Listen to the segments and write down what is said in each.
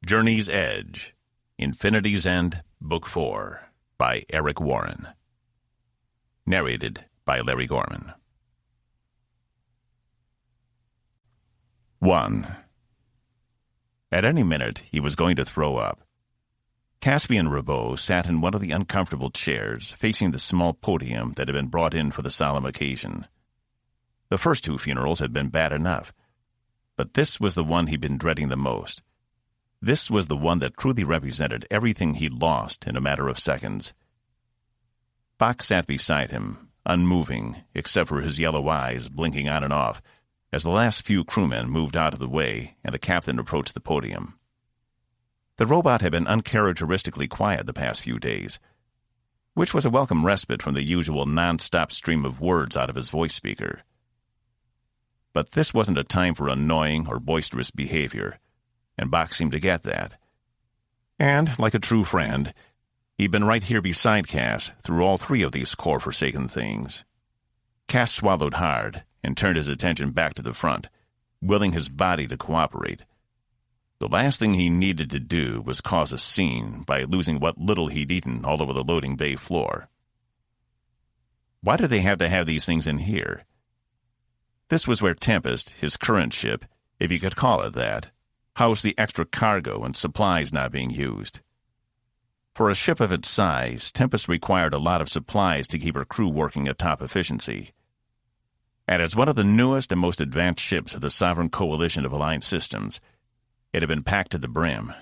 Journey's Edge, Infinity's End, Book 4, by Eric Warren. Narrated by Larry Gorman. 1. At any minute, he was going to throw up. Caspian Robeaux sat in one of the uncomfortable chairs facing the small podium that had been brought in for the solemn occasion. The first 2 funerals had been bad enough, but this was the one he'd been dreading the most. This was the one that truly represented everything he'd lost in a matter of seconds. Bach sat beside him, unmoving, except for his yellow eyes blinking on and off, as the last few crewmen moved out of the way and the captain approached the podium. The robot had been uncharacteristically quiet the past few days, which was a welcome respite from the usual non-stop stream of words out of his voice speaker. But this wasn't a time for annoying or boisterous behavior, and Bach seemed to get that. And, like a true friend, he'd been right here beside Cass through all 3 of these core forsaken things. Cass swallowed hard and turned his attention back to the front, willing his body to cooperate. The last thing he needed to do was cause a scene by losing what little he'd eaten all over the loading bay floor. Why did they have to have these things in here? This was where Tempest, his current ship, if you could call it that, housed the extra cargo and supplies not being used. For a ship of its size, Tempest required a lot of supplies to keep her crew working at top efficiency. And as one of the newest and most advanced ships of the Sovereign Coalition of Aligned Systems, it had been packed to the brim.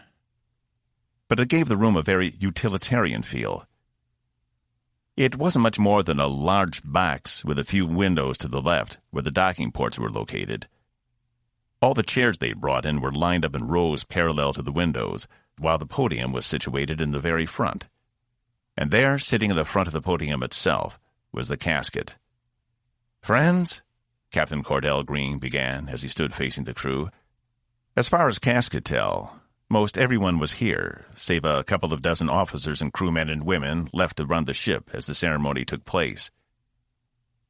But it gave the room a very utilitarian feel. It wasn't much more than a large box with a few windows to the left where the docking ports were located. All the chairs they brought in were lined up in rows parallel to the windows, while the podium was situated in the very front. And there, sitting in the front of the podium itself, was the casket. "Friends," Captain Cordell Green began as he stood facing the crew, "as far as Cass could tell, most everyone was here, save a couple of dozen officers and crewmen and women left to run the ship as the ceremony took place.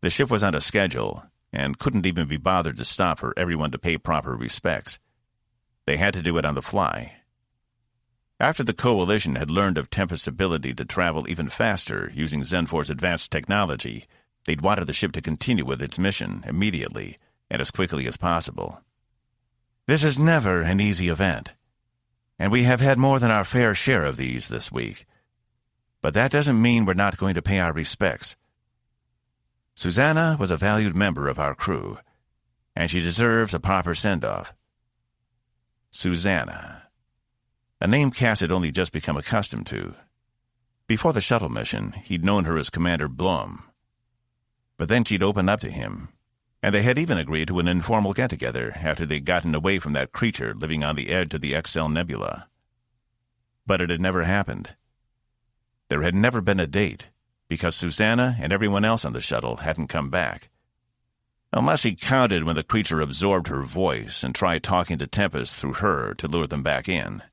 The ship was on a schedule, and couldn't even be bothered to stop for everyone to pay proper respects. They had to do it on the fly. After the Coalition had learned of Tempest's ability to travel even faster using Zenfor's advanced technology, they'd wanted the ship to continue with its mission immediately and as quickly as possible. This is never an easy event, and we have had more than our fair share of these this week. But that doesn't mean we're not going to pay our respects. Susanna was a valued member of our crew, and she deserves a proper send-off." Susanna. A name Cass had only just become accustomed to. Before the shuttle mission, he'd known her as Commander Blum. But then she'd opened up to him, and they had even agreed to an informal get-together after they'd gotten away from that creature living on the edge of the Excel Nebula. But it had never happened. There had never been a date, because Susanna and everyone else on the shuttle hadn't come back. Unless he counted when the creature absorbed her voice and tried talking to Tempest through her to lure them back in.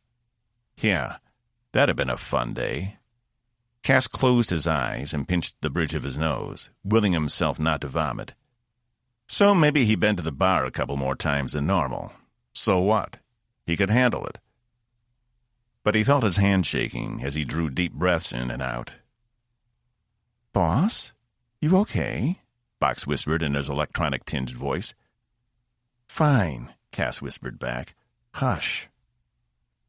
Yeah, that'd have been a fun day. Cass closed his eyes and pinched the bridge of his nose, willing himself not to vomit. So maybe he'd been to the bar a couple more times than normal. So what? He could handle it. But he felt his hand shaking as he drew deep breaths in and out. "Boss, you okay?" Box whispered in his electronic-tinged voice. "Fine," Cass whispered back. "Hush."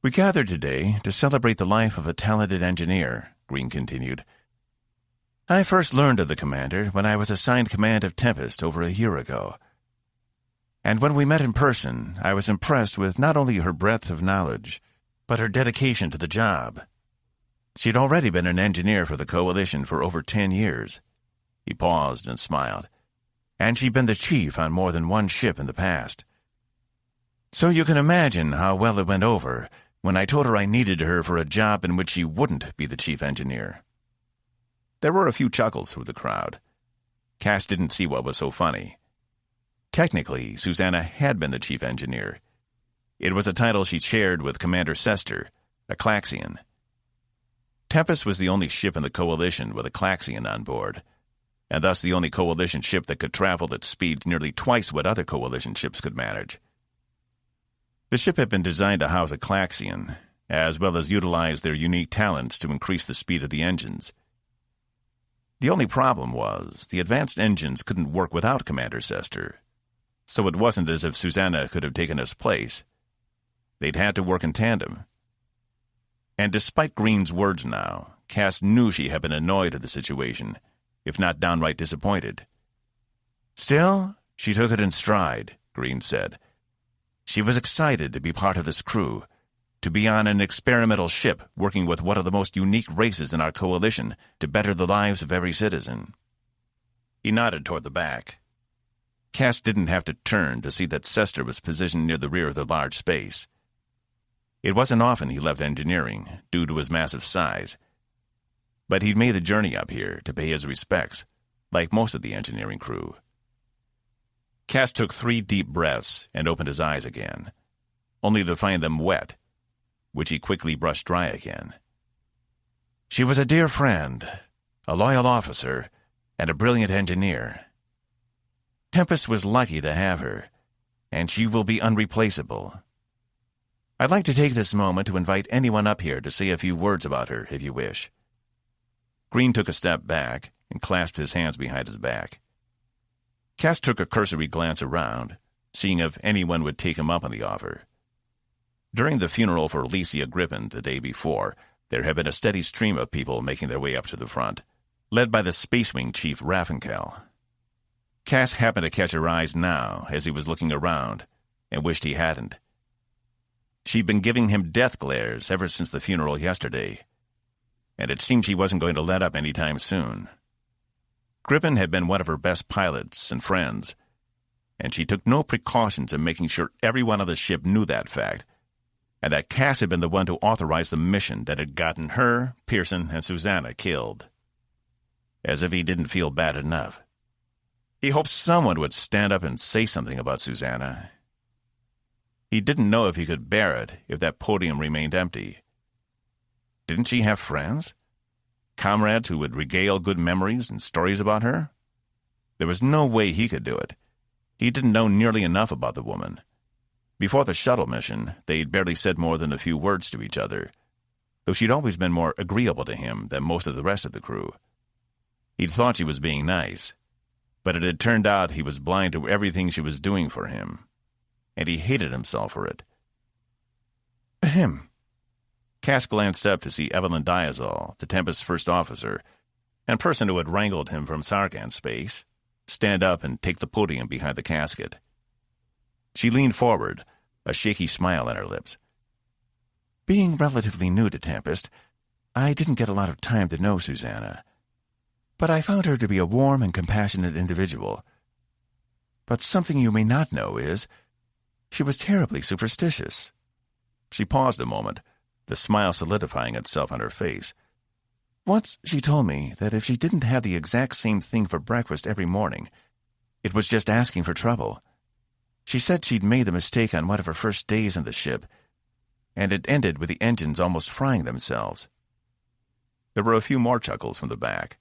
"We gathered today to celebrate the life of a talented engineer," Green continued. "I first learned of the commander when I was assigned command of Tempest over a year ago. And when we met in person, I was impressed with not only her breadth of knowledge, but her dedication to the job. She'd already been an engineer for the Coalition for over 10 years. He paused and smiled. And she'd been the chief on more than one ship in the past. So you can imagine how well it went over when I told her I needed her for a job in which she wouldn't be the chief engineer." There were a few chuckles through the crowd. Cass didn't see what was so funny. Technically, Susanna had been the chief engineer. It was a title she shared with Commander Sester, a Claxian. Tempest was the only ship in the Coalition with a Claxian on board, and thus the only Coalition ship that could travel at speeds nearly twice what other Coalition ships could manage. The ship had been designed to house a Claxian, as well as utilize their unique talents to increase the speed of the engines. The only problem was the advanced engines couldn't work without Commander Sester, so it wasn't as if Susanna could have taken his place. They'd had to work in tandem. And despite Green's words now, Cass knew she had been annoyed at the situation, if not downright disappointed. Still, she took it in stride, Green said. She was excited to be part of this crew, to be on an experimental ship working with one of the most unique races in our coalition to better the lives of every citizen. He nodded toward the back. Cass didn't have to turn to see that Sester was positioned near the rear of the large space. It wasn't often he left engineering, due to his massive size. But he'd made the journey up here to pay his respects, like most of the engineering crew. Cass took 3 deep breaths and opened his eyes again, only to find them wet, which he quickly brushed dry again. She was a dear friend, a loyal officer, and a brilliant engineer. Tempest was lucky to have her, and she will be unreplaceable. I'd like to take this moment to invite anyone up here to say a few words about her, if you wish. Green took a step back and clasped his hands behind his back. Cass took a cursory glance around, seeing if anyone would take him up on the offer. During the funeral for Alicia Griffin the day before, there had been a steady stream of people making their way up to the front, led by the Space Wing Chief Raffenkel. Cass happened to catch her eyes now as he was looking around, and wished he hadn't. She'd been giving him death glares ever since the funeral yesterday, and it seemed she wasn't going to let up any time soon. Griffin had been one of her best pilots and friends, and she took no precautions in making sure everyone on the ship knew that fact, and that Cass had been the one to authorize the mission that had gotten her, Pearson, and Susanna killed. As if he didn't feel bad enough. He hoped someone would stand up and say something about Susanna. He didn't know if he could bear it if that podium remained empty. Didn't she have friends? Comrades who would regale good memories and stories about her? There was no way he could do it. He didn't know nearly enough about the woman. Before the shuttle mission, they'd barely said more than a few words to each other, though she'd always been more agreeable to him than most of the rest of the crew. He'd thought she was being nice, but it had turned out he was blind to everything she was doing for him, and he hated himself for it. Him. Cass glanced up to see Evelyn Diazal, the Tempest's first officer, and person who had wrangled him from Sargon space, stand up and take the podium behind the casket. She leaned forward, a shaky smile on her lips. Being relatively new to Tempest, I didn't get a lot of time to know Susanna, but I found her to be a warm and compassionate individual. But something you may not know is, she was terribly superstitious. She paused a moment, the smile solidifying itself on her face. Once she told me that if she didn't have the exact same thing for breakfast every morning, it was just asking for trouble. She said she'd made the mistake on one of her first days on the ship, and it ended with the engines almost frying themselves. There were a few more chuckles from the back.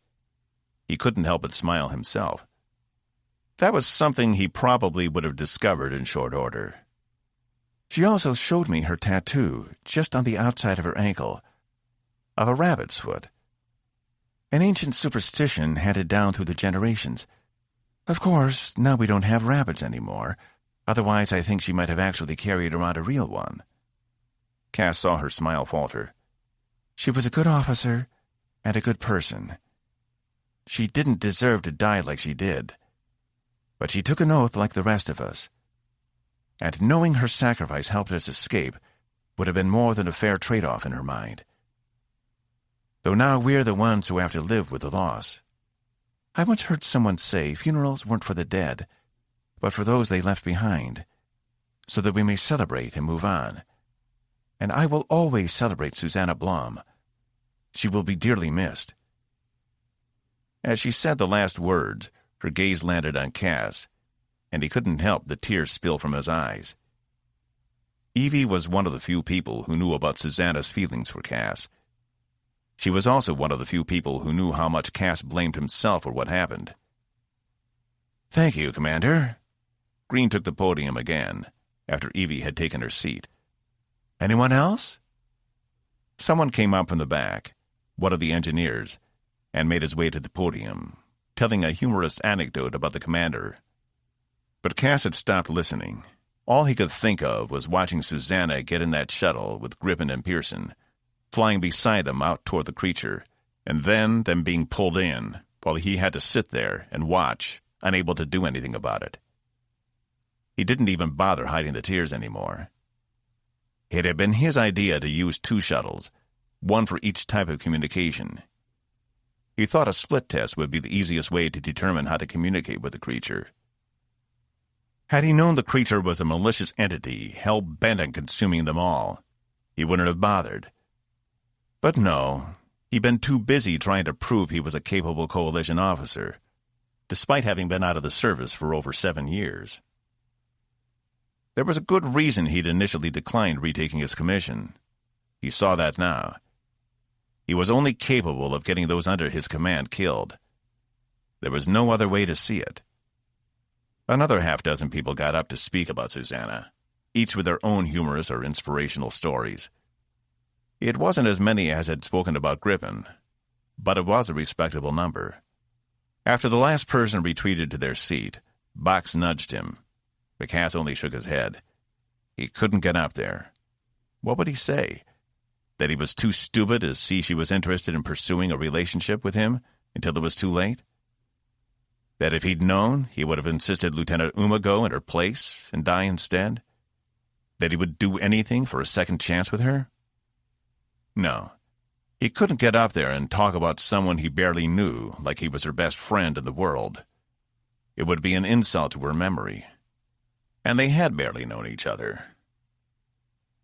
He couldn't help but smile himself. That was something he probably would have discovered in short order. She also showed me her tattoo, just on the outside of her ankle, of a rabbit's foot. An ancient superstition handed down through the generations. Of course, now we don't have rabbits anymore. Otherwise, I think she might have actually carried around a real one. Cass saw her smile falter. She was a good officer and a good person. She didn't deserve to die like she did, but she took an oath like the rest of us. And knowing her sacrifice helped us escape would have been more than a fair trade-off in her mind. Though now we're the ones who have to live with the loss. I once heard someone say funerals weren't for the dead, but for those they left behind, so that we may celebrate and move on. And I will always celebrate Susanna Blom. She will be dearly missed. As she said the last words, her gaze landed on Cass, and he couldn't help the tears spill from his eyes. Evie was one of the few people who knew about Susanna's feelings for Cass. She was also one of the few people who knew how much Cass blamed himself for what happened. Thank you, Commander. Green took the podium again, after Evie had taken her seat. Anyone else? Someone came up from the back, one of the engineers, and made his way to the podium, telling a humorous anecdote about the commander. But Cass had stopped listening. All he could think of was watching Susanna get in that shuttle with Griffin and Pearson, flying beside them out toward the creature, and then them being pulled in, while he had to sit there and watch, unable to do anything about it. He didn't even bother hiding the tears anymore. It had been his idea to use 2 shuttles, one for each type of communication. He thought a split test would be the easiest way to determine how to communicate with the creature. Had he known the creature was a malicious entity hell-bent on consuming them all, he wouldn't have bothered. But no, he'd been too busy trying to prove he was a capable Coalition officer, despite having been out of the service for over 7 years. There was a good reason he'd initially declined retaking his commission. He saw that now. He was only capable of getting those under his command killed. There was no other way to see it. Another half-dozen people got up to speak about Susanna, each with their own humorous or inspirational stories. It wasn't as many as had spoken about Griffin, but it was a respectable number. After the last person retreated to their seat, Box nudged him. But Cass only shook his head. He couldn't get up there. What would he say? That he was too stupid to see she was interested in pursuing a relationship with him until it was too late? That if he'd known, he would have insisted Lieutenant Uma go in her place and die instead? That he would do anything for a second chance with her? No. He couldn't get up there and talk about someone he barely knew like he was her best friend in the world. It would be an insult to her memory. And they had barely known each other.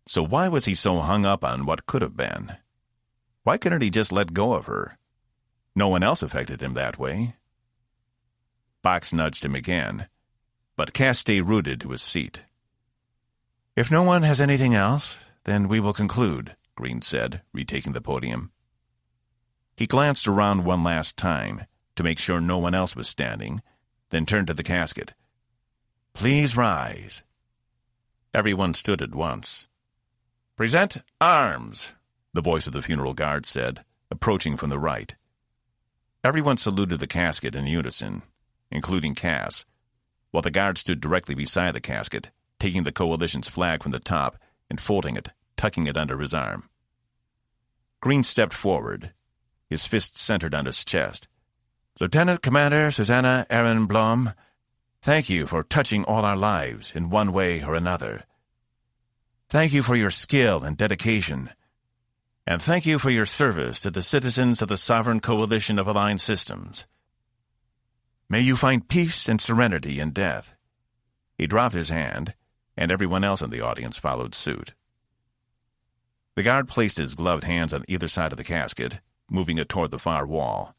So why was he so hung up on what could have been? Why couldn't he just let go of her? No one else affected him that way. Box nudged him again, but Cass stayed rooted to his seat. "If no one has anything else, then we will conclude," Green said, retaking the podium. He glanced around one last time to make sure no one else was standing, then turned to the casket. "Please rise." Everyone stood at once. "Present arms," the voice of the funeral guard said, approaching from the right. Everyone saluted the casket in unison, including Cass, while the guard stood directly beside the casket, taking the Coalition's flag from the top and folding it, tucking it under his arm. Green stepped forward, his fist centered on his chest. "Lieutenant Commander Susanna Aaron Blom, thank you for touching all our lives in one way or another. Thank you for your skill and dedication. And thank you for your service to the citizens of the Sovereign Coalition of Aligned Systems. May you find peace and serenity in death." He dropped his hand, and everyone else in the audience followed suit. The guard placed his gloved hands on either side of the casket, moving it toward the far wall.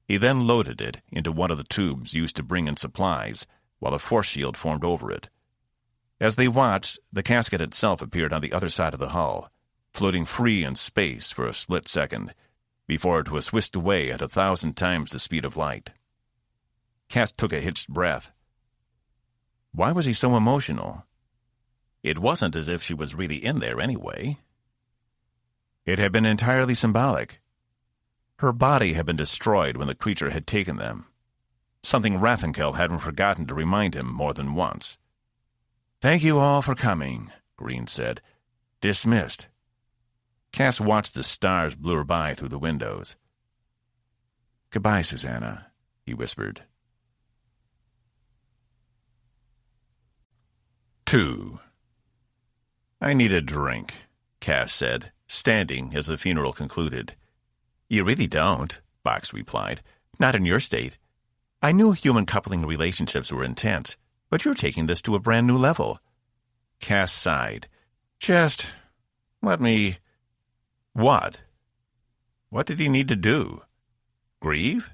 He then loaded it into one of the tubes used to bring in supplies, while a force shield formed over it. As they watched, the casket itself appeared on the other side of the hull, floating free in space for a split second, before it was whisked away at 1,000 times the speed of light. Cass took a hitched breath. Why was he so emotional? It wasn't as if she was really in there anyway. It had been entirely symbolic. Her body had been destroyed when the creature had taken them, something Rathenkel hadn't forgotten to remind him more than once. "Thank you all for coming," Green said. "Dismissed." Cass watched the stars blur by through the windows. "Goodbye, Susanna," he whispered. 2. "I need a drink," Cass said, standing as the funeral concluded. "You really don't," Box replied. "Not in your state. I knew human coupling relationships were intense, but you're taking this to a brand new level." Cass sighed. "Just let me—" "What?" What did he need to do? Grieve?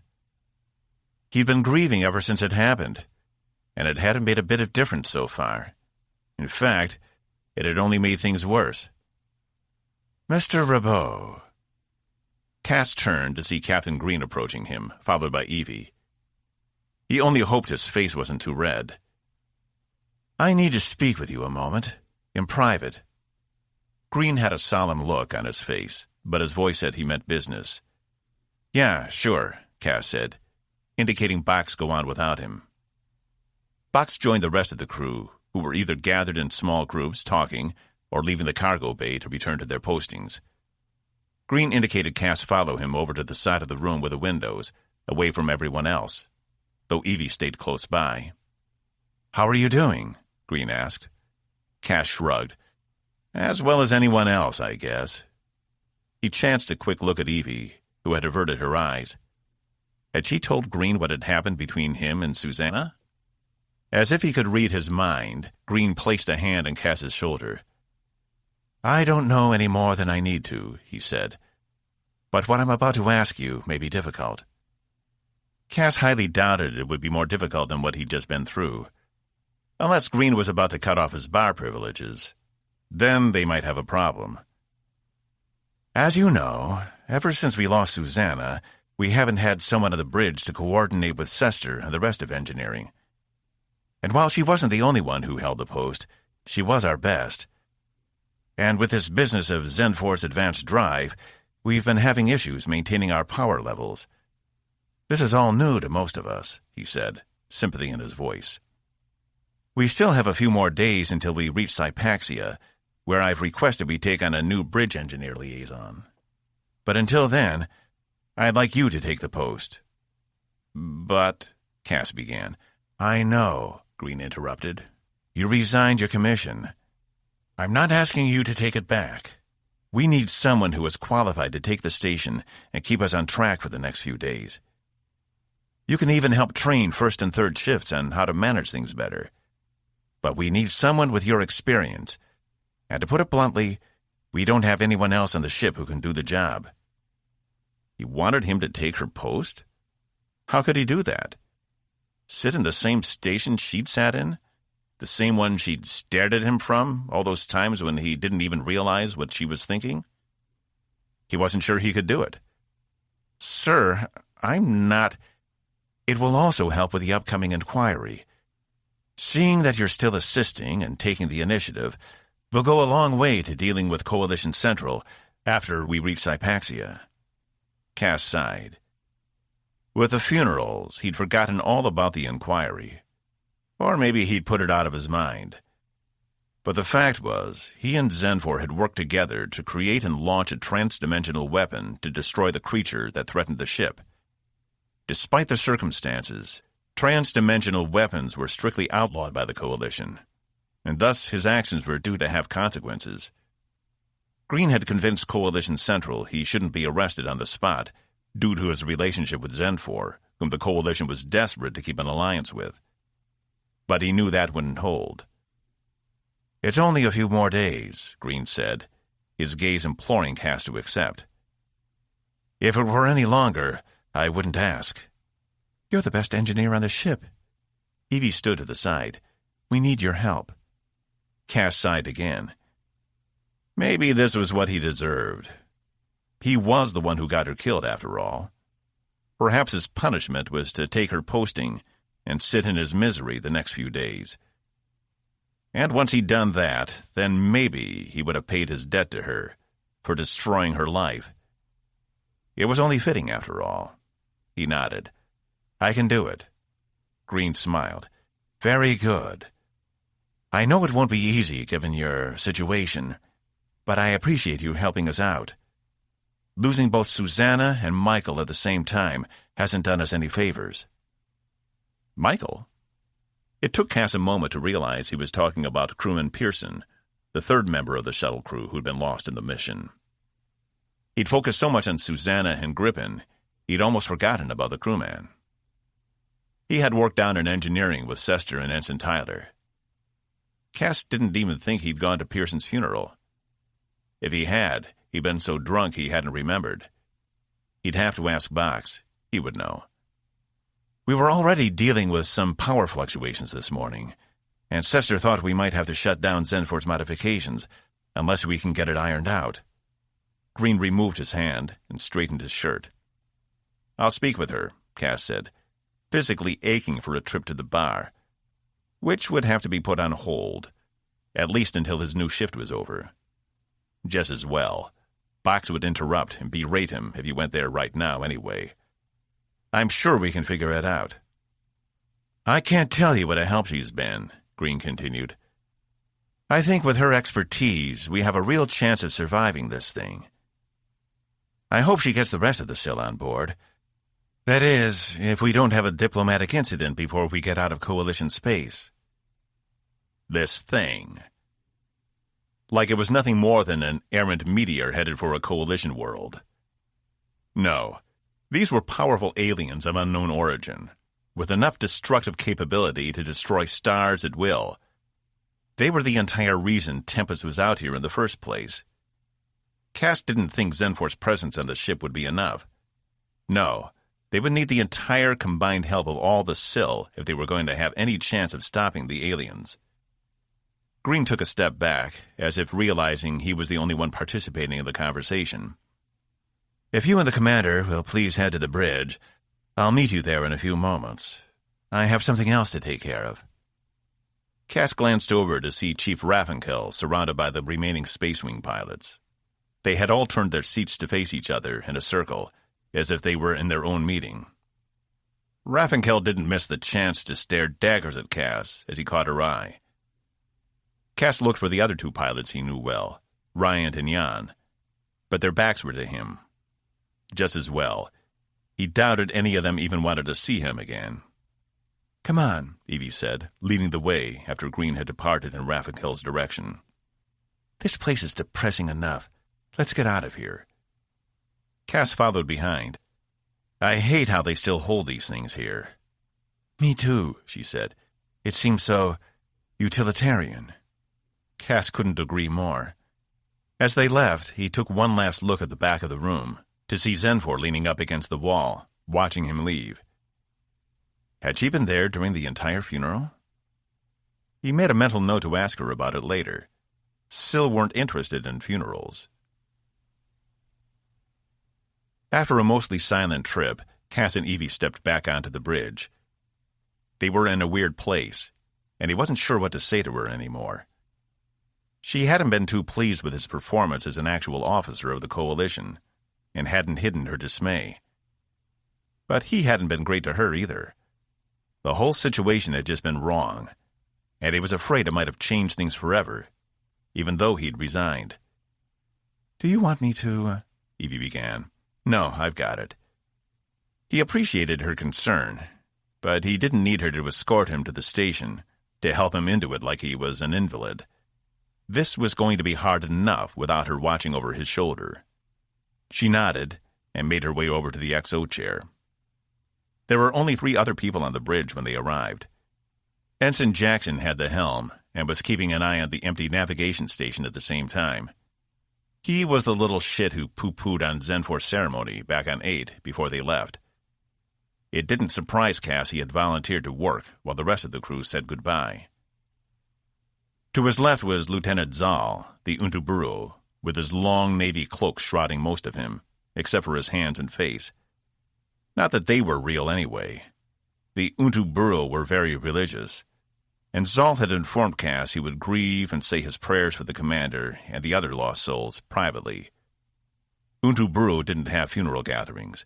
He'd been grieving ever since it happened, and it hadn't made a bit of difference so far. In fact, it had only made things worse. "Mr. Robeaux." Cass turned to see Captain Green approaching him, followed by Evie. He only hoped his face wasn't too red. "I need to speak with you a moment, in private." Green had a solemn look on his face, but his voice said he meant business. "Yeah, sure," Cass said, indicating Box go on without him. Box joined the rest of the crew, who were either gathered in small groups talking or leaving the cargo bay to return to their postings. Green indicated Cass follow him over to the side of the room with the windows, away from everyone else, though Evie stayed close by. "How are you doing?" Green asked. Cass shrugged. "As well as anyone else, I guess." He chanced a quick look at Evie, who had averted her eyes. Had she told Green what had happened between him and Susanna? As if he could read his mind, Green placed a hand on Cass's shoulder. "I don't know any more than I need to," he said. "But what I'm about to ask you may be difficult." Cass highly doubted it would be more difficult than what he'd just been through. Unless Green was about to cut off his bar privileges. Then they might have a problem. "As you know, ever since we lost Susanna, we haven't had someone on the bridge to coordinate with Sester and the rest of engineering. And while she wasn't the only one who held the post, she was our best. And with this business of Zenfor's advanced drive, we've been having issues maintaining our power levels. This is all new to most of us," he said, sympathy in his voice. "We still have a few more days until we reach Sypaxia, where I've requested we take on a new bridge engineer liaison. But until then, I'd like you to take the post." "But," Cass began. "I know," Green interrupted. "You resigned your commission. I'm not asking you to take it back. We need someone who is qualified to take the station and keep us on track for the next few days. You can even help train first and third shifts on how to manage things better. But we need someone with your experience. And to put it bluntly, we don't have anyone else on the ship who can do the job." He wanted him to take her post? How could he do that? Sit in the same station she'd sat in? The same one she'd stared at him from all those times when he didn't even realize what she was thinking? He wasn't sure he could do it. "Sir, I'm not—" "It will also help with the upcoming inquiry. Seeing that you're still assisting and taking the initiative will go a long way to dealing with Coalition Central after we reach Sypaxia." Cass sighed. With the funerals, he'd forgotten all about the inquiry. Or maybe he'd put it out of his mind. But the fact was, he and Zenfor had worked together to create and launch a transdimensional weapon to destroy the creature that threatened the ship. Despite the circumstances, transdimensional weapons were strictly outlawed by the Coalition, and thus his actions were due to have consequences. Green had convinced Coalition Central he shouldn't be arrested on the spot due to his relationship with Zenfor, whom the Coalition was desperate to keep an alliance with. But he knew that wouldn't hold. "It's only a few more days," Green said, his gaze imploring Cass to accept. "If it were any longer, I wouldn't ask." "You're the best engineer on the ship." Evie stood to the side. "We need your help." Cass sighed again. Maybe this was what he deserved. He was the one who got her killed, after all. Perhaps his punishment was to take her posting and sit in his misery the next few days. And once he'd done that, then maybe he would have paid his debt to her for destroying her life. It was only fitting, after all. He nodded. "I can do it." Green smiled. "Very good. I know it won't be easy given your situation, but I appreciate you helping us out. Losing both Susanna and Michael at the same time hasn't done us any favors." Michael? It took Cass a moment to realize he was talking about crewman Pearson, the third member of the shuttle crew who'd been lost in the mission. He'd focused so much on Susanna and Grippen, he'd almost forgotten about the crewman. He had worked down in engineering with Sester and Ensign Tyler. Cass didn't even think he'd gone to Pearson's funeral. If he had, he'd been so drunk he hadn't remembered. He'd have to ask Box. He would know. "We were already dealing with some power fluctuations this morning, and Sester thought we might have to shut down Zenfor's modifications unless we can get it ironed out." Green removed his hand and straightened his shirt. "I'll speak with her," Cass said, physically aching for a trip to the bar, which would have to be put on hold, at least until his new shift was over. Just as well. Box would interrupt and berate him if he went there right now anyway. I'm sure we can figure it out. I can't tell you what a help she's been, Green continued. I think with her expertise, we have a real chance of surviving this thing. I hope she gets the rest of the SIL on board. That is, if we don't have a diplomatic incident before we get out of Coalition space. This thing. Like it was nothing more than an errant meteor headed for a Coalition world. No, these were powerful aliens of unknown origin, with enough destructive capability to destroy stars at will. They were the entire reason Tempest was out here in the first place. Cass didn't think Xenfor's presence on the ship would be enough. No, they would need the entire combined help of all the SIL if they were going to have any chance of stopping the aliens. Green took a step back, as if realizing he was the only one participating in the conversation. If you and the commander will please head to the bridge, I'll meet you there in a few moments. I have something else to take care of. Cass glanced over to see Chief Raffinkel surrounded by the remaining Space Wing pilots. They had all turned their seats to face each other in a circle, as if they were in their own meeting. Raffinkel didn't miss the chance to stare daggers at Cass as he caught her eye. Cass looked for the other two pilots he knew well, Ryan and Jan, but their backs were to him. Just as well. He doubted any of them even wanted to see him again. Come on, Evie said, leading the way after Green had departed in Raffinkel's direction. This place is depressing enough. Let's get out of here. Cass followed behind. I hate how they still hold these things here. Me too, she said. It seems so utilitarian. Cass couldn't agree more. As they left, he took one last look at the back of the room to see Xenfor leaning up against the wall, watching him leave. Had she been there during the entire funeral? He made a mental note to ask her about it later. Still weren't interested in funerals. After a mostly silent trip, Cass and Evie stepped back onto the bridge. They were in a weird place, and he wasn't sure what to say to her anymore. She hadn't been too pleased with his performance as an actual officer of the Coalition, and hadn't hidden her dismay. But he hadn't been great to her either. The whole situation had just been wrong, and he was afraid it might have changed things forever, even though he'd resigned. Do you want me to, Evie began. No, I've got it. He appreciated her concern, but he didn't need her to escort him to the station, to help him into it like he was an invalid. This was going to be hard enough without her watching over his shoulder. She nodded and made her way over to the XO chair. There were only 3 other people on the bridge when they arrived. Ensign Jackson had the helm and was keeping an eye on the empty navigation station at the same time. He was the little shit who poo-pooed on Xenfor's ceremony back on 8 before they left. It didn't surprise Cass he had volunteered to work while the rest of the crew said goodbye. To his left was Lieutenant Zal, the Untuburo, with his long navy cloak shrouding most of him, except for his hands and face. Not that they were real anyway. The Untuburo were very religious, and Zal had informed Cass he would grieve and say his prayers for the commander and the other lost souls privately. Untuburo didn't have funeral gatherings.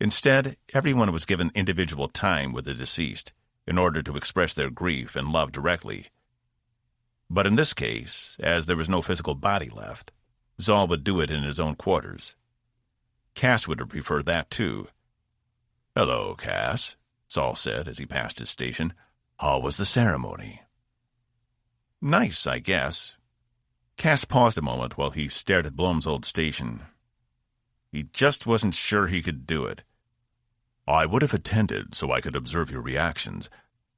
Instead, everyone was given individual time with the deceased in order to express their grief and love directly. But in this case, as there was no physical body left, Zal would do it in his own quarters. Cass would have preferred that too. Hello, Cass, Zal said as he passed his station. How was the ceremony? Nice, I guess. Cass paused a moment while he stared at Blum's old station. He just wasn't sure he could do it. I would have attended so I could observe your reactions,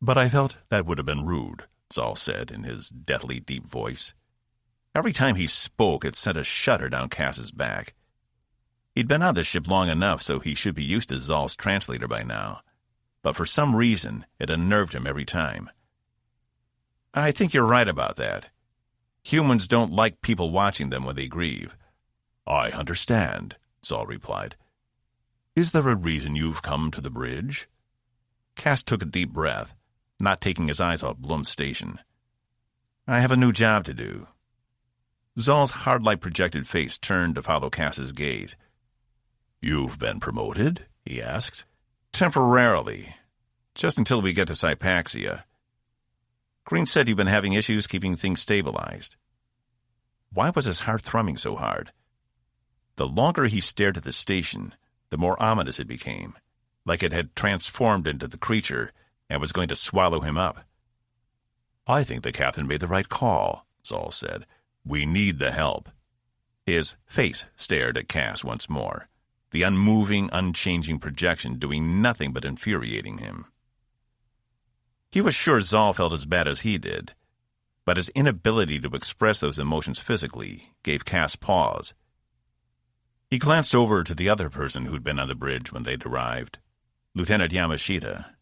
but I felt that would have been rude, Zal said in his deathly deep voice. Every time he spoke, it sent a shudder down Cass's back. He'd been on the ship long enough so he should be used to Zal's translator by now, but for some reason it unnerved him every time. I think you're right about that. Humans don't like people watching them when they grieve. I understand, Zal replied. Is there a reason you've come to the bridge? Cass took a deep breath, not taking his eyes off Blum's station. I have a new job to do. Zal's hard-light projected face turned to follow Cass's gaze. "You've been promoted?" he asked. "Temporarily. Just until we get to Hypaxia. Green said you've been having issues keeping things stabilized." Why was his heart thrumming so hard? The longer he stared at the station, the more ominous it became, like it had transformed into the creature and was going to swallow him up. "I think the captain made the right call," Zal said. "We need the help." His face stared at Cass once more, the unmoving, unchanging projection doing nothing but infuriating him. He was sure Zal felt as bad as he did, but his inability to express those emotions physically gave Cass pause. He glanced over to the other person who'd been on the bridge when they'd arrived, Lieutenant Yamashita.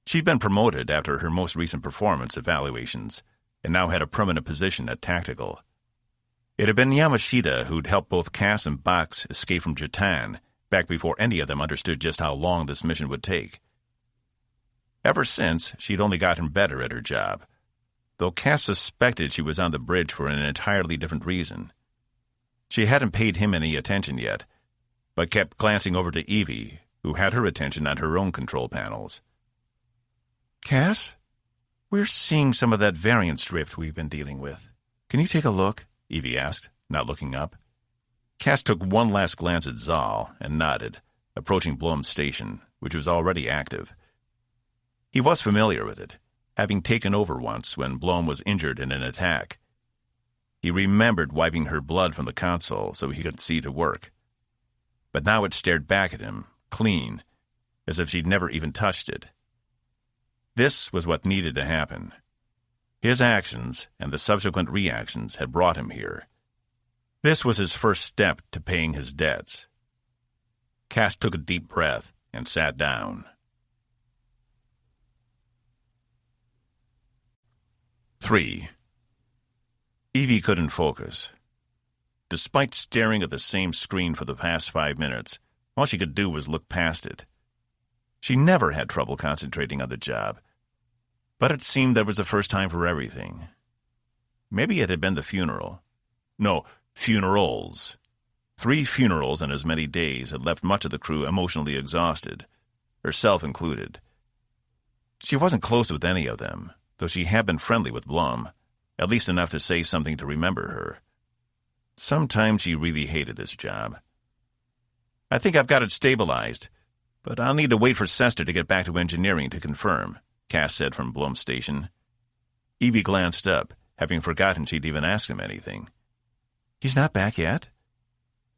She'd been promoted after her most recent performance evaluations and now had a permanent position at Tactical. It had been Yamashita who'd helped both Cass and Box escape from Jatan back before any of them understood just how long this mission would take. Ever since, she'd only gotten better at her job, though Cass suspected she was on the bridge for an entirely different reason. She hadn't paid him any attention yet, but kept glancing over to Evie, who had her attention on her own control panels. "Cass, we're seeing some of that variance drift we've been dealing with. Can you take a look?" Evie asked, not looking up. Cass took one last glance at Zal and nodded, approaching Blom's station, which was already active. He was familiar with it, having taken over once when Blom was injured in an attack. He remembered wiping her blood from the console so he could see to work. But now it stared back at him, clean, as if she'd never even touched it. This was what needed to happen. His actions and the subsequent reactions had brought him here. This was his first step to paying his debts. Cass took a deep breath and sat down. 3. Evie couldn't focus. Despite staring at the same screen for the past 5 minutes, all she could do was look past it. She never had trouble concentrating on the job, but it seemed there was a first time for everything. Maybe it had been the funeral. No, funerals. 3 funerals in as many days had left much of the crew emotionally exhausted, herself included. She wasn't close with any of them, though she had been friendly with Blom, at least enough to say something to remember her. Sometimes she really hated this job. "I think I've got it stabilized, but I'll need to wait for Sester to get back to engineering to confirm," Cass said from Blom's station. Evie glanced up, having forgotten she'd even asked him anything. "He's not back yet?"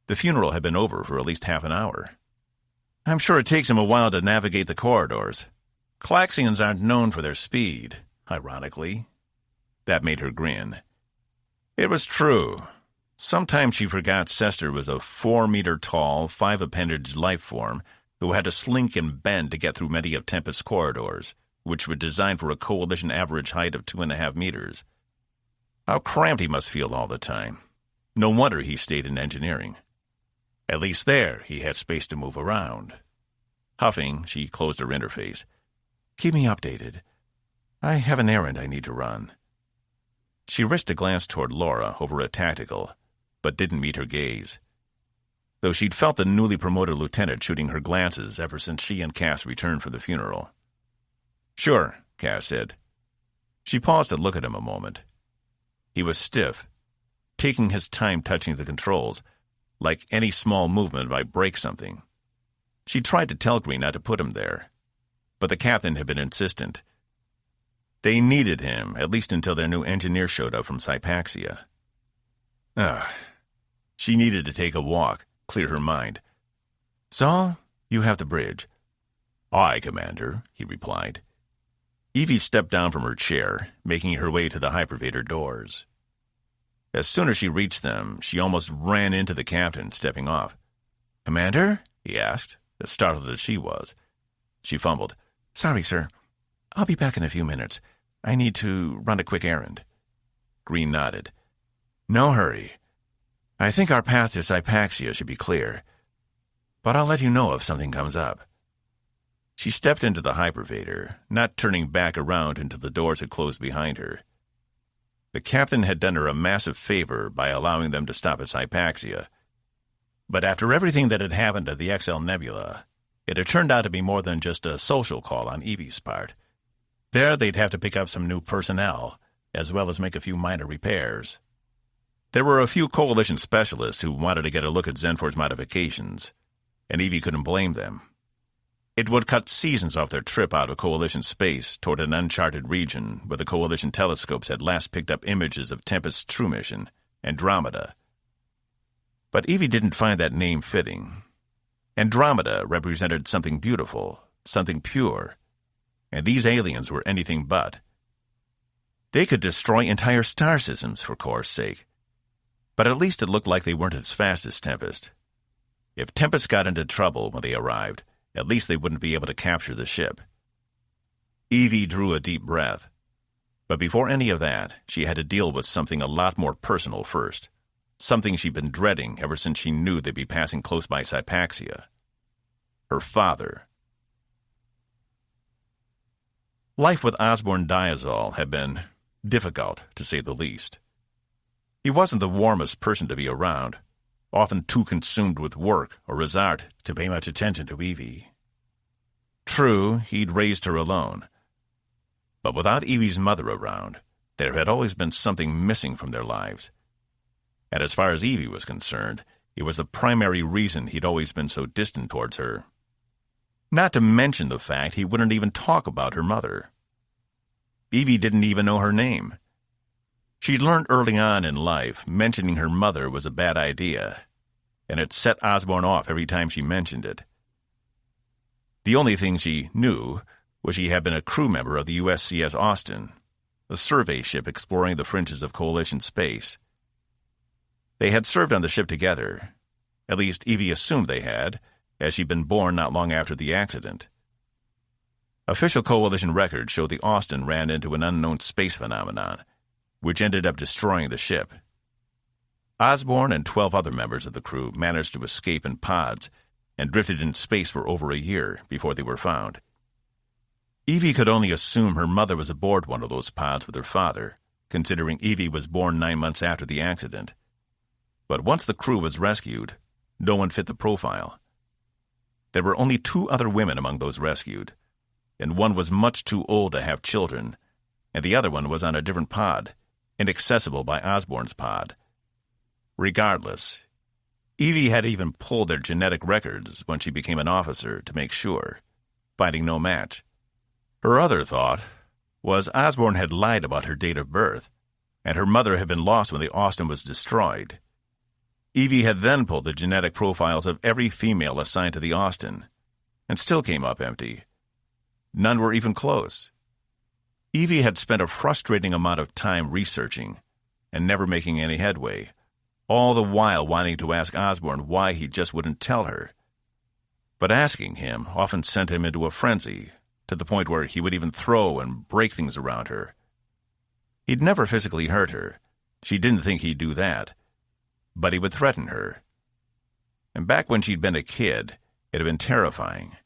The funeral had been over for at least half an hour. "I'm sure it takes him a while to navigate the corridors. Klaxians aren't known for their speed," ironically. That made her grin. It was true. Sometimes she forgot Sester was a 4-meter-tall, 5-appendage life form who had to slink and bend to get through many of Tempest's corridors, which were designed for a coalition average height of 2.5 meters. How cramped he must feel all the time. No wonder he stayed in engineering. At least there he had space to move around. Huffing, she closed her interface. "Keep me updated. I have an errand I need to run." She risked a glance toward Laura over at Tactical, but didn't meet her gaze. Though she'd felt the newly promoted lieutenant shooting her glances ever since she and Cass returned from the funeral. "Sure," Cass said. She paused to look at him a moment. He was stiff, taking his time touching the controls, like any small movement might break something. She tried to tell Green not to put him there, but the captain had been insistent. They needed him, at least until their new engineer showed up from Hypaxia. She needed to take a walk, clear her mind. "Zal, you have the bridge." "Aye, Commander," he replied. Evie stepped down from her chair, making her way to the hypervator doors. As soon as she reached them, she almost ran into the captain, stepping off. "Commander?" he asked, as startled as she was. She fumbled. "Sorry, sir. I'll be back in a few minutes. I need to run a quick errand." Green nodded. "No hurry. I think our path to Hypaxia should be clear, but I'll let you know if something comes up." She stepped into the hypervator, not turning back around until the doors had closed behind her. The captain had done her a massive favor by allowing them to stop his hypaxia. But after everything that had happened at the Excel Nebula, it had turned out to be more than just a social call on Evie's part. There they'd have to pick up some new personnel, as well as make a few minor repairs. There were a few Coalition specialists who wanted to get a look at Zenfor's modifications, and Evie couldn't blame them. It would cut seasons off their trip out of Coalition space toward an uncharted region where the Coalition telescopes had last picked up images of Tempest's true mission, Andromeda. But Evie didn't find that name fitting. Andromeda represented something beautiful, something pure, and these aliens were anything but. They could destroy entire star systems, for course sake. But at least it looked like they weren't as fast as Tempest. If Tempest got into trouble when they arrived, at least they wouldn't be able to capture the ship. Evie drew a deep breath. But before any of that, she had to deal with something a lot more personal first. Something she'd been dreading ever since she knew they'd be passing close by Hypaxia. Her father. Life with Osborne Diazal had been difficult, to say the least. He wasn't the warmest person to be around, often too consumed with work or his art to pay much attention to Evie. True, he'd raised her alone. But without Evie's mother around, there had always been something missing from their lives. And as far as Evie was concerned, it was the primary reason he'd always been so distant towards her. Not to mention the fact he wouldn't even talk about her mother. Evie didn't even know her name. She'd learned early on in life mentioning her mother was a bad idea, and it set Osborne off every time she mentioned it. The only thing she knew was she had been a crew member of the USCS Austin, a survey ship exploring the fringes of Coalition space. They had served on the ship together. At least Evie assumed they had, as she'd been born not long after the accident. Official Coalition records show the Austin ran into an unknown space phenomenon, which ended up destroying the ship. Osborne and 12 other members of the crew managed to escape in pods and drifted in space for over a year before they were found. Evie could only assume her mother was aboard one of those pods with her father, considering Evie was born 9 months after the accident. But once the crew was rescued, no one fit the profile. There were only 2 other women among those rescued, and one was much too old to have children, and the other one was on a different pod, inaccessible by Osborne's pod. Regardless, Evie had even pulled their genetic records when she became an officer to make sure, finding no match. Her other thought was Osborne had lied about her date of birth, and her mother had been lost when the Austin was destroyed. Evie had then pulled the genetic profiles of every female assigned to the Austin, and still came up empty. None were even close. Evie had spent a frustrating amount of time researching and never making any headway, all the while wanting to ask Osborne why he just wouldn't tell her. But asking him often sent him into a frenzy, to the point where he would even throw and break things around her. He'd never physically hurt her. She didn't think he'd do that. But he would threaten her. And back when she'd been a kid, it had been terrifying.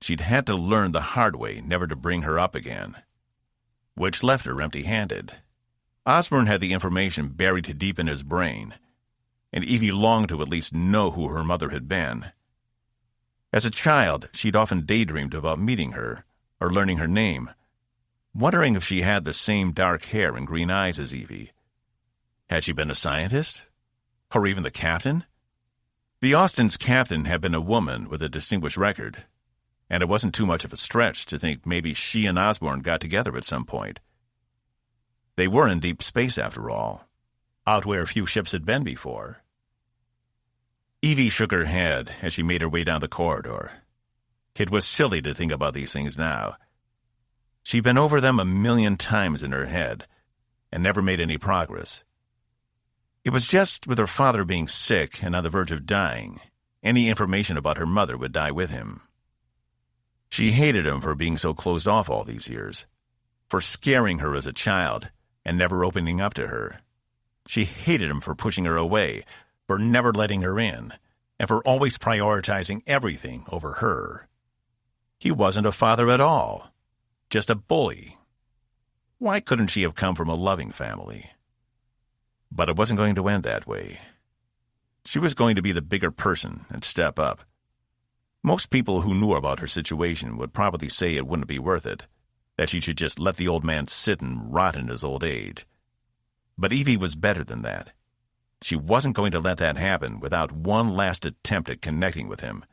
She'd had to learn the hard way never to bring her up again, which left her empty-handed. Osborne had the information buried deep in his brain, and Evie longed to at least know who her mother had been. As a child, she'd often daydreamed about meeting her or learning her name, wondering if she had the same dark hair and green eyes as Evie. Had she been a scientist? Or even the captain? The Austin's captain had been a woman with a distinguished record, and it wasn't too much of a stretch to think maybe she and Osborne got together at some point. They were in deep space, after all, out where few ships had been before. Evie shook her head as she made her way down the corridor. It was silly to think about these things now. She'd been over them 1,000,000 times in her head, and never made any progress. It was just with her father being sick and on the verge of dying, any information about her mother would die with him. She hated him for being so closed off all these years, for scaring her as a child and never opening up to her. She hated him for pushing her away, for never letting her in, and for always prioritizing everything over her. He wasn't a father at all, just a bully. Why couldn't she have come from a loving family? But it wasn't going to end that way. She was going to be the bigger person and step up. Most people who knew about her situation would probably say it wouldn't be worth it, that she should just let the old man sit and rot in his old age. But Evie was better than that. She wasn't going to let that happen without one last attempt at connecting with him,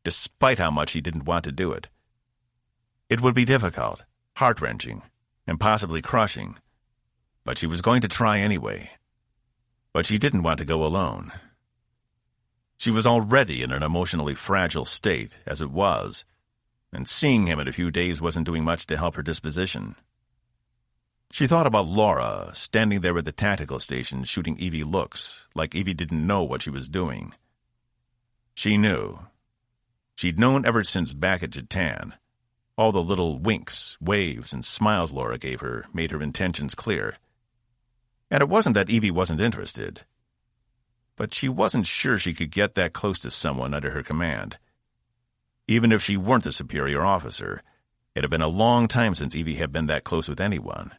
despite how much she didn't want to do it. It would be difficult, heart-wrenching, and possibly crushing, but she was going to try anyway. But she didn't want to go alone. She was already in an emotionally fragile state, as it was, and seeing him in a few days wasn't doing much to help her disposition. She thought about Laura, standing there at the tactical station shooting Evie looks, like Evie didn't know what she was doing. She knew. She'd known ever since back at Jatan. All the little winks, waves, and smiles Laura gave her made her intentions clear. And it wasn't that Evie wasn't interested. But she wasn't sure she could get that close to someone under her command. Even if she weren't the superior officer, it had been a long time since Evie had been that close with anyone.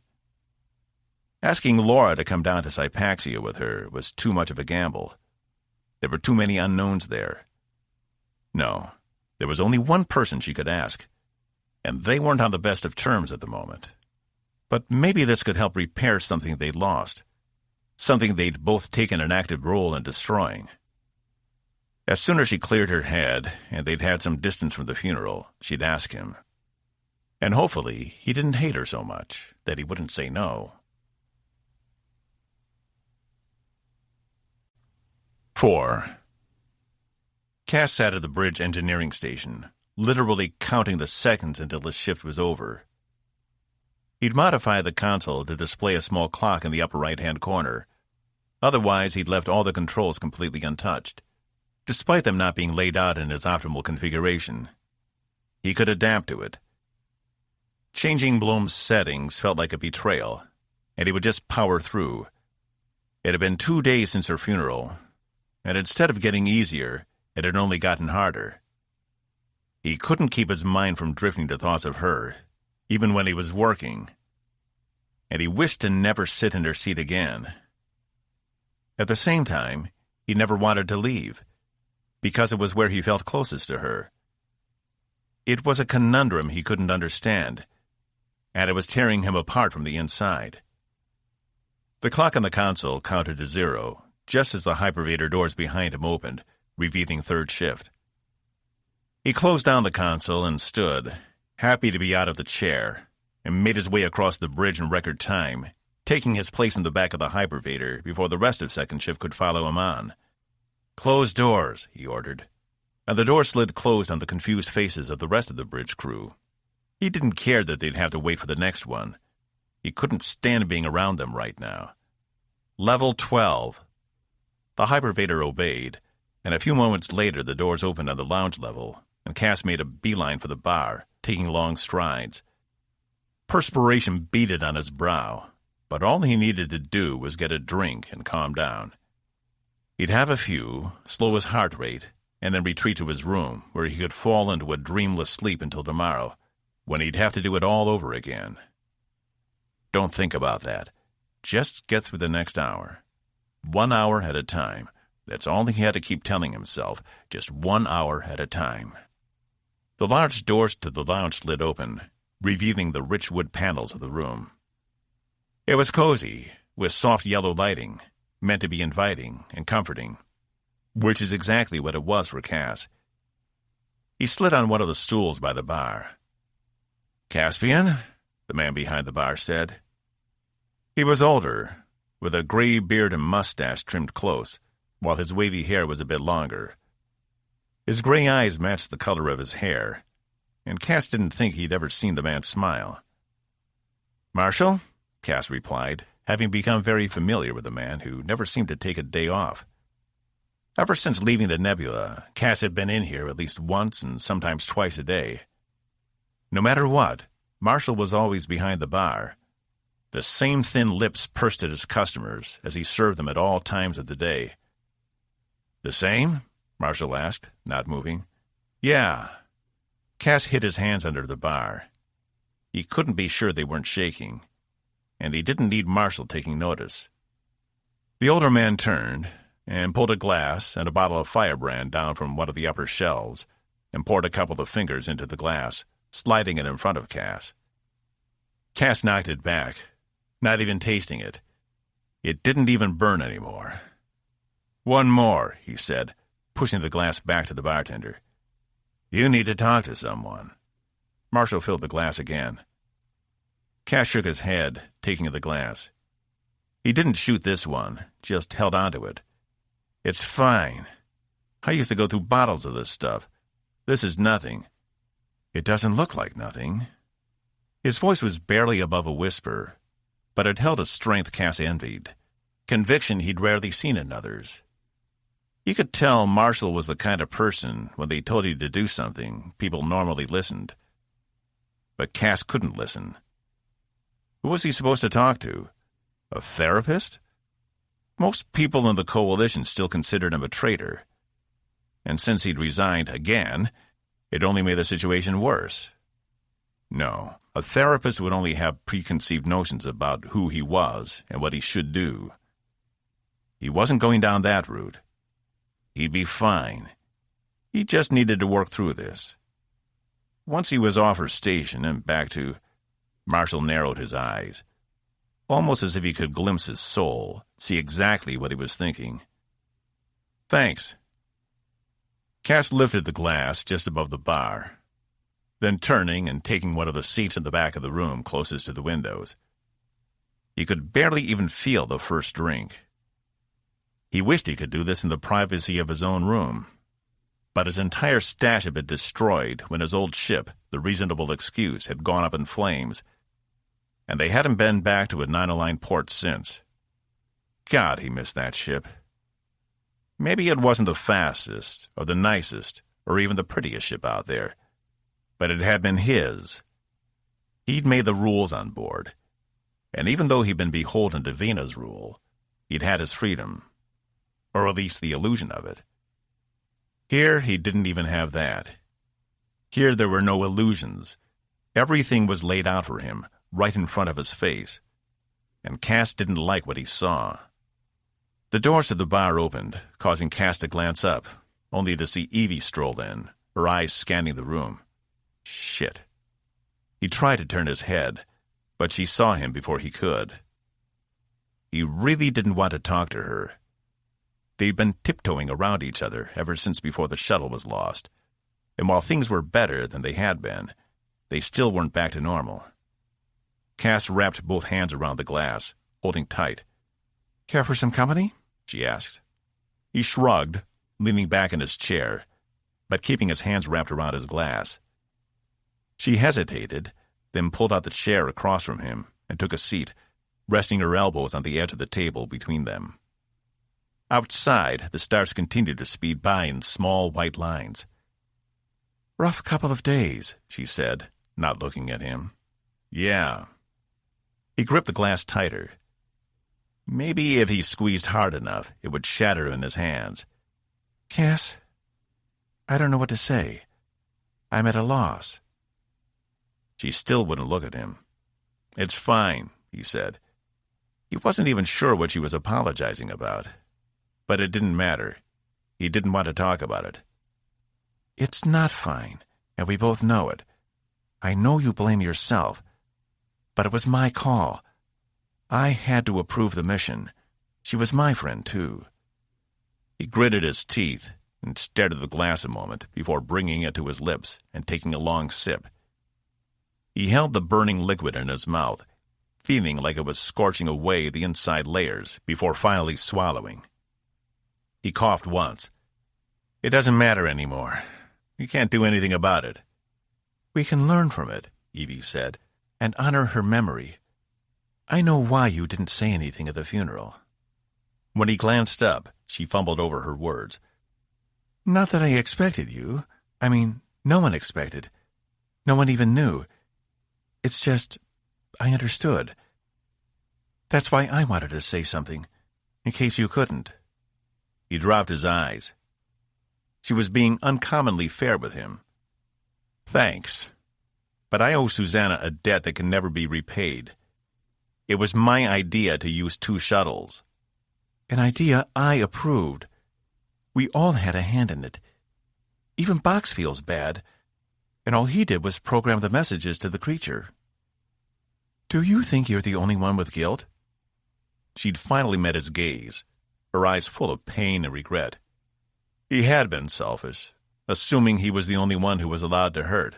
Asking Laura to come down to Sypaxia with her was too much of a gamble. There were too many unknowns there. No, there was only one person she could ask, and they weren't on the best of terms at the moment. But maybe this could help repair something they'd lost, something they'd both taken an active role in destroying. As soon as she cleared her head and they'd had some distance from the funeral, she'd ask him. And hopefully he didn't hate her so much that he wouldn't say no. 4. Cass sat at the bridge engineering station, literally counting the seconds until his shift was over. He'd modified the console to display a small clock in the upper right-hand corner. Otherwise, he'd left all the controls completely untouched, despite them not being laid out in his optimal configuration. He could adapt to it. Changing Bloom's settings felt like a betrayal, and he would just power through. It had been 2 days since her funeral, and instead of getting easier, it had only gotten harder. He couldn't keep his mind from drifting to thoughts of her, even when he was working, and he wished to never sit in her seat again. At the same time, he never wanted to leave, because it was where he felt closest to her. It was a conundrum he couldn't understand, and it was tearing him apart from the inside. The clock on the console counted to 0, just as the hypervator doors behind him opened, revealing third shift. He closed down the console and stood, happy to be out of the chair, and made his way across the bridge in record time, taking his place in the back of the hypervator before the rest of second shift could follow him on. "Close doors," he ordered, and the door slid closed on the confused faces of the rest of the bridge crew. He didn't care that they'd have to wait for the next one. He couldn't stand being around them right now. "Level 12. The hypervator obeyed, and a few moments later the doors opened on the lounge level, and Cass made a beeline for the bar, taking long strides. Perspiration beaded on his brow, but all he needed to do was get a drink and calm down. He'd have a few, slow his heart rate, and then retreat to his room, where he could fall into a dreamless sleep until tomorrow, when he'd have to do it all over again. Don't think about that. Just get through the next hour. 1 hour at a time. That's all he had to keep telling himself, just 1 hour at a time. The large doors to the lounge slid open, revealing the rich wood panels of the room. It was cozy, with soft yellow lighting, meant to be inviting and comforting, which is exactly what it was for Cass. He slid on one of the stools by the bar. "Caspian?" the man behind the bar said. He was older, with a gray beard and mustache trimmed close, while his wavy hair was a bit longer. His gray eyes matched the color of his hair, and Cass didn't think he'd ever seen the man smile. "Marshal?" Cass replied, having become very familiar with the man who never seemed to take a day off. Ever since leaving the Nebula, Cass had been in here at least once and sometimes twice a day. No matter what, Marshal was always behind the bar. The same thin lips pursed at his customers as he served them at all times of the day. "The same?" Marshal asked, not moving. "Yeah." Cass hid his hands under the bar. He couldn't be sure they weren't shaking. and he didn't need Marshall taking notice. The older man turned and pulled a glass and a bottle of firebrand down from one of the upper shelves and poured a couple of fingers into the glass, sliding it in front of Cass. Cass knocked it back, not even tasting it. It didn't even burn anymore. "One more," he said, pushing the glass back to the bartender. "You need to talk to someone." Marshall filled the glass again. Cass shook his head, taking the glass. He didn't shoot this one, just held onto it. "It's fine. I used to go through bottles of this stuff. This is nothing." "It doesn't look like nothing." His voice was barely above a whisper, but it held a strength Cass envied, conviction he'd rarely seen in others. You could tell Marshall was the kind of person, when they told you to do something, people normally listened. But Cass couldn't listen. Who was he supposed to talk to? A therapist? Most people in the coalition still considered him a traitor. And since he'd resigned again, it only made the situation worse. No, a therapist would only have preconceived notions about who he was and what he should do. He wasn't going down that route. He'd be fine. He just needed to work through this. Once he was off her station and back to... Marshall narrowed his eyes, almost as if he could glimpse his soul, see exactly what he was thinking. "Thanks." Cass lifted the glass just above the bar, then turning and taking one of the seats in the back of the room closest to the windows. He could barely even feel the first drink. He wished he could do this in the privacy of his own room, but his entire stash had been destroyed when his old ship, the Reasonable Excuse, had gone up in flames, and they hadn't been back to a 909 port since. God, he missed that ship. Maybe it wasn't the fastest, or the nicest, or even the prettiest ship out there, but it had been his. He'd made the rules on board, and even though he'd been beholden to Vena's rule, he'd had his freedom, or at least the illusion of it. Here he didn't even have that. Here there were no illusions. Everything was laid out for him, right in front of his face, and Cass didn't like what he saw. The doors to the bar opened, causing Cass to glance up, only to see Evie stroll in, her eyes scanning the room. Shit. He tried to turn his head, but she saw him before he could. He really didn't want to talk to her. They'd been tiptoeing around each other ever since before the shuttle was lost, and while things were better than they had been, they still weren't back to normal. Cass wrapped both hands around the glass, holding tight. "Care for some company?" she asked. He shrugged, leaning back in his chair, but keeping his hands wrapped around his glass. She hesitated, then pulled out the chair across from him and took a seat, resting her elbows on the edge of the table between them. Outside, the stars continued to speed by in small white lines. "Rough couple of days," she said, not looking at him. "Yeah." He gripped the glass tighter. Maybe if he squeezed hard enough, it would shatter in his hands. "Cass, I don't know what to say. I'm at a loss." She still wouldn't look at him. "It's fine," he said. He wasn't even sure what she was apologizing about. But it didn't matter. He didn't want to talk about it. "It's not fine, and we both know it. I know you blame yourself, but it was my call. I had to approve the mission. She was my friend, too." He gritted his teeth and stared at the glass a moment before bringing it to his lips and taking a long sip. He held the burning liquid in his mouth, feeling like it was scorching away the inside layers before finally swallowing. He coughed once. "It doesn't matter anymore. You can't do anything about it." "We can learn from it," Evie said, "and honor her memory. I know why you didn't say anything at the funeral." When he glanced up, she fumbled over her words. "Not that I expected you. I mean, no one expected. No one even knew. It's just, I understood. That's why I wanted to say something, in case you couldn't." He dropped his eyes. She was being uncommonly fair with him. "Thanks, but I owe Susanna a debt that can never be repaid. It was my idea to use 2 shuttles. An idea I approved. We all had a hand in it. Even Box feels bad, and all he did was program the messages to the creature. Do you think you're the only one with guilt? She'd finally met his gaze, her eyes full of pain and regret. He had been selfish, assuming he was the only one who was allowed to hurt.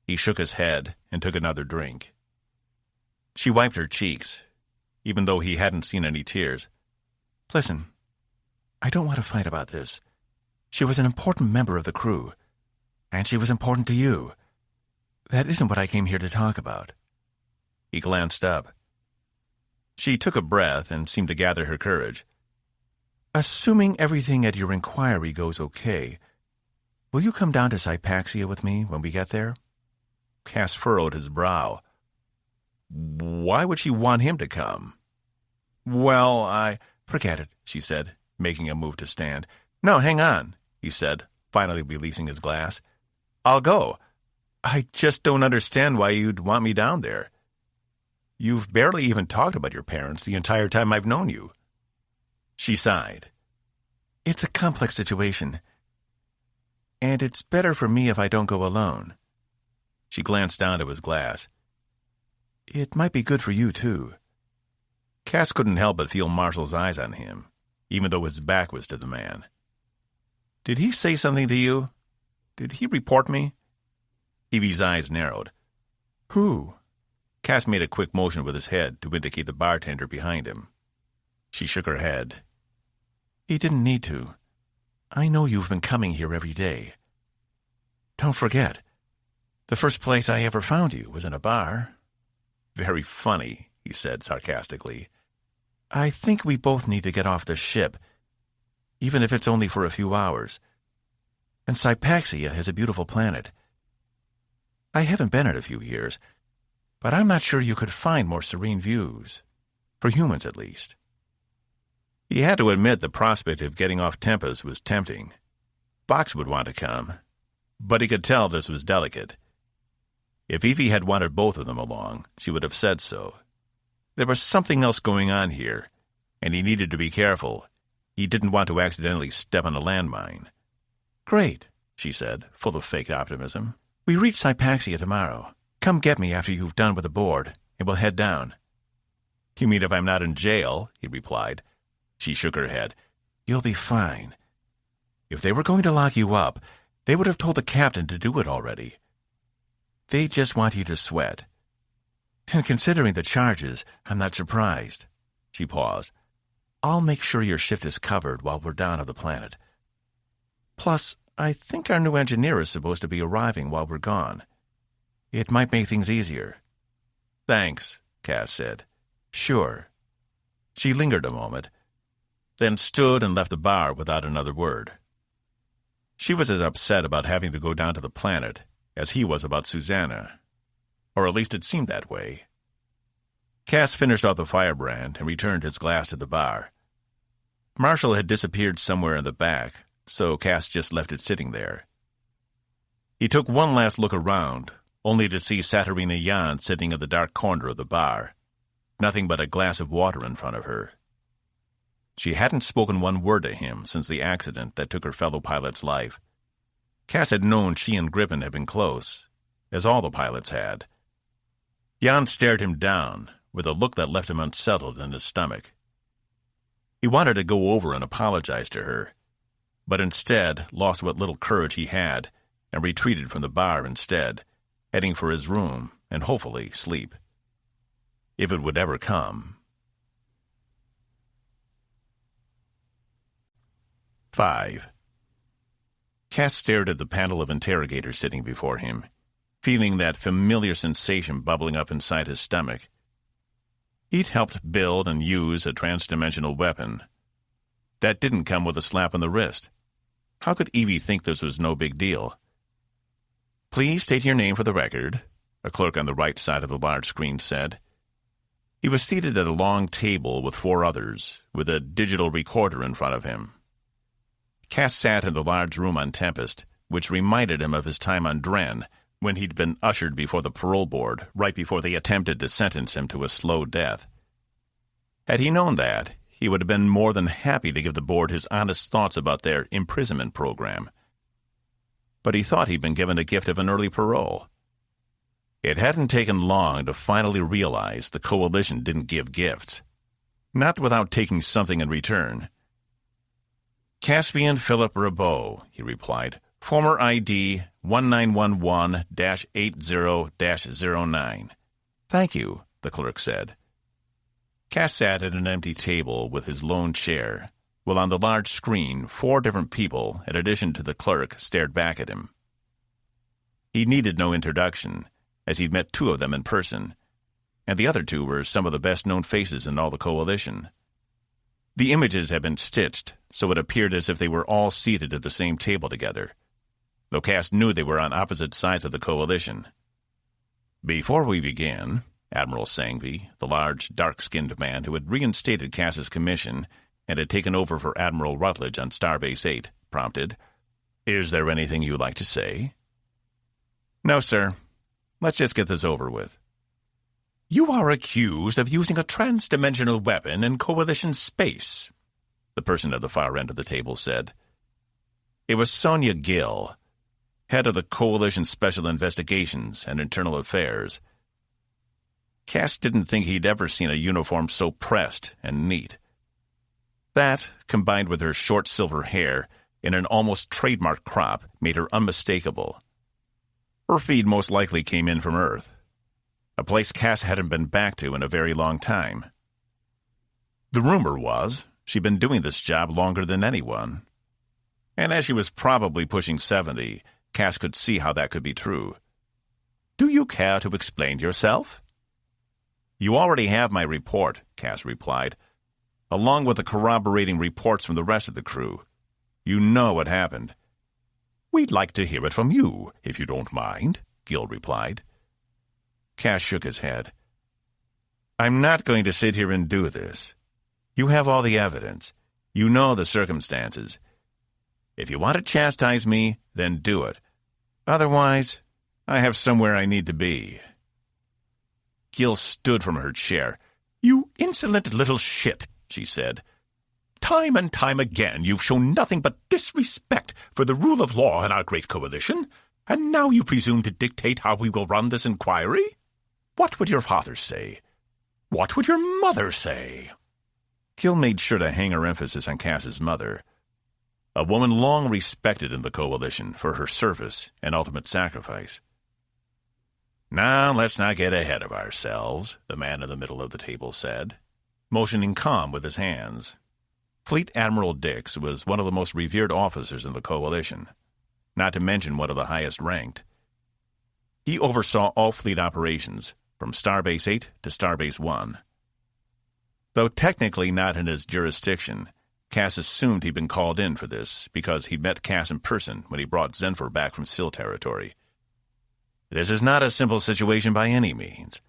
He shook his head and took another drink. She wiped her cheeks, even though he hadn't seen any tears. Listen, I don't want to fight about this. She was an important member of the crew, and she was important to you. That isn't what I came here to talk about. He glanced up. She took a breath and seemed to gather her courage. Assuming everything at your inquiry goes okay, will you come down to Hypaxia with me when we get there? Cass furrowed his brow. Why would she want him to come? Well, Forget it, she said, making a move to stand. No, hang on, he said, finally releasing his glass. I'll go. I just don't understand why you'd want me down there. You've barely even talked about your parents the entire time I've known you. She sighed. It's a complex situation, and it's better for me if I don't go alone. She glanced down at his glass. It might be good for you, too. Cass couldn't help but feel Marshall's eyes on him, even though his back was to the man. Did he say something to you? Did he report me? Evie's eyes narrowed. Who? Cass made a quick motion with his head to indicate the bartender behind him. She shook her head. He didn't need to. I know you've been coming here every day. Don't forget, the first place I ever found you was in a bar. Very funny, he said sarcastically. I think we both need to get off the ship, even if it's only for a few hours. And Hypaxia is a beautiful planet. I haven't been in a few years, but I'm not sure you could find more serene views. For humans, at least. He had to admit the prospect of getting off Tempest was tempting. Box would want to come, but he could tell this was delicate. If Evie had wanted both of them along, she would have said so. There was something else going on here, and he needed to be careful. He didn't want to accidentally step on a landmine. Great, she said, full of fake optimism. We reach Hypaxia tomorrow. Come get me after you've done with the board, and we'll head down. You mean if I'm not in jail? He replied. She shook her head. You'll be fine. If they were going to lock you up, they would have told the captain to do it already. They just want you to sweat. And considering the charges, I'm not surprised. She paused. I'll make sure your shift is covered while we're down on the planet. Plus, I think our new engineer is supposed to be arriving while we're gone. It might make things easier. Thanks, Cass said. Sure. She lingered a moment, then stood and left the bar without another word. She was as upset about having to go down to the planet as he was about Susanna, or at least it seemed that way. Cass finished off the firebrand and returned his glass to the bar. Marshall had disappeared somewhere in the back, so Cass just left it sitting there. He took one last look around, only to see Saturina Jan sitting in the dark corner of the bar, nothing but a glass of water in front of her. She hadn't spoken one word to him since the accident that took her fellow pilot's life. Cass had known she and Griffin had been close, as all the pilots had. Jan stared him down, with a look that left him unsettled in his stomach. He wanted to go over and apologize to her, but instead lost what little courage he had and retreated from the bar instead, heading for his room and hopefully sleep. If it would ever come. 5. Cass stared at the panel of interrogators sitting before him, feeling that familiar sensation bubbling up inside his stomach. He'd helped build and use a transdimensional weapon. That didn't come with a slap on the wrist. How could Evie think this was no big deal? Please state your name for the record, a clerk on the right side of the large screen said. He was seated at a long table with 4 others, with a digital recorder in front of him. Cass sat in the large room on Tempest, which reminded him of his time on Dren, when he'd been ushered before the parole board right before they attempted to sentence him to a slow death. Had he known that, he would have been more than happy to give the board his honest thoughts about their imprisonment program. But he thought he'd been given a gift of an early parole. It hadn't taken long to finally realize the Coalition didn't give gifts. Not without taking something in return. Caspian Philip Robeaux, he replied, former ID 1911-80-09. Thank you, the clerk said. Cass sat at an empty table with his lone chair, while on the large screen 4 different people, in addition to the clerk, stared back at him. He needed no introduction, as he'd met 2 of them in person, and the other 2 were some of the best-known faces in all the Coalition. The images had been stitched, so it appeared as if they were all seated at the same table together, though Cass knew they were on opposite sides of the Coalition. Before we began, Admiral Sangvi, the large, dark-skinned man who had reinstated Cass's commission and had taken over for Admiral Rutledge on Starbase 8, prompted, "Is there anything you'd like to say?" "No, sir. Let's just get this over with." "You are accused of using a trans-dimensional weapon in Coalition space," the person at the far end of the table said. It was Sonia Gill, head of the Coalition Special Investigations and Internal Affairs. Cass didn't think he'd ever seen a uniform so pressed and neat. That, combined with her short silver hair in an almost trademark crop, made her unmistakable. Her feed most likely came in from Earth, a place Cass hadn't been back to in a very long time. The rumor was she'd been doing this job longer than anyone, and as she was probably pushing 70, Cass could see how that could be true. "Do you care to explain yourself?" "You already have my report," Cass replied, "along with the corroborating reports from the rest of the crew. You know what happened." "We'd like to hear it from you, if you don't mind," Gill replied. Cass shook his head. "I'm not going to sit here and do this. You have all the evidence. You know the circumstances. If you want to chastise me, then do it. Otherwise, I have somewhere I need to be." Gill stood from her chair. "You insolent little shit," she said. "Time and time again you've shown nothing but disrespect for the rule of law in our great coalition, and now you presume to dictate how we will run this inquiry? What would your father say? What would your mother say?" Gill made sure to hang her emphasis on Cass's mother, a woman long respected in the Coalition for her service and ultimate sacrifice. "Now, let's not get ahead of ourselves," the man in the middle of the table said, motioning calm with his hands. Fleet Admiral Dix was one of the most revered officers in the Coalition, not to mention one of the highest ranked. He oversaw all fleet operations, from Starbase 8 to Starbase 1. Though technically not in his jurisdiction, Cass assumed he'd been called in for this because he'd met Cass in person when he brought Zenfor back from SIL territory. "This is not a simple situation by any means.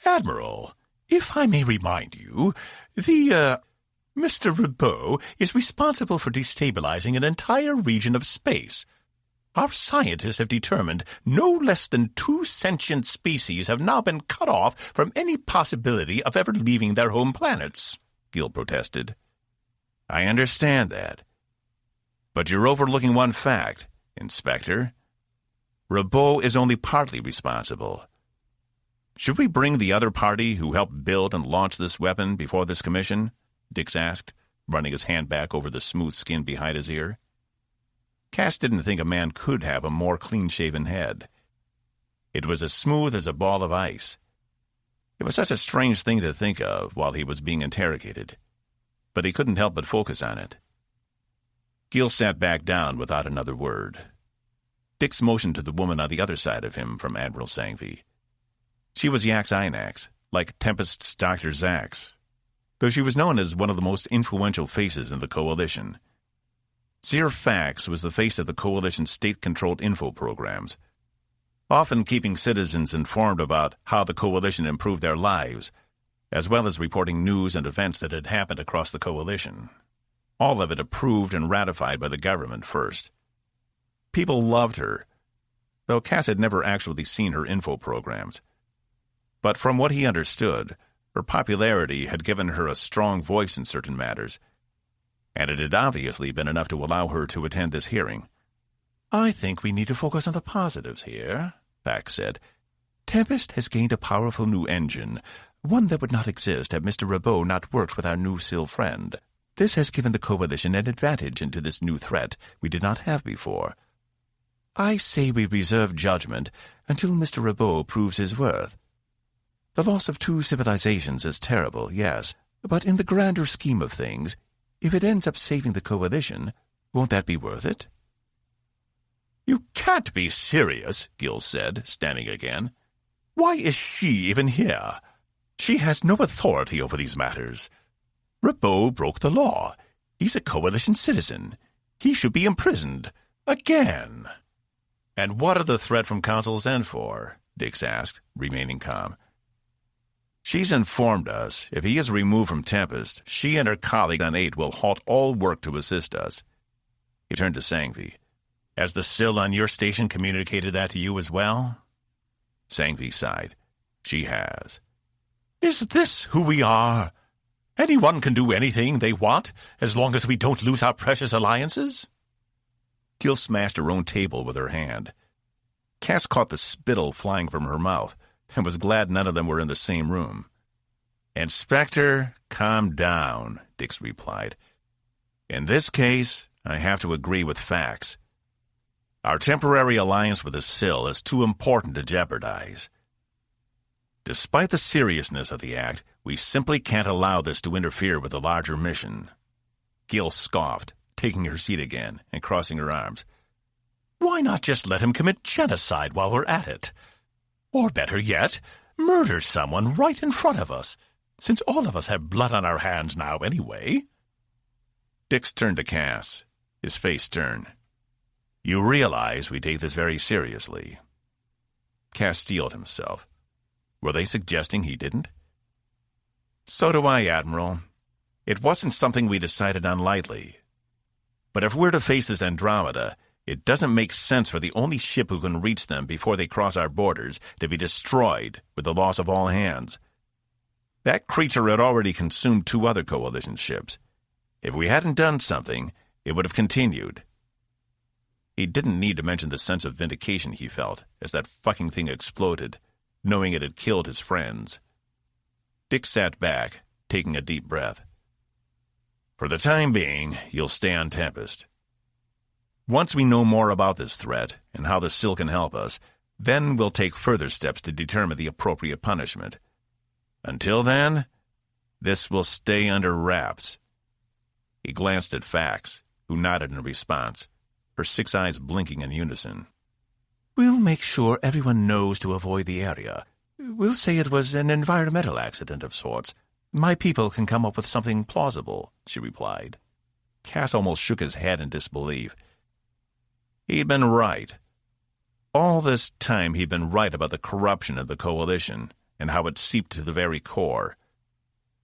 Admiral, if I may remind you, Mr. Robeaux is responsible for destabilizing an entire region of space. Our scientists have determined no less than 2 sentient species have now been cut off from any possibility of ever leaving their home planets," Gill protested. "I understand that. But you're overlooking one fact, Inspector. Robeaux is only partly responsible. Should we bring the other party who helped build and launch this weapon before this commission?" Dix asked, running his hand back over the smooth skin behind his ear. Cass didn't think a man could have a more clean-shaven head. It was as smooth as a ball of ice. It was such a strange thing to think of while he was being interrogated, but he couldn't help but focus on it. Gill sat back down without another word. Dix motioned to the woman on the other side of him from Admiral Sangvi. She was Yax Inax, like Tempest's Dr. Zax, though she was known as one of the most influential faces in the Coalition. Seer Fax was the face of the Coalition's state-controlled info programs, often keeping citizens informed about how the Coalition improved their lives, as well as reporting news and events that had happened across the Coalition. All of it approved and ratified by the government first. People loved her, though Cass had never actually seen her info programs. But from what he understood, her popularity had given her a strong voice in certain matters, and it had obviously been enough to allow her to attend this hearing. "I think we need to focus on the positives here," Fax said. "Tempest has gained a powerful new engine, one that would not exist had Mr. Robeaux not worked with our new SIL friend. This has given the Coalition an advantage into this new threat we did not have before. I say we reserve judgment until Mr. Robeaux proves his worth. The loss of 2 civilizations is terrible, yes, but in the grander scheme of things, if it ends up saving the Coalition, won't that be worth it?" "You can't be serious," Gil said, standing again. "Why is she even here? She has no authority over these matters. Robeaux broke the law. He's a Coalition citizen. He should be imprisoned. Again." "And what are the threat from Council's End for?" Dix asked, remaining calm. "She's informed us if he is removed from Tempest, she and her colleague on 8 will halt all work to assist us." He turned to Sangvi. "Has the SIL on your station communicated that to you as well?" Sangvi sighed. "She has." "Is this who we are? Anyone can do anything they want, as long as we don't lose our precious alliances?" Gil smashed her own table with her hand. Cass caught the spittle flying from her mouth, and was glad none of them were in the same room. "Inspector, calm down," Dix replied. "In this case, I have to agree with Fax. Our temporary alliance with the SIL is too important to jeopardize. Despite the seriousness of the act, we simply can't allow this to interfere with the larger mission." Gil scoffed, taking her seat again and crossing her arms. "Why not just let him commit genocide while we're at it? Or better yet, murder someone right in front of us, since all of us have blood on our hands now anyway?" Dix turned to Cass, his face stern. "You realize we take this very seriously." Cass steeled himself. Were they suggesting he didn't? "So do I, Admiral. It wasn't something we decided on lightly. But if we're to face this Andromeda, it doesn't make sense for the only ship who can reach them before they cross our borders to be destroyed with the loss of all hands. That creature had already consumed 2 other Coalition ships. If we hadn't done something, it would have continued." He didn't need to mention the sense of vindication he felt as that fucking thing exploded, knowing it had killed his friends. Dick sat back, taking a deep breath. "For the time being, you'll stay on Tempest. Once we know more about this threat and how the SIL can help us, then we'll take further steps to determine the appropriate punishment. Until then, this will stay under wraps." He glanced at Fax, who nodded in response, her 6 eyes blinking in unison. "We'll make sure everyone knows to avoid the area. We'll say it was an environmental accident of sorts. My people can come up with something plausible," she replied. Cass almost shook his head in disbelief. He'd been right. All this time he'd been right about the corruption of the Coalition and how it seeped to the very core.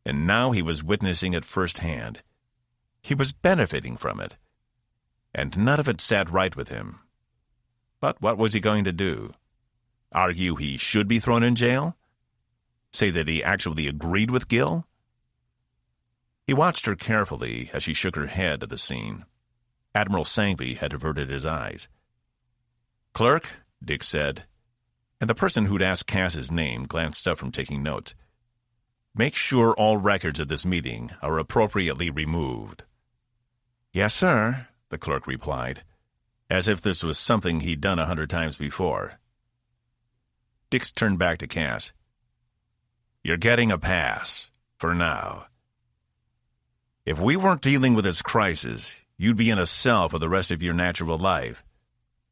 And now he was witnessing it firsthand. He was benefiting from it. And none of it sat right with him. But what was he going to do? Argue he should be thrown in jail? Say that he actually agreed with Gil? He watched her carefully as she shook her head at the scene. Admiral Sangvi had averted his eyes. "Clerk," Dick said, and the person who'd asked Cass's name glanced up from taking notes. "Make sure all records of this meeting are appropriately removed." "Yes, sir," the clerk replied, as if this was something he'd done 100 times before. Dix turned back to Cass. "You're getting a pass, for now. If we weren't dealing with this crisis, you'd be in a cell for the rest of your natural life.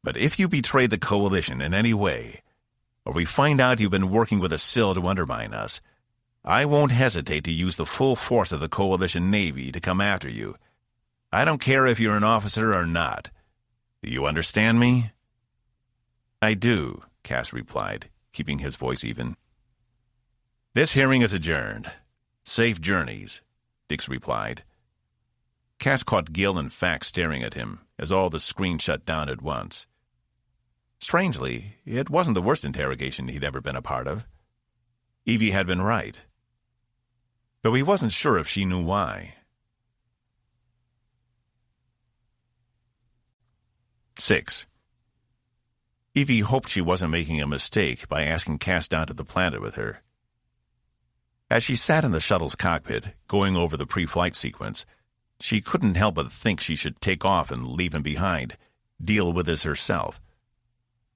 But if you betray the Coalition in any way, or we find out you've been working with a SIL to undermine us, I won't hesitate to use the full force of the Coalition Navy to come after you. I don't care if you're an officer or not. Do you understand me?" "I do," Cass replied, keeping his voice even. "This hearing is adjourned. Safe journeys," Dix replied. Cass caught Gil and Fax staring at him as all the screen shut down at once. Strangely, it wasn't the worst interrogation he'd ever been a part of. Evie had been right, though he wasn't sure if she knew why. 6. Evie hoped she wasn't making a mistake by asking Cass down to the planet with her. As she sat in the shuttle's cockpit, going over the pre-flight sequence, she couldn't help but think she should take off and leave him behind, deal with this herself.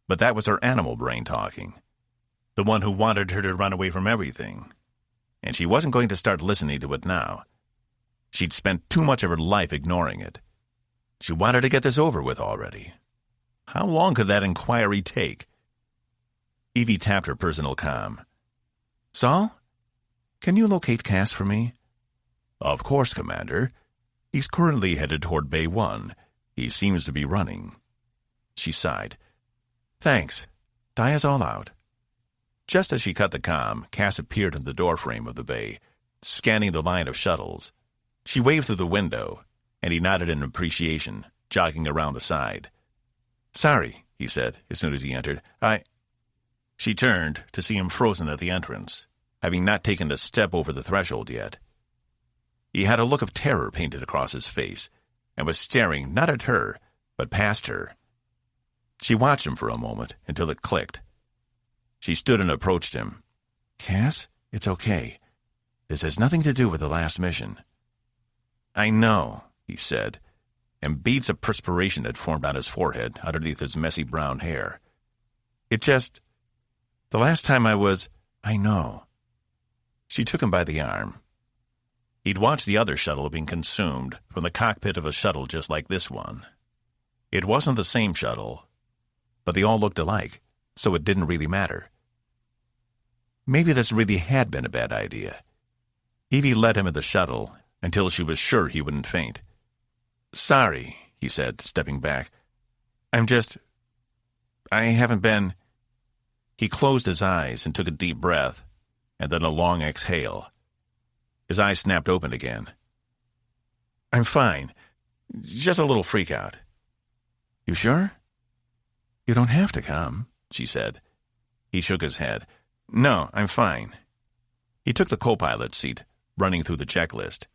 But that was her animal brain talking, the one who wanted her to run away from everything. And she wasn't going to start listening to it now. She'd spent too much of her life ignoring it. She wanted to get this over with already. How long could that inquiry take? Evie tapped her personal comm. Saul? Can you locate Cass for me? Of course, Commander. He's currently headed toward Bay 1. He seems to be running. She sighed. Thanks. Diazal out. Just as she cut the comm, Cass appeared in the doorframe of the bay, scanning the line of shuttles. She waved through the window, and he nodded in appreciation, jogging around the side. Sorry, he said, as soon as he entered. She turned to see him frozen at the entrance, having not taken a step over the threshold yet. He had a look of terror painted across his face, and was staring not at her, but past her. She watched him for a moment until it clicked. She stood and approached him. Cass, it's okay. This has nothing to do with the last mission. I know, he said, and beads of perspiration had formed on his forehead underneath his messy brown hair. The last time I know. She took him by the arm. He'd watched the other shuttle being consumed from the cockpit of a shuttle just like this one. It wasn't the same shuttle, but they all looked alike, so it didn't really matter. Maybe this really had been a bad idea. Evie led him in the shuttle until she was sure he wouldn't faint. Sorry, he said, stepping back. I haven't been... He closed his eyes and took a deep breath, and then a long exhale. His eyes snapped open again. I'm fine. Just a little freak out. You sure? You don't have to come, she said. He shook his head. No, I'm fine. He took the co-pilot seat, running through the checklist.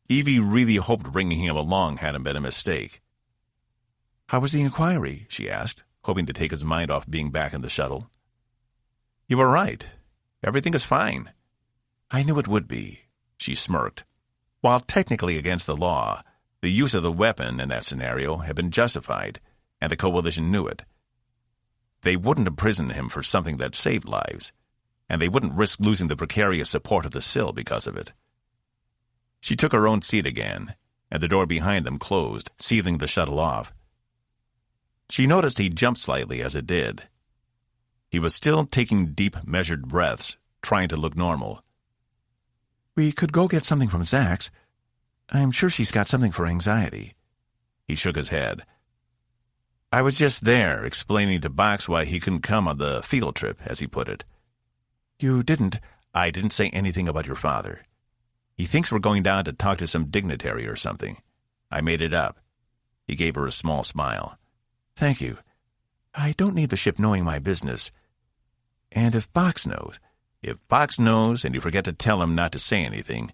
Evie really hoped bringing him along hadn't been a mistake. How was the inquiry? She asked, hoping to take his mind off being back in the shuttle. You were right. Everything is fine. I knew it would be, she smirked. While technically against the law, the use of the weapon in that scenario had been justified, and the Coalition knew it. They wouldn't imprison him for something that saved lives, and they wouldn't risk losing the precarious support of the Sill because of it. She took her own seat again, and the door behind them closed, sealing the shuttle off. She noticed he jumped slightly as it did. He was still taking deep, measured breaths, trying to look normal. We could go get something from Zach's. I'm sure she's got something for anxiety. He shook his head. I was just there, explaining to Box why he couldn't come on the field trip, as he put it. You didn't? I didn't say anything about your father. He thinks we're going down to talk to some dignitary or something. I made it up. He gave her a small smile. Thank you. I don't need the ship knowing my business. And if Box knows... If Box knows and you forget to tell him not to say anything,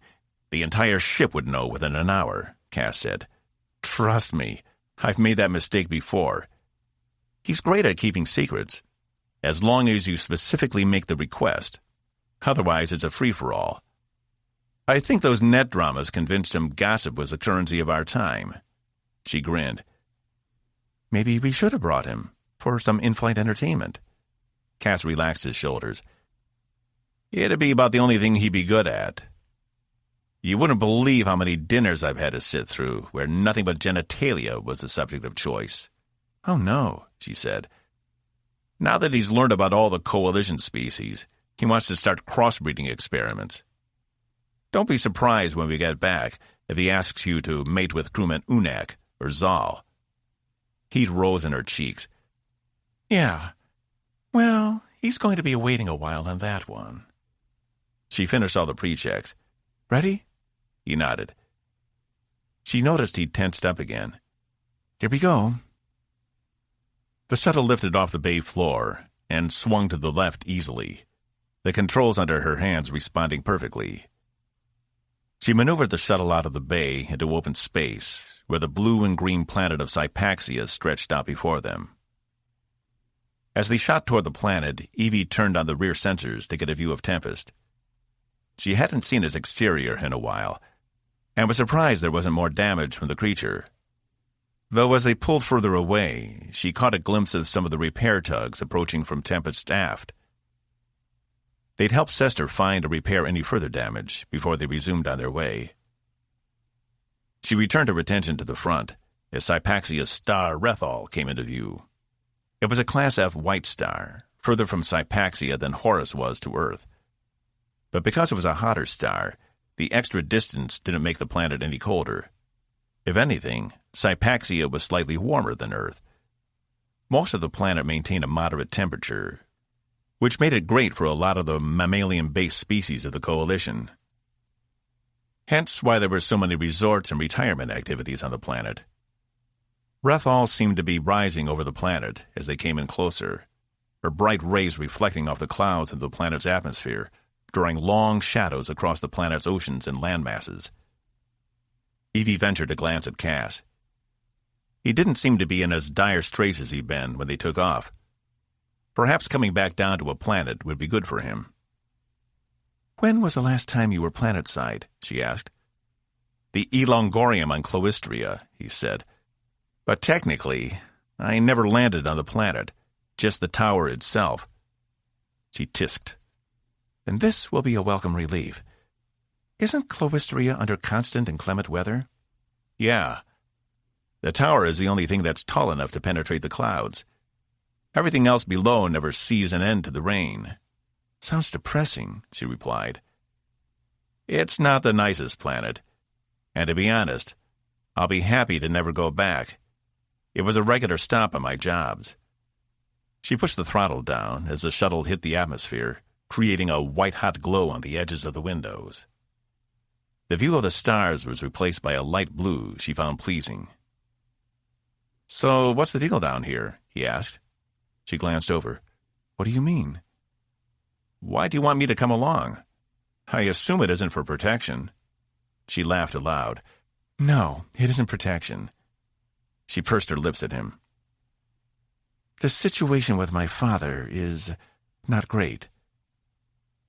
the entire ship would know within an hour, Cass said. Trust me, I've made that mistake before. He's great at keeping secrets, as long as you specifically make the request. Otherwise, it's a free-for-all. I think those net dramas convinced him gossip was the currency of our time. She grinned. Maybe we should have brought him for some in-flight entertainment. Cass relaxed his shoulders. It'd be about the only thing he'd be good at. You wouldn't believe how many dinners I've had to sit through where nothing but genitalia was the subject of choice. Oh, no, she said. Now that he's learned about all the Coalition species, he wants to start crossbreeding experiments. Don't be surprised when we get back if he asks you to mate with crewman Unak or Zal. Heat rose in her cheeks. Yeah. Well, he's going to be waiting a while on that one. She finished all the pre-checks. Ready? He nodded. She noticed he tensed up again. Here we go. The shuttle lifted off the bay floor and swung to the left easily, the controls under her hands responding perfectly. She maneuvered the shuttle out of the bay into open space, where the blue and green planet of Sypaxia stretched out before them. As they shot toward the planet, Evie turned on the rear sensors to get a view of Tempest. She hadn't seen its exterior in a while, and was surprised there wasn't more damage from the creature. Though as they pulled further away, she caught a glimpse of some of the repair tugs approaching from Tempest's aft. They'd helped Sester find or repair any further damage before they resumed on their way. She returned her attention to the front as Sypaxia's star Rethal came into view. It was a Class F white star, further from Sypaxia than Horus was to Earth. But because it was a hotter star, the extra distance didn't make the planet any colder. If anything, Sypaxia was slightly warmer than Earth. Most of the planet maintained a moderate temperature, which made it great for a lot of the mammalian-based species of the Coalition. Hence why there were so many resorts and retirement activities on the planet. Rethal seemed to be rising over the planet as they came in closer, her bright rays reflecting off the clouds of the planet's atmosphere, drawing long shadows across the planet's oceans and land masses. Evie ventured a glance at Cass. He didn't seem to be in as dire straits as he'd been when they took off. Perhaps coming back down to a planet would be good for him. "When was the last time you were planetside?" she asked. "The Elongorium on Cloistria," he said. "But technically, I never landed on the planet, just the tower itself." She tisked. "Then this will be a welcome relief. Isn't Cloistria under constant inclement weather?" "Yeah. The tower is the only thing that's tall enough to penetrate the clouds. Everything else below never sees an end to the rain." "Sounds depressing," she replied. "It's not the nicest planet. And to be honest, I'll be happy to never go back. It was a regular stop on my jobs." She pushed the throttle down as the shuttle hit the atmosphere, creating a white-hot glow on the edges of the windows. The view of the stars was replaced by a light blue she found pleasing. "So what's the deal down here?" he asked. She glanced over. "What do you mean?" "Why do you want me to come along? I assume it isn't for protection." She laughed aloud. "No, it isn't protection." She pursed her lips at him. "The situation with my father is not great."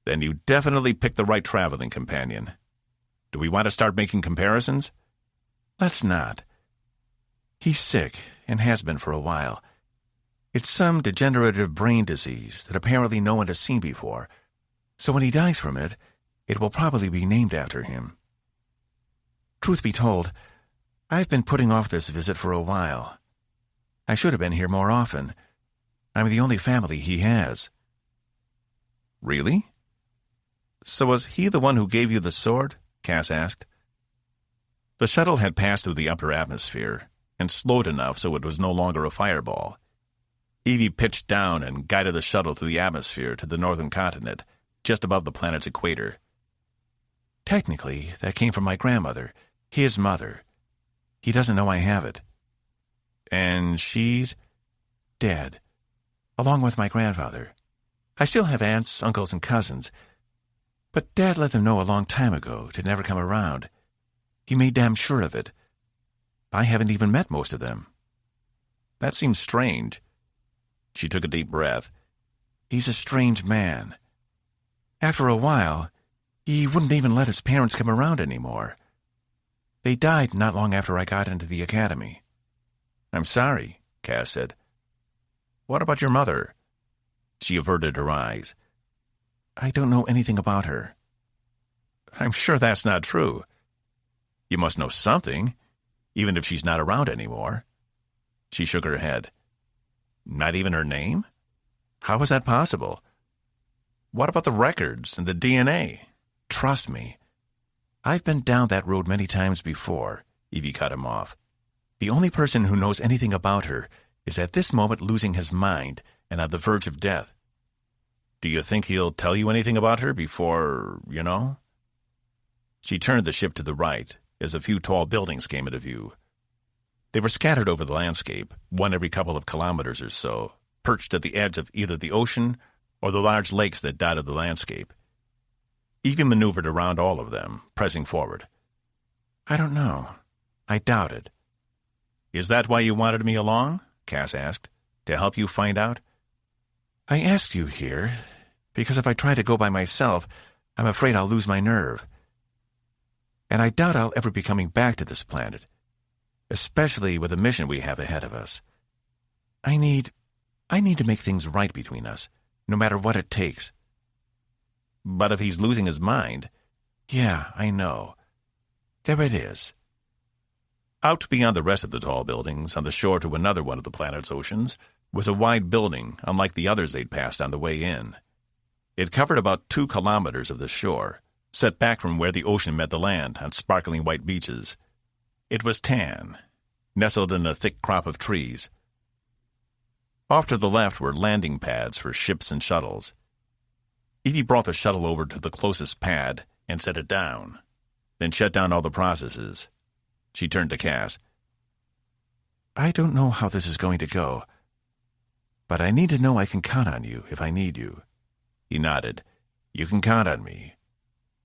"Then you definitely picked the right traveling companion. Do we want to start making comparisons?" "Let's not. He's sick, and has been for a while. It's some degenerative brain disease that apparently no one has seen before, so when he dies from it, it will probably be named after him. Truth be told, I've been putting off this visit for a while. I should have been here more often. I'm the only family he has." "Really? So was he the one who gave you the sword?" Cass asked. The shuttle had passed through the upper atmosphere, and slowed enough so it was no longer a fireball. Evie pitched down and guided the shuttle through the atmosphere to the northern continent, just above the planet's equator. "Technically, that came from my grandmother, his mother. He doesn't know I have it." "And she's dead, along with my grandfather. I still have aunts, uncles, and cousins, but Dad let them know a long time ago to never come around. He made damn sure of it. I haven't even met most of them." "That seems strange." She took a deep breath. "He's a strange man. After a while, he wouldn't even let his parents come around anymore. They died not long after I got into the academy." "I'm sorry," Cass said. "What about your mother?" She averted her eyes. "I don't know anything about her." "I'm sure that's not true. You must know something, even if she's not around anymore." She shook her head. "Not even her name? How is that possible? What about the records and the DNA?" "Trust me. I've been down that road many times before," Evie cut him off. "The only person who knows anything about her is at this moment losing his mind and on the verge of death." "Do you think he'll tell you anything about her before, you know?" She turned the ship to the right as a few tall buildings came into view. They were scattered over the landscape, one every couple of kilometers or so, perched at the edge of either the ocean or the large lakes that dotted the landscape. Evie maneuvered around all of them, pressing forward. I don't know. I doubt it. Is that why you wanted me along? Cass asked. To help you find out? I asked you here, because if I try to go by myself, I'm afraid I'll lose my nerve. And I doubt I'll ever be coming back to this planet, especially with the mission we have ahead of us. I need to make things right between us, no matter what it takes. But if he's losing his mind... Yeah, I know. There it is. Out beyond the rest of the tall buildings, on the shore to another one of the planet's oceans, was a wide building, unlike the others they'd passed on the way in. It covered about 2 kilometers of the shore, set back from where the ocean met the land on sparkling white beaches. It was tan, nestled in a thick crop of trees. Off to the left were landing pads for ships and shuttles. Evie brought the shuttle over to the closest pad and set it down, then shut down all the processes. She turned to Cass. I don't know how this is going to go, but I need to know I can count on you if I need you. He nodded. You can count on me.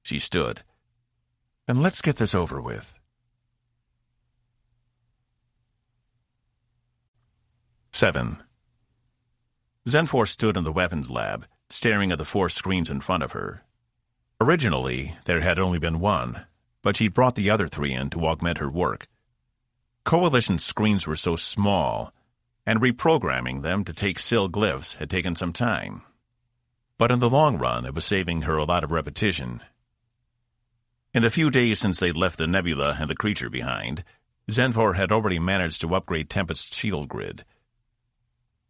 She stood. Then let's get this over with. 7. Zenfor stood in the weapons lab, staring at the 4 screens in front of her. Originally, there had only been one, but she'd brought the other 3 in to augment her work. Coalition screens were so small, and reprogramming them to take SIL glyphs had taken some time. But in the long run, it was saving her a lot of repetition. In the few days since they'd left the nebula and the creature behind, Zenfor had already managed to upgrade Tempest's shield grid.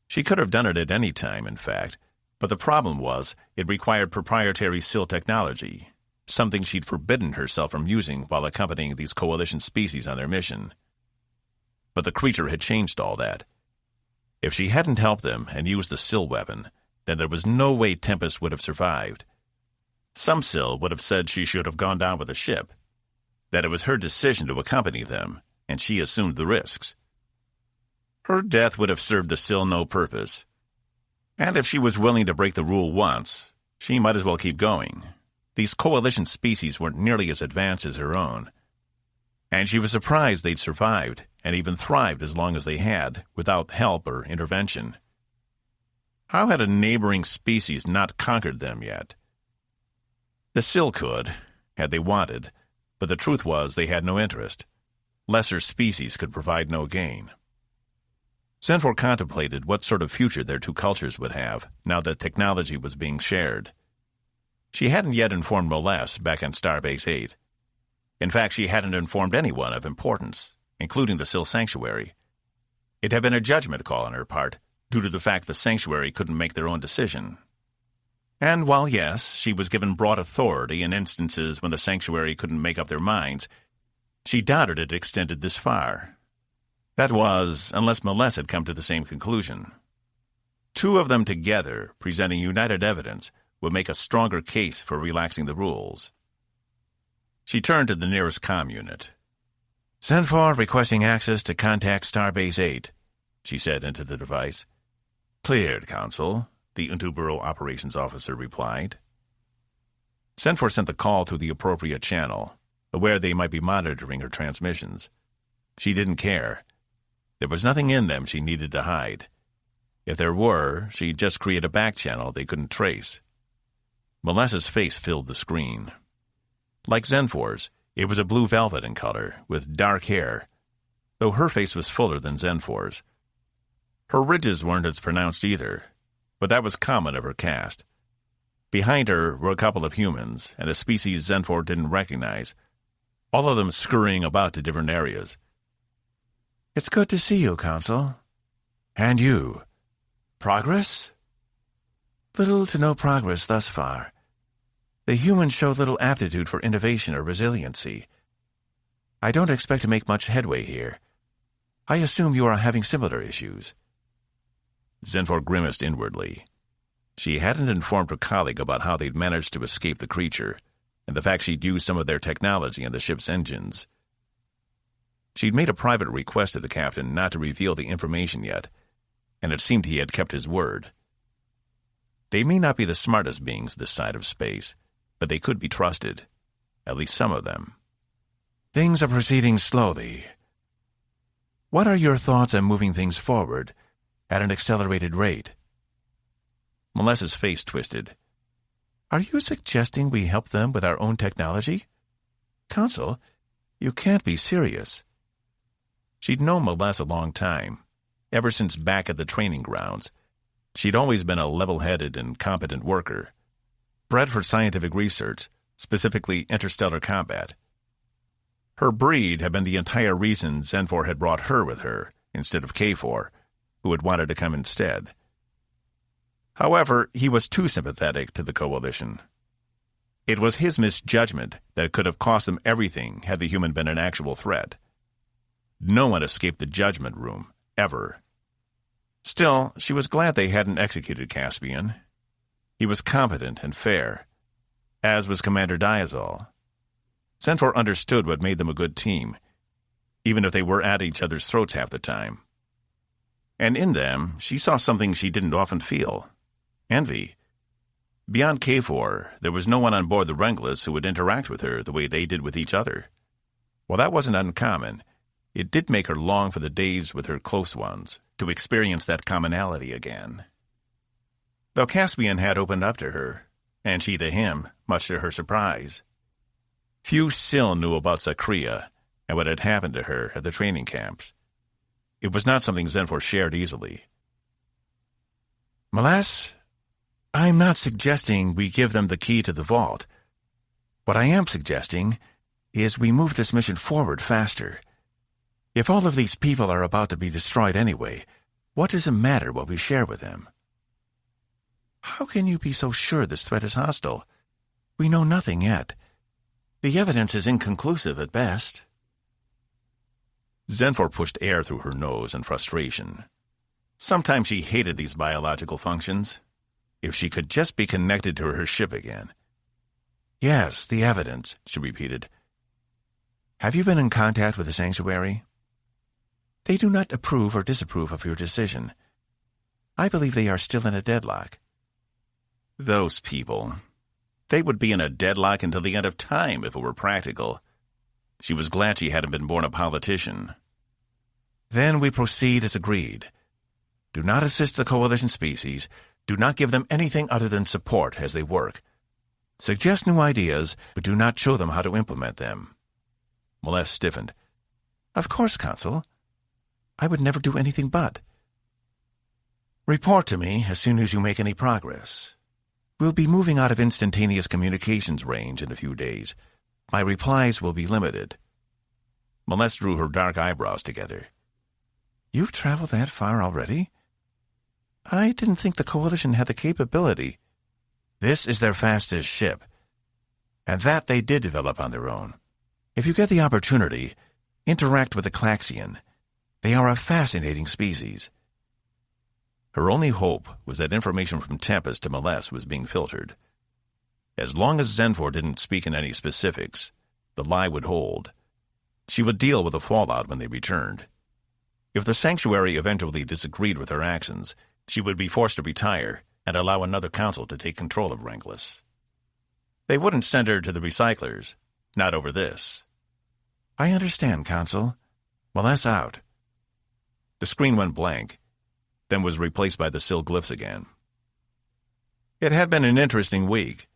She could have done it at any time, in fact, but the problem was it required proprietary SIL technology, something she'd forbidden herself from using while accompanying these Coalition species on their mission. But the creature had changed all that. If she hadn't helped them and used the SIL weapon, then there was no way Tempest would have survived. Some SIL would have said she should have gone down with the ship, that it was her decision to accompany them, and she assumed the risks. Her death would have served the SIL no purpose. And if she was willing to break the rule once, she might as well keep going. These Coalition species weren't nearly as advanced as her own, and she was surprised they'd survived and even thrived as long as they had, without help or intervention. How had a neighboring species not conquered them yet? The SIL could, had they wanted, but the truth was they had no interest. Lesser species could provide no gain. Zenfor contemplated what sort of future their 2 cultures would have, now that technology was being shared. She hadn't yet informed Molesse back on Starbase 8. In fact, she hadn't informed anyone of importance, including the SIL Sanctuary. It had been a judgment call on her part, due to the fact the Sanctuary couldn't make their own decision. And while, yes, she was given broad authority in instances when the Sanctuary couldn't make up their minds, she doubted it extended this far. That was, unless Molesse had come to the same conclusion. 2 of them together, presenting united evidence, would make a stronger case for relaxing the rules. She turned to the nearest comm unit. Zenfor requesting access to contact Starbase 8, she said into the device. Cleared, Council, the Unterburo operations officer replied. Zenfor sent the call to the appropriate channel, aware they might be monitoring her transmissions. She didn't care. There was nothing in them she needed to hide. If there were, she'd just create a back channel they couldn't trace. Molesse's face filled the screen. Like Zenfor's, it was a blue velvet in color, with dark hair, though her face was fuller than Zenfor's. Her ridges weren't as pronounced either, but that was common of her caste. Behind her were a couple of humans, and a species Zenfor didn't recognize, all of them scurrying about to different areas. It's good to see you, Council. And you. Progress? Little to no progress thus far. The humans show little aptitude for innovation or resiliency. I don't expect to make much headway here. I assume you are having similar issues. Zenfor grimaced inwardly. She hadn't informed her colleague about how they'd managed to escape the creature, and the fact she'd used some of their technology in the ship's engines. She'd made a private request to the captain not to reveal the information yet, and it seemed he had kept his word. They may not be the smartest beings this side of space, but they could be trusted, at least some of them. Things are proceeding slowly. What are your thoughts on moving things forward at an accelerated rate? Molesse's face twisted. Are you suggesting we help them with our own technology? Consul, you can't be serious. She'd known Molesse a long time, ever since back at the training grounds. She'd always been a level-headed and competent worker, bred for scientific research, specifically interstellar combat. Her breed had been the entire reason Zenfor had brought her with her, instead of K4, who had wanted to come instead. However, he was too sympathetic to the Coalition. It was his misjudgment that could have cost them everything had the human been an actual threat. No one escaped the judgment room, ever. Still, she was glad they hadn't executed Caspian. He was competent and fair, as was Commander Diazal. Zenfor understood what made them a good team, even if they were at each other's throats half the time. And in them, she saw something she didn't often feel: envy. Beyond K4, there was no one on board the Wranglers who would interact with her the way they did with each other. While that wasn't uncommon, it did make her long for the days with her close ones, to experience that commonality again. Though Caspian had opened up to her, and she to him, much to her surprise. Few still knew about Zakria and what had happened to her at the training camps. It was not something Zenfor shared easily. Molesse, I'm not suggesting we give them the key to the vault. What I am suggesting is we move this mission forward faster. If all of these people are about to be destroyed anyway, what does it matter what we share with them? How can you be so sure this threat is hostile? We know nothing yet. The evidence is inconclusive at best. Zenfor pushed air through her nose in frustration. Sometimes she hated these biological functions. If she could just be connected to her ship again. Yes, the evidence, she repeated. Have you been in contact with the Sanctuary? They do not approve or disapprove of your decision. I believe they are still in a deadlock. Those people. They would be in a deadlock until the end of time if it were practical. She was glad she hadn't been born a politician. Then we proceed as agreed. Do not assist the Coalition species. Do not give them anything other than support as they work. Suggest new ideas, but do not show them how to implement them. Molesse stiffened. Of course, Consul. I would never do anything but. Report to me as soon as you make any progress. We'll be moving out of instantaneous communications range in a few days. My replies will be limited. Molesse drew her dark eyebrows together. You've traveled that far already? I didn't think the Coalition had the capability. This is their fastest ship, and that they did develop on their own. If you get the opportunity, interact with the Klaxian. They are a fascinating species. Her only hope was that information from Tempest to Molesse was being filtered. As long as Zenfor didn't speak in any specifics, the lie would hold. She would deal with the fallout when they returned. If the Sanctuary eventually disagreed with her actions, she would be forced to retire and allow another council to take control of Wranglers. They wouldn't send her to the recyclers, not over this. I understand, Consul. Molesse out. The screen went blank, then was replaced by the still glyphs again. It had been an interesting week.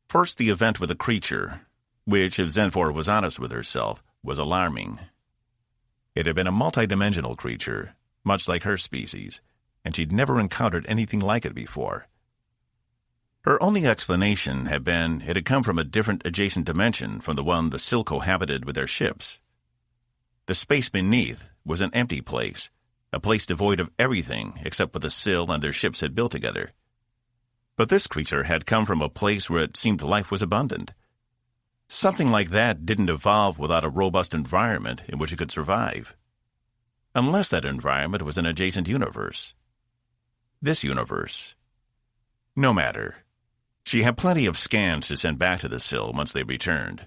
First, the event with the creature, which, if Zenfor was honest with herself, was alarming. It had been a multidimensional creature, much like her species, and she'd never encountered anything like it before. Her only explanation had been it had come from a different adjacent dimension from the one the Sil cohabited with their ships. The space beneath was an empty place, a place devoid of everything except what the Sil and their ships had built together. But this creature had come from a place where it seemed life was abundant. Something like that didn't evolve without a robust environment in which it could survive. Unless that environment was an adjacent universe. This universe. No matter. She had plenty of scans to send back to the Sil once they returned.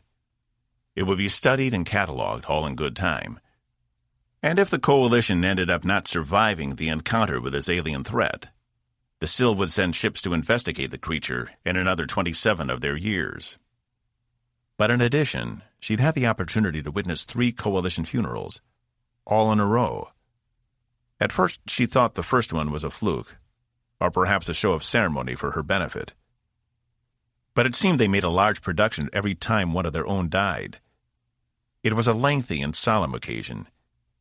It would be studied and cataloged all in good time, And if the Coalition ended up not surviving the encounter with this alien threat, the Still would send ships to investigate the creature in another 27 of their years. But in addition, she'd had the opportunity to witness 3 Coalition funerals, all in a row. At first, she thought the first one was a fluke, or perhaps a show of ceremony for her benefit. But it seemed they made a large production every time one of their own died. It was a lengthy and solemn occasion,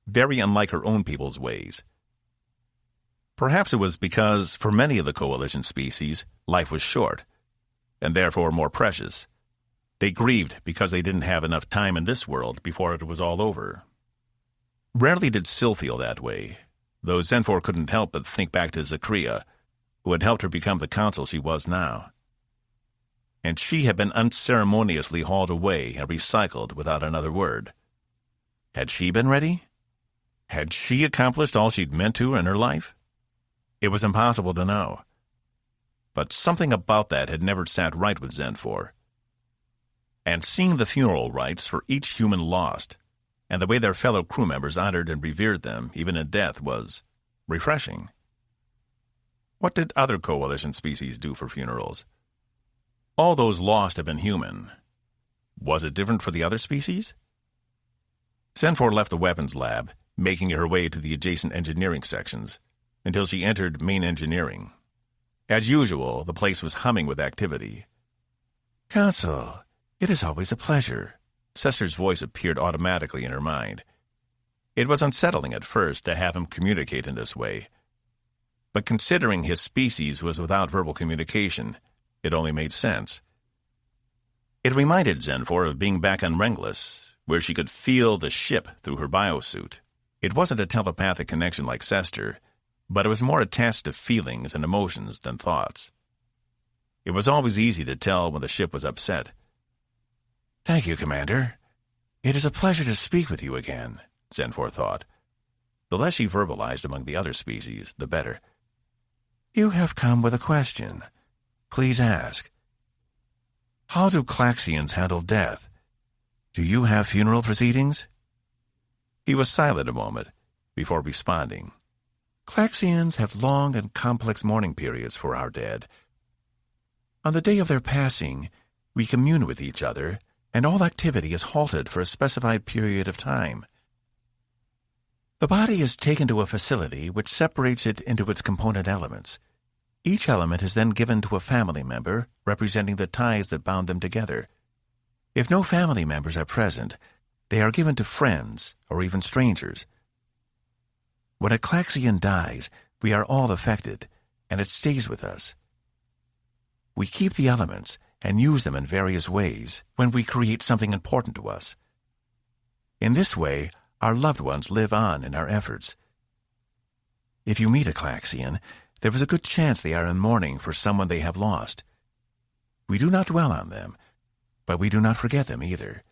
very unlike her own people's ways. Perhaps it was because, for many of the Coalition species, life was short, and therefore more precious. They grieved because they didn't have enough time in this world before it was all over. Rarely did Syl feel that way, though Zenfor couldn't help but think back to Zakria, who had helped her become the council she was now. And she had been unceremoniously hauled away and recycled without another word. Had she been ready? Had she accomplished all she'd meant to in her life? It was impossible to know. But something about that had never sat right with Zenfor. And seeing the funeral rites for each human lost, and the way their fellow crew members honored and revered them, even in death, was refreshing. What did other Coalition species do for funerals? All those lost had been human. Was it different for the other species? Zenfor left the weapons lab, making her way to the adjacent engineering sections, until she entered main engineering. As usual, the place was humming with activity. Council, it is always a pleasure. Sester's voice appeared automatically in her mind. It was unsettling at first to have him communicate in this way. But considering his species was without verbal communication, it only made sense. It reminded Zenfor of being back on Renglis, where she could feel the ship through her biosuit. It wasn't a telepathic connection like Sester, but it was more attached to feelings and emotions than thoughts. It was always easy to tell when the ship was upset. Thank you, Commander. It is a pleasure to speak with you again, Zenfor thought. The less she verbalized among the other species, the better. You have come with a question. Please ask. How do Klaxians handle death? Do you have funeral proceedings? He was silent a moment before responding. Klaxians have long and complex mourning periods for our dead. On the day of their passing, we commune with each other, and all activity is halted for a specified period of time. The body is taken to a facility which separates it into its component elements. Each element is then given to a family member, representing the ties that bound them together. If no family members are present, they are given to friends or even strangers. When a Klaxian dies, we are all affected, and it stays with us. We keep the elements and use them in various ways when we create something important to us. In this way, our loved ones live on in our efforts. If you meet a Klaxian, there is a good chance they are in mourning for someone they have lost. We do not dwell on them, but we do not forget them either.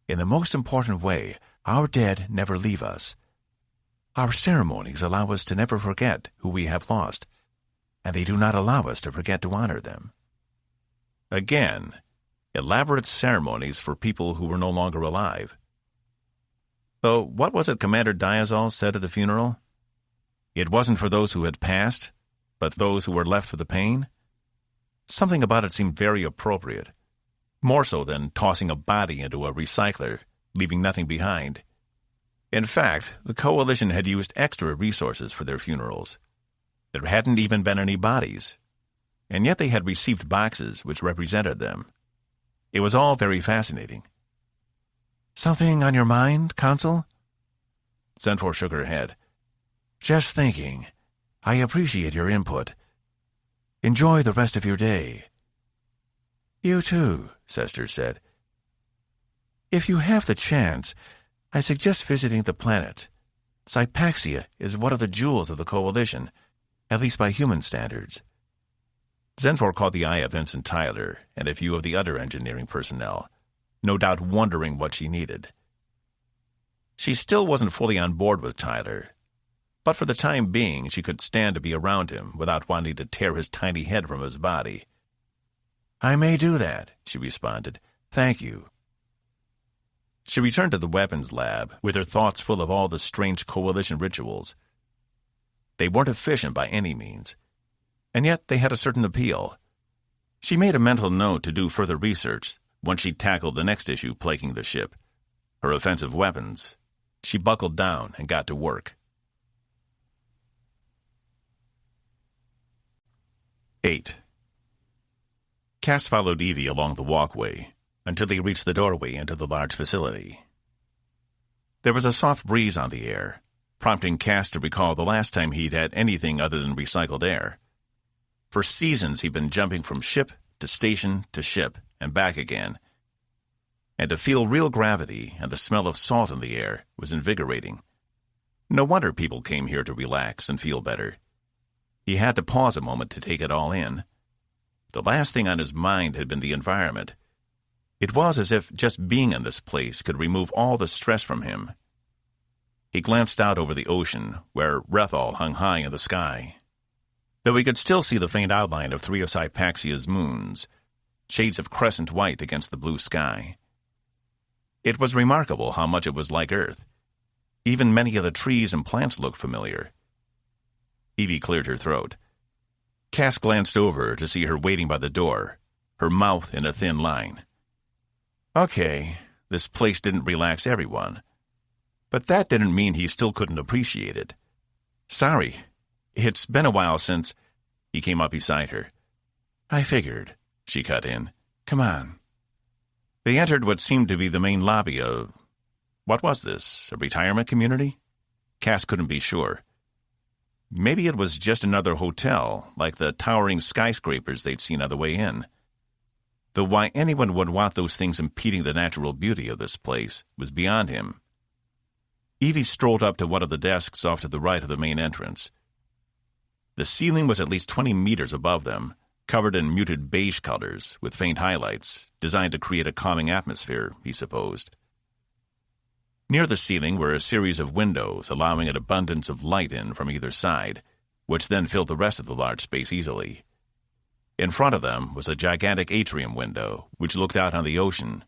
In the most important way, our dead never leave us. Our ceremonies allow us to never forget who we have lost, and they do not allow us to forget to honor them. Again, elaborate ceremonies for people who were no longer alive. Though, what was it Commander Diazal said at the funeral? It wasn't for those who had passed, but those who were left with the pain? Something about it seemed very appropriate, more so than tossing a body into a recycler, leaving nothing behind. In fact, the Coalition had used extra resources for their funerals. There hadn't even been any bodies, and yet they had received boxes which represented them. It was all very fascinating. Something on your mind, Consul? Zenfor shook her head. Just thinking. I appreciate your input. Enjoy the rest of your day. You too, Sester said. If you have the chance, I suggest visiting the planet. Sypaxia is one of the jewels of the Coalition, at least by human standards. Zenfor caught the eye of Vincent Tyler and a few of the other engineering personnel, no doubt wondering what she needed. She still wasn't fully on board with Tyler, but for the time being she could stand to be around him without wanting to tear his tiny head from his body. I may do that, she responded. Thank you. She returned to the weapons lab with her thoughts full of all the strange Coalition rituals. They weren't efficient by any means, and yet they had a certain appeal. She made a mental note to do further research once she tackled the next issue plaguing the ship, her offensive weapons. She buckled down and got to work. 8. Cass followed Evie along the walkway until they reached the doorway into the large facility. There was a soft breeze on the air, prompting Cass to recall the last time he'd had anything other than recycled air. For seasons he'd been jumping from ship to station to ship and back again, and to feel real gravity and the smell of salt in the air was invigorating. No wonder people came here to relax and feel better. He had to pause a moment to take it all in. The last thing on his mind had been the environment. It was as if just being in this place could remove all the stress from him. He glanced out over the ocean, where Rethal hung high in the sky. Though he could still see the faint outline of 3 of Hypaxia's moons, shades of crescent white against the blue sky. It was remarkable how much it was like Earth. Even many of the trees and plants looked familiar. Evie cleared her throat. Cass glanced over to see her waiting by the door, her mouth in a thin line. Okay, this place didn't relax everyone, but that didn't mean he still couldn't appreciate it. Sorry, it's been a while since... He came up beside her. I figured, she cut in. Come on. They entered what seemed to be the main lobby of... What was this, a retirement community? Cass couldn't be sure. Maybe it was just another hotel, like the towering skyscrapers they'd seen on the way in. Though why anyone would want those things impeding the natural beauty of this place was beyond him. Evie strolled up to one of the desks off to the right of the main entrance. The ceiling was at least 20 meters above them, covered in muted beige colors with faint highlights, designed to create a calming atmosphere, he supposed. Near the ceiling were a series of windows allowing an abundance of light in from either side, which then filled the rest of the large space easily. In front of them was a gigantic atrium window, which looked out on the ocean,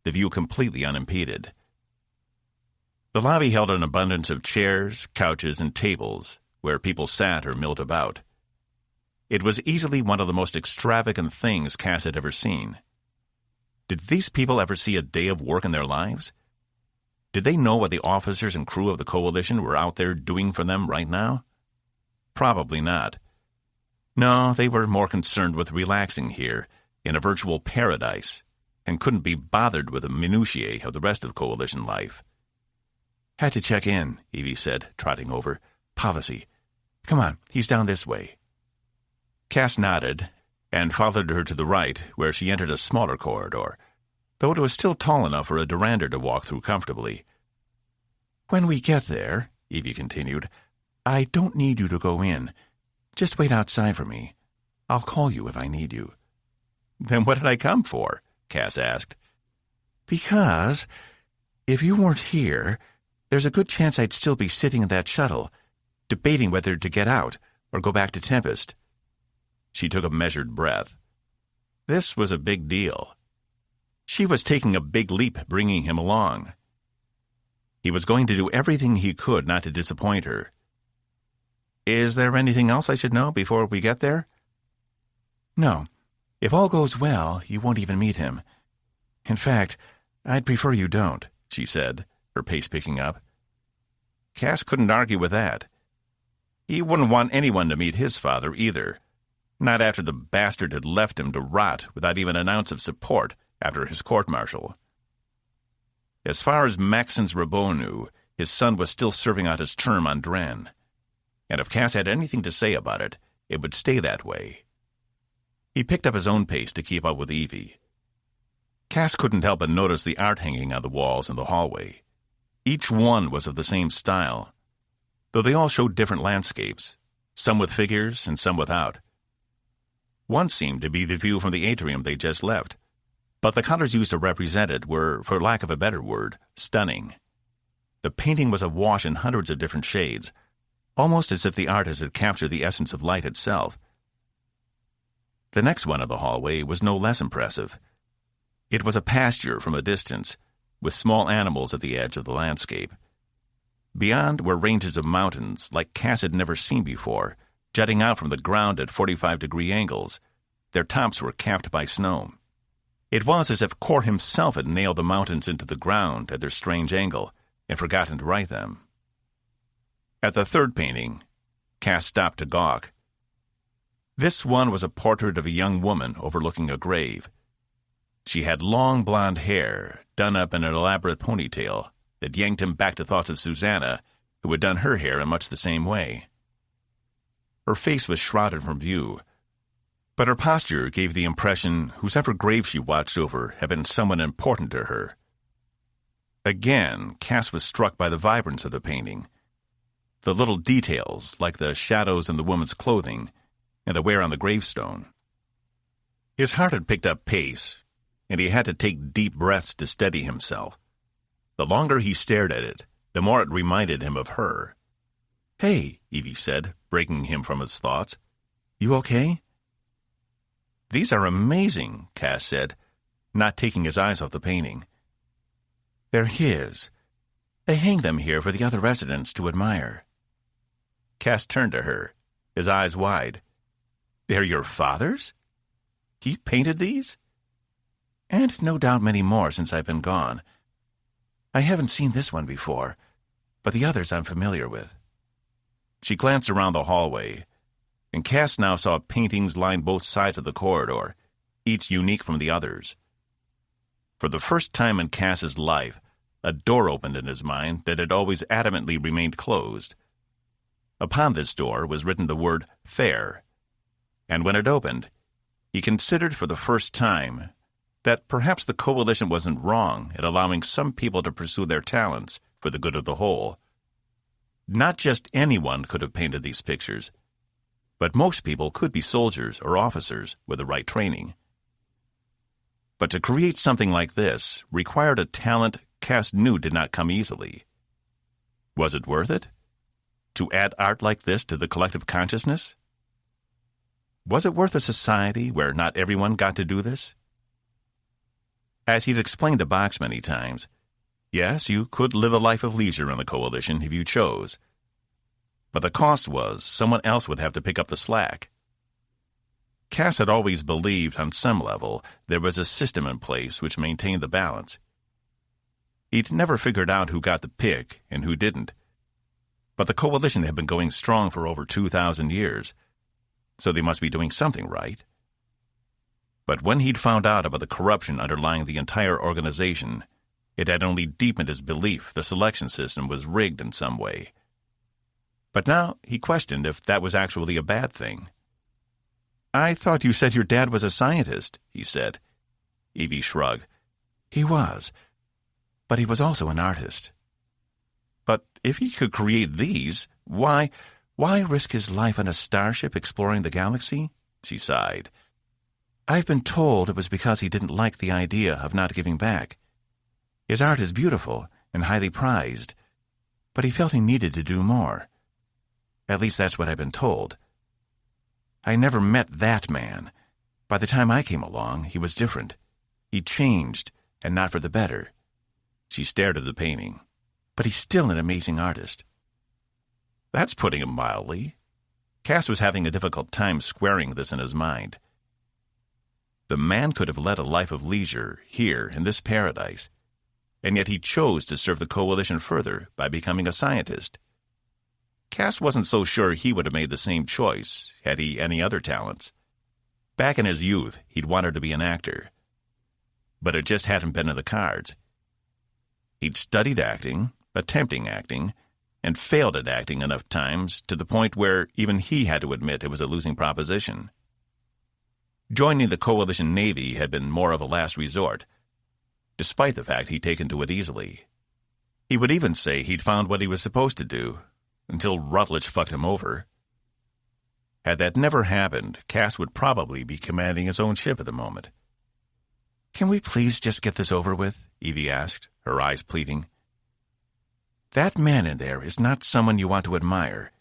the view completely unimpeded. The lobby held an abundance of chairs, couches, and tables, where people sat or milled about. It was easily one of the most extravagant things Cass had ever seen. Did these people ever see a day of work in their lives? Did they know what the officers and crew of the Coalition were out there doing for them right now? Probably not. No, they were more concerned with relaxing here, in a virtual paradise, and couldn't be bothered with the minutiae of the rest of Coalition life. Had to check in, Evie said, trotting over. Policy. Come on, he's down this way. Cass nodded, and followed her to the right, where she entered a smaller corridor, though it was still tall enough for a Durandar to walk through comfortably. When we get there, Evie continued, I don't need you to go in. Just wait outside for me. I'll call you if I need you. Then what did I come for? Cass asked. Because if you weren't here, there's a good chance I'd still be sitting in that shuttle, debating whether to get out or go back to Tempest. She took a measured breath. This was a big deal. She was taking a big leap bringing him along. He was going to do everything he could not to disappoint her. Is there anything else I should know before we get there? No. If all goes well, you won't even meet him. In fact, I'd prefer you don't, she said, her pace picking up. Cass couldn't argue with that. He wouldn't want anyone to meet his father either, not after the bastard had left him to rot without even an ounce of support after his court-martial. As far as Maxence Robeaux knew, his son was still serving out his term on Dren, and if Cass had anything to say about it, it would stay that way. He picked up his own pace to keep up with Evie. Cass couldn't help but notice the art hanging on the walls in the hallway. Each one was of the same style, though they all showed different landscapes, some with figures and some without. One seemed to be the view from the atrium they just left, but the colors used to represent it were, for lack of a better word, stunning. The painting was awash in hundreds of different shades, almost as if the artist had captured the essence of light itself. The next one of the hallway was no less impressive. It was a pasture from a distance, with small animals at the edge of the landscape. Beyond were ranges of mountains like Cass had never seen before, jutting out from the ground at 45-degree angles. Their tops were capped by snow. It was as if Core himself had nailed the mountains into the ground at their strange angle and forgotten to write them. At the third painting, Cass stopped to gawk. This one was a portrait of a young woman overlooking a grave. She had long blonde hair, done up in an elaborate ponytail that yanked him back to thoughts of Susanna, who had done her hair in much the same way. Her face was shrouded from view, but her posture gave the impression whosever grave she watched over had been someone important to her. Again, Cass was struck by the vibrance of the painting. The little details, like the shadows in the woman's clothing and the wear on the gravestone. His heart had picked up pace, and he had to take deep breaths to steady himself. The longer he stared at it, the more it reminded him of her. "Hey," Evie said, breaking him from his thoughts. "You okay?" "These are amazing," Cass said, not taking his eyes off the painting. "They're his. They hang them here for the other residents to admire." Cass turned to her, his eyes wide. "They're your father's? He painted these?" "And no doubt many more since I've been gone. I haven't seen this one before, but the others I'm familiar with." She glanced around the hallway, and Cass now saw paintings line both sides of the corridor, each unique from the others. For the first time in Cass's life, a door opened in his mind that had always adamantly remained closed. Upon this door was written the word "Fair," and when it opened, he considered for the first time that perhaps the Coalition wasn't wrong in allowing some people to pursue their talents for the good of the whole. Not just anyone could have painted these pictures, but most people could be soldiers or officers with the right training. But to create something like this required a talent Cass knew did not come easily. Was it worth it? To add art like this to the collective consciousness? Was it worth a society where not everyone got to do this? As he'd explained to Box many times, yes, you could live a life of leisure in the Coalition if you chose. But the cost was someone else would have to pick up the slack. Cass had always believed on some level there was a system in place which maintained the balance. He'd never figured out who got the pick and who didn't. But the Coalition had been going strong for over 2,000 years, so they must be doing something right. But when he'd found out about the corruption underlying the entire organization, it had only deepened his belief the selection system was rigged in some way. But now he questioned if that was actually a bad thing. "I thought you said your dad was a scientist," he said. Evie shrugged. "He was, but he was also an artist." "But if he could create these, why risk his life on a starship exploring the galaxy?" she sighed. "I've been told it was because he didn't like the idea of not giving back. His art is beautiful and highly prized, but he felt he needed to do more. At least that's what I've been told. I never met that man. By the time I came along, he was different. He changed, and not for the better." She stared at the painting. "But he's still an amazing artist." That's putting it mildly. Cass was having a difficult time squaring this in his mind. The man could have led a life of leisure here in this paradise, and yet he chose to serve the Coalition further by becoming a scientist. Cass wasn't so sure he would have made the same choice had he any other talents. Back in his youth, he'd wanted to be an actor, but it just hadn't been in the cards. He'd studied acting, attempting acting, and failed at acting enough times to the point where even he had to admit it was a losing proposition. Joining the Coalition Navy had been more of a last resort, despite the fact he'd taken to it easily. He would even say he'd found what he was supposed to do, until Rutledge fucked him over. Had that never happened, Cass would probably be commanding his own ship at the moment. "Can we please just get this over with?" Evie asked, her eyes pleading. "That man in there is not someone you want to admire.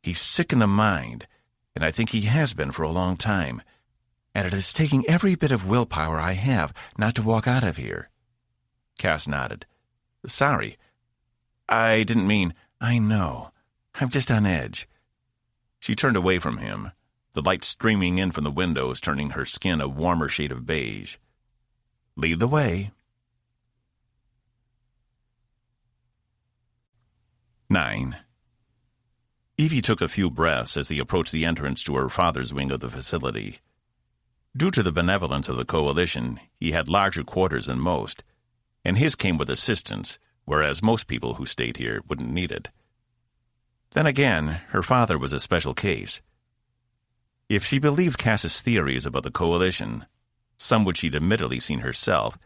He's sick in the mind, and I think he has been for a long time, and it is taking every bit of willpower I have not to walk out of here. Cass nodded. Sorry. I didn't mean... I know. I'm just on edge. She turned away from him, the light streaming in from the windows turning her skin a warmer shade of beige. Lead the way. 9. Evie took a few breaths as they approached the entrance to her father's wing of the facility. Due to the benevolence of the Coalition, he had larger quarters than most, and his came with assistance, whereas most people who stayed here wouldn't need it. Then again, her father was a special case. If she believed Cass's theories about the Coalition, some which she'd admittedly seen herself,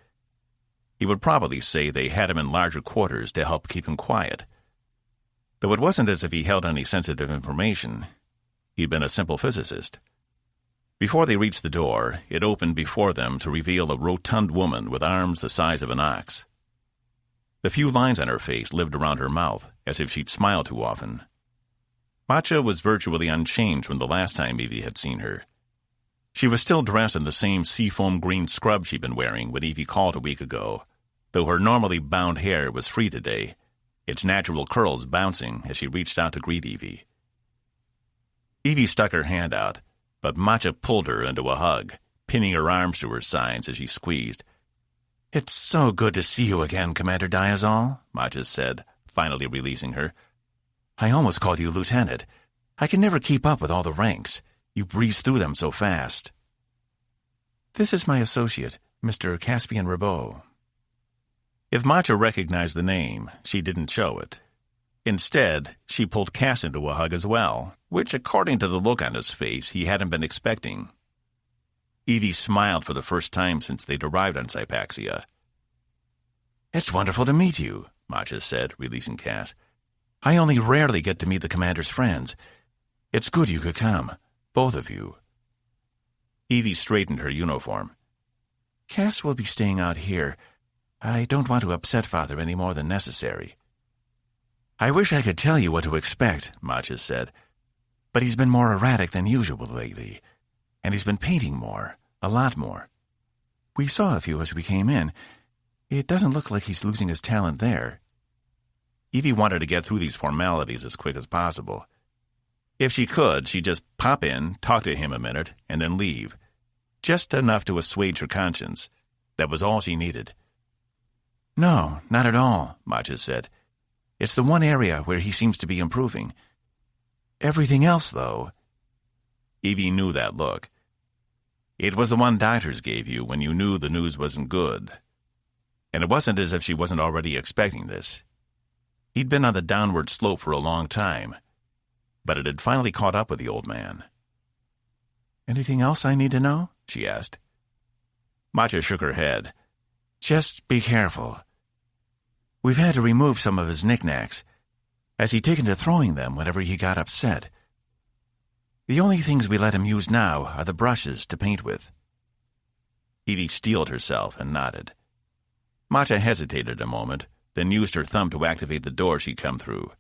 he would probably say they had him in larger quarters to help keep him quiet. Though it wasn't as if he held any sensitive information. He'd been a simple physicist. Before they reached the door, it opened before them to reveal a rotund woman with arms the size of an ox. The few lines on her face lived around her mouth, as if she'd smiled too often. Matcha was virtually unchanged from the last time Evie had seen her. She was still dressed in the same seafoam green scrub she'd been wearing when Evie called a week ago, though her normally bound hair was free today, its natural curls bouncing as she reached out to greet Evie. Evie stuck her hand out, but Matcha pulled her into a hug, pinning her arms to her sides as she squeezed. "It's so good to see you again, Commander Diazal," Matcha said, finally releasing her. "I almost called you Lieutenant. I can never keep up with all the ranks. You breeze through them so fast." "This is my associate, Mr. Caspian Robeaux." If Matcha recognized the name, she didn't show it. Instead, she pulled Cass into a hug as well, which, according to the look on his face, he hadn't been expecting. Evie smiled for the first time since they'd arrived on Sypaxia. "It's wonderful to meet you," Matcha said, releasing Cass. "I only rarely get to meet the Commander's friends. It's good you could come, both of you." Evie straightened her uniform. "Cass will be staying out here. I don't want to upset Father any more than necessary." "I wish I could tell you what to expect," Matcha said, "but he's been more erratic than usual lately. And he's been painting more, a lot more. We saw a few as we came in. It doesn't look like he's losing his talent there." Evie wanted to get through these formalities as quick as possible. If she could, she'd just pop in, talk to him a minute, and then leave. Just enough to assuage her conscience. That was all she needed. "No, not at all," Matcha said. "It's the one area where he seems to be improving. Everything else, though..." Evie knew that look. It was the one doctors gave you when you knew the news wasn't good. And it wasn't as if she wasn't already expecting this. He'd been on the downward slope for a long time, but it had finally caught up with the old man. "Anything else I need to know?" she asked. Matcha shook her head. "Just be careful. We've had to remove some of his knickknacks, as he'd taken to throwing them whenever he got upset. The only things we let him use now are the brushes to paint with." Evie steeled herself and nodded. Matcha hesitated a moment, then used her thumb to activate the door she'd come through.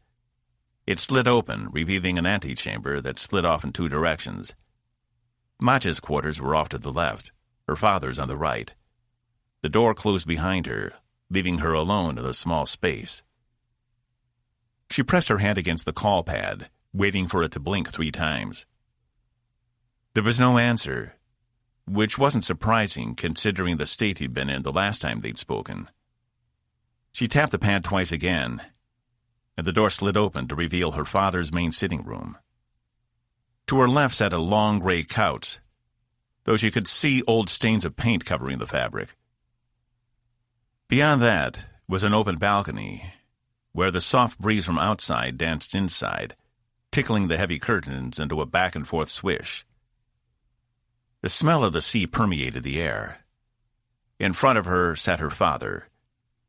It slid open, revealing an antechamber that split off in two directions. Matcha's quarters were off to the left, her father's on the right. The door closed behind her, leaving her alone in the small space. She pressed her hand against the call pad, waiting for it to blink 3 times. There was no answer, which wasn't surprising considering the state he'd been in the last time they'd spoken. She tapped the pad twice again, and the door slid open to reveal her father's main sitting room. To her left sat a long gray couch, though she could see old stains of paint covering the fabric. Beyond that was an open balcony, where the soft breeze from outside danced inside, tickling the heavy curtains into a back-and-forth swish. The smell of the sea permeated the air. In front of her sat her father,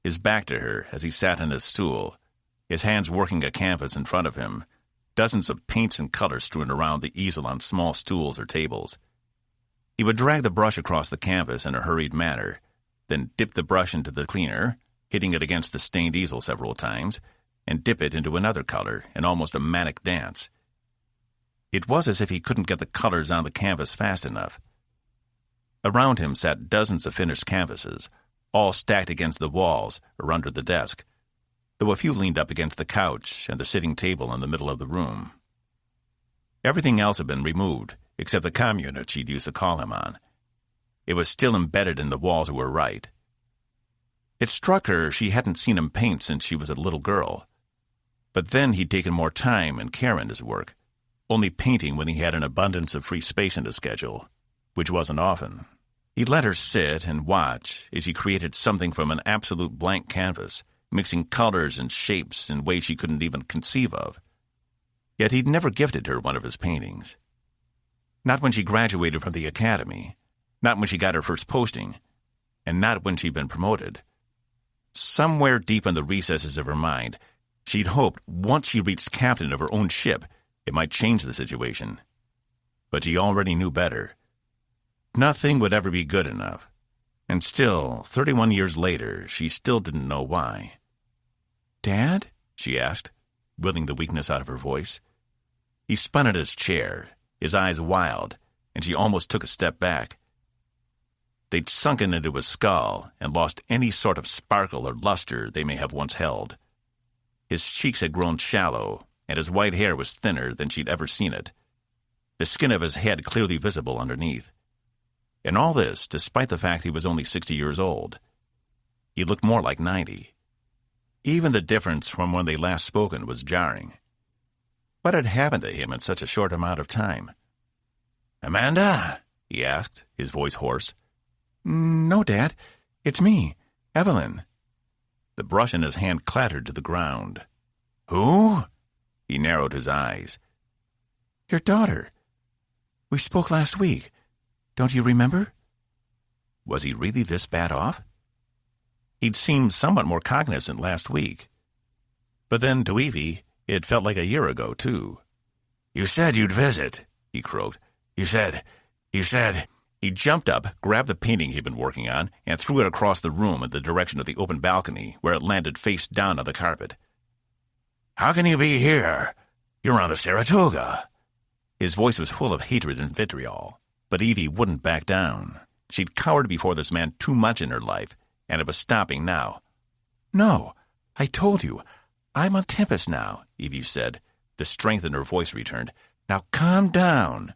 his back to her as he sat on his stool, his hands working a canvas in front of him, dozens of paints and colors strewn around the easel on small stools or tables. He would drag the brush across the canvas in a hurried manner, then dip the brush into the cleaner, hitting it against the stained easel several times, and dip it into another color in almost a manic dance. It was as if he couldn't get the colors on the canvas fast enough. Around him sat dozens of finished canvases, all stacked against the walls or under the desk, though a few leaned up against the couch and the sitting table in the middle of the room. Everything else had been removed, except the comm unit she'd used to call him on. It was still embedded in the wall to her right. It struck her she hadn't seen him paint since she was a little girl. But then he'd taken more time and care in his work, only painting when he had an abundance of free space in his schedule, which wasn't often. He let her sit and watch as he created something from an absolute blank canvas, mixing colors and shapes in ways she couldn't even conceive of. Yet he'd never gifted her one of his paintings. Not when she graduated from the academy, not when she got her first posting, and not when she'd been promoted. Somewhere deep in the recesses of her mind, she'd hoped once she reached captain of her own ship, it might change the situation. But she already knew better. Nothing would ever be good enough. And still, 31 years later, she still didn't know why. "Dad?" she asked, willing the weakness out of her voice. He spun in his chair, his eyes wild, and she almost took a step back. They'd sunken into his skull and lost any sort of sparkle or luster they may have once held. His cheeks had grown shallow, and his white hair was thinner than she'd ever seen it, the skin of his head clearly visible underneath. And all this despite the fact he was only 60 years old. He looked more like 90. Even the difference from when they last spoken was jarring. What had happened to him in such a short amount of time? "Amanda?" he asked, his voice hoarse. "No, Dad. It's me, Evelyn." The brush in his hand clattered to the ground. "Who?" He narrowed his eyes. "Your daughter. We spoke last week. Don't you remember?" Was he really this bad off? He'd seemed somewhat more cognizant last week. But then, to Evie, it felt like a year ago, too. "You said you'd visit," he croaked. You said... He jumped up, grabbed the painting he'd been working on, and threw it across the room in the direction of the open balcony, where it landed face down on the carpet. "How can you be here? You're on the Saratoga." His voice was full of hatred and vitriol, but Evie wouldn't back down. She'd cowered before this man too much in her life, and it was stopping now. "No, I told you. I'm on Tempest now," Evie said. The strength in her voice returned. "Now calm down."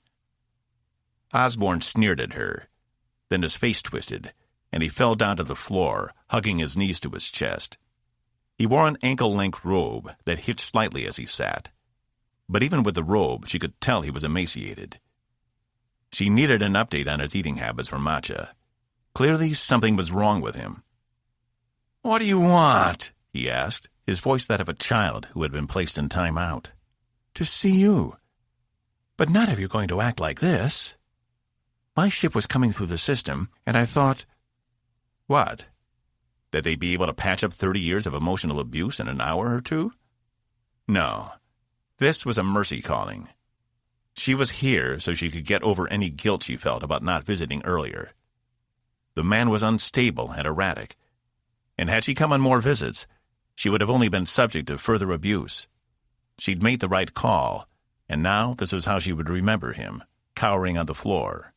Osborne sneered at her. Then his face twisted, and he fell down to the floor, hugging his knees to his chest. He wore an ankle-length robe that hitched slightly as he sat. But even with the robe, she could tell he was emaciated. She needed an update on his eating habits from Matcha. Clearly, something was wrong with him. "What do you want?" he asked, his voice that of a child who had been placed in time out. "To see you. But not if you're going to act like this. My ship was coming through the system, and I thought..." "What? That they'd be able to patch up 30 years of emotional abuse in an hour or two? No. This was a mercy calling. She was here so she could get over any guilt she felt about not visiting earlier. The man was unstable and erratic, and had she come on more visits, she would have only been subject to further abuse. She'd made the right call, and now this was how she would remember him, cowering on the floor.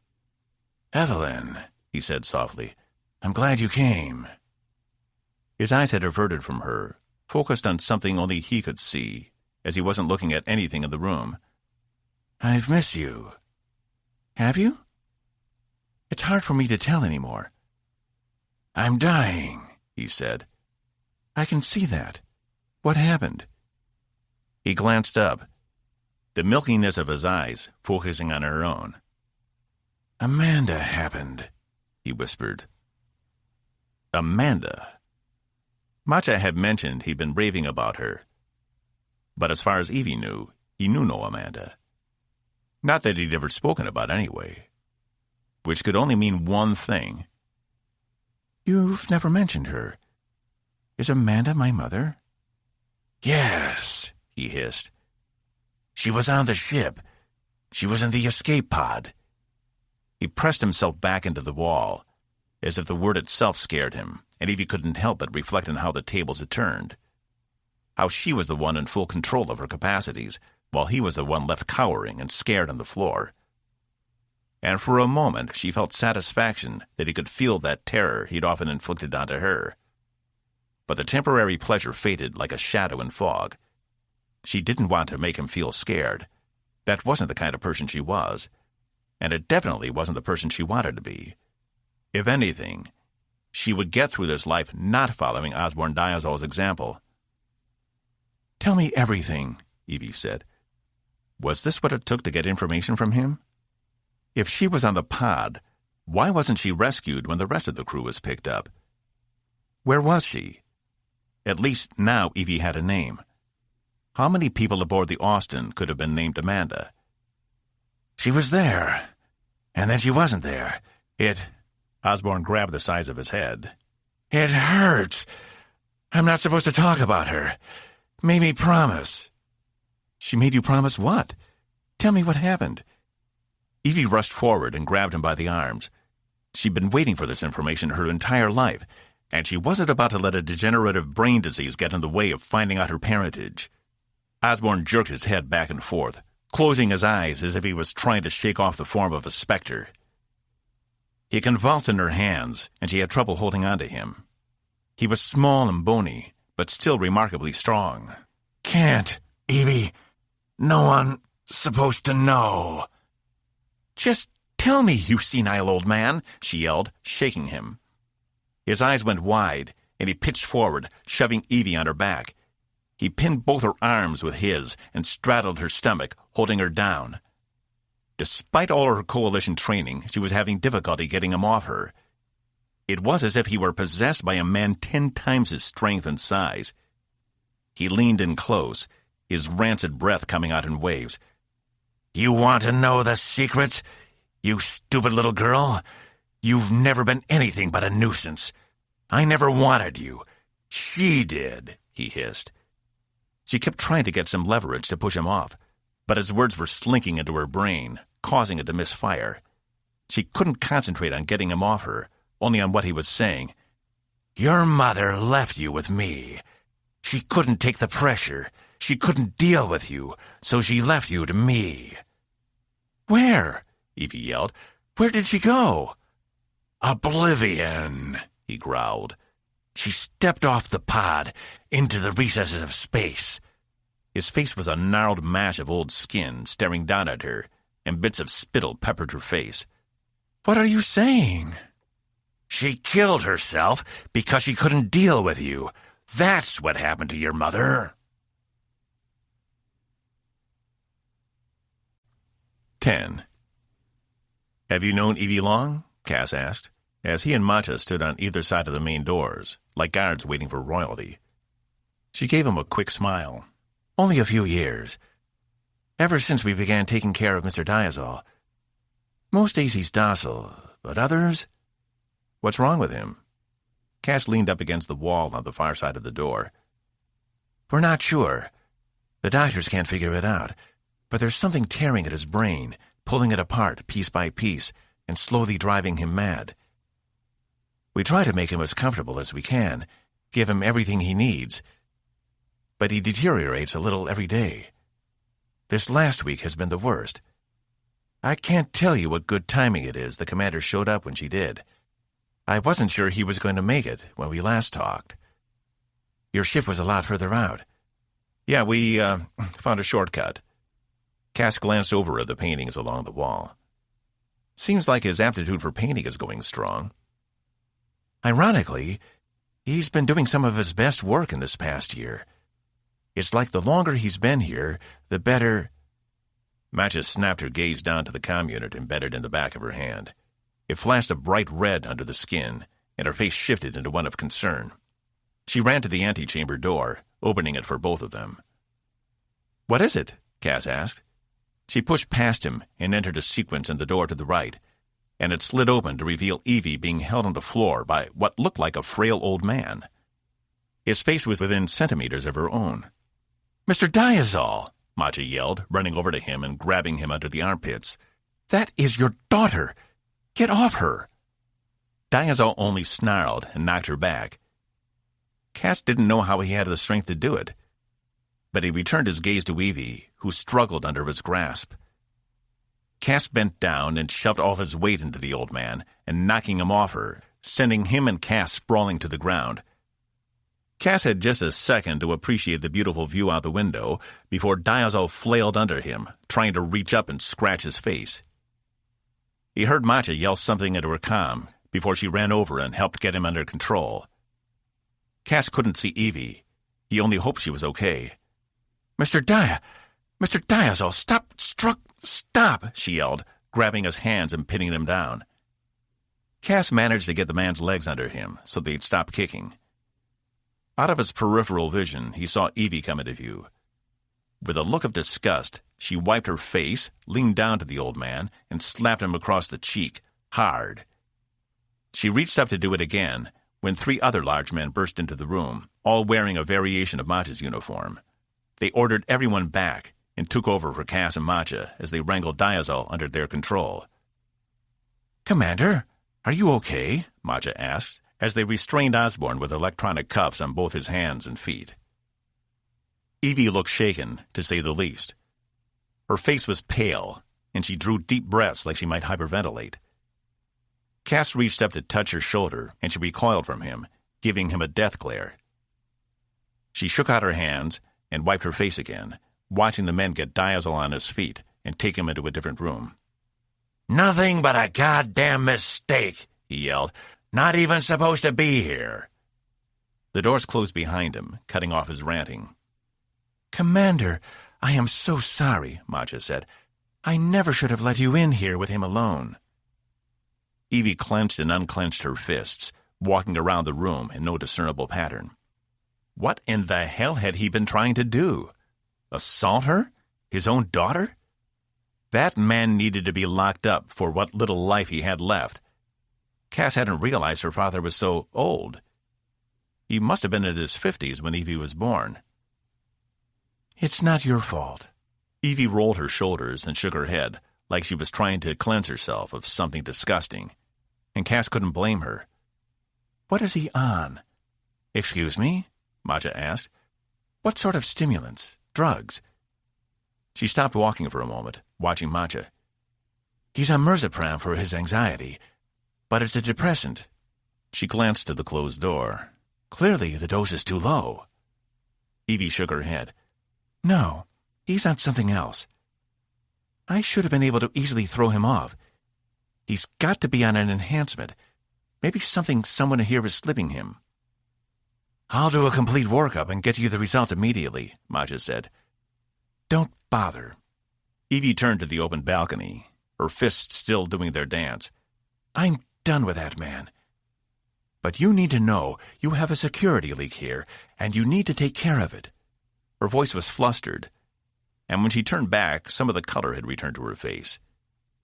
"Evelyn," he said softly, "I'm glad you came." His eyes had averted from her, focused on something only he could see, as he wasn't looking at anything in the room. "I've missed you." "Have you?" "It's hard for me to tell anymore." "I'm dying," he said. "I can see that. What happened?" He glanced up, the milkiness of his eyes focusing on her own. "Amanda happened," he whispered. Amanda. Matcha had mentioned he'd been raving about her. But as far as Evie knew, he knew no Amanda. Not that he'd ever spoken about anyway. Which could only mean one thing. "You've never mentioned her. Is Amanda my mother?" "Yes," he hissed. "She was on the ship. She was in the escape pod." He pressed himself back into the wall, as if the word itself scared him, and Evie couldn't help but reflect on how the tables had turned. How she was the one in full control of her capacities, while he was the one left cowering and scared on the floor. and for a moment she felt satisfaction that he could feel that terror he'd often inflicted onto her. But the temporary pleasure faded like a shadow in fog. She didn't want to make him feel scared. That wasn't the kind of person she was, and it definitely wasn't the person she wanted to be. If anything, she would get through this life not following Osborne Diazal's example. "Tell me everything," Evie said. Was this what it took to get information from him? If she was on the pod, why wasn't she rescued when the rest of the crew was picked up? Where was she? At least now Evie had a name. How many people aboard the Austin could have been named Amanda? "She was there, and then she wasn't there. Osborne grabbed the sides of his head. It hurts. I'm not supposed to talk about her. Made me promise." "She made you promise what? Tell me what happened." Evie rushed forward and grabbed him by the arms. She'd been waiting for this information her entire life, and she wasn't about to let a degenerative brain disease get in the way of finding out her parentage. Osborne jerked his head back and forth, closing his eyes as if he was trying to shake off the form of a specter. He convulsed in her hands, and she had trouble holding on to him. He was small and bony, but still remarkably strong. "Can't, Evie. No one's supposed to know." "Just tell me, you senile old man," she yelled, shaking him. His eyes went wide, and he pitched forward, shoving Evie on her back. He pinned both her arms with his and straddled her stomach, holding her down. Despite all her coalition training, she was having difficulty getting him off her. It was as if he were possessed by a man 10 times his strength and size. He leaned in close, his rancid breath coming out in waves. "You want to know the secrets, you stupid little girl? You've never been anything but a nuisance. I never wanted you. She did," he hissed. She kept trying to get some leverage to push him off, but his words were slinking into her brain, causing it to misfire. She couldn't concentrate on getting him off her, only on what he was saying. "Your mother left you with me. She couldn't take the pressure. She couldn't deal with you, so she left you to me." "Where?" Evie yelled. "Where did she go?" "Oblivion," he growled. "She stepped off the pod into the recesses of space." His face was a gnarled mash of old skin staring down at her, and bits of spittle peppered her face. "What are you saying?" "She killed herself because she couldn't deal with you. That's what happened to your mother." 10. "Have you known Evie long?" Cass asked, as he and Mata stood on either side of the main doors, like guards waiting for royalty. She gave him a quick smile. "Only a few years. Ever since we began taking care of Mr. Diazal. Most days he's docile, but others—" "What's wrong with him?" Cass leaned up against the wall on the far side of the door. "We're not sure. The doctors can't figure it out, but there's something tearing at his brain, pulling it apart piece by piece, and slowly driving him mad. We try to make him as comfortable as we can, give him everything he needs, but he deteriorates a little every day. This last week has been the worst. I can't tell you what good timing it is the commander showed up when she did. I wasn't sure he was going to make it when we last talked. Your ship was a lot further out." "Yeah, we found a shortcut." Cass glanced over at the paintings along the wall. "Seems like his aptitude for painting is going strong." "Ironically, he's been doing some of his best work in this past year. It's like the longer he's been here, the better—" Matches snapped her gaze down to the comm unit embedded in the back of her hand. It flashed a bright red under the skin, and her face shifted into one of concern. She ran to the antechamber door, opening it for both of them. "What is it?" Cass asked. She pushed past him and entered a sequence in the door to the right, and it slid open to reveal Evie being held on the floor by what looked like a frail old man. His face was within centimeters of her own. "Mr. Diazal!" Macha yelled, running over to him and grabbing him under the armpits. "That is your daughter! Get off her!" Diazal only snarled and knocked her back. Cass didn't know how he had the strength to do it, but he returned his gaze to Evie, who struggled under his grasp. Cass bent down and shoved all his weight into the old man, and knocking him off her, sending him and Cass sprawling to the ground. Cass had just a second to appreciate the beautiful view out the window before Diazal flailed under him, trying to reach up and scratch his face. He heard Macha yell something into her comm before she ran over and helped get him under control. Cass couldn't see Evie. He only hoped she was okay. Mr. Diazal, stop, she yelled, grabbing his hands and pinning them down. Cass managed to get the man's legs under him so they'd stop kicking. Out of his peripheral vision, he saw Evie come into view. With a look of disgust, she wiped her face, leaned down to the old man, and slapped him across the cheek, hard. She reached up to do it again, when 3 other large men burst into the room, all wearing a variation of Macha's uniform. They ordered everyone back and took over for Cass and Macha as they wrangled Diazal under their control. "Commander, are you okay?" Macha asked, as they restrained Osborne with electronic cuffs on both his hands and feet. Evie looked shaken, to say the least. Her face was pale, and she drew deep breaths like she might hyperventilate. Cass reached up to touch her shoulder, and she recoiled from him, giving him a death glare. She shook out her hands and wiped her face again, watching the men get Diazal on his feet and take him into a different room. "Nothing but a goddamn mistake," he yelled. "Not even supposed to be here." The doors closed behind him, cutting off his ranting. "Commander, I am so sorry," Macha said. "I never should have let you in here with him alone." Evie clenched and unclenched her fists, walking around the room in no discernible pattern. What in the hell had he been trying to do? Assault her? His own daughter? That man needed to be locked up for what little life he had left. Cass hadn't realized her father was so old. He must have been in his 50s when Evie was born. "It's not your fault." Evie rolled her shoulders and shook her head, like she was trying to cleanse herself of something disgusting. And Cass couldn't blame her. "What is he on?" "Excuse me?" Macha asked. "What sort of stimulants? Drugs?" She stopped walking for a moment, watching Macha. "He's on Mirzapram for his anxiety, but it's a depressant." She glanced to the closed door. "Clearly the dose is too low." Evie shook her head. "No, he's on something else. I should have been able to easily throw him off. He's got to be on an enhancement. Maybe someone here is slipping him." "I'll do a complete workup and get you the results immediately," Macha said. "Don't bother." Evie turned to the open balcony, her fists still doing their dance. "I'm done with that man. But you need to know you have a security leak here, and you need to take care of it." Her voice was flustered, and when she turned back, some of the color had returned to her face.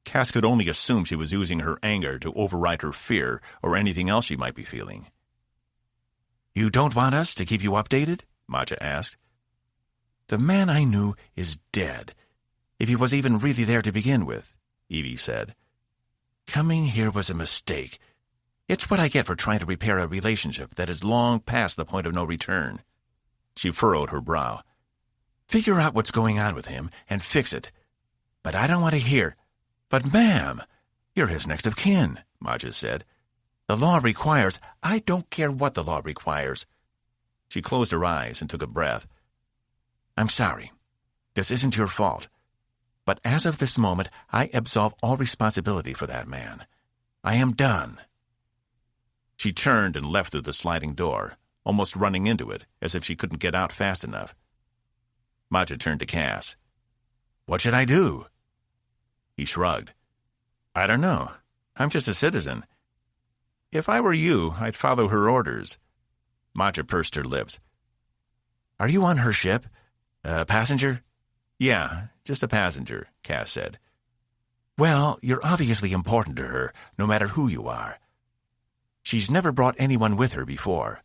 Cass could only assume she was using her anger to override her fear or anything else she might be feeling. "You don't want us to keep you updated?" Macha asked. "The man I knew is dead, if he was even really there to begin with," Evie said. "Coming here was a mistake. It's what I get for trying to repair a relationship that is long past the point of no return." She furrowed her brow. "Figure out what's going on with him and fix it. But I don't want to hear—" "But, ma'am, you're his next of kin," Macha said. "The law requires—" "I don't care what the law requires." She closed her eyes and took a breath. "I'm sorry. This isn't your fault. But as of this moment, I absolve all responsibility for that man. I am done." She turned and left through the sliding door, almost running into it, as if she couldn't get out fast enough. Macha turned to Cass. "What should I do?" He shrugged. "I don't know. I'm just a citizen. If I were you, I'd follow her orders." Macha pursed her lips. "Are you on her ship? A passenger?" "Yeah, just a passenger," Cass said. "Well, you're obviously important to her, no matter who you are. She's never brought anyone with her before.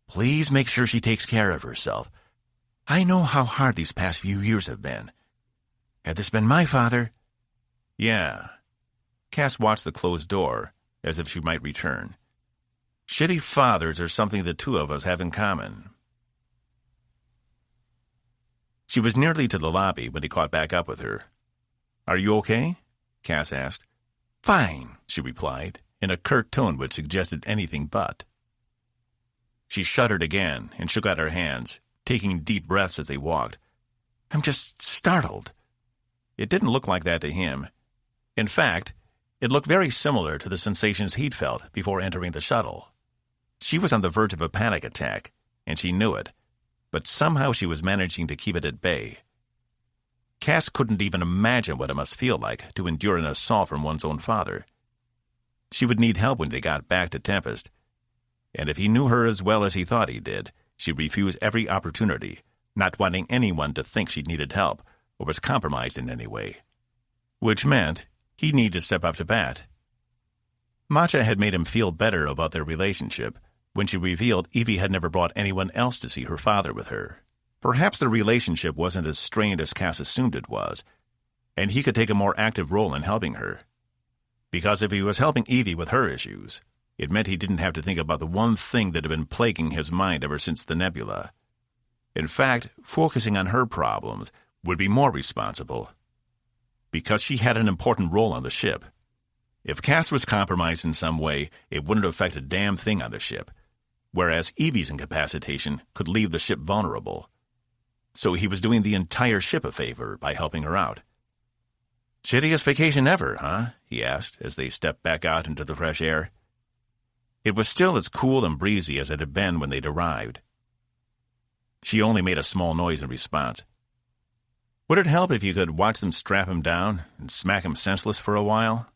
Please make sure she takes care of herself. I know how hard these past few years have been. Had this been my father—" "Yeah." Cass watched the closed door, as if she might return. "Shitty fathers are something the two of us have in common." She was nearly to the lobby when he caught back up with her. "Are you okay?" Cass asked. Fine, she replied, in a curt tone which suggested anything but. She shuddered again and shook out her hands, taking deep breaths as they walked. I'm just startled. It didn't look like that to him. In fact, it looked very similar to the sensations he'd felt before entering the shuttle. She was on the verge of a panic attack, and she knew it, but somehow she was managing to keep it at bay. Cass couldn't even imagine what it must feel like to endure an assault from one's own father. She would need help when they got back to Tempest, and if he knew her as well as he thought he did, she'd refuse every opportunity, not wanting anyone to think she needed help or was compromised in any way. Which meant he needed to step up to bat. Matcha had made him feel better about their relationship when she revealed Evie had never brought anyone else to see her father with her. Perhaps the relationship wasn't as strained as Cass assumed it was, and he could take a more active role in helping her. Because if he was helping Evie with her issues, it meant he didn't have to think about the one thing that had been plaguing his mind ever since the nebula. In fact, focusing on her problems would be more responsible, because she had an important role on the ship. If Cass was compromised in some way, it wouldn't affect a damn thing on the ship, whereas Evie's incapacitation could leave the ship vulnerable. So he was doing the entire ship a favor by helping her out. Shittiest vacation ever, huh? He asked as they stepped back out into the fresh air. It was still as cool and breezy as it had been when they'd arrived. She only made a small noise in response. Would it help if you could watch them strap him down and smack him senseless for a while?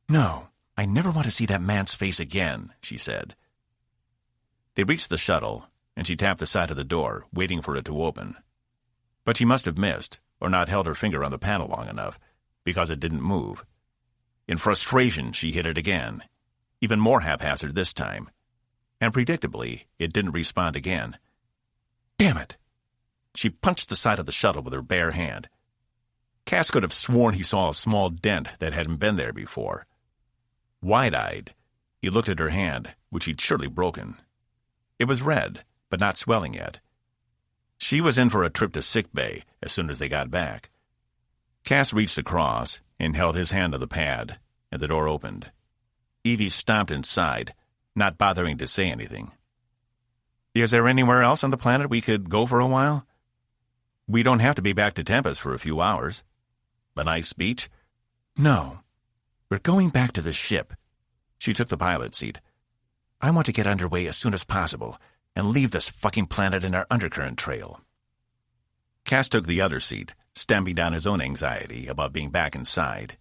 No, I never want to see that man's face again, she said. They reached the shuttle, and she tapped the side of the door, waiting for it to open. But she must have missed, or not held her finger on the panel long enough, because it didn't move. In frustration, she hit it again, even more haphazard this time, and predictably, it didn't respond again. Damn it! She punched the side of the shuttle with her bare hand. Cass could have sworn he saw a small dent that hadn't been there before. Wide-eyed, he looked at her hand, which he'd surely broken. It was red, but not swelling yet. She was in for a trip to sick bay as soon as they got back. Cass reached across and held his hand on the pad, and the door opened. Evie stomped inside, not bothering to say anything. Is there anywhere else on the planet we could go for a while? We don't have to be back to Tempest for a few hours. A nice beach? No. We're going back to the ship. She took the pilot seat. I want to get underway as soon as possible and leave this fucking planet in our undercurrent trail. Cass took the other seat, stamping down his own anxiety about being back inside.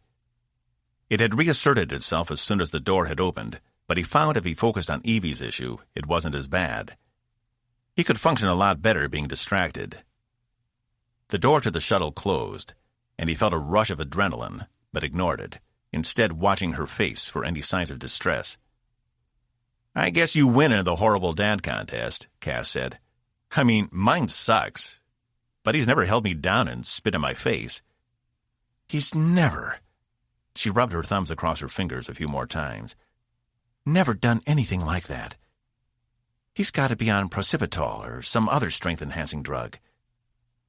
It had reasserted itself as soon as the door had opened, but he found if he focused on Evie's issue, it wasn't as bad. He could function a lot better being distracted. The door to the shuttle closed, and he felt a rush of adrenaline, but ignored it, instead watching her face for any signs of distress. I guess you win in the horrible dad contest, Cass said. I mean, mine sucks, but he's never held me down and spit in my face. He's never... She rubbed her thumbs across her fingers a few more times. Never done anything like that. He's got to be on precipitol or some other strength-enhancing drug.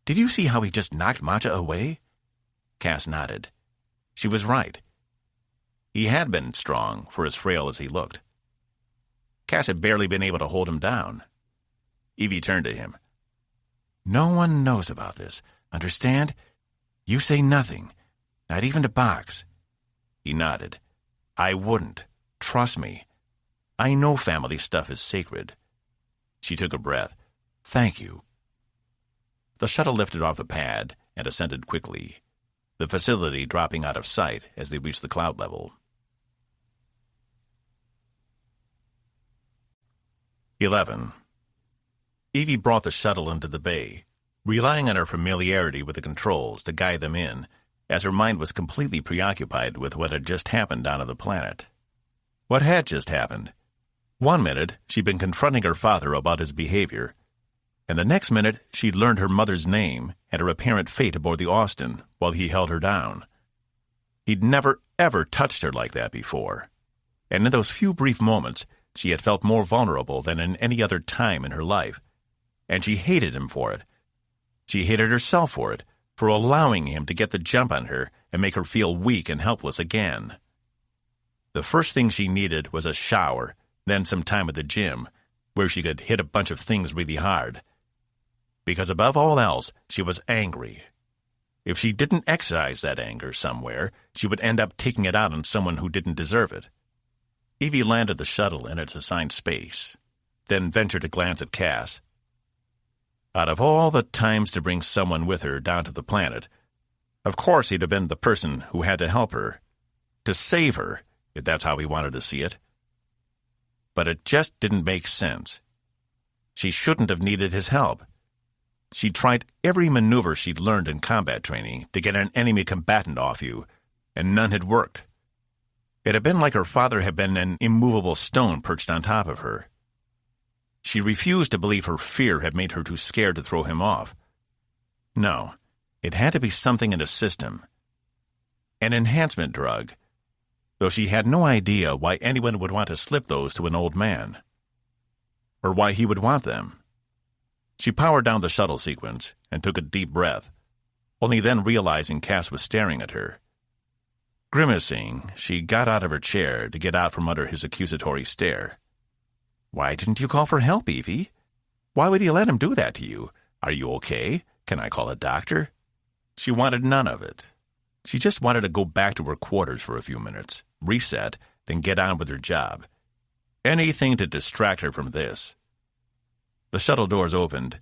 Did you see how he just knocked Matcha away? Cass nodded. She was right. He had been strong for as frail as he looked. Cass had barely been able to hold him down. Evie turned to him. No one knows about this, understand? You say nothing, not even to Box. He nodded. I wouldn't. Trust me. I know family stuff is sacred. She took a breath. Thank you. The shuttle lifted off the pad and ascended quickly, the facility dropping out of sight as they reached the cloud level. 11. Evie brought the shuttle into the bay, relying on her familiarity with the controls to guide them in, as her mind was completely preoccupied with what had just happened down on the planet. What had just happened? One minute, she'd been confronting her father about his behavior, and the next minute, she'd learned her mother's name and her apparent fate aboard the Austin while he held her down. He'd never, ever touched her like that before, and in those few brief moments, she had felt more vulnerable than in any other time in her life, and she hated him for it. She hated herself for it, for allowing him to get the jump on her and make her feel weak and helpless again. The first thing she needed was a shower, then some time at the gym, where she could hit a bunch of things really hard. Because above all else, she was angry. If she didn't exercise that anger somewhere, she would end up taking it out on someone who didn't deserve it. Evie landed the shuttle in its assigned space, then ventured a glance at Cass. Out of all the times to bring someone with her down to the planet, of course he'd have been the person who had to help her, to save her, if that's how he wanted to see it. But it just didn't make sense. She shouldn't have needed his help. She'd tried every maneuver she'd learned in combat training to get an enemy combatant off you, and none had worked. It had been like her father had been an immovable stone perched on top of her. She refused to believe her fear had made her too scared to throw him off. No, it had to be something in the system. An enhancement drug, though she had no idea why anyone would want to slip those to an old man. Or why he would want them. She powered down the shuttle sequence and took a deep breath, only then realizing Cass was staring at her. Grimacing, she got out of her chair to get out from under his accusatory stare. "Why didn't you call for help, Evie? Why would he let him do that to you? Are you okay? Can I call a doctor?" She wanted none of it. She just wanted to go back to her quarters for a few minutes, reset, then get on with her job. Anything to distract her from this. The shuttle doors opened,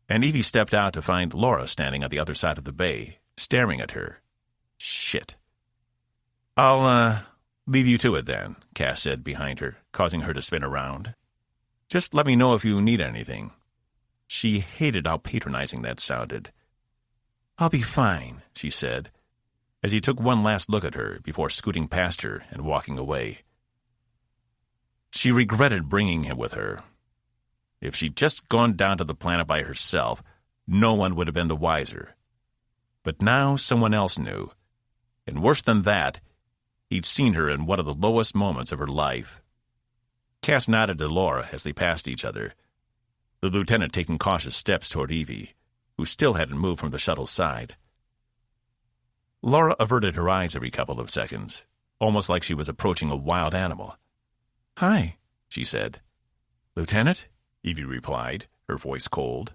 and Evie stepped out to find Laura standing at the other side of the bay, staring at her. Shit. "I'll, leave you to it then," Cass said behind her, causing her to spin around. "Just let me know if you need anything." She hated how patronizing that sounded. "I'll be fine," she said, as he took one last look at her before scooting past her and walking away. She regretted bringing him with her. If she'd just gone down to the planet by herself, no one would have been the wiser. But now someone else knew. And worse than that, he'd seen her in one of the lowest moments of her life. Cass nodded to Laura as they passed each other, the lieutenant taking cautious steps toward Evie, who still hadn't moved from the shuttle's side. Laura averted her eyes every couple of seconds, almost like she was approaching a wild animal. "Hi," she said. "Lieutenant?" Evie replied, her voice cold.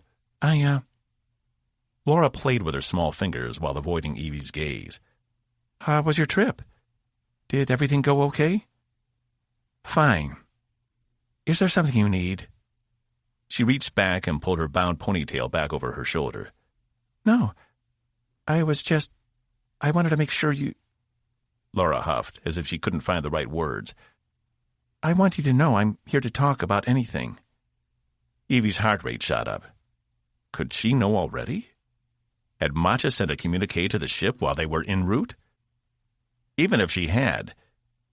Laura played with her small fingers while avoiding Evie's gaze. "How was your trip? Did everything go okay?" "Fine. Is there something you need?" She reached back and pulled her bound ponytail back over her shoulder. "No. I wanted to make sure you—" Laura huffed, as if she couldn't find the right words. "I want you to know I'm here to talk about anything." Evie's heart rate shot up. Could she know already? Had Matcha sent a communique to the ship while they were en route? Even if she had,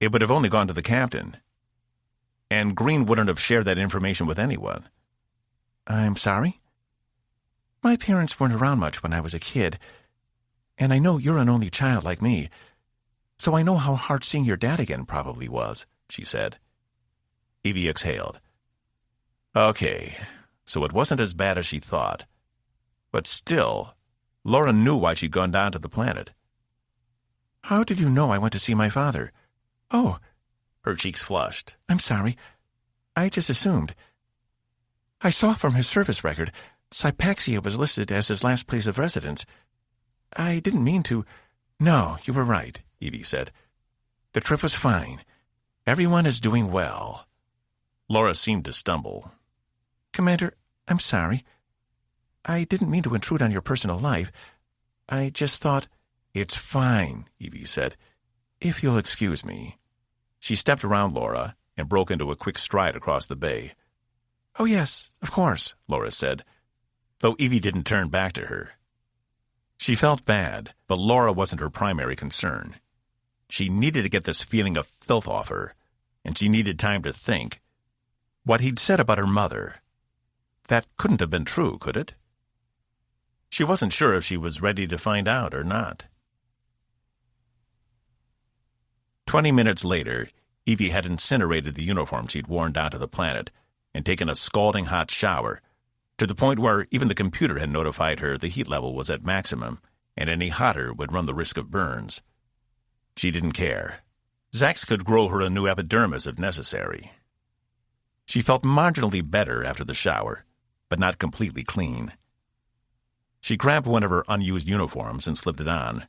it would have only gone to the captain. And Green wouldn't have shared that information with anyone. "I'm sorry?" "My parents weren't around much when I was a kid, and I know you're an only child like me, so I know how hard seeing your dad again probably was," she said. Evie exhaled. Okay, so it wasn't as bad as she thought. But still, Laura knew why she'd gone down to the planet. "How did you know I went to see my father?" "Oh," her cheeks flushed. "I'm sorry. I just assumed. I saw from his service record, Sypaxia was listed as his last place of residence. I didn't mean to—" "No, you were right," Evie said. "The trip was fine. Everyone is doing well." Laura seemed to stumble. "Commander, I'm sorry. I didn't mean to intrude on your personal life. I just thought—" "It's fine," Evie said. "If you'll excuse me." She stepped around Laura and broke into a quick stride across the bay. "Oh, yes, of course," Laura said, though Evie didn't turn back to her. She felt bad, but Laura wasn't her primary concern. She needed to get this feeling of filth off her, and she needed time to think. What he'd said about her mother, that couldn't have been true, could it? She wasn't sure if she was ready to find out or not. 20 minutes later, Evie had incinerated the uniform she'd worn down to the planet and taken a scalding hot shower, to the point where even the computer had notified her the heat level was at maximum and any hotter would run the risk of burns. She didn't care. Zax could grow her a new epidermis if necessary. She felt marginally better after the shower, but not completely clean. She grabbed one of her unused uniforms and slipped it on,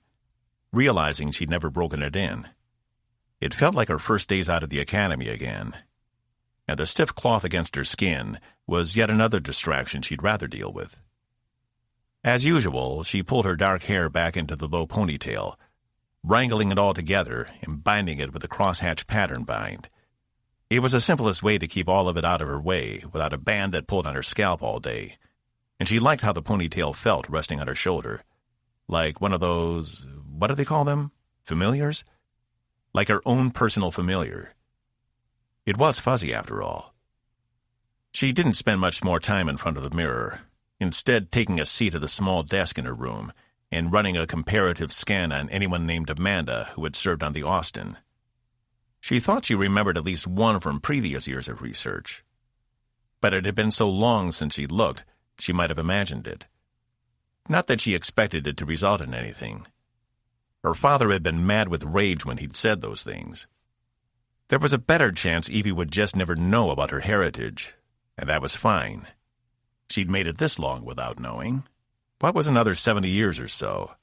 realizing she'd never broken it in. It felt like her first days out of the academy again, and the stiff cloth against her skin was yet another distraction she'd rather deal with. As usual, she pulled her dark hair back into the low ponytail, wrangling it all together and binding it with a crosshatch pattern bind. It was the simplest way to keep all of it out of her way without a band that pulled on her scalp all day, and she liked how the ponytail felt resting on her shoulder, like one of those, what do they call them? Familiars? Like her own personal familiar. It was fuzzy, after all. She didn't spend much more time in front of the mirror, instead taking a seat at the small desk in her room and running a comparative scan on anyone named Amanda who had served on the Austin. She thought she remembered at least one from previous years of research. But it had been so long since she'd looked, she might have imagined it. Not that she expected it to result in anything. Her father had been mad with rage when he'd said those things. There was a better chance Evie would just never know about her heritage, and that was fine. She'd made it this long without knowing. What was another 70 years or so?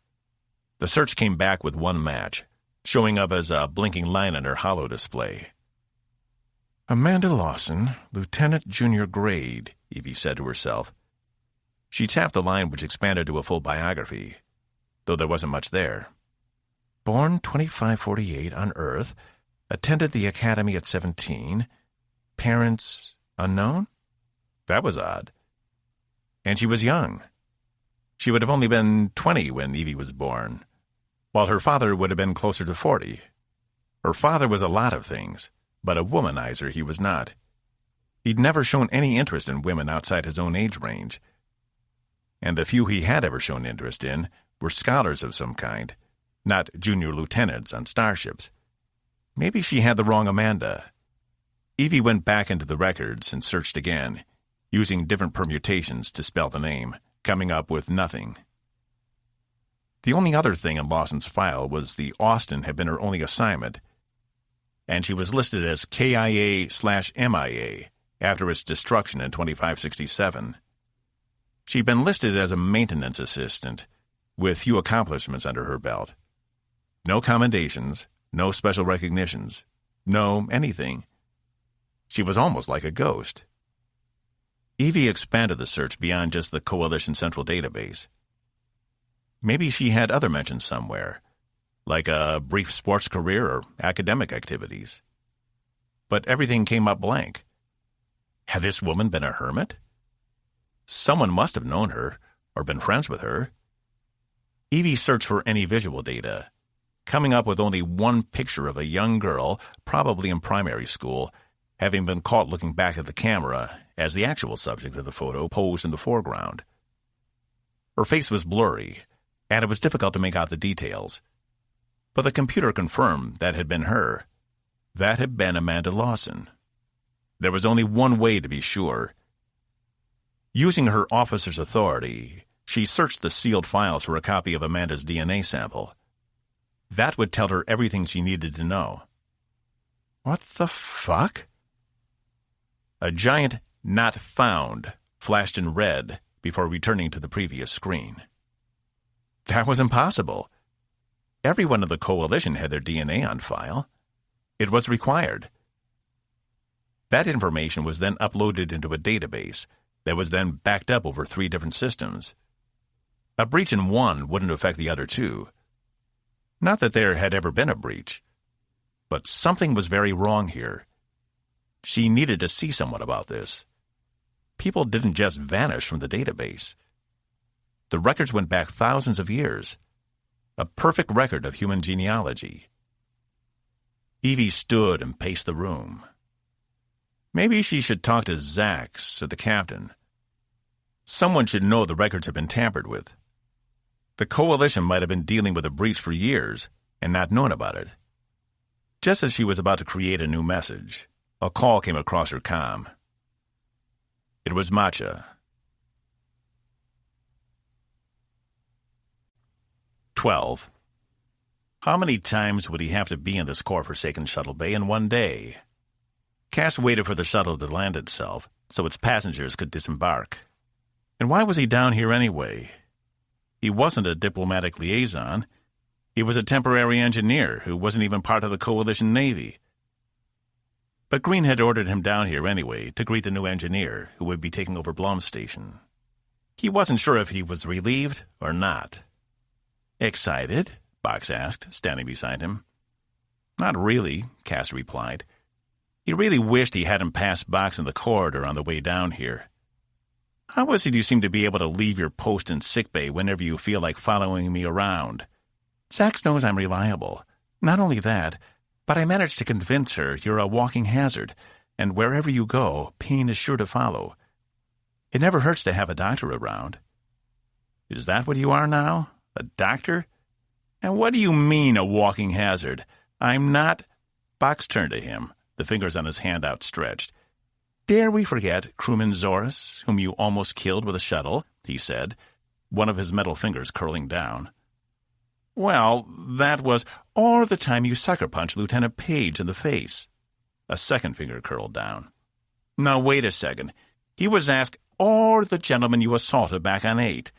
The search came back with one match, showing up as a blinking line on her holo display. Amanda Lawson, Lieutenant Junior Grade, Evie said to herself. She tapped the line which expanded to a full biography, though there wasn't much there. Born 2548 on Earth, attended the academy at 17. Parents unknown? That was odd. And she was young. She would have only been 20 when Evie was born, while her father would have been closer to 40. Her father was a lot of things, but a womanizer he was not. He'd never shown any interest in women outside his own age range, and the few he had ever shown interest in were scholars of some kind, not junior lieutenants on starships. Maybe she had the wrong Amanda. Evie went back into the records and searched again, using different permutations to spell the name, coming up with nothing. The only other thing in Lawson's file was the Austin had been her only assignment, and she was listed as KIA/MIA after its destruction in 2567. She'd been listed as a maintenance assistant, with few accomplishments under her belt. No commendations, no special recognitions, no anything. She was almost like a ghost. Evie expanded the search beyond just the Coalition Central Database. Maybe she had other mentions somewhere, like a brief sports career or academic activities. But everything came up blank. Had this woman been a hermit? Someone must have known her, or been friends with her. Evie searched for any visual data, coming up with only one picture of a young girl, probably in primary school, having been caught looking back at the camera as the actual subject of the photo posed in the foreground. Her face was blurry, and it was difficult to make out the details. But the computer confirmed that had been her. That had been Amanda Lawson. There was only one way to be sure. Using her officer's authority, she searched the sealed files for a copy of Amanda's DNA sample. That would tell her everything she needed to know. What the fuck? A giant "not found" flashed in red before returning to the previous screen. That was impossible. Everyone in the Coalition had their DNA on file. It was required. That information was then uploaded into a database that was then backed up over 3 different systems. A breach in one wouldn't affect the other 2. Not that there had ever been a breach, but something was very wrong here. She needed to see someone about this. People didn't just vanish from the database. The records went back thousands of years. A perfect record of human genealogy. Evie stood and paced the room. Maybe she should talk to Zax or the captain. Someone should know the records had been tampered with. The Coalition might have been dealing with a breach for years and not known about it. Just as she was about to create a new message, a call came across her comm. It was Matcha. 12. How many times would he have to be in this core-forsaken shuttle bay in one day? Cass waited for the shuttle to land itself so its passengers could disembark. And why was he down here anyway? He wasn't a diplomatic liaison. He was a temporary engineer who wasn't even part of the Coalition Navy. But Green had ordered him down here anyway to greet the new engineer who would be taking over Blum's station. He wasn't sure if he was relieved or not. "Excited?" Box asked, standing beside him. "Not really," Cass replied. He really wished he hadn't passed Box in the corridor on the way down here. "How is it you seem to be able to leave your post in sickbay whenever you feel like following me around?" "Zax knows I'm reliable. Not only that, but I managed to convince her you're a walking hazard, and wherever you go, pain is sure to follow. It never hurts to have a doctor around." "Is that what you are now? A doctor? And what do you mean, a walking hazard? I'm not—" Box turned to him, the fingers on his hand outstretched. "Dare we forget crewman Zorus, whom you almost killed with a shuttle?" he said, one of his metal fingers curling down. "Well, that was— or the time you sucker-punched Lieutenant Page in the face." A second finger curled down. "Now, wait a second. He was asked— or the gentleman you assaulted back on 8.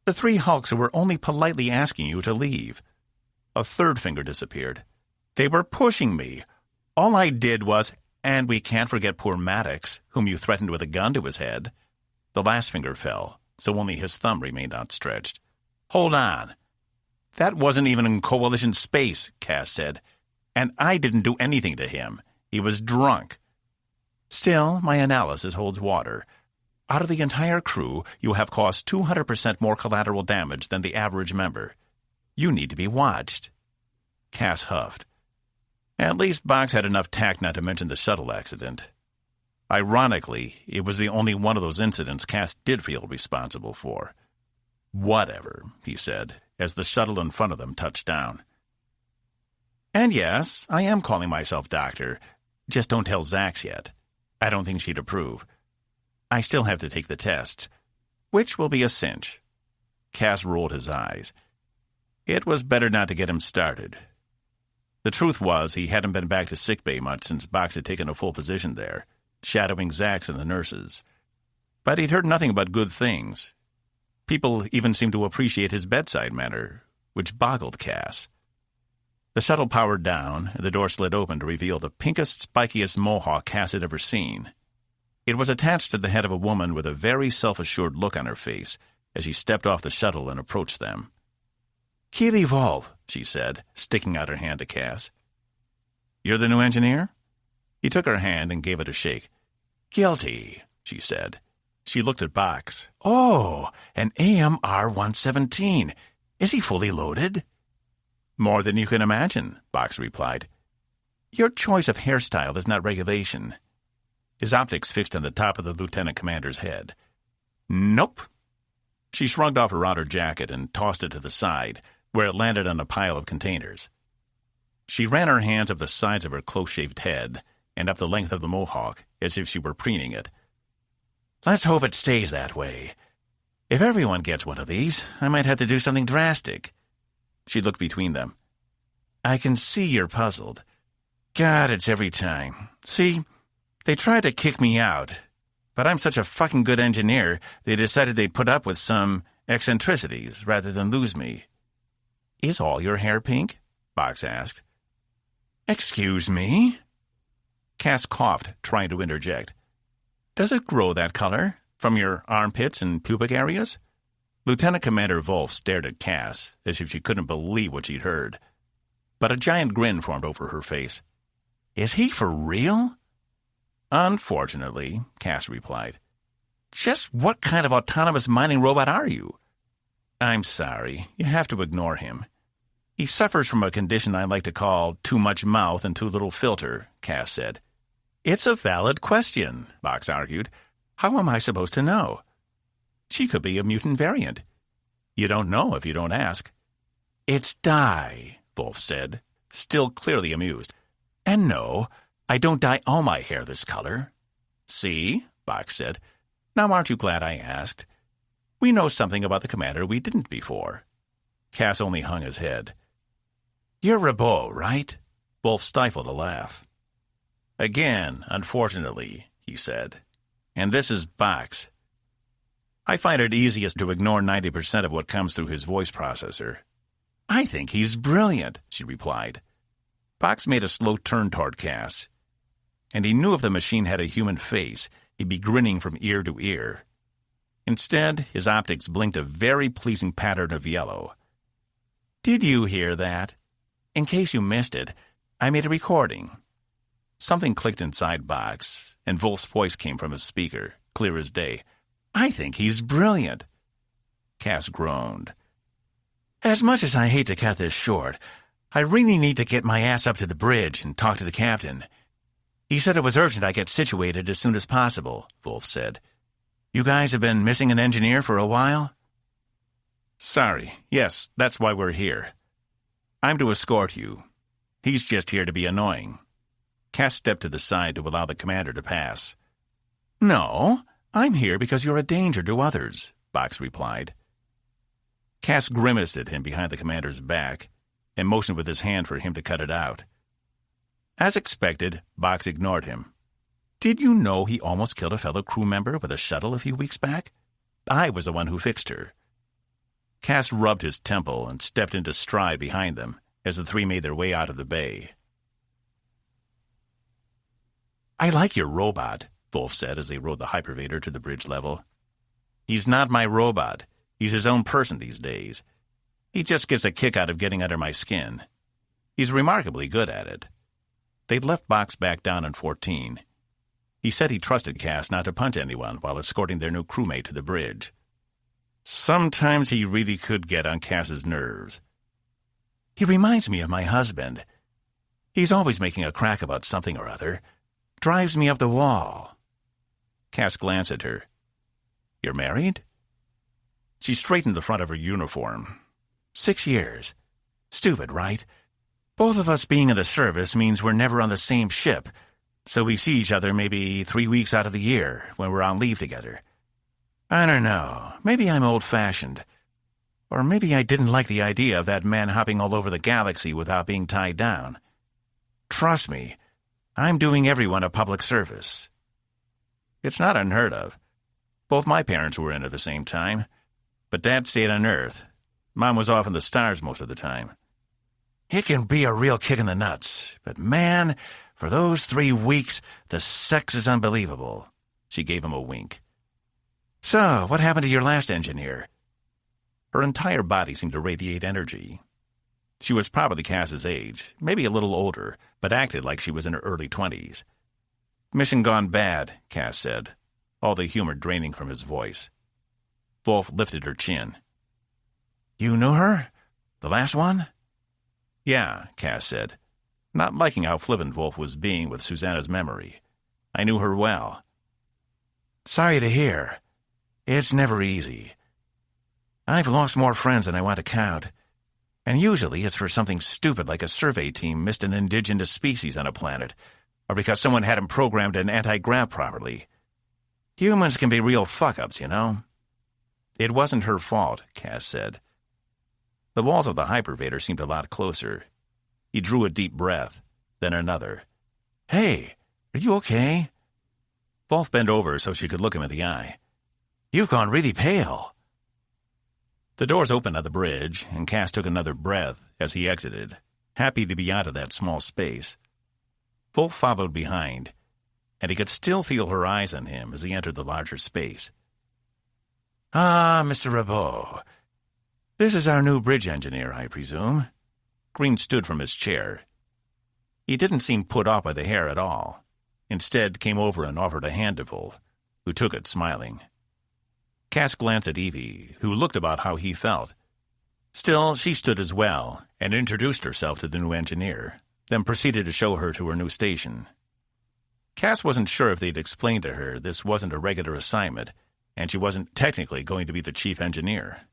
The 3 hulks who were only politely asking you to leave." A third finger disappeared. "They were pushing me. All I did was— and we can't forget poor Maddox, whom you threatened with a gun to his head." The last finger fell, so only his thumb remained outstretched. "Hold on. That wasn't even in Coalition space," Cass said. "And I didn't do anything to him. He was drunk." "Still, my analysis holds water. Out of the entire crew, you have caused 200% more collateral damage than the average member. You need to be watched." Cass huffed. At least Box had enough tact not to mention the shuttle accident. Ironically, it was the only one of those incidents Cass did feel responsible for. "Whatever," he said, as the shuttle in front of them touched down. "And yes, I am calling myself Doctor. Just don't tell Zax yet. I don't think she'd approve. I still have to take the tests, which will be a cinch." Cass rolled his eyes. It was better not to get him started. The truth was he hadn't been back to sickbay much since Box had taken a full position there, shadowing Zax and the nurses. But he'd heard nothing but good things. People even seemed to appreciate his bedside manner, which boggled Cass. The shuttle powered down, and the door slid open to reveal the pinkest, spikiest mohawk Cass had ever seen. It was attached to the head of a woman with a very self-assured look on her face as she stepped off the shuttle and approached them. "Keely Volve," she said, sticking out her hand to Cass. "You're the new engineer?" He took her hand and gave it a shake. "Guilty," she said. She looked at Box. "Oh, an AMR-117. Is he fully loaded?" "More than you can imagine," Box replied. "Your choice of hairstyle is not regulation." His optics fixed on the top of the lieutenant commander's head. "Nope." She shrugged off her outer jacket and tossed it to the side, where it landed on a pile of containers. She ran her hands up the sides of her close-shaved head and up the length of the mohawk, as if she were preening it. "Let's hope it stays that way. If everyone gets one of these, I might have to do something drastic." She looked between them. "I can see you're puzzled. God, it's every time. See, they tried to kick me out, but I'm such a fucking good engineer, they decided they'd put up with some eccentricities rather than lose me." "Is all your hair pink?" Box asked. "Excuse me?" Cass coughed, trying to interject. "Does it grow that color? From your armpits and pubic areas?" Lieutenant Commander Wolf stared at Cass as if she couldn't believe what she'd heard. But a giant grin formed over her face. "Is he for real?" "Unfortunately," Cass replied. "Just what kind of autonomous mining robot are you?" "I'm sorry. You have to ignore him. He suffers from a condition I like to call too much mouth and too little filter," Cass said. "It's a valid question," Box argued. "How am I supposed to know?" "She could be a mutant variant. You don't know if you don't ask." "It's dye," Wolf said, still clearly amused. "And no, I don't dye all my hair this color." "See?" Box said. "Now aren't you glad I asked? We know something about the commander we didn't before." Cass only hung his head. "You're Robeaux, right?" Wolf stifled a laugh. "Again, unfortunately," he said. "And this is Box." I find it easiest to ignore 90% of what comes through his voice processor. "I think he's brilliant," she replied. Box made a slow turn toward Cass, and he knew if the machine had a human face, he'd be grinning from ear to ear. Instead, his optics blinked a very pleasing pattern of yellow. "Did you hear that? In case you missed it, I made a recording." Something clicked inside Box, and Wolf's voice came from his speaker, clear as day. "I think he's brilliant." Cass groaned. "As much as I hate to cut this short, I really need to get my ass up to the bridge and talk to the captain. He said it was urgent I get situated as soon as possible," Wolf said. "You guys have been missing an engineer for a while?" "Sorry. Yes, that's why we're here. I'm to escort you. He's just here to be annoying." Cass stepped to the side to allow the commander to pass. "No, I'm here because you're a danger to others," Box replied. Cass grimaced at him behind the commander's back and motioned with his hand for him to cut it out. As expected, Box ignored him. "Did you know he almost killed a fellow crew member with a shuttle a few weeks back? I was the one who fixed her." Cass rubbed his temple and stepped into stride behind them as the three made their way out of the bay. "I like your robot," Wolf said as they rode the hypervator to the bridge level. "He's not my robot. He's his own person these days. He just gets a kick out of getting under my skin. He's remarkably good at it." They'd left Box back down in 14. He said he trusted Cass not to punch anyone while escorting their new crewmate to the bridge. Sometimes he really could get on Cass's nerves. "He reminds me of my husband. He's always making a crack about something or other. Drives me up the wall." Cass glanced at her. "You're married?" She straightened the front of her uniform. 6 years. Stupid, right? Both of us being in the service means we're never on the same ship, so we see each other maybe 3 weeks out of the year when we're on leave together. I don't know. Maybe I'm old-fashioned. Or maybe I didn't like the idea of that man hopping all over the galaxy without being tied down. Trust me, I'm doing everyone a public service. It's not unheard of. Both my parents were in at the same time, but Dad stayed on Earth. Mom was off in the stars most of the time. It can be a real kick in the nuts, but man, for those 3 weeks, the sex is unbelievable." She gave him a wink. "So, what happened to your last engineer?" Her entire body seemed to radiate energy. She was probably Cass's age, maybe a little older, but acted like she was in her early 20s. "Mission gone bad," Cass said, all the humor draining from his voice. Wolf lifted her chin. "You knew her? The last one?" "Yeah," Cass said, not liking how flippant Wolf was being with Susanna's memory. "I knew her well." "Sorry to hear. It's never easy. I've lost more friends than I want to count, and usually it's for something stupid like a survey team missed an indigenous species on a planet, or because someone hadn't programmed an anti-grav properly. Humans can be real fuck-ups, you know." "It wasn't her fault," Cass said. The walls of the hypervator seemed a lot closer. He drew a deep breath, then another. "Hey, are you okay?" Wolf bent over so she could look him in the eye. "You've gone really pale." The doors opened on the bridge, and Cass took another breath as he exited, happy to be out of that small space. Wolf followed behind, and he could still feel her eyes on him as he entered the larger space. "Ah, Mr. Robeaux. This is our new bridge engineer, I presume." Green stood from his chair. He didn't seem put off by the hair at all. Instead, came over and offered a hand to Wolf, who took it, smiling. Cass glanced at Evie, who looked about how he felt. Still, she stood as well, and introduced herself to the new engineer, then proceeded to show her to her new station. Cass wasn't sure if they'd explained to her this wasn't a regular assignment, and she wasn't technically going to be the chief engineer.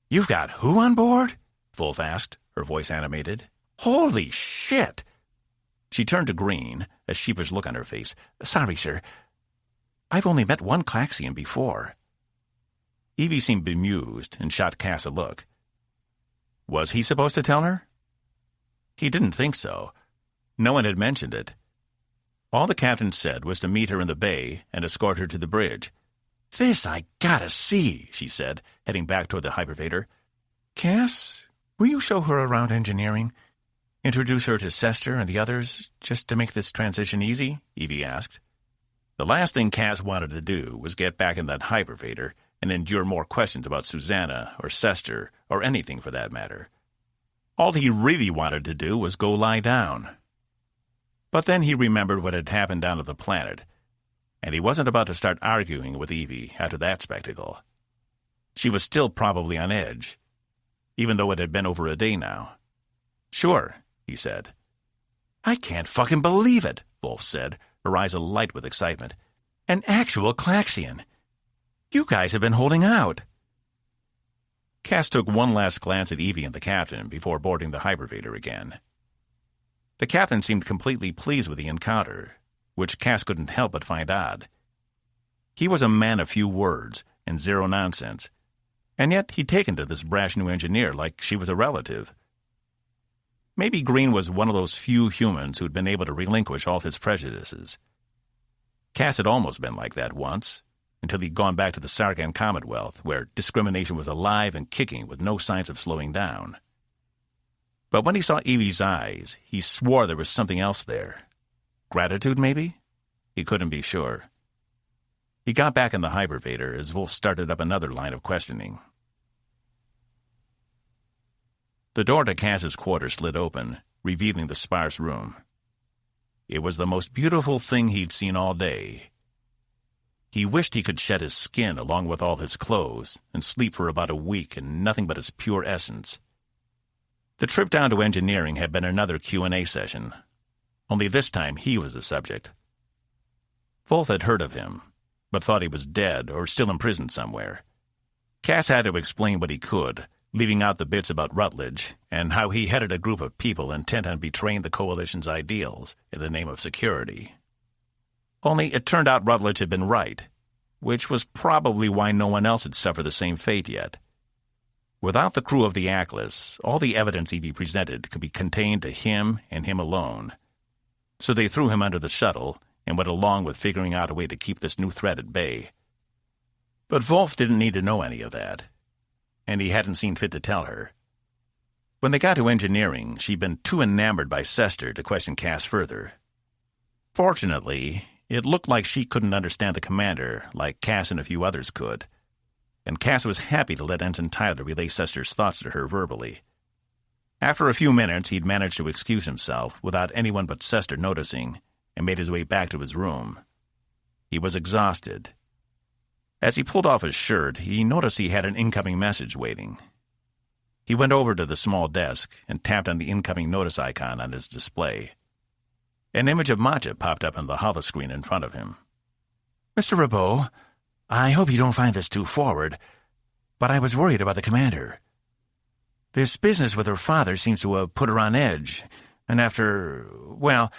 "You've got who on board?" Wolf asked, her voice animated. "Holy shit!" She turned to Green, a sheepish look on her face. "Sorry, sir. I've only met one Claxian before." Evie seemed bemused and shot Cass a look. Was he supposed to tell her? He didn't think so. No one had mentioned it. All the captain said was to meet her in the bay and escort her to the bridge. "This I gotta see," she said, heading back toward the hypervator. "Cass, will you show her around engineering? Introduce her to Sester and the others, just to make this transition easy?" Evie asked. The last thing Cass wanted to do was get back in that hypervator and endure more questions about Susanna or Sester or anything for that matter. All he really wanted to do was go lie down. But then he remembered what had happened down at the planet, and he wasn't about to start arguing with Evie after that spectacle. She was still probably on edge, even though it had been over a day now. "Sure," he said. "I can't fucking believe it," Wolf said, her eyes alight with excitement. "An actual Klaxian. You guys have been holding out." Cass took one last glance at Evie and the captain before boarding the hypervator again. The captain seemed completely pleased with the encounter, which Cass couldn't help but find odd. He was a man of few words and zero nonsense, and yet he'd taken to this brash new engineer like she was a relative. Maybe Green was one of those few humans who'd been able to relinquish all his prejudices. Cass had almost been like that once, until he'd gone back to the Sargon Commonwealth, where discrimination was alive and kicking with no signs of slowing down. But when he saw Evie's eyes, he swore there was something else there. Gratitude, maybe? He couldn't be sure. He got back in the hypervator as Wolf started up another line of questioning. The door to Cass's quarters slid open, revealing the sparse room. It was the most beautiful thing he'd seen all day. He wished he could shed his skin along with all his clothes and sleep for about a week in nothing but his pure essence. The trip down to engineering had been another Q&A session, only this time he was the subject. Wolf had heard of him, but thought he was dead or still imprisoned somewhere. Cass had to explain what he could, leaving out the bits about Rutledge and how he headed a group of people intent on betraying the Coalition's ideals in the name of security. Only it turned out Rutledge had been right, which was probably why no one else had suffered the same fate yet. Without the crew of the Atlas, all the evidence Evie presented could be contained to him and him alone. So they threw him under the shuttle and went along with figuring out a way to keep this new threat at bay. But Wolf didn't need to know any of that, and he hadn't seen fit to tell her. When they got to engineering, she'd been too enamored by Sester to question Cass further. Fortunately, it looked like she couldn't understand the commander like Cass and a few others could, and Cass was happy to let Ensign Tyler relay Sester's thoughts to her verbally. After a few minutes, he'd managed to excuse himself without anyone but Sester noticing, and made his way back to his room. He was exhausted. As he pulled off his shirt, he noticed he had an incoming message waiting. He went over to the small desk and tapped on the incoming notice icon on his display. An image of Matcha popped up on the holoscreen in front of him. "Mr. Robeaux, I hope you don't find this too forward, but I was worried about the commander. This business with her father seems to have put her on edge, and well,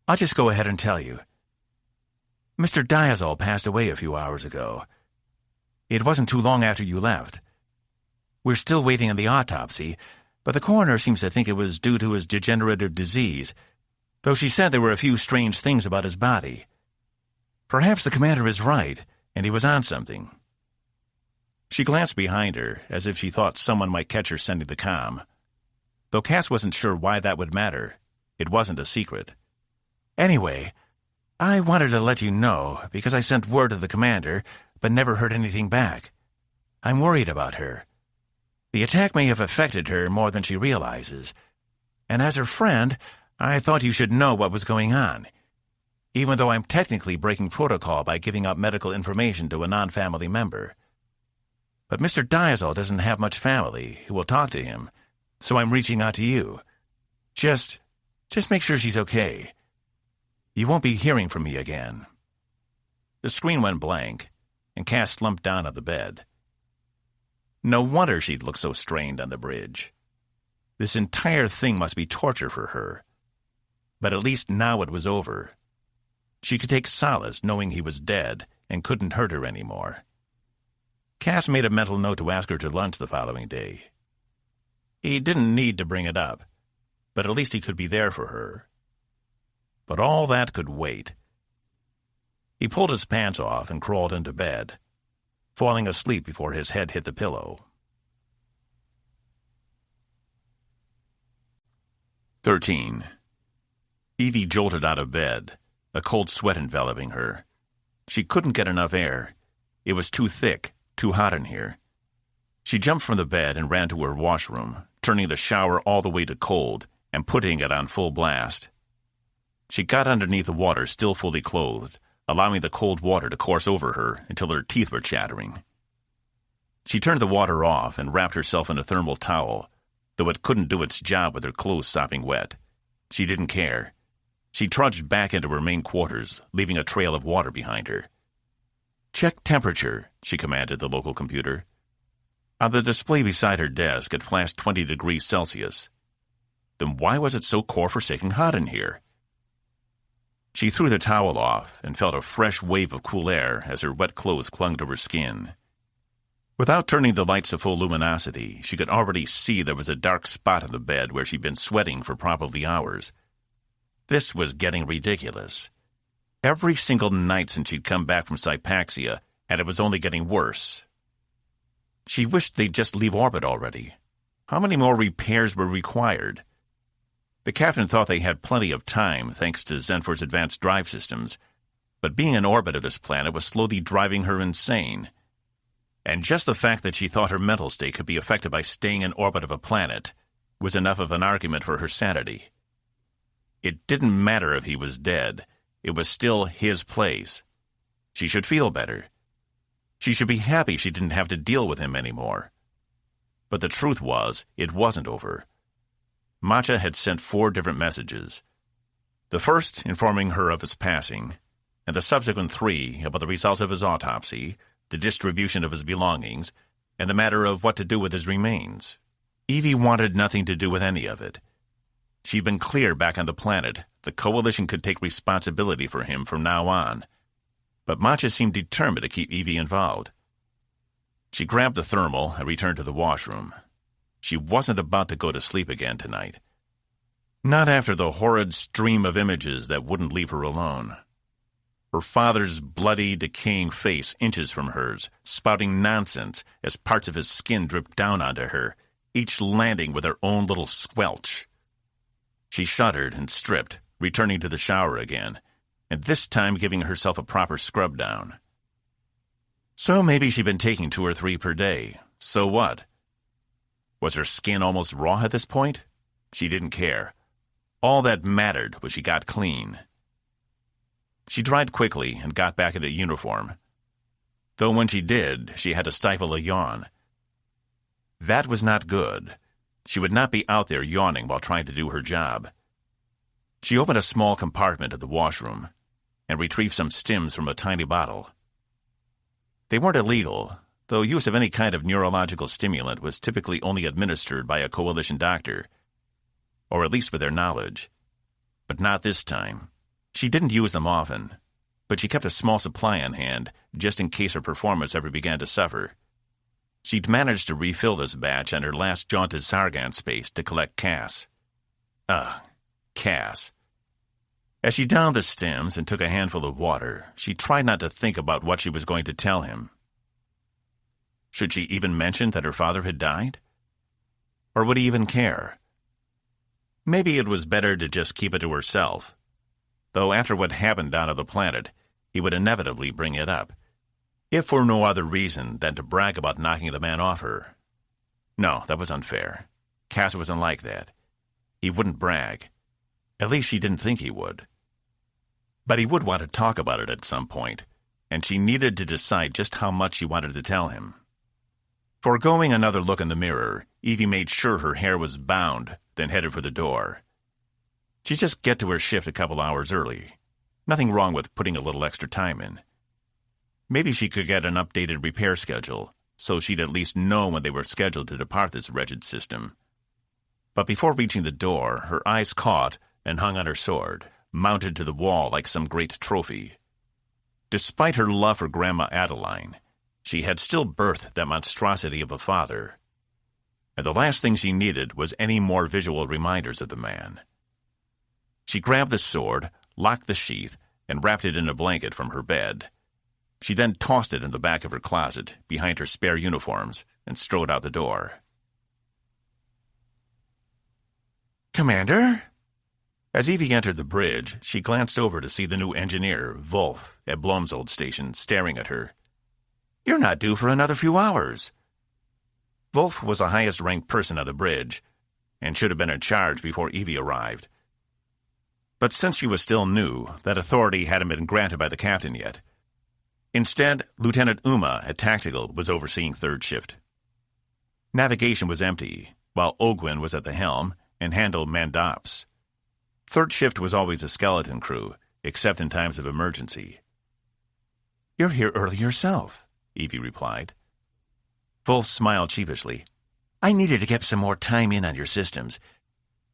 I'll just go ahead and tell you. Mr. Diazal passed away a few hours ago. It wasn't too long after you left. We're still waiting on the autopsy, but the coroner seems to think it was due to his degenerative disease, though she said there were a few strange things about his body. Perhaps the commander is right, and he was on something." She glanced behind her, as if she thought someone might catch her sending the comm. Though Cass wasn't sure why that would matter, it wasn't a secret. "Anyway, I wanted to let you know because I sent word to the commander, but never heard anything back. I'm worried about her. The attack may have affected her more than she realizes, and as her friend, I thought you should know what was going on, even though I'm technically breaking protocol by giving out medical information to a non-family member. But Mr. Diazal doesn't have much family who will talk to him, so I'm reaching out to you. Just make sure she's okay. You won't be hearing from me again." The screen went blank, and Cass slumped down on the bed. No wonder she'd look so strained on the bridge. This entire thing must be torture for her. But at least now it was over. She could take solace knowing he was dead and couldn't hurt her anymore. Cass made a mental note to ask her to lunch the following day. He didn't need to bring it up, but at least he could be there for her. But all that could wait. He pulled his pants off and crawled into bed, falling asleep before his head hit the pillow. 13. Evie jolted out of bed, a cold sweat enveloping her. She couldn't get enough air. It was too thick, too hot in here. She jumped from the bed and ran to her washroom, turning the shower all the way to cold and putting it on full blast. She got underneath the water still fully clothed, allowing the cold water to course over her until her teeth were chattering. She turned the water off and wrapped herself in a thermal towel, though it couldn't do its job with her clothes sopping wet. She didn't care. She trudged back into her main quarters, leaving a trail of water behind her. "Check temperature," she commanded the local computer. On the display beside her desk, it flashed 20 degrees Celsius. Then why was it so core-forsaking hot in here? She threw the towel off and felt a fresh wave of cool air as her wet clothes clung to her skin. Without turning the lights to full luminosity, she could already see there was a dark spot on the bed where she'd been sweating for probably hours. This was getting ridiculous. Every single night since she'd come back from Sypaxia, and it was only getting worse. She wished they'd just leave orbit already. How many more repairs were required? The captain thought they had plenty of time, thanks to Zenfor's advanced drive systems, but being in orbit of this planet was slowly driving her insane. And just the fact that she thought her mental state could be affected by staying in orbit of a planet was enough of an argument for her sanity. It didn't matter if he was dead. It was still his place. She should feel better. She should be happy she didn't have to deal with him anymore. But the truth was, it wasn't over. Matcha had sent 4 different messages. The first informing her of his passing, and the subsequent 3 about the results of his autopsy, the distribution of his belongings, and the matter of what to do with his remains. Evie wanted nothing to do with any of it. She'd been clear back on the planet. The Coalition could take responsibility for him from now on. But Matcha seemed determined to keep Evie involved. She grabbed the thermal and returned to the washroom. She wasn't about to go to sleep again tonight. Not after the horrid stream of images that wouldn't leave her alone. Her father's bloody, decaying face inches from hers, spouting nonsense as parts of his skin dripped down onto her, each landing with their own little squelch. She shuddered and stripped, returning to the shower again, and this time giving herself a proper scrub down. So maybe she'd been taking 2 or 3 per day. So what? Was her skin almost raw at this point? She didn't care. All that mattered was she got clean. She dried quickly and got back into uniform. Though when she did, she had to stifle a yawn. That was not good. She would not be out there yawning while trying to do her job. She opened a small compartment at the washroom and retrieved some stims from a tiny bottle. They weren't illegal, though use of any kind of neurological stimulant was typically only administered by a Coalition doctor, or at least with their knowledge. But not this time. She didn't use them often, but she kept a small supply on hand just in case her performance ever began to suffer. She'd managed to refill this batch on her last jaunt to Sargon space to collect Cass. Cass. As she downed the stems and took a handful of water, she tried not to think about what she was going to tell him. Should she even mention that her father had died? Or would he even care? Maybe it was better to just keep it to herself, though after what happened down on the planet, he would inevitably bring it up, if for no other reason than to brag about knocking the man off her. No, that was unfair. Cass wasn't like that. He wouldn't brag. At least she didn't think he would. But he would want to talk about it at some point, and she needed to decide just how much she wanted to tell him. Foregoing another look in the mirror, Evie made sure her hair was bound, then headed for the door. She'd just get to her shift a couple hours early. Nothing wrong with putting a little extra time in. Maybe she could get an updated repair schedule, so she'd at least know when they were scheduled to depart this wretched system. But before reaching the door, her eyes caught and hung on her sword, mounted to the wall like some great trophy. Despite her love for Grandma Adeline, she had still birthed that monstrosity of a father. and the last thing she needed was any more visual reminders of the man. She grabbed the sword, locked the sheath, and wrapped it in a blanket from her bed. She then tossed it in the back of her closet, behind her spare uniforms, and strode out the door. "Commander?" As Evie entered the bridge, she glanced over to see the new engineer, Wolf, at Blom's old station, staring at her. "You're not due for another few hours." Wolf was the highest-ranked person on the bridge, and should have been in charge before Evie arrived. But since she was still new, that authority hadn't been granted by the captain yet. Instead, Lieutenant Uma at Tactical was overseeing third shift. Navigation was empty, while Ogwin was at the helm and handled manned ops. Third shift was always a skeleton crew, except in times of emergency. "You're here early yourself," Evie replied. Wolf smiled sheepishly. "I needed to get some more time in on your systems.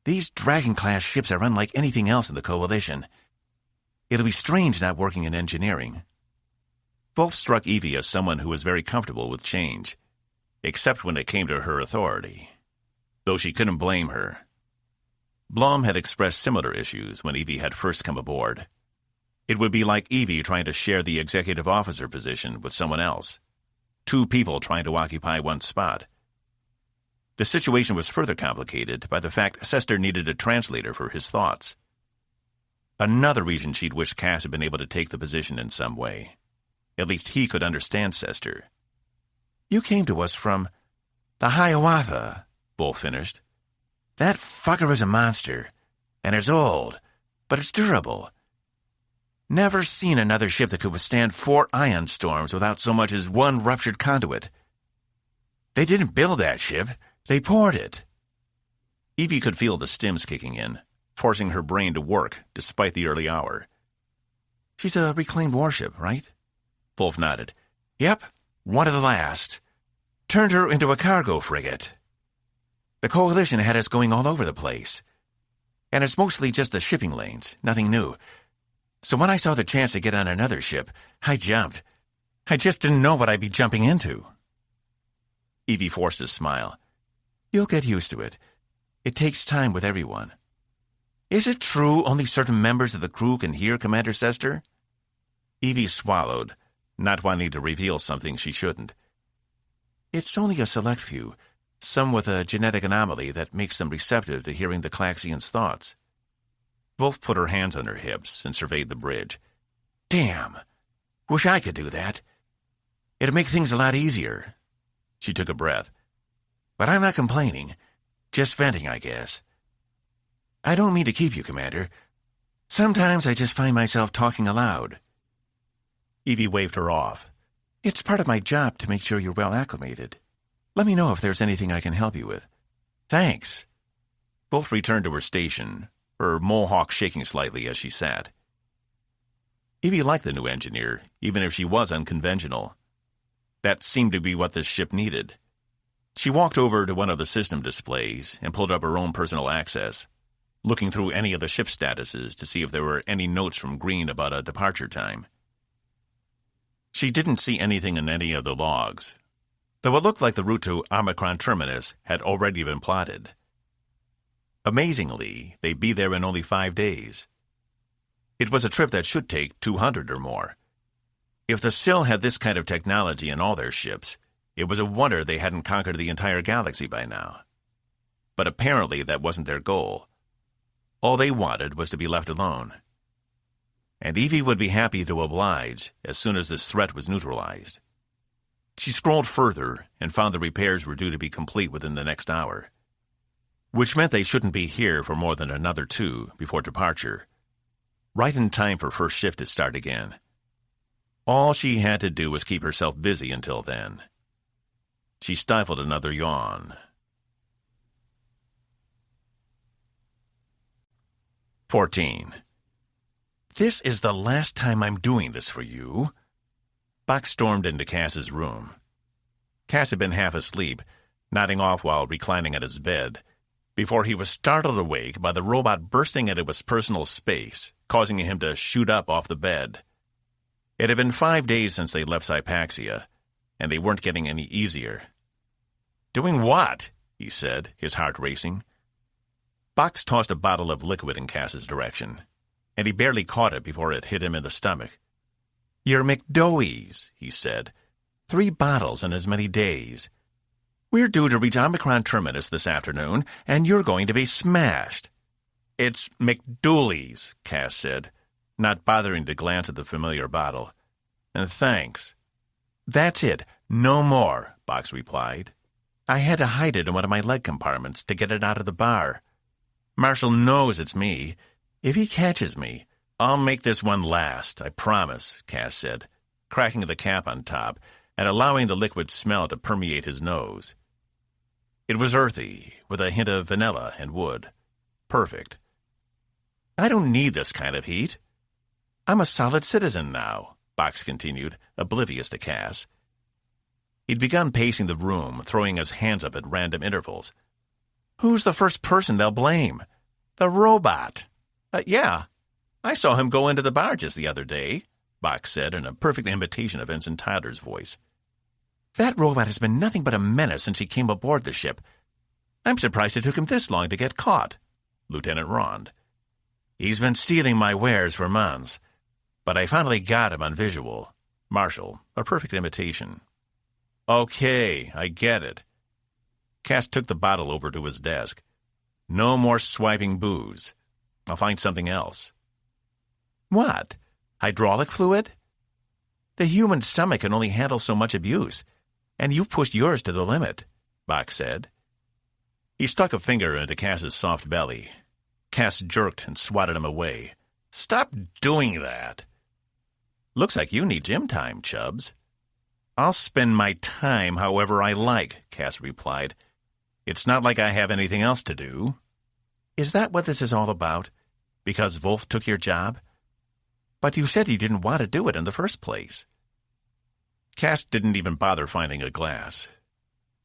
These Dragon-class ships are unlike anything else in the Coalition. It'll be strange not working in engineering." Wolf struck Evie as someone who was very comfortable with change, except when it came to her authority, though she couldn't blame her. Blom had expressed similar issues when Evie had first come aboard. It would be like Evie trying to share the executive officer position with someone else. Two people trying to occupy one spot. The situation was further complicated by the fact Sester needed a translator for his thoughts. Another reason she'd wished Cass had been able to take the position in some way. At least he could understand Sester. "You came to us from the Hiawatha," Wolf finished. "That fucker is a monster, and it's old, but it's durable. Never seen another ship that could withstand 4 ion storms without so much as one ruptured conduit. They didn't build that ship, they poured it." Evie could feel the stims kicking in, forcing her brain to work despite the early hour. "She's a reclaimed warship, right?" Wolf nodded. "Yep, one of the last. Turned her into a cargo frigate. The Coalition had us going all over the place. And it's mostly just the shipping lanes, nothing new. So when I saw the chance to get on another ship, I jumped. I just didn't know what I'd be jumping into." Evie forced a smile. "You'll get used to it. It takes time with everyone." "Is it true only certain members of the crew can hear Commander Sester?" Evie swallowed, not wanting to reveal something she shouldn't. "It's only a select few, some with a genetic anomaly that makes them receptive to hearing the Klaxians' thoughts." Wolf put her hands on her hips and surveyed the bridge. "Damn! Wish I could do that. It'd make things a lot easier." She took a breath. "But I'm not complaining. Just venting, I guess. I don't mean to keep you, Commander. Sometimes I just find myself talking aloud." Evie waved her off. "It's part of my job to make sure you're well acclimated. Let me know if there's anything I can help you with." "Thanks." Wolf returned to her station, her mohawk shaking slightly as she sat. Evie liked the new engineer, even if she was unconventional. That seemed to be what this ship needed. She walked over to one of the system displays and pulled up her own personal access, looking through any of the ship statuses to see if there were any notes from Green about a departure time. She didn't see anything in any of the logs, though it looked like the route to Omicron Terminus had already been plotted. Amazingly, they'd be there in only 5 days. It was a trip that should take 200 or more. If the Sill had this kind of technology in all their ships, it was a wonder they hadn't conquered the entire galaxy by now. But apparently that wasn't their goal. All they wanted was to be left alone. And Evie would be happy to oblige as soon as this threat was neutralized. She scrolled further and found the repairs were due to be complete within the next hour, which meant they shouldn't be here for more than another 2 before departure, right in time for first shift to start again. All she had to do was keep herself busy until then. She stifled another yawn. 14. "This is the last time I'm doing this for you." Buck stormed into Cass's room. Cass had been half asleep, nodding off while reclining at his bed, before he was startled awake by the robot bursting into his personal space, causing him to shoot up off the bed. It had been 5 days since they left Hypaxia, and they weren't getting any easier. "Doing what?" he said, his heart racing. Box tossed a bottle of liquid in Cass's direction, and he barely caught it before it hit him in the stomach. "You're McDoey's," he said. 3 bottles in as many days. We're due to reach Omicron Terminus this afternoon, and you're going to be smashed." "It's McDooley's," Cass said, not bothering to glance at the familiar bottle. "And thanks." "That's it. No more," Box replied. "I had to hide it in one of my leg compartments to get it out of the bar. Marshall knows it's me. If he catches me, I'll make this one last, I promise," Cass said, cracking the cap on top and allowing the liquid smell to permeate his nose. It was earthy, with a hint of vanilla and wood. Perfect. "I don't need this kind of heat. I'm a solid citizen now," Box continued, oblivious to Cass. He'd begun pacing the room, throwing his hands up at random intervals. "Who's the first person they'll blame? The robot." Yeah. I saw him go into the bar just the other day," Box said in a perfect imitation of Ensign Tyler's voice. "That robot has been nothing but a menace since he came aboard the ship. I'm surprised it took him this long to get caught," Lieutenant Rond. "He's been stealing my wares for months, but I finally got him on visual. Marshall, a perfect imitation." "Okay, I get it." Cass took the bottle over to his desk. "No more swiping booze. I'll find something else." "What? Hydraulic fluid?" "The human stomach can only handle so much abuse, and you've pushed yours to the limit," Box said. He stuck a finger into Cass's soft belly. Cass jerked and swatted him away. "Stop doing that." "Looks like you need gym time, Chubbs." "I'll spend my time however I like," Cass replied. "It's not like I have anything else to do." "Is that what this is all about? Because Wolf took your job? But you said you didn't want to do it in the first place." Cass didn't even bother finding a glass.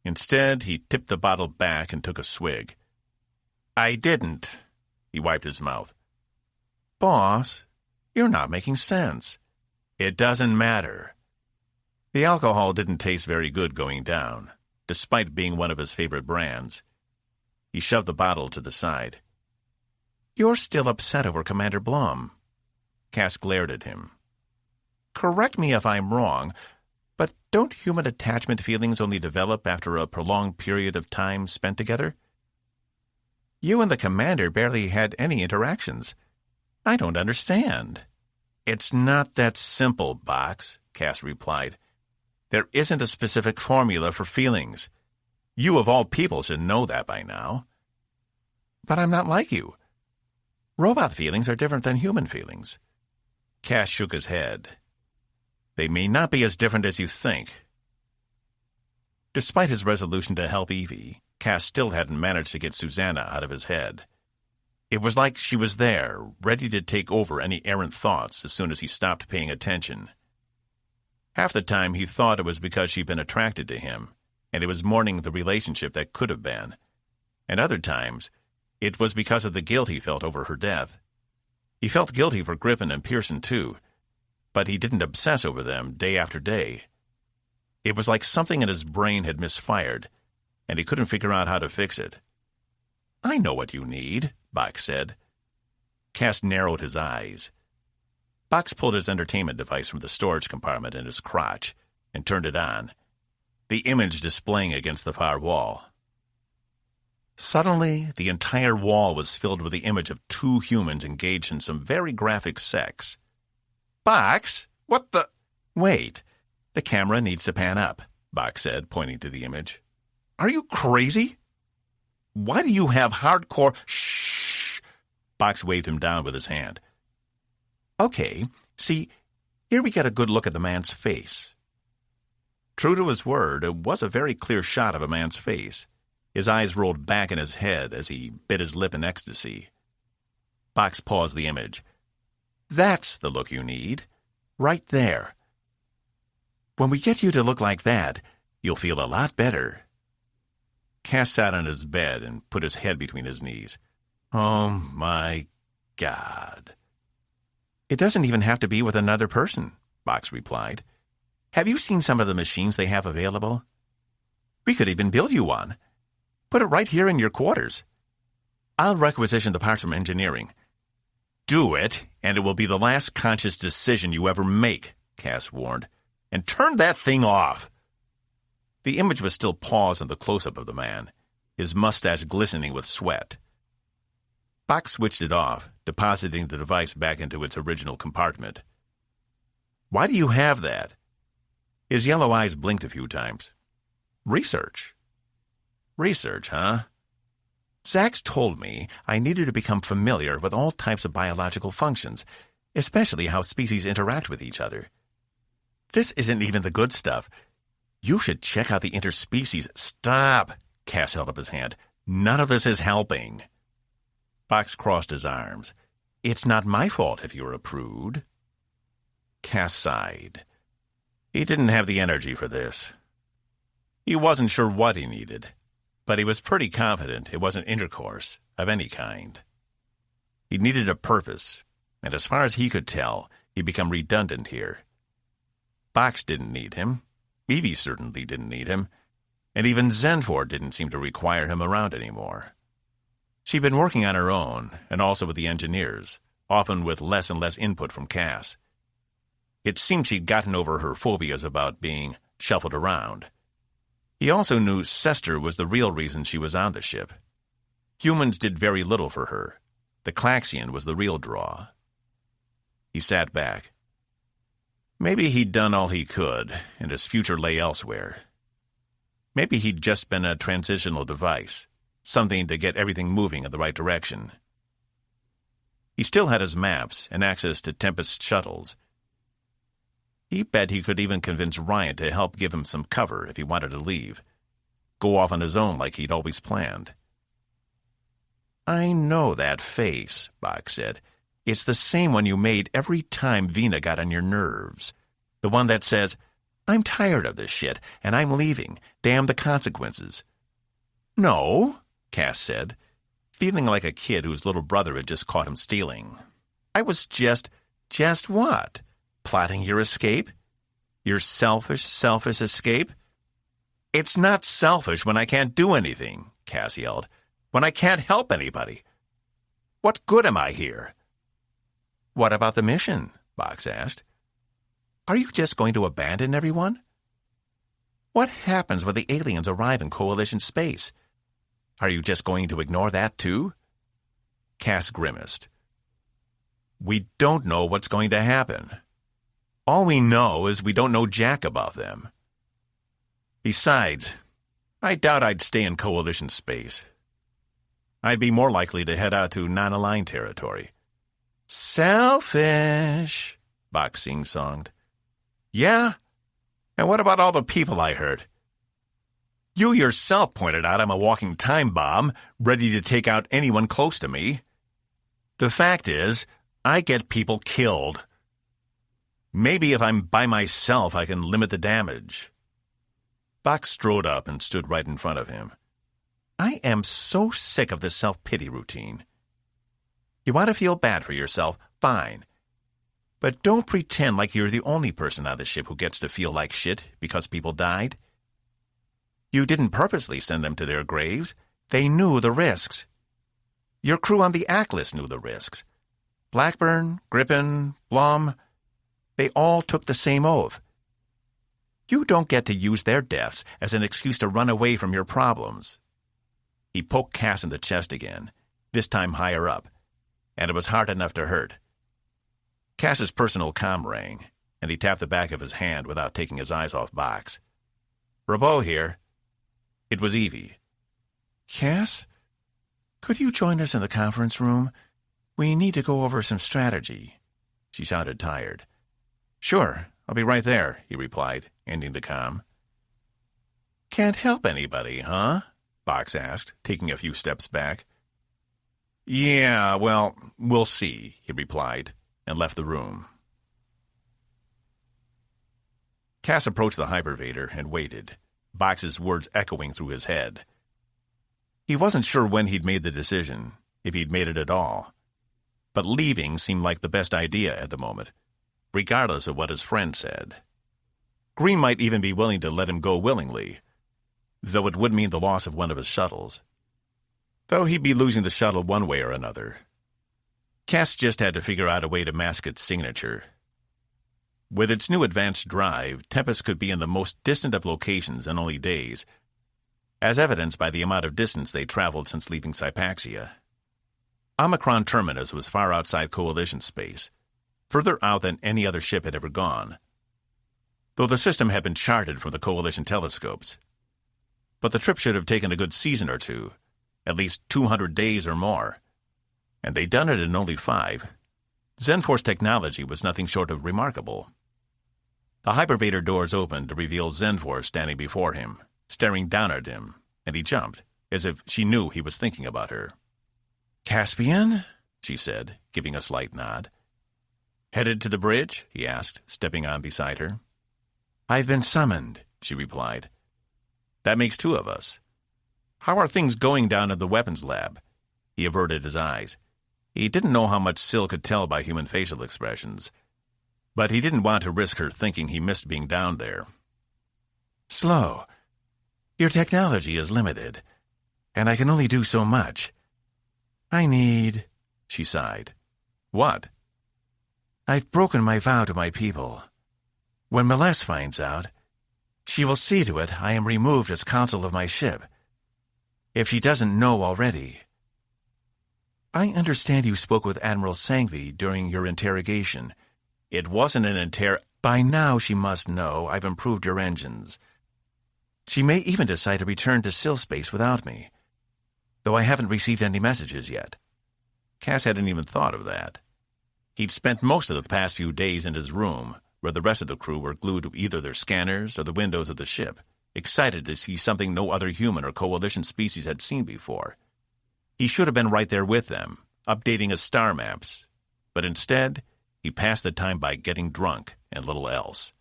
Instead, he tipped the bottle back and took a swig. "I didn't." He wiped his mouth. "Boss, you're not making sense." "It doesn't matter." The alcohol didn't taste very good going down, despite being one of his favorite brands. He shoved the bottle to the side. "You're still upset over Commander Blum." Cass glared at him. "Correct me if I'm wrong, but don't human attachment feelings only develop after a prolonged period of time spent together? You and the commander barely had any interactions. I don't understand." "It's not that simple, Box," Cass replied. "There isn't a specific formula for feelings. You of all people should know that by now." "But I'm not like you. Robot feelings are different than human feelings." Cass shook his head. "They may not be as different as you think." Despite his resolution to help Evie, Cass still hadn't managed to get Susanna out of his head. It was like she was there, ready to take over any errant thoughts as soon as he stopped paying attention. Half the time he thought it was because she'd been attracted to him, and he was mourning the relationship that could have been. And other times, it was because of the guilt he felt over her death. He felt guilty for Griffin and Pearson, too, but he didn't obsess over them day after day. It was like something in his brain had misfired, and he couldn't figure out how to fix it. "I know what you need," Box said. Cass narrowed his eyes. Box pulled his entertainment device from the storage compartment in his crotch and turned it on, the image displaying against the far wall. Suddenly, the entire wall was filled with the image of 2 humans engaged in some very graphic sex. "Box, what the—" "Wait, the camera needs to pan up," Box said, pointing to the image. "Are you crazy? Why do you have hardcore—" "Shh!" Box waved him down with his hand. "Okay, see, here we get a good look at the man's face." True to his word, it was a very clear shot of a man's face. His eyes rolled back in his head as he bit his lip in ecstasy. Box paused the image. "That's the look you need. Right there. When we get you to look like that, you'll feel a lot better." Cass sat on his bed and put his head between his knees. "Oh, my God." "It doesn't even have to be with another person," Box replied. "Have you seen some of the machines they have available? We could even build you one. Put it right here in your quarters. I'll requisition the parts from engineering. Do it, and it will be the last conscious decision you ever make, Cass warned. And turn that thing off. The image was still paused on the close-up of the man, his mustache glistening with sweat. Bach switched it off, depositing the device back into its original compartment. Why do you have that? His yellow eyes blinked a few times. Research. Research, huh? Zax told me I needed to become familiar with all types of biological functions, especially how species interact with each other. This isn't even the good stuff. You should check out the interspecies. Stop! Cass held up his hand. None of this is helping. Box crossed his arms. It's not my fault if you're a prude. Cass sighed. He didn't have the energy for this. He wasn't sure what he needed, but he was pretty confident it wasn't intercourse of any kind. He needed a purpose, and as far as he could tell, he'd become redundant here. Box didn't need him. Evie certainly didn't need him, and even Zenfor didn't seem to require him around anymore. She'd been working on her own, and also with the engineers, often with less and less input from Cass. It seemed she'd gotten over her phobias about being shuffled around. He also knew Sester was the real reason she was on the ship. Humans did very little for her. The Klaxian was the real draw. He sat back. Maybe he'd done all he could, and his future lay elsewhere. Maybe he'd just been a transitional device, something to get everything moving in the right direction. He still had his maps and access to Tempest shuttles. He bet he could even convince Ryan to help give him some cover if he wanted to leave. Go off on his own like he'd always planned. I know that face, Bach said. It's the same one you made every time Vina got on your nerves. The one that says, I'm tired of this shit, and I'm leaving. Damn the consequences. No, Cass said, feeling like a kid whose little brother had just caught him stealing. I was just what? Plotting your escape? Your selfish escape? It's not selfish when I can't do anything, Cass yelled. When I can't help anybody. What good am I here? What about the mission? Box asked. Are you just going to abandon everyone? What happens when the aliens arrive in Coalition space? Are you just going to ignore that too? Cass grimaced. We don't know what's going to happen. All we know is we don't know jack about them. Besides, I doubt I'd stay in Coalition space. I'd be more likely to head out to non-aligned territory. Selfish, Bach sing-songed. Yeah? And what about all the people I hurt? You yourself pointed out I'm a walking time bomb, ready to take out anyone close to me. The fact is, I get people killed. Maybe if I'm by myself, I can limit the damage. Bach strode up and stood right in front of him. I am so sick of this self-pity routine. You want to feel bad for yourself, fine. But don't pretend like you're the only person on the ship who gets to feel like shit because people died. You didn't purposely send them to their graves. They knew the risks. Your crew on the Atlas knew the risks. Blackburn, Griffin, Blum, they all took the same oath. You don't get to use their deaths as an excuse to run away from your problems. He poked Cass in the chest again, this time higher up, and it was hard enough to hurt. Cass's personal comm rang, and he tapped the back of his hand without taking his eyes off Box. Robeaux here. It was Evie. Cass, could you join us in the conference room? We need to go over some strategy. She sounded tired. Sure, I'll be right there, he replied, ending the comm. Can't help anybody, huh? Box asked, taking a few steps back. Yeah, well, we'll see, he replied, and left the room. Cass approached the hypervator and waited, Box's words echoing through his head. He wasn't sure when he'd made the decision, if he'd made it at all. But leaving seemed like the best idea at the moment, regardless of what his friend said. Green might even be willing to let him go willingly. though it would mean the loss of one of his shuttles. Though he'd be losing the shuttle one way or another. Cass just had to figure out a way to mask its signature. With its new advanced drive, Tempest could be in the most distant of locations in only days, as evidenced by the amount of distance they traveled since leaving Sypaxia. Omicron Terminus was far outside Coalition space, further out than any other ship had ever gone, though the system had been charted from the Coalition telescopes. But the trip should have taken a good season or two, at least 200 days or more, and they'd done it in only 5. Zenfor's technology was nothing short of remarkable. The hypervator doors opened to reveal Zenfor standing before him, staring down at him, and he jumped, as if she knew he was thinking about her. "Caspian?" she said, giving a slight nod. "Headed to the bridge?" he asked, stepping on beside her. "I've been summoned," she replied. "That makes 2 of us. How are things going down in the weapons lab?" He averted his eyes. He didn't know how much Syl could tell by human facial expressions, but he didn't want to risk her thinking he missed being down there. "Slow. Your technology is limited, and I can only do so much. I need—" she sighed. "What?" "I've broken my vow to my people. When Melesse finds out, she will see to it I am removed as consul of my ship, if she doesn't know already. I understand you spoke with Admiral Sangvi during your interrogation. It wasn't an By now she must know I've improved your engines. She may even decide to return to Syl space without me, though I haven't received any messages yet." Cass hadn't even thought of that. He'd spent most of the past few days in his room, where the rest of the crew were glued to either their scanners or the windows of the ship, excited to see something no other human or Coalition species had seen before. He should have been right there with them, updating his star maps, but instead, he passed the time by getting drunk and little else.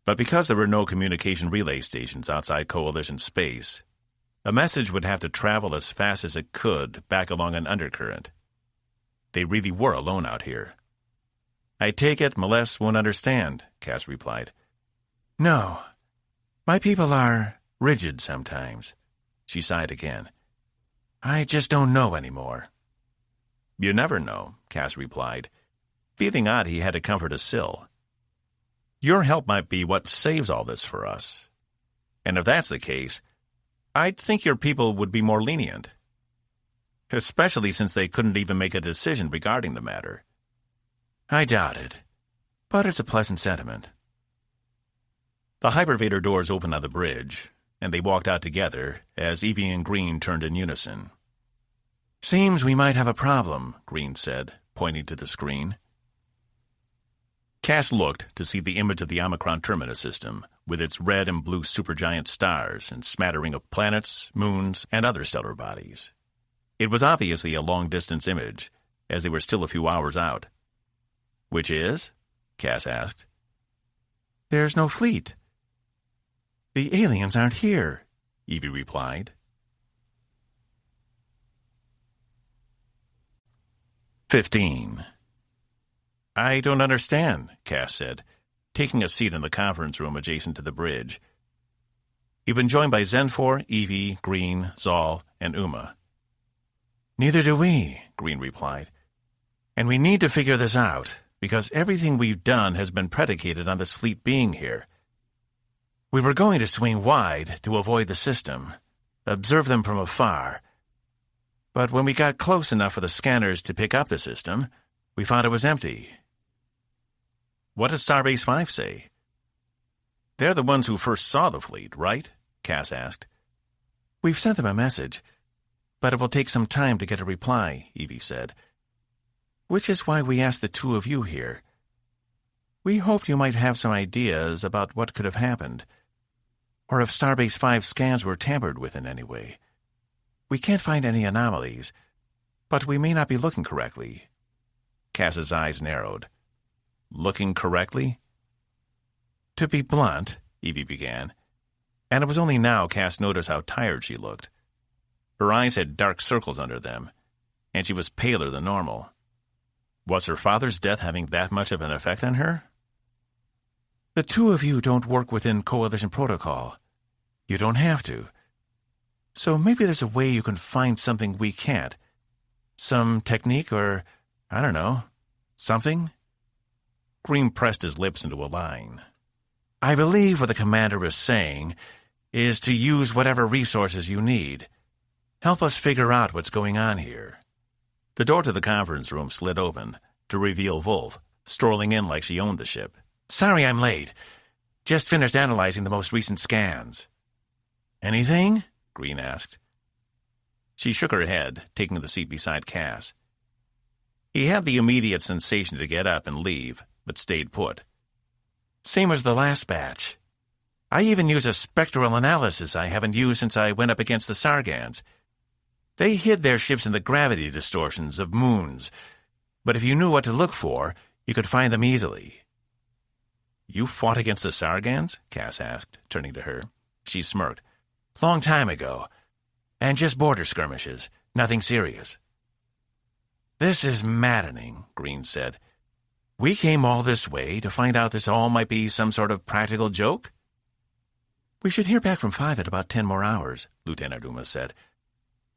But because there were no communication relay stations outside Coalition space, a message would have to travel as fast as it could back along an undercurrent. They really were alone out here. "I take it Melesse won't understand," Cass replied. "No. My people are rigid sometimes." She sighed again. "I just don't know anymore." "You never know," Cass replied, feeling odd he had to comfort a Syl. "Your help might be what saves all this for us. And if that's the case, I'd think your people would be more lenient, especially since they couldn't even make a decision regarding the matter." "I doubt it, but it's a pleasant sentiment." The hypervator doors opened on the bridge, and they walked out together as Evie and Green turned in unison. "Seems we might have a problem," Green said, pointing to the screen. Cass looked to see the image of the Omicron Terminus system, with its red and blue supergiant stars and smattering of planets, moons, and other stellar bodies. It was obviously a long-distance image, as they were still a few hours out. "Which is?" Cass asked. "There's no fleet. The aliens aren't here," Evie replied. 15. "I don't understand," Cass said, taking a seat in the conference room adjacent to the bridge. He'd been joined by Zenfor, Evie, Green, Zal, and Uma. "Neither do we," Green replied. "And we need to figure this out, because everything we've done has been predicated on this fleet being here. We were going to swing wide to avoid the system, observe them from afar. But when we got close enough for the scanners to pick up the system, we found it was empty." "What did Starbase 5 say?" "They're the ones who first saw the fleet, right?" Cass asked. "We've sent them a message, but it will take some time to get a reply," Evie said. "Which is why we asked the 2 of you here. We hoped you might have some ideas about what could have happened, or if Starbase 5 scans were tampered with in any way. We can't find any anomalies, but we may not be looking correctly." Cass's eyes narrowed. "Looking correctly?" "To be blunt," Evie began, and it was only now Cass noticed how tired she looked. Her eyes had dark circles under them, and she was paler than normal. Was her father's death having that much of an effect on her? "The 2 of you don't work within Coalition protocol. You don't have to. So maybe there's a way you can find something we can't. Some technique or, I don't know, something? Green pressed his lips into a line. I believe what the commander is saying is to use whatever resources you need. Help us figure out what's going on here. The door to the conference room slid open to reveal Wolf, strolling in like she owned the ship. Sorry I'm late. Just finished analyzing the most recent scans. Anything? Green asked. She shook her head, taking the seat beside Cass. He had the immediate sensation to get up and leave, but stayed put. Same as the last batch. I even use a spectral analysis I haven't used since I went up against the Sargans. They hid their ships in the gravity distortions of moons, but if you knew what to look for, you could find them easily. You fought against the Sargans? Cass asked, turning to her. She smirked. Long time ago. And just border skirmishes. Nothing serious. This is maddening, Green said. We came all this way to find out this all might be some sort of practical joke? We should hear back from 5 in about 10 more hours, Lieutenant Dumas said.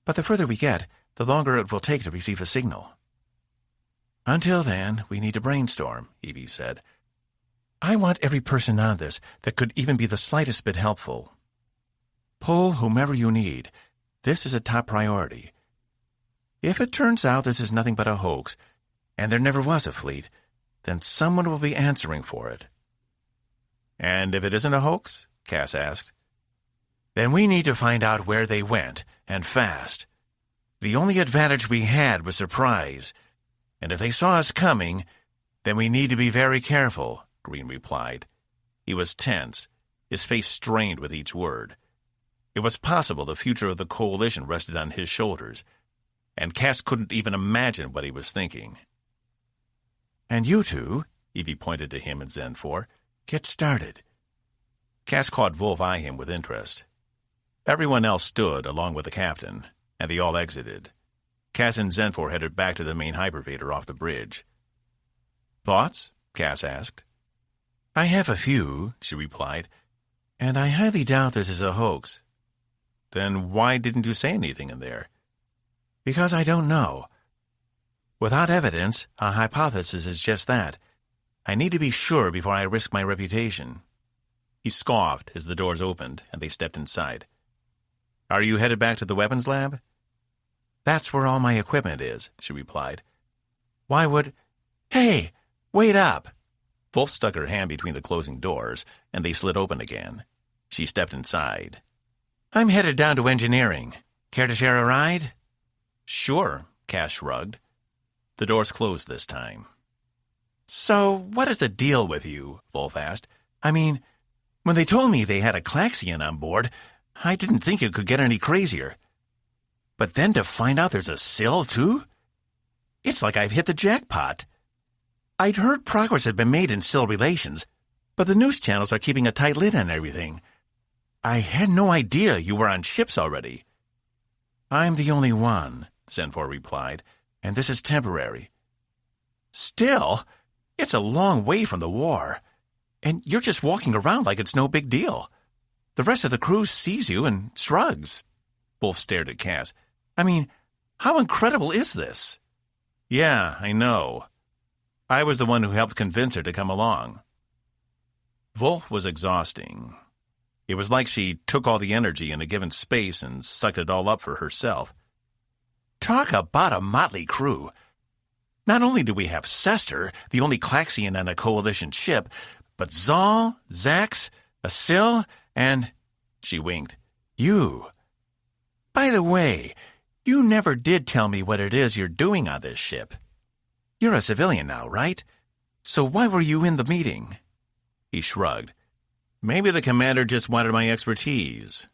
But the further we get, the longer it will take to receive a signal. Until then, we need to brainstorm, Evie said. I want every person on this that could even be the slightest bit helpful. Pull whomever you need. This is a top priority. If it turns out this is nothing but a hoax, and there never was a fleet, then someone will be answering for it. And if it isn't a hoax? Cass asked. Then we need to find out where they went, and fast. The only advantage we had was surprise, and if they saw us coming, then we need to be very careful, Green replied. He was tense, his face strained with each word. It was possible the future of the coalition rested on his shoulders, and Cass couldn't even imagine what he was thinking. And you two, Evie pointed to him and Zenfor, get started. Cass caught Wolf eye him with interest. Everyone else stood along with the captain, and they all exited. Cass and Zenfor headed back to the main hypervator off the bridge. Thoughts? Cass asked. I have a few, she replied, and I highly doubt this is a hoax. Then why didn't you say anything in there? Because I don't know. Without evidence, a hypothesis is just that. I need to be sure before I risk my reputation. He scoffed as the doors opened and they stepped inside. Are you headed back to the weapons lab? That's where all my equipment is, she replied. Why would... Hey, wait up! Wolf stuck her hand between the closing doors, and they slid open again. She stepped inside. I'm headed down to engineering. Care to share a ride? Sure, Cass shrugged. The doors closed this time. So, what is the deal with you? Wolf asked. I mean, when they told me they had a Klaxian on board, I didn't think it could get any crazier. But then to find out there's a Syl, too? It's like I've hit the jackpot. I'd heard progress had been made in Syl relations, but the news channels are keeping a tight lid on everything. I had no idea you were on ships already. I'm the only one, Zenfor replied, and this is temporary. Still, it's a long way from the war, and you're just walking around like it's no big deal. The rest of the crew sees you and shrugs. Wolf stared at Cass. I mean, how incredible is this? Yeah, I know. I was the one who helped convince her to come along. Wolf was exhausting. It was like she took all the energy in a given space and sucked it all up for herself. Talk about a motley crew. Not only do we have Sester, the only Klaxian on a coalition ship, but Zal, Zax, a Syl, and... She winked. You. By the way, you never did tell me what it is you're doing on this ship. You're a civilian now, right? So why were you in the meeting? He shrugged. Maybe the commander just wanted my expertise.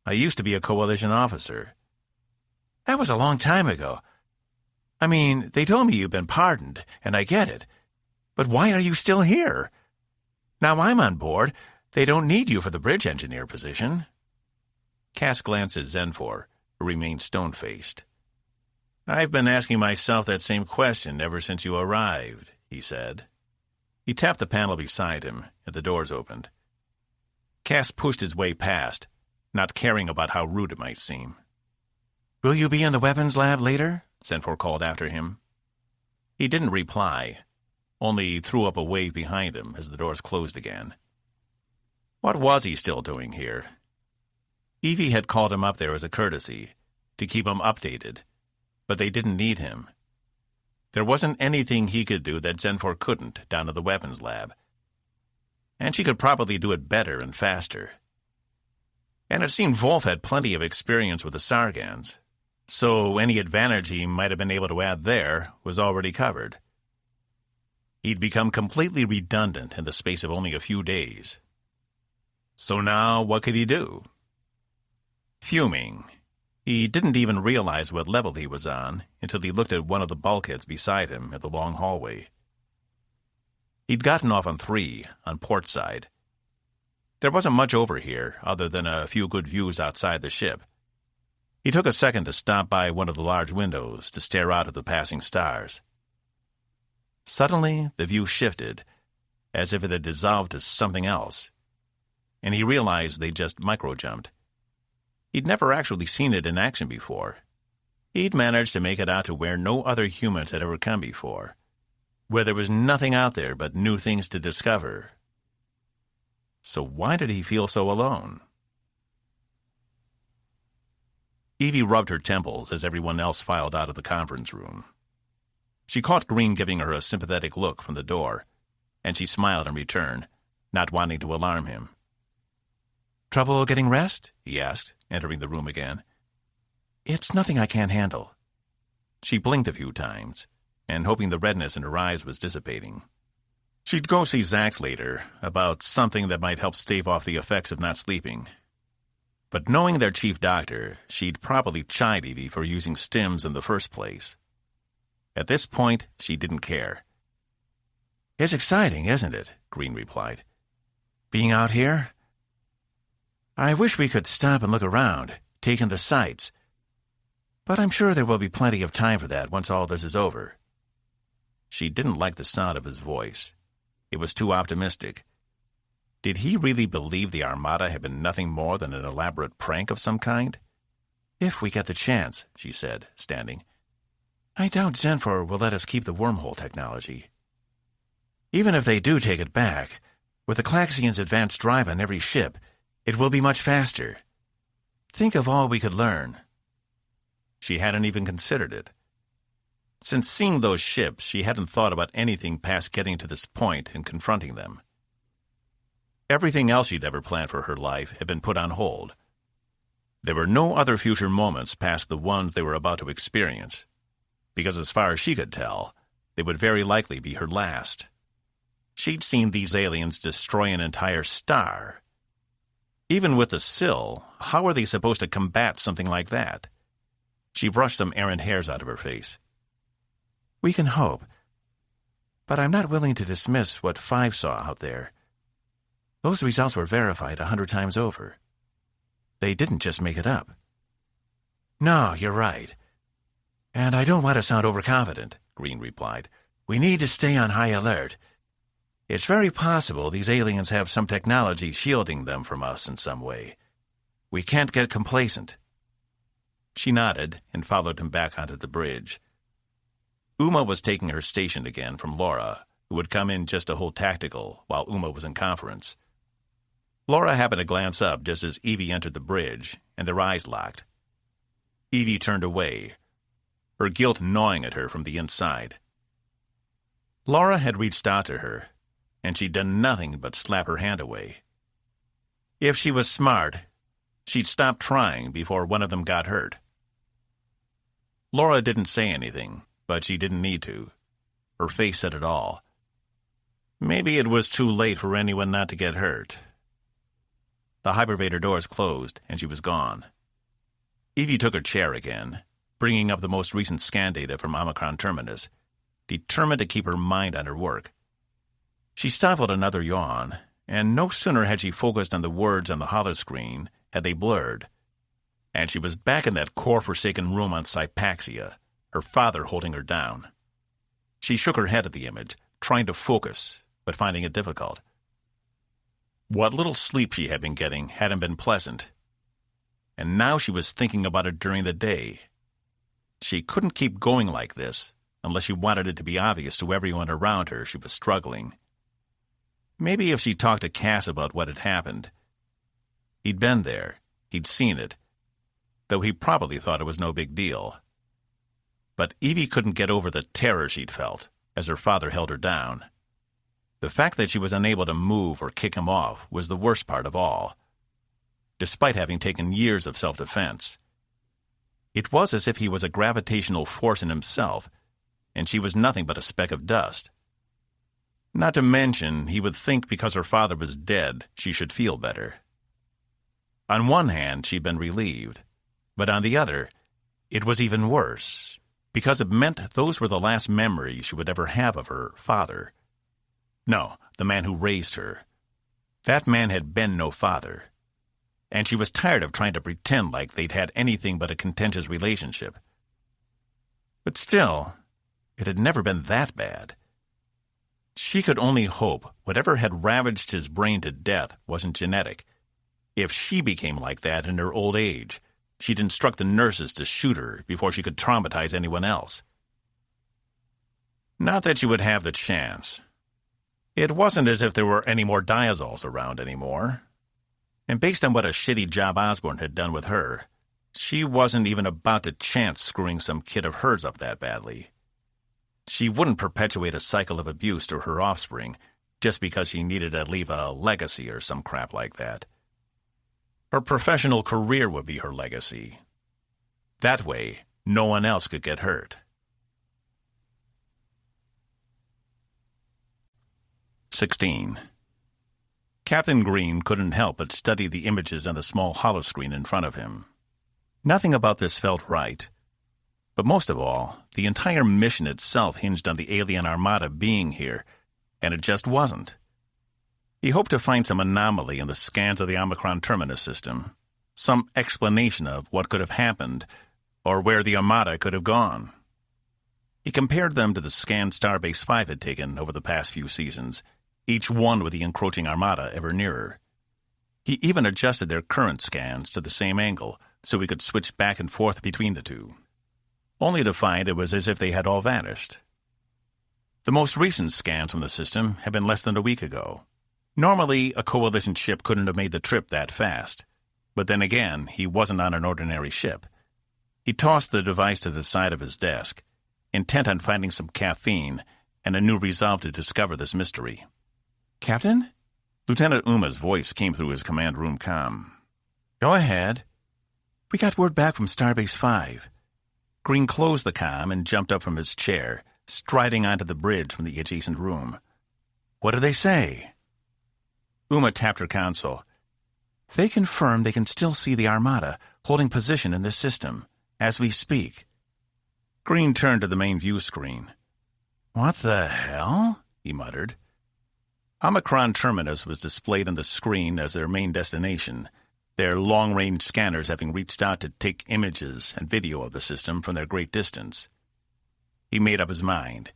I used to be a coalition officer. That was a long time ago. I mean, they told me you've been pardoned, and I get it. But why are you still here? Now I'm on board. They don't need you for the bridge engineer position. Cass glanced at Zenfor, who remained stone-faced. I've been asking myself that same question ever since you arrived, he said. He tapped the panel beside him, and the doors opened. Cass pushed his way past, not caring about how rude it might seem. "Will you be in the weapons lab later?" Zenfor called after him. He didn't reply, only threw up a wave behind him as the doors closed again. What was he still doing here? Evie had called him up there as a courtesy, to keep him updated, but they didn't need him. There wasn't anything he could do that Zenfor couldn't down at the weapons lab. And she could probably do it better and faster. And it seemed Wolf had plenty of experience with the Sargans, so any advantage he might have been able to add there was already covered. He'd become completely redundant in the space of only a few days. So now what could he do? Fuming, he didn't even realize what level he was on until he looked at one of the bulkheads beside him in the long hallway. He'd gotten off on 3, on port side. There wasn't much over here, other than a few good views outside the ship. He took a second to stop by one of the large windows to stare out at the passing stars. Suddenly, the view shifted, as if it had dissolved to something else, and he realized they'd just micro-jumped. He'd never actually seen it in action before. He'd managed to make it out to where no other humans had ever come before, where there was nothing out there but new things to discover. So why did he feel so alone? Evie rubbed her temples as everyone else filed out of the conference room. She caught Green giving her a sympathetic look from the door, and she smiled in return, not wanting to alarm him. "Trouble getting rest?" he asked, entering the room again. "It's nothing I can't handle." She blinked a few times, and hoping the redness in her eyes was dissipating. She'd go see Zax later about something that might help stave off the effects of not sleeping. But knowing their chief doctor, she'd probably chide Evie for using stims in the first place. At this point, she didn't care. "It's exciting, isn't it?" Green replied. "Being out here? I wish we could stop and look around, take in the sights. But I'm sure there will be plenty of time for that once all this is over." She didn't like the sound of his voice. It was too optimistic. Did he really believe the Armada had been nothing more than an elaborate prank of some kind? "If we get the chance," she said, standing. "I doubt Zenfor will let us keep the wormhole technology. Even if they do take it back, with the Klaxians' advanced drive on every ship, it will be much faster. Think of all we could learn." She hadn't even considered it. Since seeing those ships, she hadn't thought about anything past getting to this point and confronting them. Everything else she'd ever planned for her life had been put on hold. There were no other future moments past the ones they were about to experience, because as far as she could tell, they would very likely be her last. She'd seen these aliens destroy an entire star. Even with the sill, how were they supposed to combat something like that? She brushed some errant hairs out of her face. "We can hope. But I'm not willing to dismiss what 5 saw out there. Those results were verified 100 times over. They didn't just make it up." "No, you're right. And I don't want to sound overconfident," Green replied. "We need to stay on high alert. It's very possible these aliens have some technology shielding them from us in some way. We can't get complacent." She nodded and followed him back onto the bridge. Uma was taking her station again from Laura, who would come in just to hold tactical while Uma was in conference. Laura happened to glance up just as Evie entered the bridge, and their eyes locked. Evie turned away, her guilt gnawing at her from the inside. Laura had reached out to her, and she'd done nothing but slap her hand away. If she was smart, she'd stop trying before one of them got hurt. Laura didn't say anything, but she didn't need to. Her face said it all. Maybe it was too late for anyone not to get hurt. The hypervator doors closed, and she was gone. Evie took her chair again, bringing up the most recent scan data from Omicron Terminus, determined to keep her mind on her work. She stifled another yawn, and no sooner had she focused on the words on the holoscreen had they blurred, and she was back in that core-forsaken room on Sypaxia, her father holding her down. She shook her head at the image, trying to focus, but finding it difficult. What little sleep she had been getting hadn't been pleasant, and now she was thinking about it during the day. She couldn't keep going like this unless she wanted it to be obvious to everyone around her she was struggling. Maybe if she talked to Cass about what had happened. He'd been there. He'd seen it, though he probably thought it was no big deal. But Evie couldn't get over the terror she'd felt as her father held her down. The fact that she was unable to move or kick him off was the worst part of all. Despite having taken years of self-defense, it was as if he was a gravitational force in himself, and she was nothing but a speck of dust. Not to mention, he would think because her father was dead, she should feel better. On one hand, she'd been relieved, but on the other, it was even worse, because it meant those were the last memories she would ever have of her father. No, the man who raised her. That man had been no father, and she was tired of trying to pretend like they'd had anything but a contentious relationship. But still, it had never been that bad. She could only hope whatever had ravaged his brain to death wasn't genetic. If she became like that in her old age, she'd instruct the nurses to shoot her before she could traumatize anyone else. Not that she would have the chance. It wasn't as if there were any more Diazals around anymore. And based on what a shitty job Osborn had done with her, she wasn't even about to chance screwing some kid of hers up that badly. She wouldn't perpetuate a cycle of abuse to her offspring just because she needed to leave a legacy or some crap like that. Her professional career would be her legacy. That way, no one else could get hurt. 16. Captain Green couldn't help but study the images on the small holoscreen in front of him. Nothing about this felt right. But most of all, the entire mission itself hinged on the alien armada being here, and it just wasn't. He hoped to find some anomaly in the scans of the Omicron Terminus system, some explanation of what could have happened, or where the armada could have gone. He compared them to the scans Starbase 5 had taken over the past few seasons, each one with the encroaching armada ever nearer. He even adjusted their current scans to the same angle so he could switch back and forth between the two, only to find it was as if they had all vanished. The most recent scans from the system had been less than a week ago. Normally, a Coalition ship couldn't have made the trip that fast, but then again, he wasn't on an ordinary ship. He tossed the device to the side of his desk, intent on finding some caffeine and a new resolve to discover this mystery. "Captain?" Lieutenant Uma's voice came through his command room comm. "Go ahead." "We got word back from Starbase 5. Green closed the comm and jumped up from his chair, striding onto the bridge from the adjacent room. "What do they say?" Uma tapped her console. "They confirm they can still see the Armada holding position in this system, as we speak." Green turned to the main view screen. "What the hell?" he muttered. Omicron Terminus was displayed on the screen as their main destination, their long-range scanners having reached out to take images and video of the system from their great distance. He made up his mind.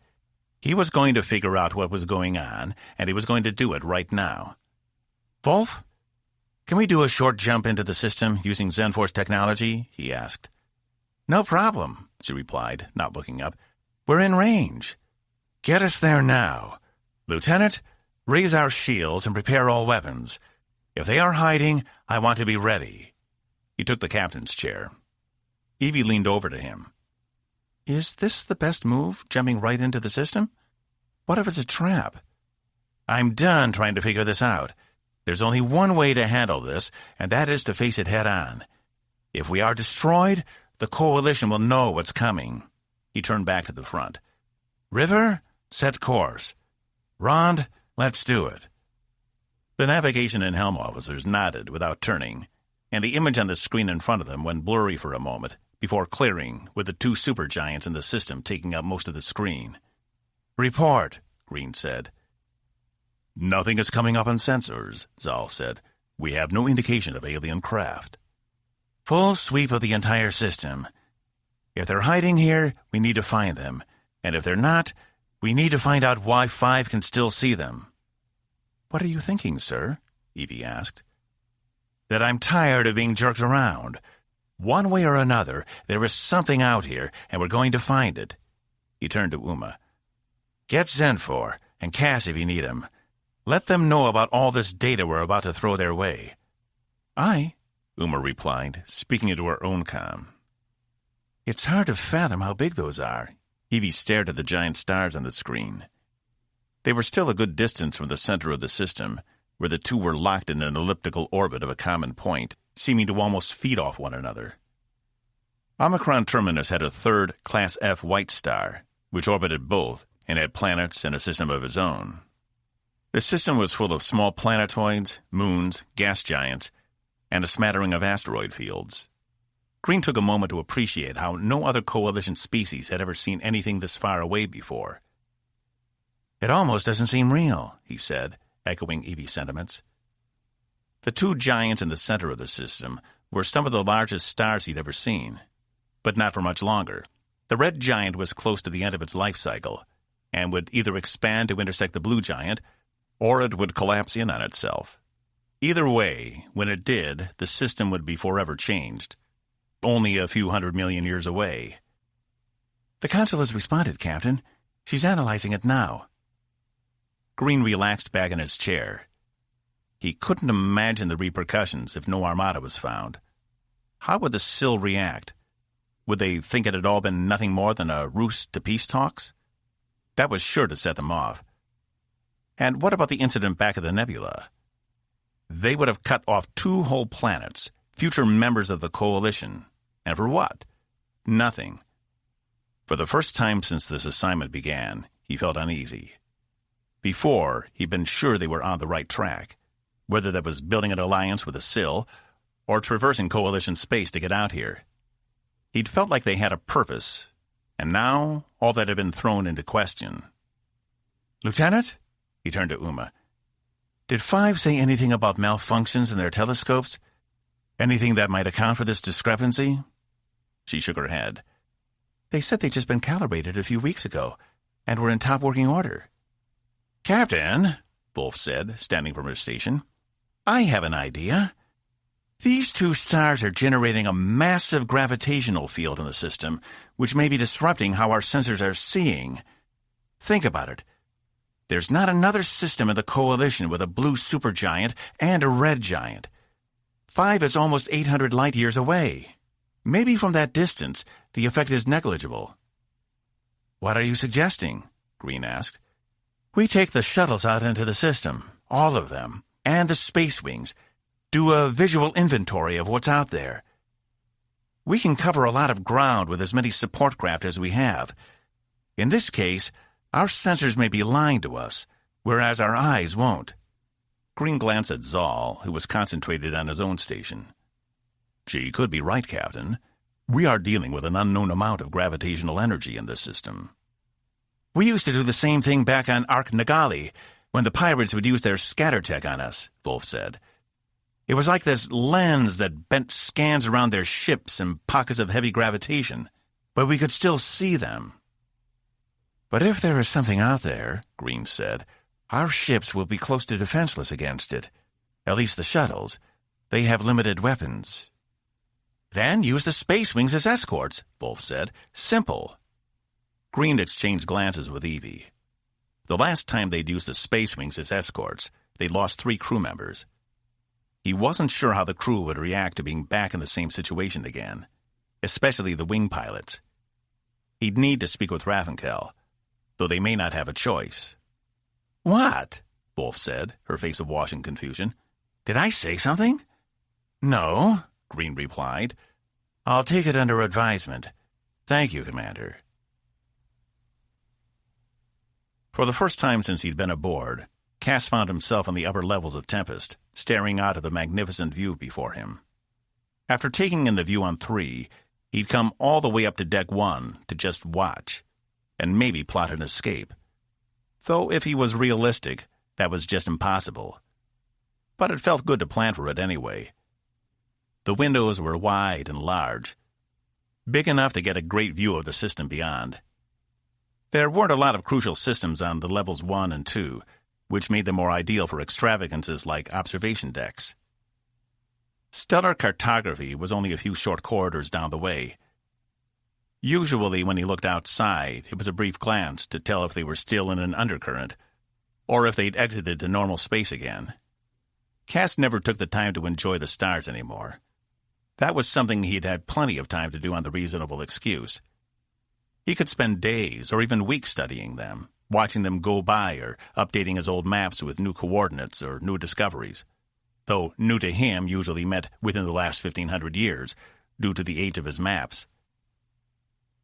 He was going to figure out what was going on, and he was going to do it right now. "Wolf, can we do a short jump into the system using Zenforce technology?" he asked. "No problem," she replied, not looking up. "We're in range." "Get us there now. Lieutenant, raise our shields and prepare all weapons. If they are hiding, I want to be ready." He took the captain's chair. Evie leaned over to him. "Is this the best move, jumping right into the system? What if it's a trap?" "I'm done trying to figure this out. There's only one way to handle this, and that is to face it head on. If we are destroyed, the Coalition will know what's coming." He turned back to the front. "River, set course. Rond, let's do it." The navigation and helm officers nodded without turning, and the image on the screen in front of them went blurry for a moment before clearing, with the two supergiants in the system taking up most of the screen. "Report," Green said. "Nothing is coming up on sensors," Zal said. "We have no indication of alien craft." "Full sweep of the entire system. If they're hiding here, we need to find them, and if they're not, we need to find out why 5 can still see them." "What are you thinking, sir?" Evie asked. "That I'm tired of being jerked around. One way or another, there is something out here, and we're going to find it. He turned to Uma. Get Zenfor and Cass if you need 'em. Let them know about all this data we're about to throw their way. Aye, Uma replied, speaking into her own comm. It's hard to fathom how big those are. Evie stared at the giant stars on the screen. They were still a good distance from the center of the system, where the two were locked in an elliptical orbit of a common point, seeming to almost feed off one another. Omicron Terminus had a third Class F white star, which orbited both and had planets and a system of its own. The system was full of small planetoids, moons, gas giants, and a smattering of asteroid fields. Green took a moment to appreciate how no other Coalition species had ever seen anything this far away before. It almost doesn't seem real, he said, echoing Evie's sentiments. The two giants in the center of the system were some of the largest stars he'd ever seen, but not for much longer. The red giant was close to the end of its life cycle, and would either expand to intersect the blue giant, or it would collapse in on itself. Either way, when it did, the system would be forever changed, only a few 100 million years away. The console has responded, Captain. She's analyzing it now. Green relaxed back in his chair. He couldn't imagine the repercussions if no Armada was found. How would the Sill react? Would they think it had all been nothing more than a ruse to peace talks? That was sure to set them off. And what about the incident back at the Nebula? They would have cut off 2 whole planets, future members of the Coalition. And for what? Nothing. For the first time since this assignment began, he felt uneasy. Before, he'd been sure they were on the right track, whether that was building an alliance with the Sill or traversing Coalition space to get out here. He'd felt like they had a purpose, and now all that had been thrown into question. Lieutenant? He turned to Uma. Did 5 say anything about malfunctions in their telescopes? Anything that might account for this discrepancy? She shook her head. They said they'd just been calibrated a few weeks ago, and were in top working order. Captain, Wolf said, standing from her station, I have an idea. These 2 stars are generating a massive gravitational field in the system, which may be disrupting how our sensors are seeing. Think about it. There's not another system in the Coalition with a blue supergiant and a red giant. 5 is almost 800 light-years away. Maybe from that distance, the effect is negligible. What are you suggesting? Green asked. We take the shuttles out into the system, all of them, and the space wings, do a visual inventory of what's out there. We can cover a lot of ground with as many support craft as we have. In this case, our sensors may be lying to us, whereas our eyes won't. Green glanced at Zal, who was concentrated on his own station. She could be right, Captain. We are dealing with an unknown amount of gravitational energy in this system. We used to do the same thing back on Ark Nagali, when the pirates would use their scatter tech on us, Wolf said. It was like this lens that bent scans around their ships in pockets of heavy gravitation, but we could still see them. But if there is something out there, Green said, our ships will be close to defenseless against it. At least the shuttles. They have limited weapons. Then use the space wings as escorts, Wolf said. Simple. Green exchanged glances with Evie. The last time they'd used the space wings as escorts, they'd lost 3 crew members. He wasn't sure how the crew would react to being back in the same situation again, especially the wing pilots. He'd need to speak with Ravenkel, though they may not have a choice. What? Wolf said, her face awash in confusion. Did I say something? No, Green replied. I'll take it under advisement. Thank you, Commander. For the first time since he'd been aboard, Cass found himself on the upper levels of Tempest, staring out at the magnificent view before him. After taking in the view on 3, he'd come all the way up to Deck 1 to just watch, and maybe plot an escape. Though if he was realistic, that was just impossible. But it felt good to plan for it anyway. The windows were wide and large, big enough to get a great view of the system beyond. There weren't a lot of crucial systems on the levels 1 and 2, which made them more ideal for extravagances like observation decks. Stellar cartography was only a few short corridors down the way. Usually when he looked outside, it was a brief glance to tell if they were still in an undercurrent, or if they'd exited to normal space again. Cass never took the time to enjoy the stars anymore. That was something he'd had plenty of time to do on the reasonable excuse. He could spend days or even weeks studying them, watching them go by or updating his old maps with new coordinates or new discoveries, though new to him usually meant within the last 1,500 years, due to the age of his maps.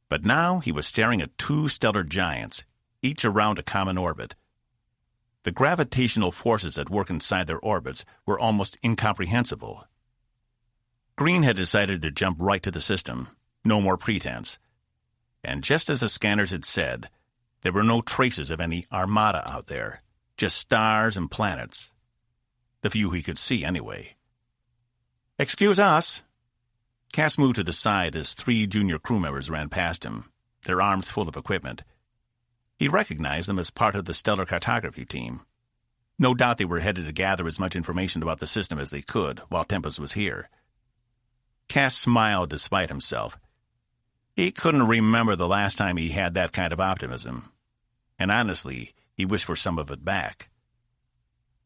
But now he was staring at two stellar giants, each around a common orbit. The gravitational forces at work inside their orbits were almost incomprehensible. Green had decided to jump right to the system, no more pretense. And just as the scanners had said, there were no traces of any armada out there, just stars and planets. The few he could see, anyway. "Excuse us." Cass moved to the side as 3 junior crew members ran past him, their arms full of equipment. He recognized them as part of the stellar cartography team. No doubt they were headed to gather as much information about the system as they could while Tempest was here. Cass smiled despite himself. He couldn't remember the last time he had that kind of optimism, and honestly, he wished for some of it back.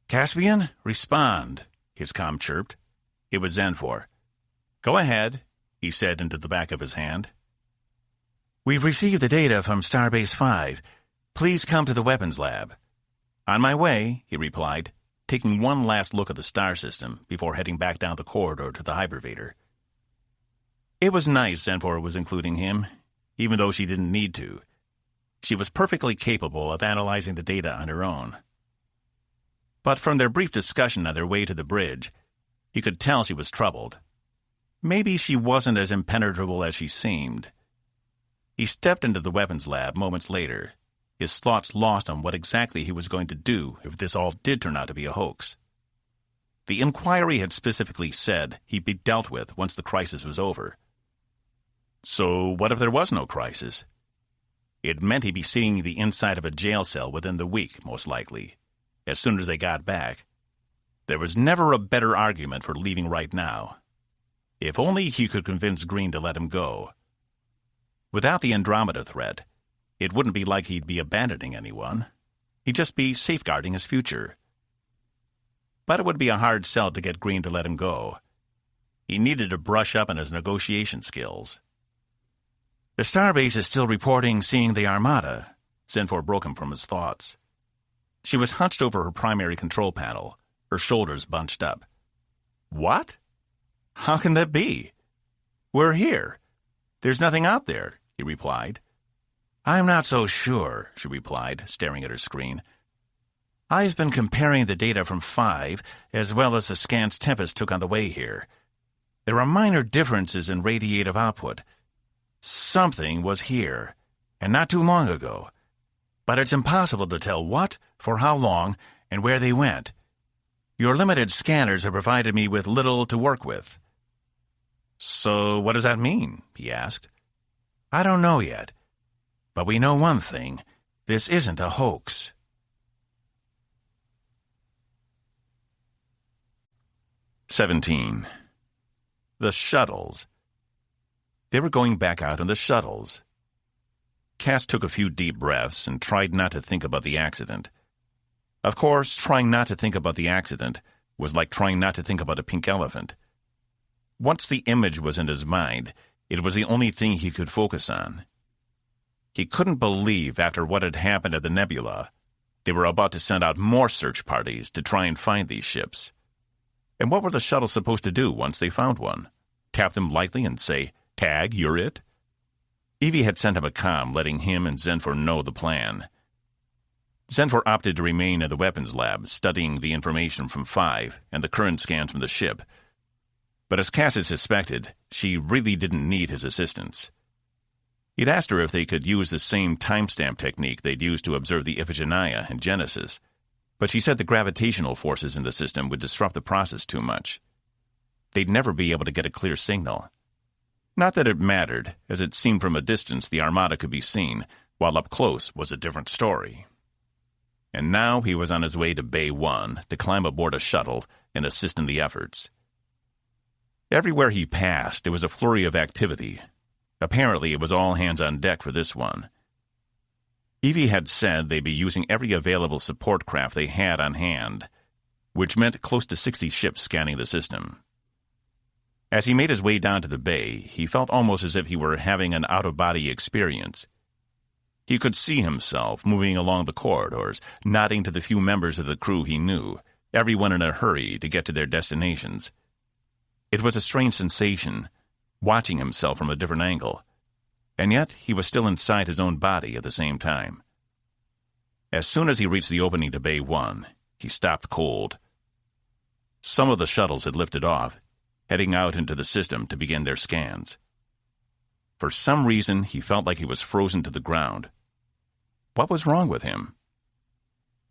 "Caspian, respond," his comm chirped. It was Zenfor. "Go ahead," he said into the back of his hand. "We've received the data from Starbase 5. Please come to the weapons lab." "On my way," he replied, taking one last look at the star system before heading back down the corridor to the hypervator. It was nice Zenfor was including him, even though she didn't need to. She was perfectly capable of analyzing the data on her own. But from their brief discussion on their way to the bridge, he could tell she was troubled. Maybe she wasn't as impenetrable as she seemed. He stepped into the weapons lab moments later, his thoughts lost on what exactly he was going to do if this all did turn out to be a hoax. The inquiry had specifically said he'd be dealt with once the crisis was over. So what if there was no crisis? It meant he'd be seeing the inside of a jail cell within the week, most likely, as soon as they got back. There was never a better argument for leaving right now. If only he could convince Green to let him go. Without the Andromeda threat, it wouldn't be like he'd be abandoning anyone. He'd just be safeguarding his future. But it would be a hard sell to get Green to let him go. He needed to brush up on his negotiation skills. "The Starbase is still reporting seeing the Armada," Zenfor broke him from his thoughts. She was hunched over her primary control panel, her shoulders bunched up. "What? How can that be? We're here. There's nothing out there," he replied. "I'm not so sure," she replied, staring at her screen. "I've been comparing the data from 5 as well as the scans Tempest took on the way here. There are minor differences in radiative output. Something was here, and not too long ago. But it's impossible to tell what, for how long, and where they went. Your limited scanners have provided me with little to work with." "So what does that mean?" he asked. "I don't know yet. But we know one thing. This isn't a hoax." 17. The shuttles. They were going back out in the shuttles. Cass took a few deep breaths and tried not to think about the accident. Of course, trying not to think about the accident was like trying not to think about a pink elephant. Once the image was in his mind, it was the only thing he could focus on. He couldn't believe, after what had happened at the Nebula, they were about to send out more search parties to try and find these ships. And what were the shuttles supposed to do once they found one? Tap them lightly and say, "Tag, you're it"? Evie had sent him a comm letting him and Zenfor know the plan. Zenfor opted to remain in the weapons lab, studying the information from 5 and the current scans from the ship. But as Cass had suspected, she really didn't need his assistance. He'd asked her if they could use the same timestamp technique they'd used to observe the Iphigenia in Genesis, but she said the gravitational forces in the system would disrupt the process too much. They'd never be able to get a clear signal. Not that it mattered, as it seemed from a distance the Armada could be seen, while up close was a different story. And now he was on his way to Bay 1 to climb aboard a shuttle and assist in the efforts. Everywhere he passed, there was a flurry of activity. Apparently, it was all hands on deck for this one. Evie had said they'd be using every available support craft they had on hand, which meant close to 60 ships scanning the system. As he made his way down to the bay, he felt almost as if he were having an out-of-body experience. He could see himself moving along the corridors, nodding to the few members of the crew he knew, everyone in a hurry to get to their destinations. It was a strange sensation, watching himself from a different angle, and yet he was still inside his own body at the same time. As soon as he reached the opening to Bay 1, he stopped cold. Some of the shuttles had lifted off, heading out into the system to begin their scans. For some reason, he felt like he was frozen to the ground. What was wrong with him?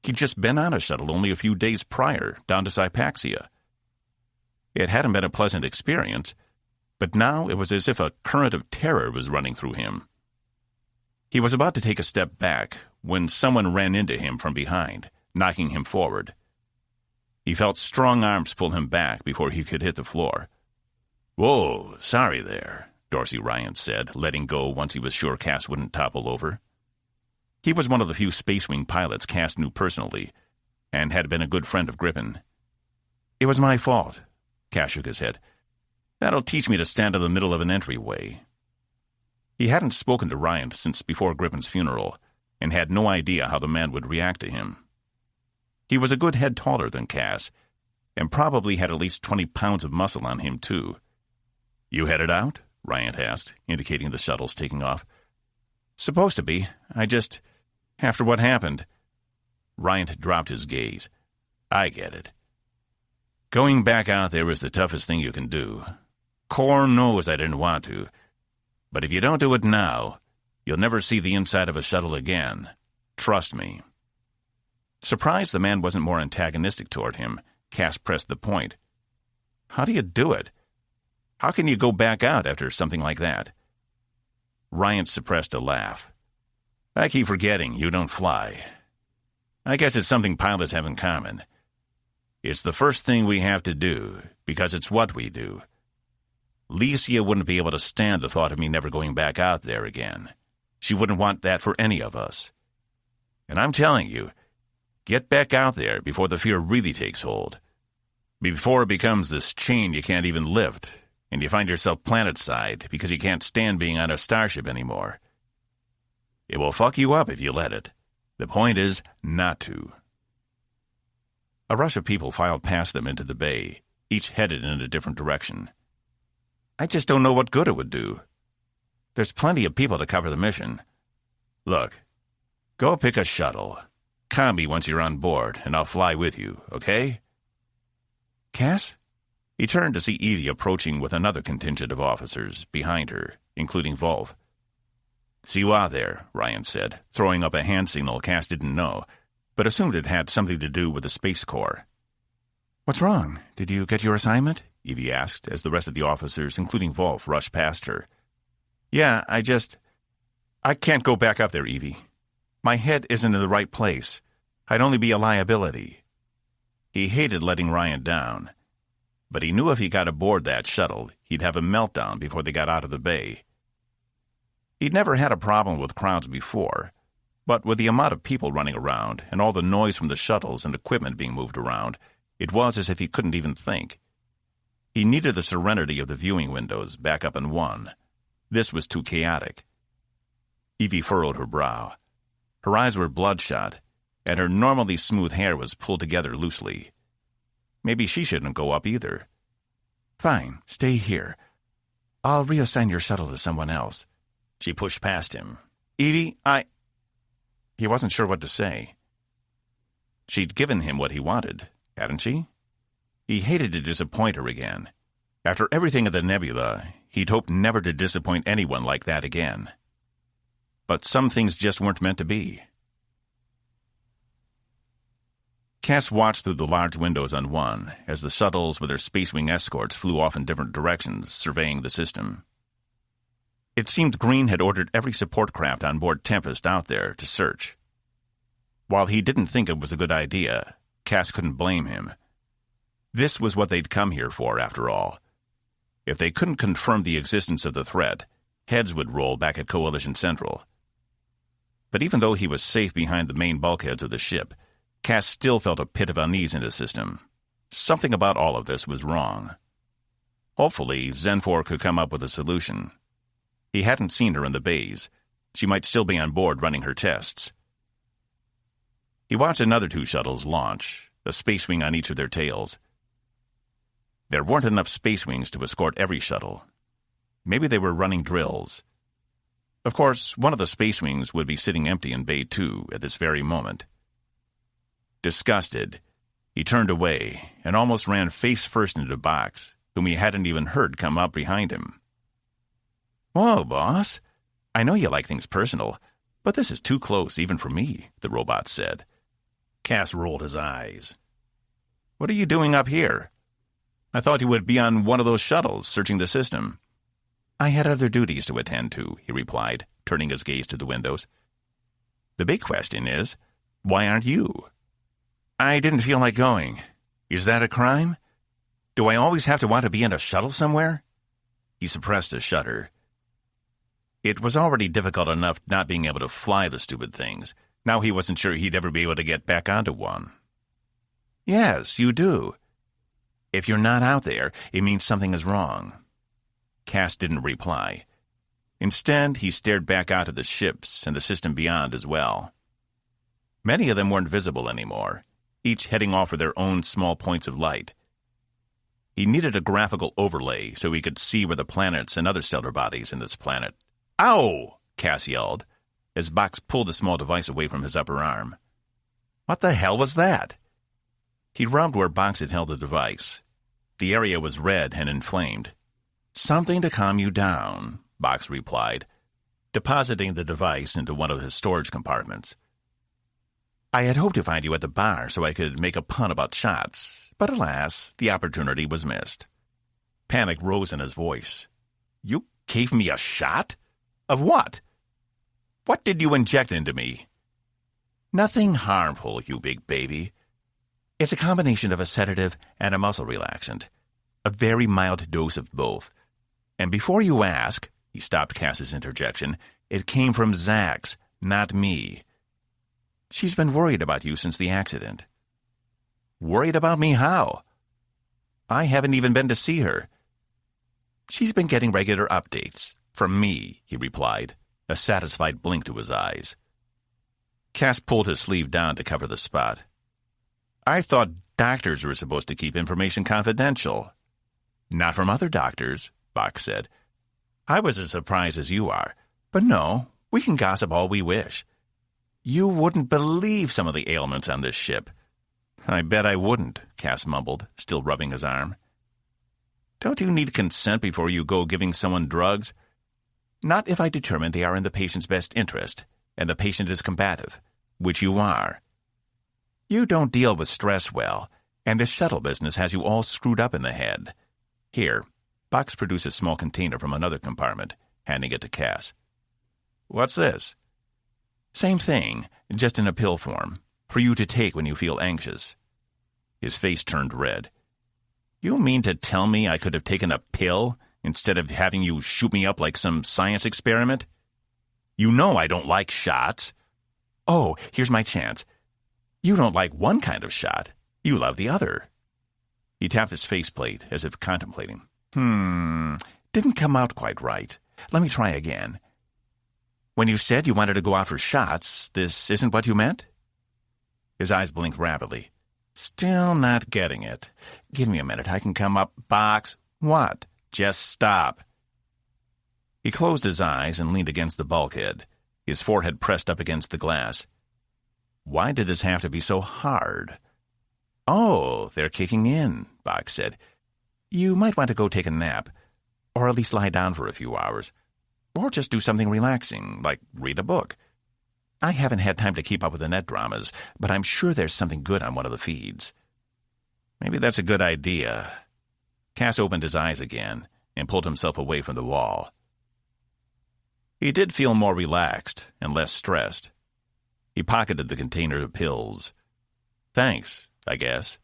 He'd just been on a shuttle only a few days prior, down to Hypaxia. It hadn't been a pleasant experience, but now it was as if a current of terror was running through him. He was about to take a step back when someone ran into him from behind, knocking him forward. He felt strong arms pull him back before he could hit the floor. "Whoa, sorry there," Dorsey Ryan said, letting go once he was sure Cass wouldn't topple over. He was one of the few Space Wing pilots Cass knew personally, and had been a good friend of Griffin. "It was my fault," Cass shook his head. "That'll teach me to stand in the middle of an entryway." He hadn't spoken to Ryan since before Griffin's funeral, and had no idea how the man would react to him. He was a good head taller than Cass, and probably had at least 20 pounds of muscle on him, too. "You headed out?" Ryan asked, indicating the shuttles taking off. "Supposed to be. After what happened." Ryan had dropped his gaze. "I get it. Going back out there is the toughest thing you can do. Core knows I didn't want to. But if you don't do it now, you'll never see the inside of a shuttle again. Trust me." Surprised the man wasn't more antagonistic toward him, Cass pressed the point. "How do you do it? How can you go back out after something like that?" Ryan suppressed a laugh. "I keep forgetting you don't fly. I guess it's something pilots have in common. It's the first thing we have to do, because it's what we do. Licia wouldn't be able to stand the thought of me never going back out there again. She wouldn't want that for any of us. And I'm telling you, get back out there before the fear really takes hold. Before it becomes this chain you can't even lift, and you find yourself planet-side because you can't stand being on a starship anymore. It will fuck you up if you let it. The point is not to." A rush of people filed past them into the bay, each headed in a different direction. "I just don't know what good it would do. There's plenty of people to cover the mission. Look, go pick a shuttle. Call me once you're on board, and I'll fly with you, okay?" "Cass?" He turned to see Evie approaching with another contingent of officers behind her, including Volf. "See you out there," Ryan said, throwing up a hand signal Cass didn't know, but assumed it had something to do with the Space Corps. "What's wrong? Did you get your assignment?" Evie asked, as the rest of the officers, including Volf, rushed past her. "Yeah, I can't go back up there, Evie. My head isn't in the right place. I'd only be a liability." He hated letting Ryan down, but he knew if he got aboard that shuttle, he'd have a meltdown before they got out of the bay. He'd never had a problem with crowds before, but with the amount of people running around and all the noise from the shuttles and equipment being moved around, it was as if he couldn't even think. He needed the serenity of the viewing windows back up in one. This was too chaotic. Evie furrowed her brow. Her eyes were bloodshot, and her normally smooth hair was pulled together loosely. Maybe she shouldn't go up either. "Fine, stay here. I'll reassign your shuttle to someone else." She pushed past him. "Evie, He wasn't sure what to say. She'd given him what he wanted, hadn't she? He hated to disappoint her again. After everything at the Nebula, he'd hoped never to disappoint anyone like that again. But some things just weren't meant to be. Cass watched through the large windows on one as the shuttles with their Space Wing escorts flew off in different directions, surveying the system. It seemed Green had ordered every support craft on board Tempest out there to search. While he didn't think it was a good idea, Cass couldn't blame him. This was what they'd come here for, after all. If they couldn't confirm the existence of the threat, heads would roll back at Coalition Central. But even though he was safe behind the main bulkheads of the ship, Cass still felt a pit of unease in his system. Something about all of this was wrong. Hopefully, Zenfor could come up with a solution. He hadn't seen her in the bays. She might still be on board running her tests. He watched another 2 shuttles launch, a space wing on each of their tails. There weren't enough space wings to escort every shuttle. Maybe they were running drills. Of course, one of the space wings would be sitting empty in Bay 2 at this very moment. Disgusted, he turned away and almost ran face first into Box, whom he hadn't even heard come up behind him. "Whoa, boss. I know you like things personal, but this is too close even for me," the robot said. Cass rolled his eyes. "What are you doing up here? I thought you would be on one of those shuttles searching the system." "I had other duties to attend to," he replied, turning his gaze to the windows. "The big question is, why aren't you?" "I didn't feel like going. Is that a crime? Do I always have to want to be in a shuttle somewhere?" He suppressed a shudder. It was already difficult enough not being able to fly the stupid things. Now he wasn't sure he'd ever be able to get back onto one. "Yes, you do. If you're not out there, it means something is wrong." Cass didn't reply. Instead, he stared back out at the ships and the system beyond as well. Many of them weren't visible anymore, each heading off for their own small points of light. He needed a graphical overlay so he could see where the planets and other stellar bodies in this planet. "Ow!" Cass yelled, as Box pulled the small device away from his upper arm. "What the hell was that?" He rubbed where Box had held the device. The area was red and inflamed. "Something to calm you down," Box replied, depositing the device into one of his storage compartments. "I had hoped to find you at the bar so I could make a pun about shots, but alas, the opportunity was missed." Panic rose in his voice. "You gave me a shot? Of what? What did you inject into me?" "Nothing harmful, you big baby. It's a combination of a sedative and a muscle relaxant. A very mild dose of both. And before you ask," he stopped Cass's interjection, "it came from Zax, not me. She's been worried about you since the accident." "Worried about me how?" "I haven't even been to see her." "She's been getting regular updates. From me," he replied, a satisfied blink to his eyes. Cass pulled his sleeve down to cover the spot. "I thought doctors were supposed to keep information confidential." "Not from other doctors," Box said. "I was as surprised as you are. But no, we can gossip all we wish. You wouldn't believe some of the ailments on this ship." "I bet I wouldn't," Cass mumbled, still rubbing his arm. "Don't you need consent before you go giving someone drugs?" "Not if I determine they are in the patient's best interest, and the patient is combative, which you are. You don't deal with stress well, and this shuttle business has you all screwed up in the head. Here." Box produced a small container from another compartment, handing it to Cass. "What's this?" "Same thing, just in a pill form, for you to take when you feel anxious." His face turned red. "You mean to tell me I could have taken a pill instead of having you shoot me up like some science experiment? You know I don't like shots." "Oh, here's my chance. You don't like one kind of shot. You love the other." He tapped his faceplate as if contemplating. Didn't come out quite right. Let me try again. When you said you wanted to go out for shots, this isn't what you meant?" His eyes blinked rapidly. "Still not getting it. Give me a minute. I can come up." "Box." "What?" "Just stop." He closed his eyes and leaned against the bulkhead, his forehead pressed up against the glass. Why did this have to be so hard? "Oh, they're kicking in," Box said. "You might want to go take a nap, or at least lie down for a few hours, or just do something relaxing, like read a book. I haven't had time to keep up with the net dramas, but I'm sure there's something good on one of the feeds." "Maybe that's a good idea." Cass opened his eyes again and pulled himself away from the wall. He did feel more relaxed and less stressed. He pocketed the container of pills. "Thanks, I guess."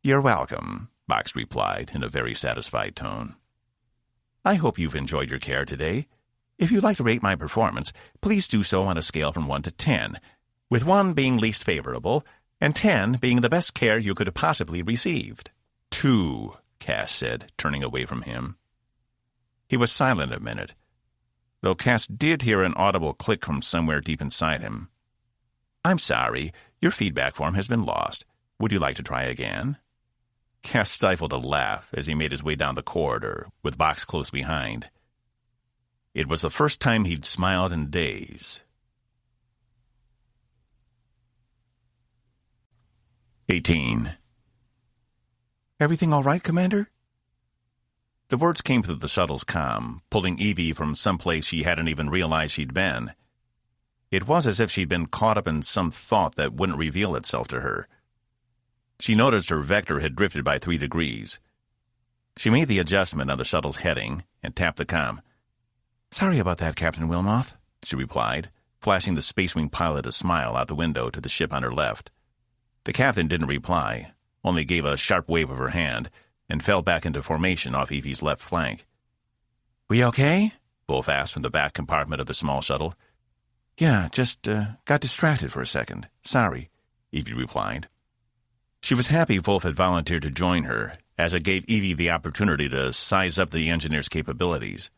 "You're welcome," Box replied in a very satisfied tone. I hope you've enjoyed your care today. If you'd like to rate my performance, please do so on a scale from 1 to 10, with 1 being least favorable and 10 being the best care you could have possibly received. 2, Cass said, turning away from him. He was silent a minute, though Cass did hear an audible click from somewhere deep inside him. I'm sorry, your feedback form has been lost. Would you like to try again? Cass stifled a laugh as he made his way down the corridor, with Box close behind. It was the first time he'd smiled in days. 18. Everything all right, Commander? The words came through the shuttle's comm, pulling Evie from someplace she hadn't even realized she'd been. It was as if she'd been caught up in some thought that wouldn't reveal itself to her. She noticed her vector had drifted by 3 degrees. She made the adjustment on the shuttle's heading and tapped the comm. Sorry about that, Captain Wilmoth, she replied, flashing the Space Wing pilot a smile out the window to the ship on her left. The captain didn't reply, only gave a sharp wave of her hand, and fell back into formation off Evie's left flank. We okay? Wolf asked from the back compartment of the small shuttle. Yeah, just got distracted for a second. Sorry, Evie replied. She was happy Wolf had volunteered to join her, as it gave Evie the opportunity to size up the engineer's capabilities.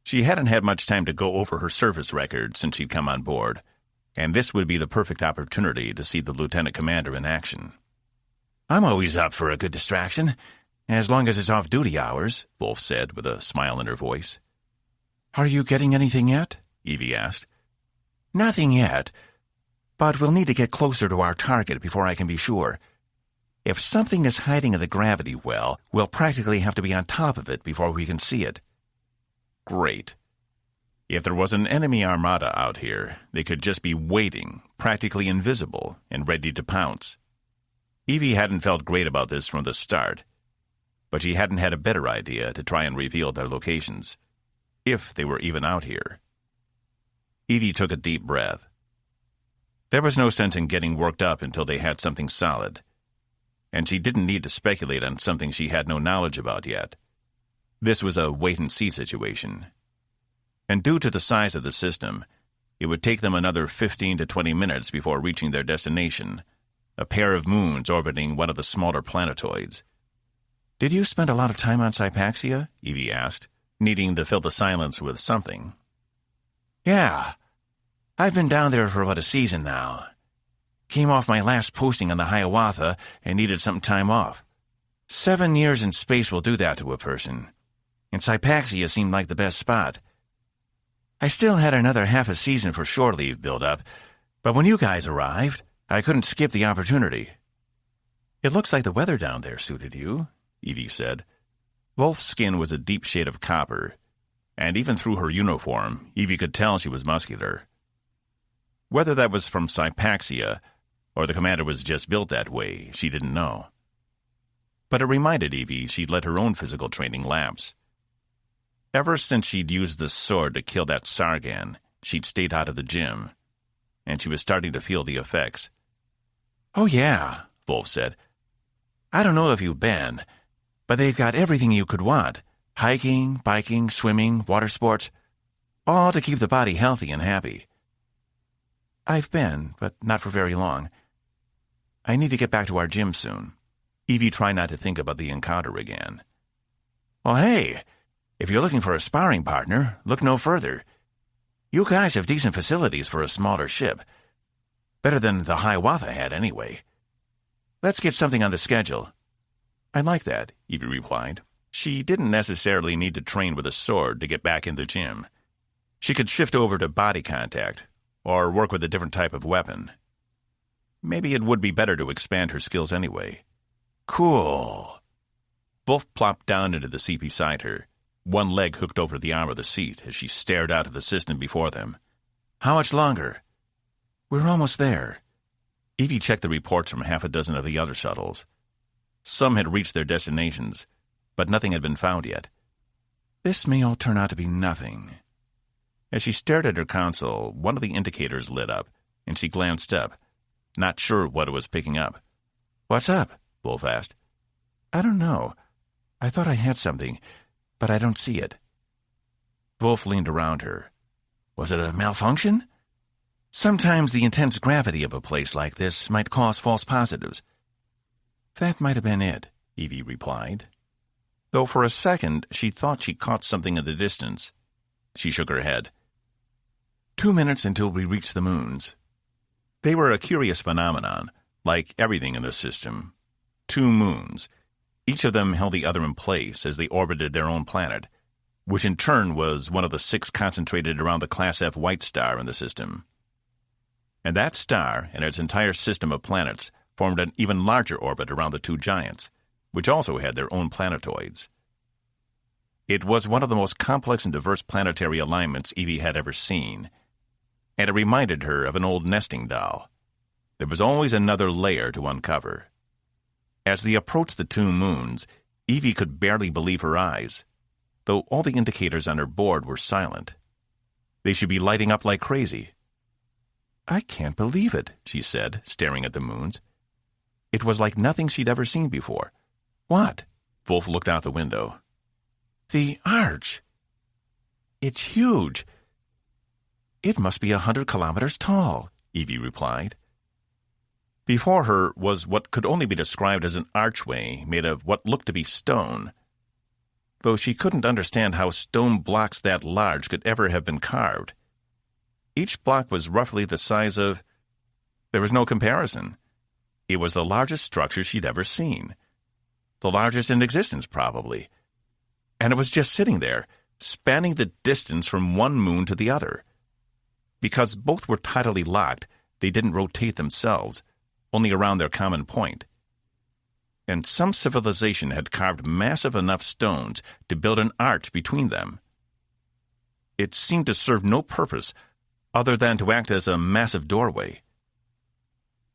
She hadn't had much time to go over her service record since she'd come on board, and this would be the perfect opportunity to see the lieutenant commander in action. I'm always up for a good distraction, as long as it's off-duty hours, Wolf said with a smile in her voice. Are you getting anything yet? Evie asked. Nothing yet, but we'll need to get closer to our target before I can be sure. If something is hiding in the gravity well, we'll practically have to be on top of it before we can see it. Great. If there was an enemy armada out here, they could just be waiting, practically invisible, and ready to pounce. Evie hadn't felt great about this from the start, but she hadn't had a better idea to try and reveal their locations, if they were even out here. Evie took a deep breath. There was no sense in getting worked up until they had something solid, and she didn't need to speculate on something she had no knowledge about yet. This was a wait-and-see situation, and due to the size of the system, it would take them another 15 to 20 minutes before reaching their destination, a pair of moons orbiting one of the smaller planetoids. Did you spend a lot of time on Sypaxia? Evie asked, needing to fill the silence with something. Yeah, I've been down there for about a season now. Came off my last posting on the Hiawatha and needed some time off. 7 years in space will do that to a person, and Sypaxia seemed like the best spot. I still had another half a season for shore leave build up, but when you guys arrived, I couldn't skip the opportunity. It looks like the weather down there suited you, Evie said. Wolf's skin was a deep shade of copper, and even through her uniform, Evie could tell she was muscular. Whether that was from Sypaxia, or the commander was just built that way, she didn't know. But it reminded Evie she'd let her own physical training lapse. Ever since she'd used the sword to kill that Sargan, she'd stayed out of the gym, and she was starting to feel the effects. Oh yeah, Wolf said. I don't know if you've been, but they've got everything you could want. Hiking, biking, swimming, water sports, all to keep the body healthy and happy. I've been, but not for very long. I need to get back to our gym soon. Evie tried not to think about the encounter again. Well, hey, if you're looking for a sparring partner, look no further. You guys have decent facilities for a smaller ship. Better than the Hiawatha had, anyway. Let's get something on the schedule. I like that, Evie replied. She didn't necessarily need to train with a sword to get back in the gym. She could shift over to body contact, or work with a different type of weapon. Maybe it would be better to expand her skills anyway. Cool. Wolf plopped down into the seat beside her, one leg hooked over the arm of the seat as she stared out at the system before them. How much longer? We're almost there. Evie checked the reports from half a dozen of the other shuttles. Some had reached their destinations, but nothing had been found yet. This may all turn out to be nothing. As she stared at her console, one of the indicators lit up, and she glanced up, not sure what it was picking up. What's up? Wolf asked. I don't know. I thought I had something, but I don't see it. Wolf leaned around her. Was it a malfunction? Sometimes the intense gravity of a place like this might cause false positives. That might have been it, Evie replied, though for a second she thought she caught something in the distance. She shook her head. 2 minutes until we reached the moons. They were a curious phenomenon, like everything in the system. 2 moons. Each of them held the other in place as they orbited their own planet, which in turn was one of the 6 concentrated around the Class F white star in the system. And that star and its entire system of planets formed an even larger orbit around the 2 giants, which also had their own planetoids. It was one of the most complex and diverse planetary alignments Evie had ever seen, and it reminded her of an old nesting doll. There was always another layer to uncover. As they approached the 2 moons, Evie could barely believe her eyes, though all the indicators on her board were silent. They should be lighting up like crazy. I can't believe it, she said, staring at the moons. It was like nothing she'd ever seen before. What? Wolf looked out the window. The arch. It's huge. It must be 100 kilometers tall, Evie replied. Before her was what could only be described as an archway made of what looked to be stone, though she couldn't understand how stone blocks that large could ever have been carved. Each block was roughly the size of... There was no comparison. It was the largest structure she'd ever seen. The largest in existence, probably. And it was just sitting there, spanning the distance from one moon to the other. Because both were tidally locked, they didn't rotate themselves, only around their common point. And some civilization had carved massive enough stones to build an arch between them. It seemed to serve no purpose other than to act as a massive doorway.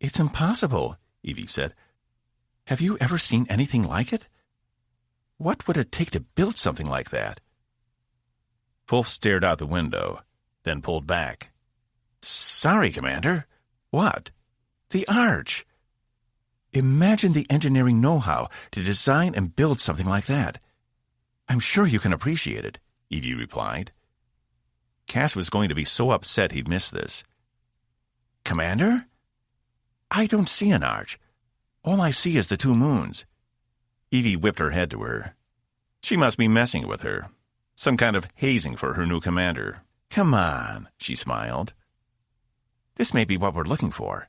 It's impossible, Evie said. Have you ever seen anything like it? What would it take to build something like that? Wolf stared out the window, then pulled back. Sorry, Commander. What? The arch. Imagine the engineering know-how to design and build something like that. I'm sure you can appreciate it, Evie replied. Cass was going to be so upset he'd miss this. Commander? I don't see an arch. All I see is the 2 moons. Evie whipped her head to her. She must be messing with her. Some kind of hazing for her new commander. Come on, she smiled. This may be what we're looking for.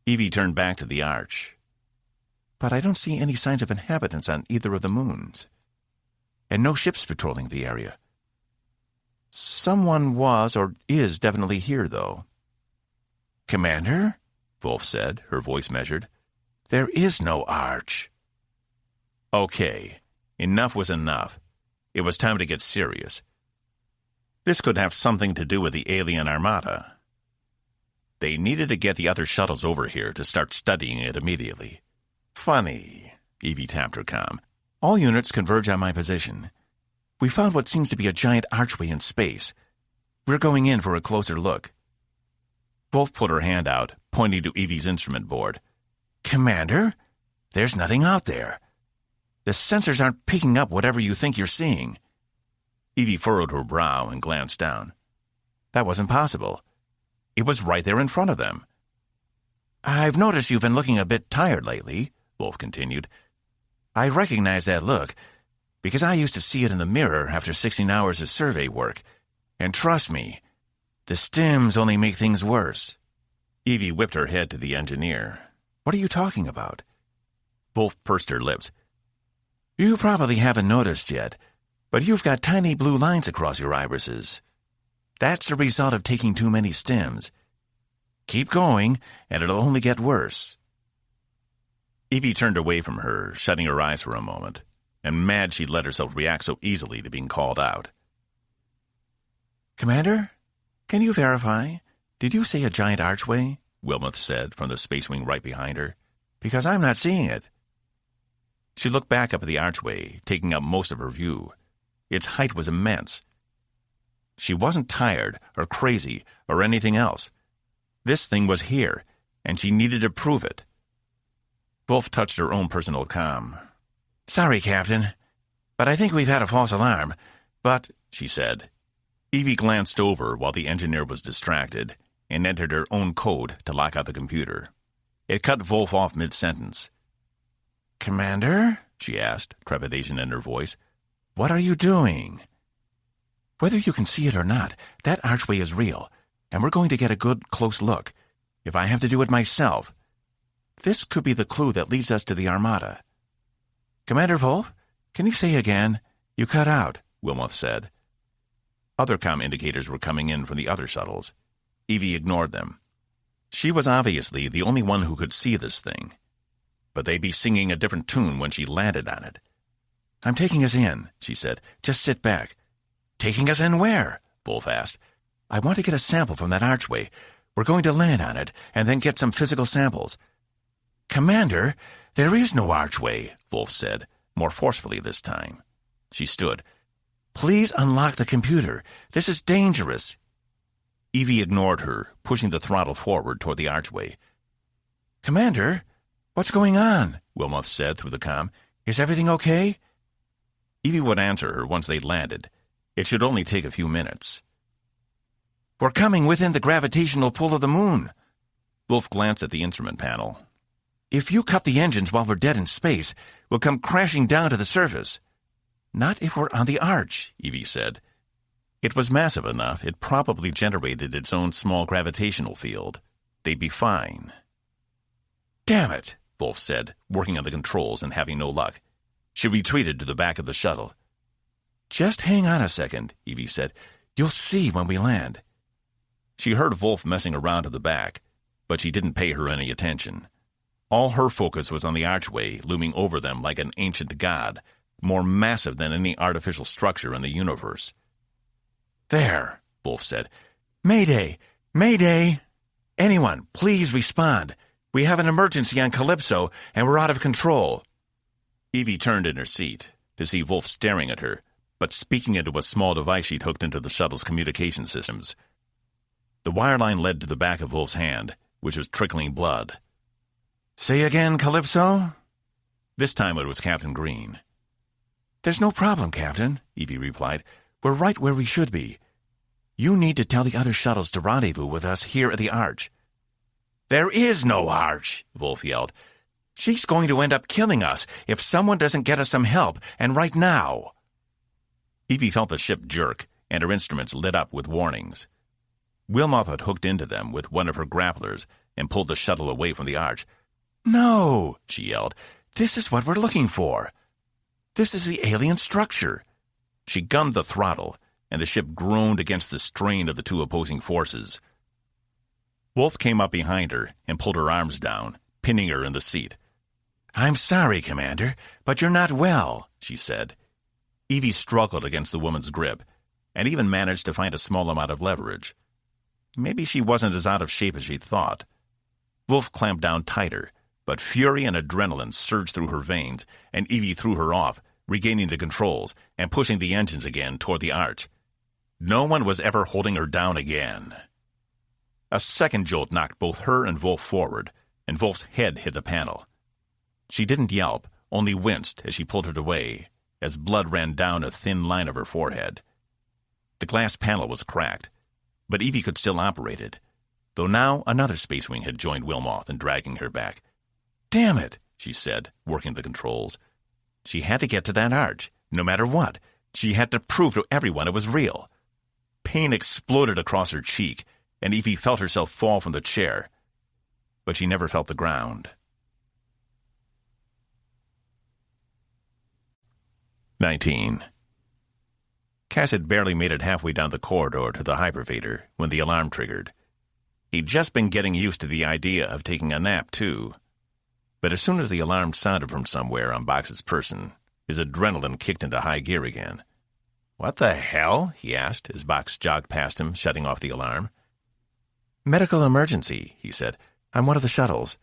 Evie turned back to the arch. But I don't see any signs of inhabitants on either of the moons. And no ships patrolling the area. Someone was or is definitely here, though. Commander? Wolf said, her voice measured. There is no arch. Okay, enough was enough. It was time to get serious. This could have something to do with the alien armada. They needed to get the other shuttles over here to start studying it immediately. Funny, Evie tapped her comm. All units converge on my position. We found what seems to be a giant archway in space. We're going in for a closer look. Wolf put her hand out, pointing to Evie's instrument board. Commander, there's nothing out there. The sensors aren't picking up whatever you think you're seeing. Evie furrowed her brow and glanced down. That wasn't possible. It was right there in front of them. I've noticed you've been looking a bit tired lately, Wolf continued. I recognize that look, because I used to see it in the mirror after 16 hours of survey work. And trust me, the stims only make things worse. Evie whipped her head to the engineer. What are you talking about? Wolf pursed her lips. You probably haven't noticed yet, but you've got tiny blue lines across your irises. That's the result of taking too many stims. Keep going, and it'll only get worse. Evie turned away from her, shutting her eyes for a moment, and mad she'd let herself react so easily to being called out. Commander, can you verify? Did you say a giant archway? Wilmoth said from the space wing right behind her. Because I'm not seeing it. She looked back up at the archway, taking up most of her view. Its height was immense. She wasn't tired or crazy or anything else. This thing was here, and she needed to prove it. Wolf touched her own personal comm. Sorry, Captain. But I think we've had a false alarm. But, she said. Evie glanced over while the engineer was distracted and entered her own code to lock out the computer. It cut Wolf off mid-sentence. "Commander?" she asked, trepidation in her voice. "What are you doing?" "Whether you can see it or not, that archway is real, and we're going to get a good, close look, if I have to do it myself. This could be the clue that leads us to the Armada." "Commander Wolf, can you say again? You cut out," Wilmoth said. Other comm indicators were coming in from the other shuttles. Evie ignored them. She was obviously the only one who could see this thing. But they'd be singing a different tune when she landed on it. "I'm taking us in," she said. "Just sit back." "Taking us in where?" Wolf asked. "I want to get a sample from that archway. We're going to land on it and then get some physical samples." "Commander, there is no archway," Wolf said, more forcefully this time. She stood. "Please unlock the computer. This is dangerous." Evie ignored her, pushing the throttle forward toward the archway. "Commander, what's going on?" Wilmoth said through the comm. "Is everything okay?" Evie would answer her once they'd landed. It should only take a few minutes. "We're coming within the gravitational pull of the moon." Wolf glanced at the instrument panel. "If you cut the engines while we're dead in space, we'll come crashing down to the surface." "Not if we're on the arch," Evie said. It was massive enough, it probably generated its own small gravitational field. They'd be fine. "Damn it," Wolf said, working on the controls and having no luck. She retreated to the back of the shuttle. "Just hang on a second," Evie said. "You'll see when we land." She heard Wolf messing around at the back, but she didn't pay her any attention. All her focus was on the archway looming over them like an ancient god, more massive than any artificial structure in the universe. "There," Wolf said. "Mayday! Mayday! Anyone, please respond. We have an emergency on Calypso, and we're out of control." Evie turned in her seat to see Wolf staring at her, but speaking into a small device she'd hooked into the shuttle's communication systems. The wireline led to the back of Wolf's hand, which was trickling blood. "Say again, Calypso?" This time it was Captain Green. "There's no problem, Captain," Evie replied. "We're right where we should be. You need to tell the other shuttles to rendezvous with us here at the Arch." "There is no Arch," Wolf yelled. "She's going to end up killing us if someone doesn't get us some help, and right now." Evie felt the ship jerk, and her instruments lit up with warnings. Wilmoth had hooked into them with one of her grapplers and pulled the shuttle away from the Arch. "No," she yelled. "This is what we're looking for. This is the alien structure." She gummed the throttle, and the ship groaned against the strain of the two opposing forces. Wolf came up behind her and pulled her arms down, pinning her in the seat. "I'm sorry, Commander, but you're not well," she said. Evie struggled against the woman's grip, and even managed to find a small amount of leverage. Maybe she wasn't as out of shape as she thought. Wolf clamped down tighter, but fury and adrenaline surged through her veins, and Evie threw her off, regaining the controls and pushing the engines again toward the Arch. No one was ever holding her down again. A second jolt knocked both her and Wolf forward, and Wolf's head hit the panel. She didn't yelp, only winced as she pulled it away, as blood ran down a thin line of her forehead. The glass panel was cracked, but Evie could still operate it, though now another Space Wing had joined Wilmoth in dragging her back. "Damn it," she said, working the controls. She had to get to that Arch, no matter what. She had to prove to everyone it was real. Pain exploded across her cheek, and Evie felt herself fall from the chair. But she never felt the ground. 19. Cass had barely made it halfway down the corridor to the hypervator when the alarm triggered. He'd just been getting used to the idea of taking a nap, too. But as soon as the alarm sounded from somewhere on Box's person, his adrenaline kicked into high gear again. "What the hell?" he asked as Box jogged past him, shutting off the alarm. "Medical emergency," he said. "I'm one of the shuttles."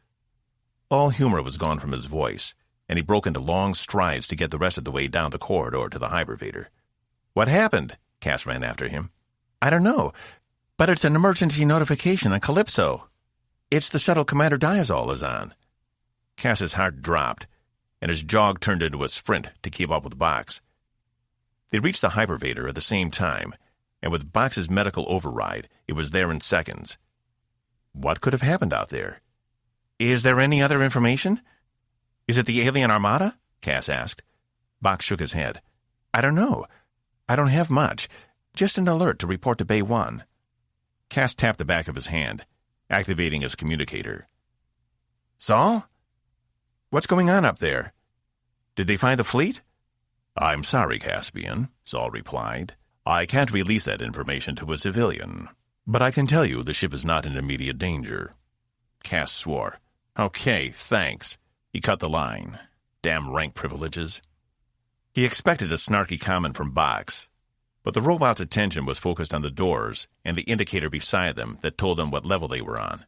All humor was gone from his voice, and he broke into long strides to get the rest of the way down the corridor to the hypervator. "What happened?" Cass ran after him. "I don't know, but it's an emergency notification on Calypso. It's the shuttle Commander Diazal is on." Cass's heart dropped, and his jog turned into a sprint to keep up with Box. They reached the hypervator at the same time, and with Box's medical override, it was there in seconds. What could have happened out there? Is there any other information? Is it the alien armada? Cass asked. Box shook his head. I don't know. I don't have much. Just an alert to report to Bay 1. Cass tapped the back of his hand, activating his communicator. Saul? What's going on up there? Did they find the fleet? I'm sorry, Caspian, Saul replied. I can't release that information to a civilian, but I can tell you the ship is not in immediate danger. Cass swore. Okay, thanks. He cut the line. Damn rank privileges. He expected a snarky comment from Box, but the robot's attention was focused on the doors and the indicator beside them that told them what level they were on.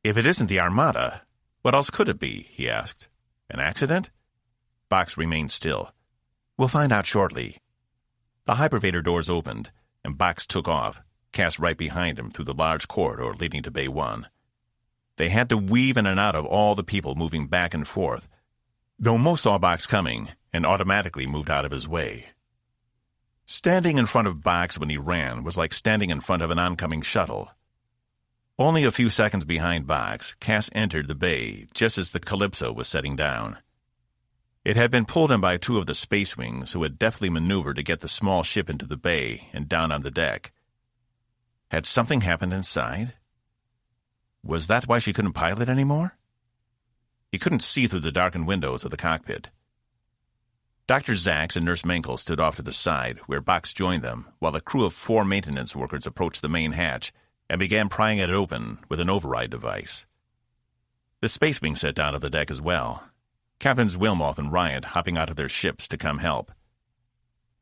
If it isn't the Armada, what else could it be? He asked. An accident? Box remained still. We'll find out shortly. The hypervator doors opened, and Box took off, Cass right behind him through the large corridor leading to Bay 1. They had to weave in and out of all the people moving back and forth, though most saw Box coming and automatically moved out of his way. Standing in front of Box when he ran was like standing in front of an oncoming shuttle. Only a few seconds behind Box, Cass entered the bay just as the Calypso was setting down. It had been pulled in by two of the space wings who had deftly maneuvered to get the small ship into the bay and down on the deck. Had something happened inside? Was that why she couldn't pilot anymore? He couldn't see through the darkened windows of the cockpit. Dr. Zax and Nurse Menkel stood off to the side, where Box joined them, while a crew of 4 maintenance workers approached the main hatch and began prying it open with an override device. The space wing sat down at the deck as well, Captains Wilmoth and Ryan hopping out of their ships to come help.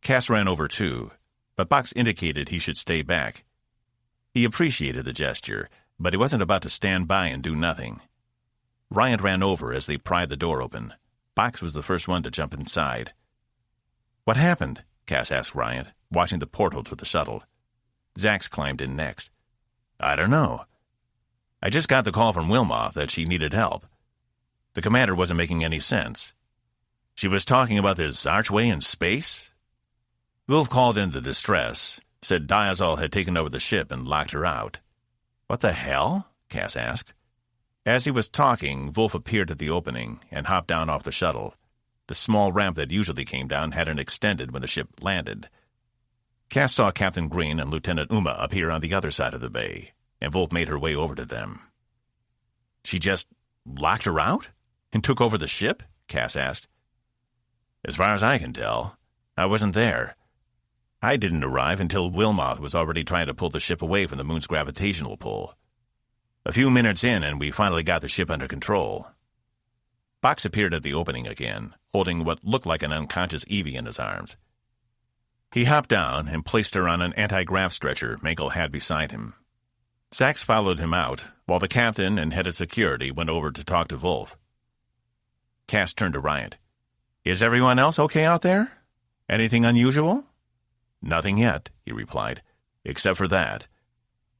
Cass ran over too, but Box indicated he should stay back. He appreciated the gesture, but he wasn't about to stand by and do nothing. Ryan ran over as they pried the door open. Box was the first one to jump inside. What happened? Cass asked Ryan, watching the porthole to the shuttle. Zax climbed in next. I don't know. I just got the call from Wilmoth that she needed help. The commander wasn't making any sense. She was talking about this archway in space? Wolf called in the distress, said Diazal had taken over the ship and locked her out. What the hell? Cass asked. As he was talking, Wolf appeared at the opening and hopped down off the shuttle. The small ramp that usually came down hadn't extended when the ship landed. Cass saw Captain Green and Lieutenant Uma appear on the other side of the bay, and Wolf made her way over to them. She just locked her out? And took over the ship? Cass asked. As far as I can tell, I wasn't there. I didn't arrive until Wilmoth was already trying to pull the ship away from the moon's gravitational pull. A few minutes in, and we finally got the ship under control. Box appeared at the opening again, holding what looked like an unconscious Evie in his arms. He hopped down and placed her on an anti-grav stretcher Menkel had beside him. Zax followed him out, while the captain and head of security went over to talk to Wolf. Cass turned to Ryan. Is everyone else okay out there? Anything unusual? Nothing yet, he replied, except for that.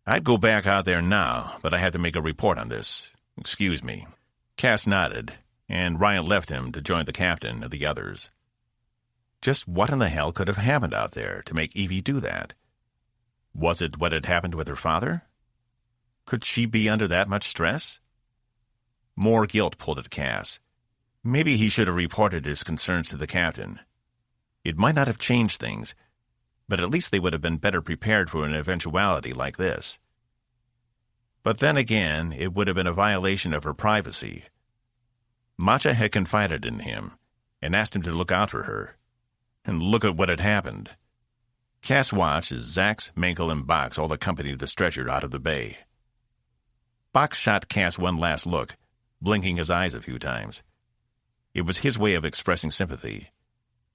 I'd go back out there now, but I had to make a report on this. Excuse me. Cass nodded, and Ryan left him to join the captain and the others. Just what in the hell could have happened out there to make Evie do that? Was it what had happened with her father? Could she be under that much stress? More guilt pulled at Cass. Maybe he should have reported his concerns to the captain. It might not have changed things, but at least they would have been better prepared for an eventuality like this. But then again, it would have been a violation of her privacy. Matcha had confided in him and asked him to look out for her. And look at what had happened. Cass watched as Zax, Menkel, and Box all accompanied the stretcher out of the bay. Box shot Cass one last look, blinking his eyes a few times. It was his way of expressing sympathy,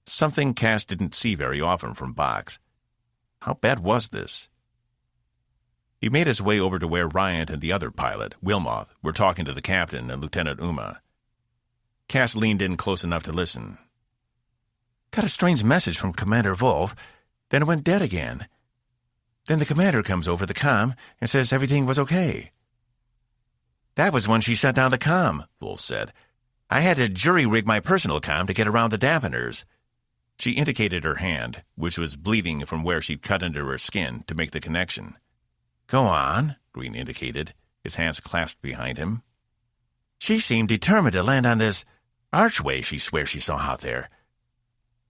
something Cass didn't see very often from Box. How bad was this? He made his way over to where Ryan and the other pilot, Wilmoth, were talking to the captain and Lieutenant Uma. Cass leaned in close enough to listen. Got a strange message from Commander Wolf, then it went dead again. Then the commander comes over the comm and says everything was okay. That was when she shut down the comm, Wolf said. I had to jury-rig my personal comm to get around the dampeners. She indicated her hand, which was bleeding from where she'd cut into her skin, to make the connection. Go on, Green indicated, his hands clasped behind him. She seemed determined to land on this archway she swears she saw out there.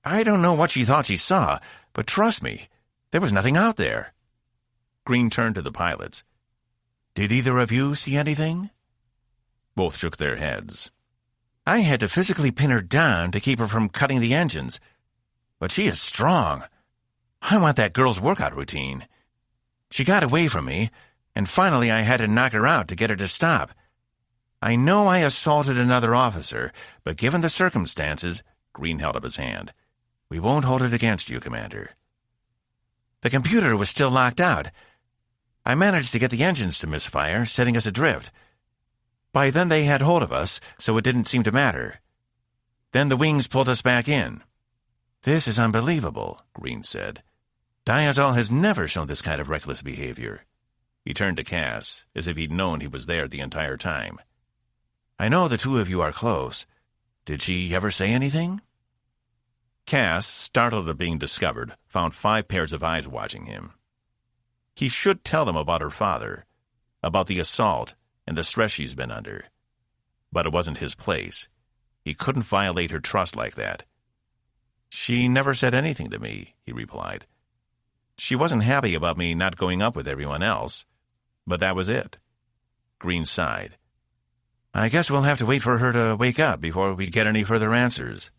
I don't know what she thought she saw, but trust me, there was nothing out there. Green turned to the pilots. Did either of you see anything? Both shook their heads. I had to physically pin her down to keep her from cutting the engines. But she is strong. I want that girl's workout routine. She got away from me, and finally I had to knock her out to get her to stop. I know I assaulted another officer, but given the circumstances, Green held up his hand, we won't hold it against you, Commander. The computer was still locked out. I managed to get the engines to misfire, setting us adrift. By then they had hold of us, so it didn't seem to matter. Then the wings pulled us back in. This is unbelievable, Green said. Diazal has never shown this kind of reckless behavior. He turned to Cass, as if he'd known he was there the entire time. I know the two of you are close. Did she ever say anything? Cass, startled at being discovered, found 5 pairs of eyes watching him. He should tell them about her father, about the assault and the stress she's been under. But it wasn't his place. He couldn't violate her trust like that. She never said anything to me, he replied. She wasn't happy about me not going up with everyone else, but that was it. Green sighed. I guess we'll have to wait for her to wake up before we get any further answers.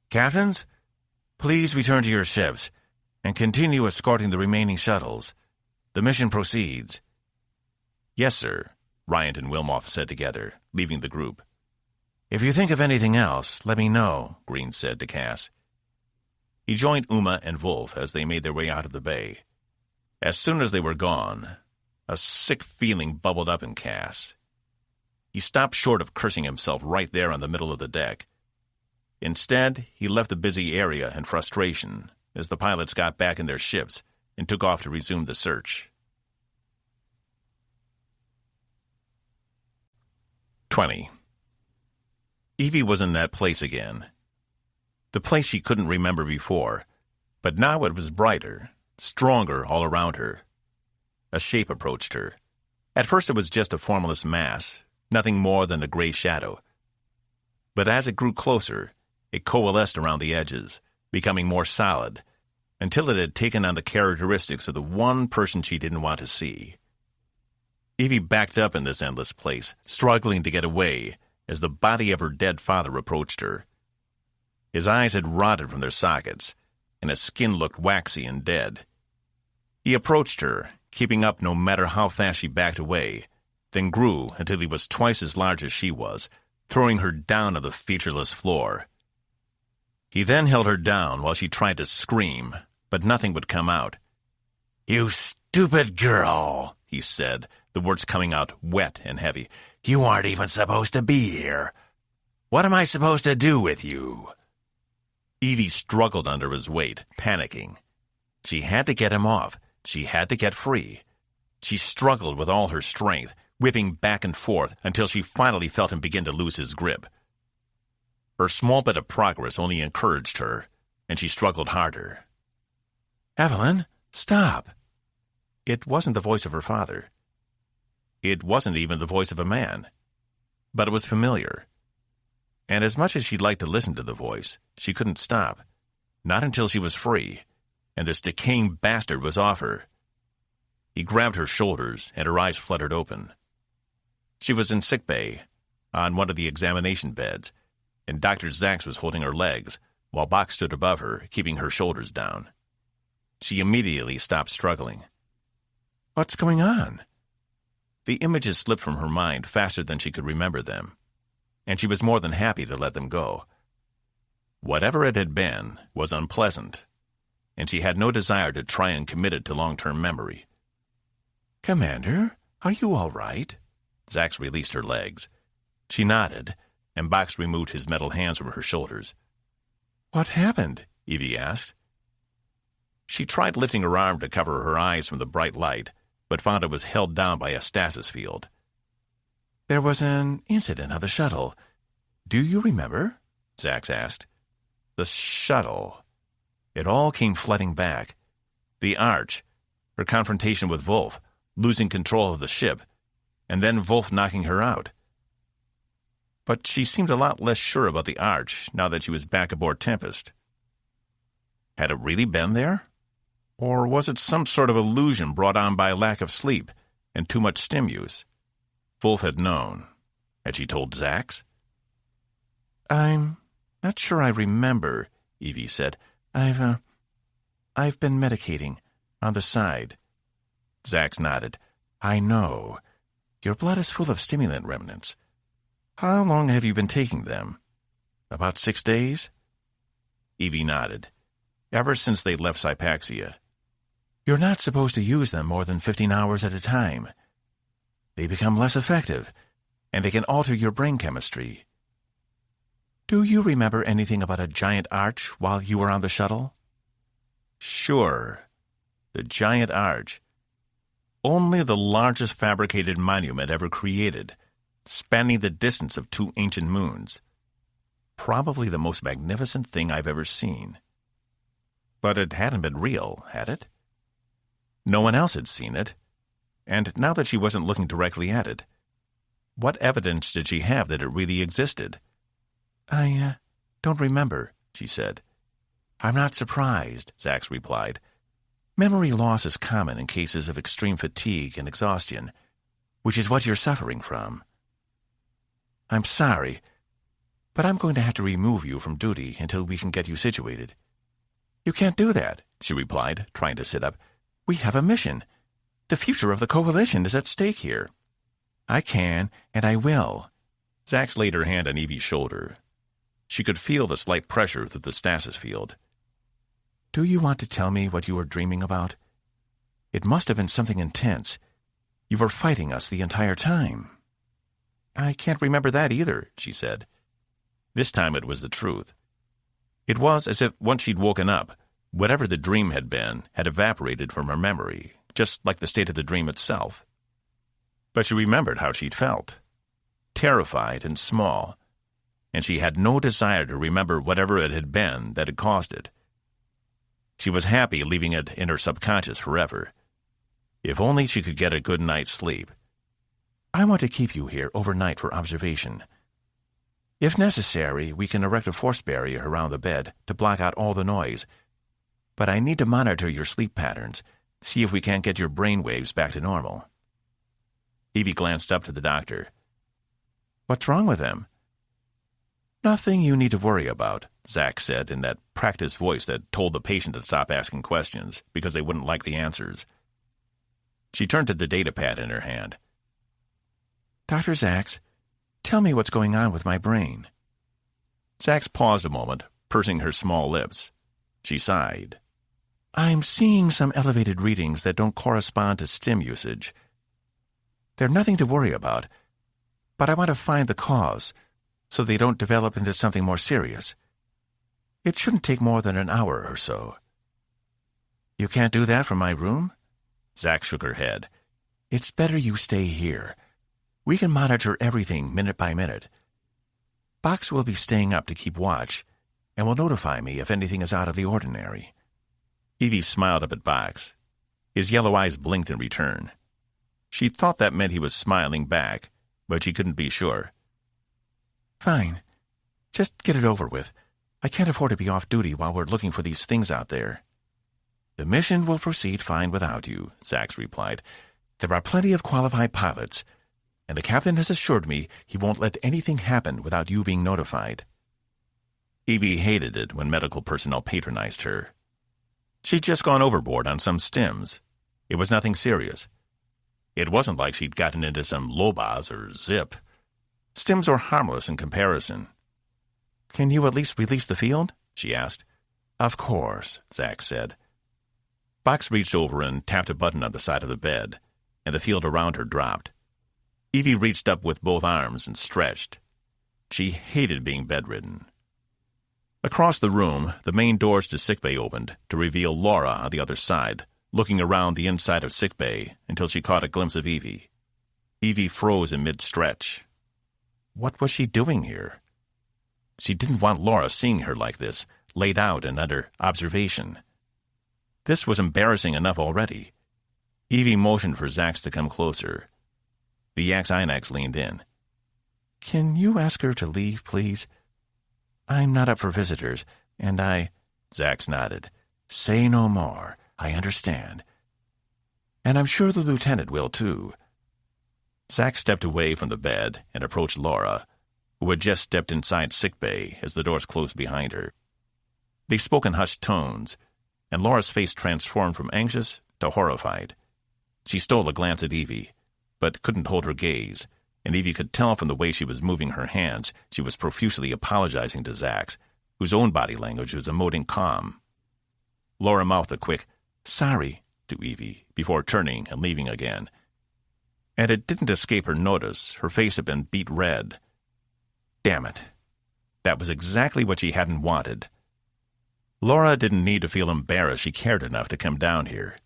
Captains, please return to your ships and continue escorting the remaining shuttles. The mission proceeds. Yes, sir, Ryant and Wilmoth said together, leaving the group. If you think of anything else, let me know, Green said to Cass. He joined Uma and Wolf as they made their way out of the bay. As soon as they were gone, a sick feeling bubbled up in Cass. He stopped short of cursing himself right there on the middle of the deck. Instead, he left the busy area in frustration as the pilots got back in their ships and took off to resume the search. 20. Evie was in that place again. The place she couldn't remember before, but now it was brighter, stronger all around her. A shape approached her. At first it was just a formless mass, nothing more than a gray shadow. But as it grew closer, it coalesced around the edges, becoming more solid, until it had taken on the characteristics of the one person she didn't want to see. Evie backed up in this endless place, struggling to get away, as the body of her dead father approached her. His eyes had rotted from their sockets, and his skin looked waxy and dead. He approached her, keeping up no matter how fast she backed away, then grew until he was twice as large as she was, throwing her down on the featureless floor. He then held her down while she tried to scream, but nothing would come out. "You stupid girl," he said, the words coming out wet and heavy. "You aren't even supposed to be here. What am I supposed to do with you?" Evie struggled under his weight, panicking. She had to get him off. She had to get free. She struggled with all her strength, whipping back and forth until she finally felt him begin to lose his grip. Her small bit of progress only encouraged her, and she struggled harder. "Evelyn, stop." It wasn't the voice of her father. It wasn't even the voice of a man. But it was familiar. And as much as she'd like to listen to the voice, she couldn't stop. Not until she was free, and this decaying bastard was off her. He grabbed her shoulders, and her eyes fluttered open. She was in sickbay, on one of the examination beds, and Dr. Zax was holding her legs, while Bach stood above her, keeping her shoulders down. She immediately stopped struggling. What's going on? The images slipped from her mind faster than she could remember them, and she was more than happy to let them go. Whatever it had been was unpleasant, and she had no desire to try and commit it to long-term memory. "Commander, are you all right?" Zax released her legs. She nodded, and Box removed his metal hands from her shoulders. "What happened?" Evie asked. She tried lifting her arm to cover her eyes from the bright light, but found it was held down by a stasis field. "There was an incident on the shuttle. Do you remember?" Zax asked. The shuttle. It all came flooding back. The Arch, her confrontation with Wolf, losing control of the ship, and then Wolf knocking her out. But she seemed a lot less sure about the Arch now that she was back aboard Tempest. Had it really been there? Or was it some sort of illusion brought on by lack of sleep and too much stim use? Wolf had known. Had she told Zax? "I'm not sure I remember," Evie said. I've been medicating on the side." Zax nodded. "I know. Your blood is full of stimulant remnants. How long have you been taking them? About 6 days?" Evie nodded. "Ever since they left Sypaxia." "You're not supposed to use them more than 15 hours at a time. They become less effective, and they can alter your brain chemistry. Do you remember anything about a giant arch while you were on the shuttle?" "Sure. The giant arch. Only the largest fabricated monument ever created, spanning the distance of 2 ancient moons. Probably the most magnificent thing I've ever seen. But it hadn't been real, had it? No one else had seen it, and now that she wasn't looking directly at it, what evidence did she have that it really existed? "I don't remember," she said. "I'm not surprised," Zax replied. "Memory loss is common in cases of extreme fatigue and exhaustion, which is what you're suffering from. I'm sorry, but I'm going to have to remove you from duty until we can get you situated." "You can't do that," she replied, trying to sit up. "We have a mission. The future of the Coalition is at stake here." "I can, and I will." Zax laid her hand on Evie's shoulder. She could feel the slight pressure through the stasis field. "Do you want to tell me what you were dreaming about? It must have been something intense. You were fighting us the entire time." "I can't remember that either," she said. This time it was the truth. It was as if once she'd woken up, whatever the dream had been had evaporated from her memory, just like the state of the dream itself. But she remembered how she'd felt. Terrified and small. And she had no desire to remember whatever it had been that had caused it. She was happy leaving it in her subconscious forever. If only she could get a good night's sleep. "I want to keep you here overnight for observation. If necessary, we can erect a force barrier around the bed to block out all the noise. But I need to monitor your sleep patterns, see if we can't get your brain waves back to normal." Evie glanced up to the doctor. "What's wrong with them?" "Nothing you need to worry about," Zax said in that practiced voice that told the patient to stop asking questions because they wouldn't like the answers. She turned to the data pad in her hand. "Dr. Zax, tell me what's going on with my brain." Zax paused a moment, pursing her small lips. She sighed. "I'm seeing some elevated readings that don't correspond to stim usage. They're nothing to worry about, but I want to find the cause so they don't develop into something more serious. It shouldn't take more than an hour or so." "You can't do that from my room?" Zax shook her head. "It's better you stay here. We can monitor everything minute by minute. Box will be staying up to keep watch, and will notify me if anything is out of the ordinary." Evie smiled up at Box. His yellow eyes blinked in return. She thought that meant he was smiling back, but she couldn't be sure. "Fine. Just get it over with. I can't afford to be off duty while we're looking for these things out there." "The mission will proceed fine without you," Zax replied. "There are plenty of qualified pilots, and the captain has assured me he won't let anything happen without you being notified." Evie hated it when medical personnel patronized her. She'd just gone overboard on some stims. It was nothing serious. It wasn't like she'd gotten into some Lobaz or Zip. Stims were harmless in comparison. "Can you at least release the field?" she asked. "Of course," Zax said. Box reached over and tapped a button on the side of the bed, and the field around her dropped. Evie reached up with both arms and stretched. She hated being bedridden. Across the room, the main doors to sickbay opened to reveal Laura on the other side, looking around the inside of sickbay until she caught a glimpse of Evie. Evie froze in mid-stretch. What was she doing here? She didn't want Laura seeing her like this, laid out and under observation. This was embarrassing enough already. Evie motioned for Zax to come closer. The Yax-Inax leaned in. "Can you ask her to leave, please? I'm not up for visitors, and Zax nodded. "Say no more. I understand. And I'm sure the lieutenant will, too." Zax stepped away from the bed and approached Laura, who had just stepped inside sickbay as the doors closed behind her. They spoke in hushed tones, and Laura's face transformed from anxious to horrified. She stole a glance at Evie, but couldn't hold her gaze, and Evie could tell from the way she was moving her hands she was profusely apologizing to Zax, whose own body language was emoting calm. Laura mouthed a quick, "Sorry," to Evie, before turning and leaving again. And it didn't escape her notice, her face had been beet red. Damn it. That was exactly what she hadn't wanted. Laura didn't need to feel embarrassed she cared enough to come down here.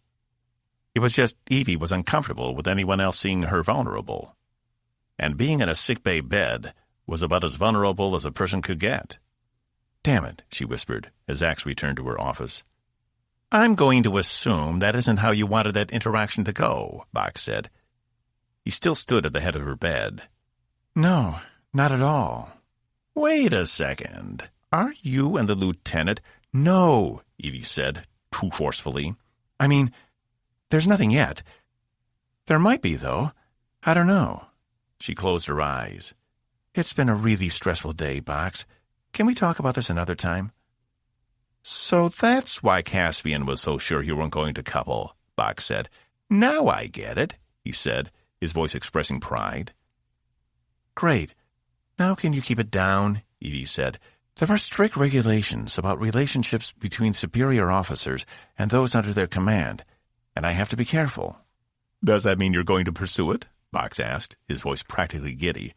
It was just Evie was uncomfortable with anyone else seeing her vulnerable. And being in a sickbay bed was about as vulnerable as a person could get. "Damn it," she whispered, as Zax returned to her office. "I'm going to assume that isn't how you wanted that interaction to go," Box said. He still stood at the head of her bed. "No, not at all." "Wait a second. Are you and the lieutenant—" "No," Evie said, too forcefully. "I mean, there's nothing yet. There might be, though. I don't know." She closed her eyes. "It's been a really stressful day, Box. Can we talk about this another time?" "So that's why Caspian was so sure you weren't going to couple," Box said. "Now I get it," he said, his voice expressing pride. "Great. Now can you keep it down?" Evie said. "There are strict regulations about relationships between superior officers and those under their command, and I have to be careful." "Does that mean you're going to pursue it?" Box asked, his voice practically giddy.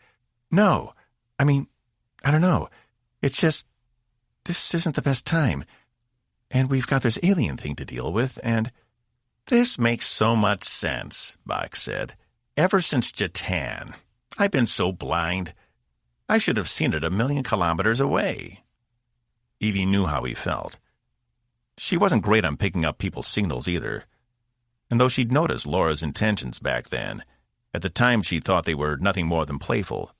"No. I mean, I don't know. It's just, this isn't the best time. And we've got this alien thing to deal with, and—" "This makes so much sense," Box said. "Ever since Jatan, I've been so blind. I should have seen it 1,000,000 kilometers away." Evie knew how he felt. She wasn't great on picking up people's signals either. And though she'd noticed Laura's intentions back then, at the time she thought they were nothing more than playful.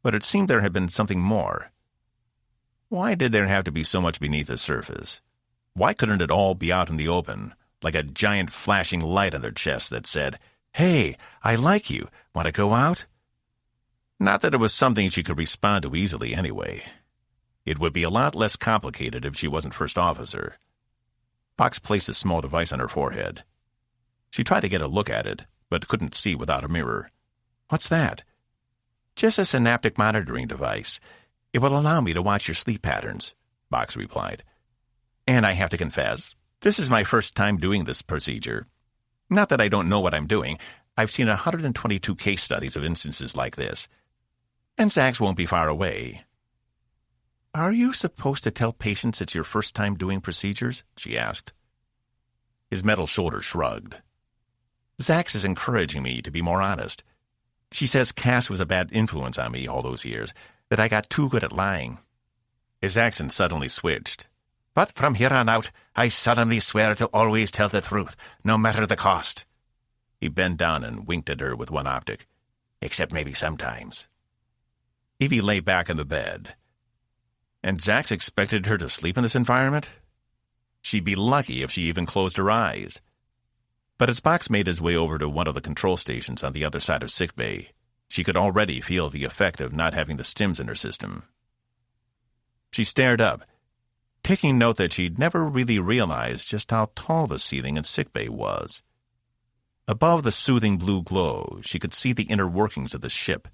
But it seemed there had been something more. Why did there have to be so much beneath the surface? Why couldn't it all be out in the open, like a giant flashing light on their chest that said, "Hey, I like you. Want to go out?" Not that it was something she could respond to easily anyway. It would be a lot less complicated if she wasn't first officer. Box placed a small device on her forehead. She tried to get a look at it, but couldn't see without a mirror. "What's that?" "Just a synaptic monitoring device. It will allow me to watch your sleep patterns," Box replied. "And I have to confess, this is my first time doing this procedure. Not that I don't know what I'm doing. I've seen 122 case studies of instances like this. And Zax won't be far away." "Are you supposed to tell patients it's your first time doing procedures?" she asked. His metal shoulder shrugged. "Zax is encouraging me to be more honest. She says Cass was a bad influence on me all those years, that I got too good at lying." His accent suddenly switched. "But from here on out, I solemnly swear to always tell the truth, no matter the cost." He bent down and winked at her with one optic. "Except maybe sometimes." Evie lay back in the bed. And Zax expected her to sleep in this environment? She'd be lucky if she even closed her eyes. But as Box made his way over to one of the control stations on the other side of sickbay, she could already feel the effect of not having the stims in her system. She stared up, taking note that she'd never really realized just how tall the ceiling in sickbay was. Above the soothing blue glow, she could see the inner workings of the ship,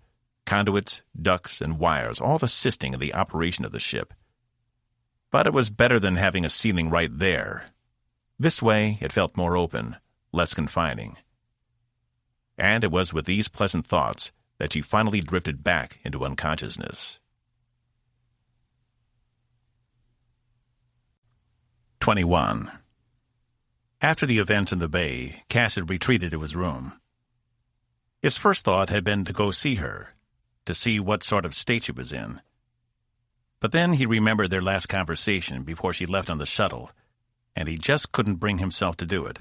conduits, ducts, and wires all assisting in the operation of the ship. But it was better than having a ceiling right there. This way, it felt more open, less confining. And it was with these pleasant thoughts that she finally drifted back into unconsciousness. 21. After the events in the bay, Cass had retreated to his room. His first thought had been to go see her, to see what sort of state she was in. But then he remembered their last conversation before she left on the shuttle, and he just couldn't bring himself to do it.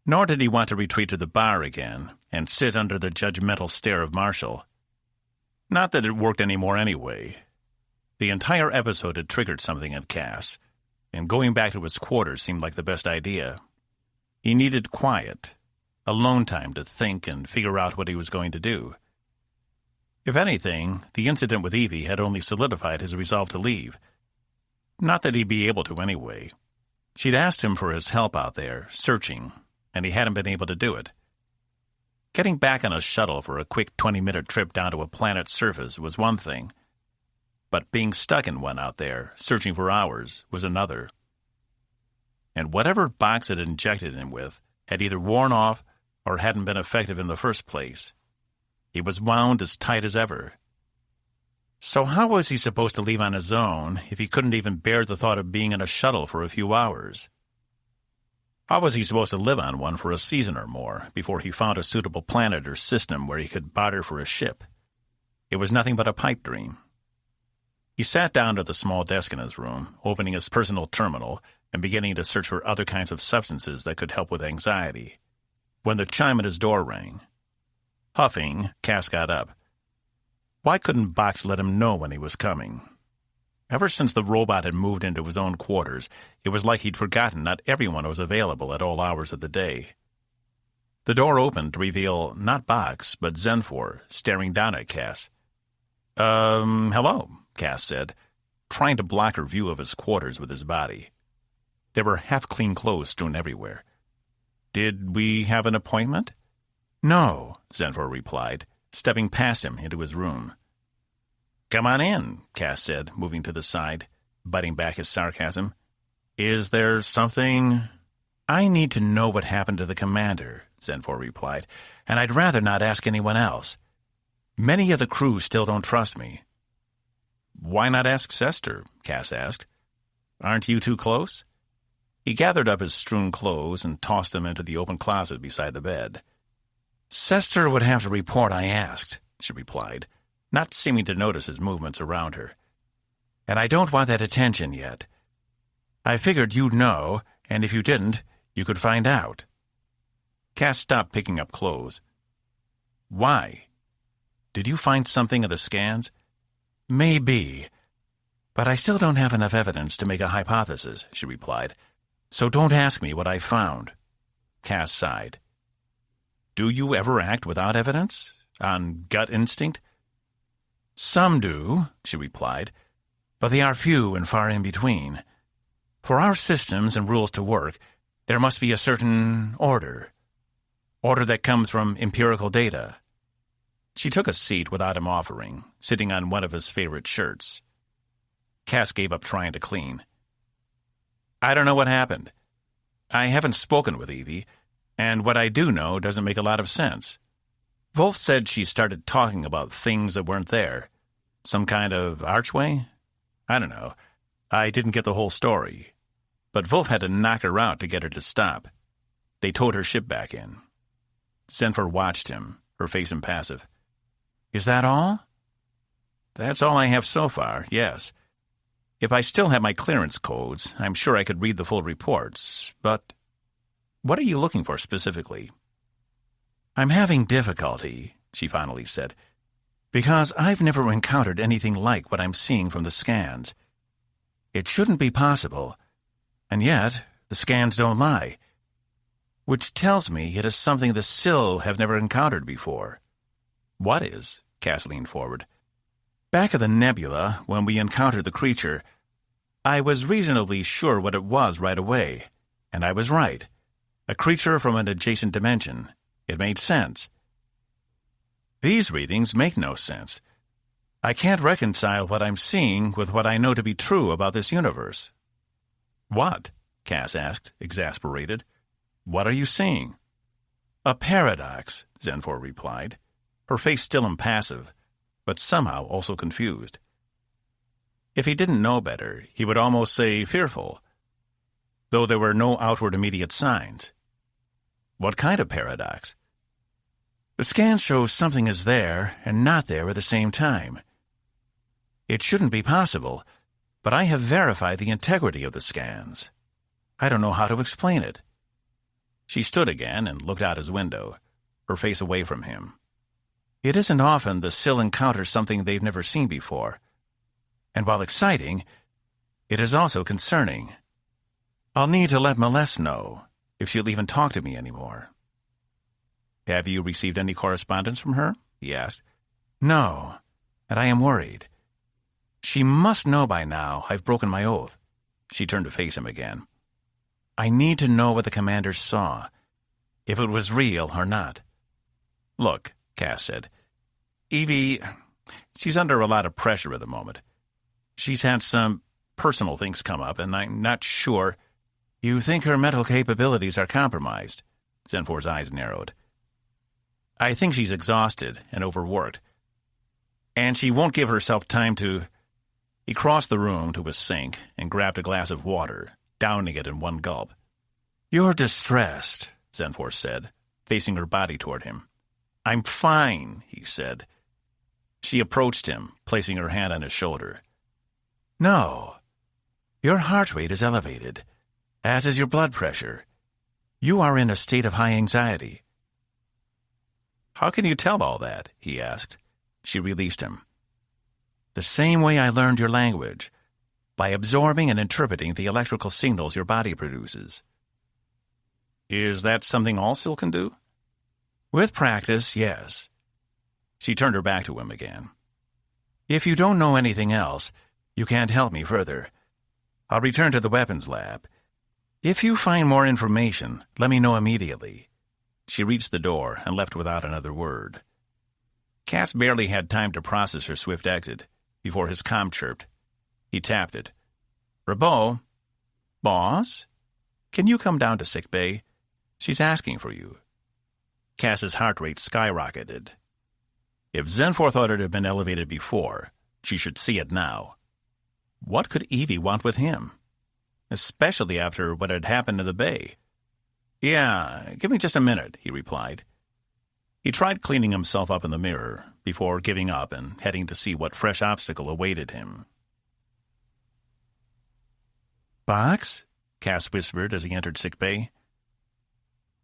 Nor did he want to retreat to the bar again and sit under the judgmental stare of Marshall. Not that it worked anymore anyway. The entire episode had triggered something in Cass, and going back to his quarters seemed like the best idea. He needed quiet, alone time to think and figure out what he was going to do. If anything, the incident with Evie had only solidified his resolve to leave. Not that he'd be able to anyway. She'd asked him for his help out there, searching, and he hadn't been able to do it. Getting back on a shuttle for a quick 20-minute trip down to a planet's surface was one thing, but being stuck in one out there, searching for hours, was another. And whatever Box had injected him with had either worn off or hadn't been effective in the first place. He was wound as tight as ever. So how was he supposed to leave on his own if he couldn't even bear the thought of being in a shuttle for a few hours? How was he supposed to live on one for a season or more before he found a suitable planet or system where he could barter for a ship? It was nothing but a pipe dream. He sat down at the small desk in his room, opening his personal terminal and beginning to search for other kinds of substances that could help with anxiety, when the chime at his door rang. Huffing, Cass got up. Why couldn't Box let him know when he was coming? Ever since the robot had moved into his own quarters, it was like he'd forgotten not everyone was available at all hours of the day. The door opened to reveal not Box, but Zenfor, staring down at Cass. Hello, Cass said, trying to block her view of his quarters with his body. There were half-clean clothes strewn everywhere. Did we have an appointment? No, Zenfor replied, stepping past him into his room. Come on in, Cass said, moving to the side, biting back his sarcasm. Is there something? I need to know what happened to the commander, Zenfor replied, and I'd rather not ask anyone else. Many of the crew still don't trust me. Why not ask Sester? Cass asked. Aren't you too close? He gathered up his strewn clothes and tossed them into the open closet beside the bed. Sester would have to report I asked, she replied, not seeming to notice his movements around her. And I don't want that attention yet. I figured you'd know, and if you didn't, you could find out. Cass stopped picking up clothes. Why? Did you find something in the scans? Maybe. But I still don't have enough evidence to make a hypothesis, she replied. So don't ask me what I found. Cass sighed. Do you ever act without evidence? On gut instinct? Some do, she replied, but they are few and far in between. For our systems and rules to work, there must be a certain order. Order that comes from empirical data. She took a seat without him offering, sitting on one of his favorite shirts. Cass gave up trying to clean. I don't know what happened. I haven't spoken with Evie, and what I do know doesn't make a lot of sense. Wolf said she started talking about things that weren't there. Some kind of archway? I don't know. I didn't get the whole story. But Wolf had to knock her out to get her to stop. They towed her ship back in. Zenfor watched him, her face impassive. Is that all? That's all I have so far, yes. If I still had my clearance codes, I'm sure I could read the full reports, but what are you looking for specifically? I'm having difficulty, she finally said, because I've never encountered anything like what I'm seeing from the scans. It shouldn't be possible, and yet the scans don't lie, which tells me it is something the Sill have never encountered before. What is? Cass leaned forward. Back at the nebula, when we encountered the creature, I was reasonably sure what it was right away, and I was right. A creature from an adjacent dimension. It made sense. These readings make no sense. I can't reconcile what I'm seeing with what I know to be true about this universe. What? Cass asked, exasperated. What are you seeing? A paradox, Zenfor replied, her face still impassive, but somehow also confused. If he didn't know better, he would almost say fearful, though there were no outward immediate signs. What kind of paradox? The scan shows something is there and not there at the same time. It shouldn't be possible, but I have verified the integrity of the scans. I don't know how to explain it." She stood again and looked out his window, her face away from him. It isn't often the Sill encounters something they've never seen before. And while exciting, it is also concerning. I'll need to let Melesse know, if she'll even talk to me anymore. "Have you received any correspondence from her?" he asked. "No, and I am worried. She must know by now I've broken my oath." She turned to face him again. "I need to know what the commander saw, if it was real or not." "Look," Cass said, "Evie, she's under a lot of pressure at the moment. She's had some personal things come up, and I'm not sure—" "You think her mental capabilities are compromised?" Zenfor's eyes narrowed. "I think she's exhausted and overworked. And she won't give herself time to—" He crossed the room to a sink and grabbed a glass of water, downing it in one gulp. "You're distressed," Zenfor said, facing her body toward him. "I'm fine," he said. She approached him, placing her hand on his shoulder. "No. Your heart rate is elevated, as is your blood pressure. You are in a state of high anxiety." "How can you tell all that?" he asked. She released him. "The same way I learned your language, by absorbing and interpreting the electrical signals your body produces." "Is that something all Sill can do?" "With practice, yes." She turned her back to him again. "If you don't know anything else, you can't help me further. I'll return to the weapons lab. If you find more information, let me know immediately." She reached the door and left without another word. Cass barely had time to process her swift exit before his comm chirped. He tapped it. "Robeaux? Boss? Can you come down to sickbay? She's asking for you." Cass's heart rate skyrocketed. If Zenfor thought it had been elevated before, she should see it now. What could Evie want with him? Especially after what had happened in the bay. "Yeah, give me just a minute," he replied. He tried cleaning himself up in the mirror before giving up and heading to see what fresh obstacle awaited him. "Box?" Cass whispered as he entered sickbay.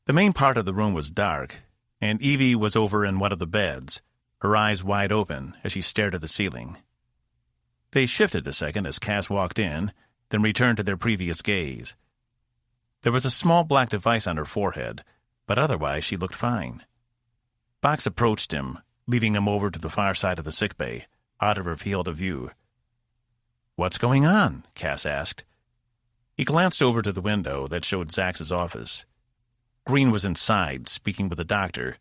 The main part of the room was dark, and Evie was over in one of the beds, her eyes wide open as she stared at the ceiling. They shifted a second as Cass walked in, then returned to their previous gaze. There was a small black device on her forehead, but otherwise she looked fine. Box approached him, leading him over to the far side of the sickbay, out of her field of view. "What's going on?" Cass asked. He glanced over to the window that showed Zax's office. Green was inside, speaking with the doctor,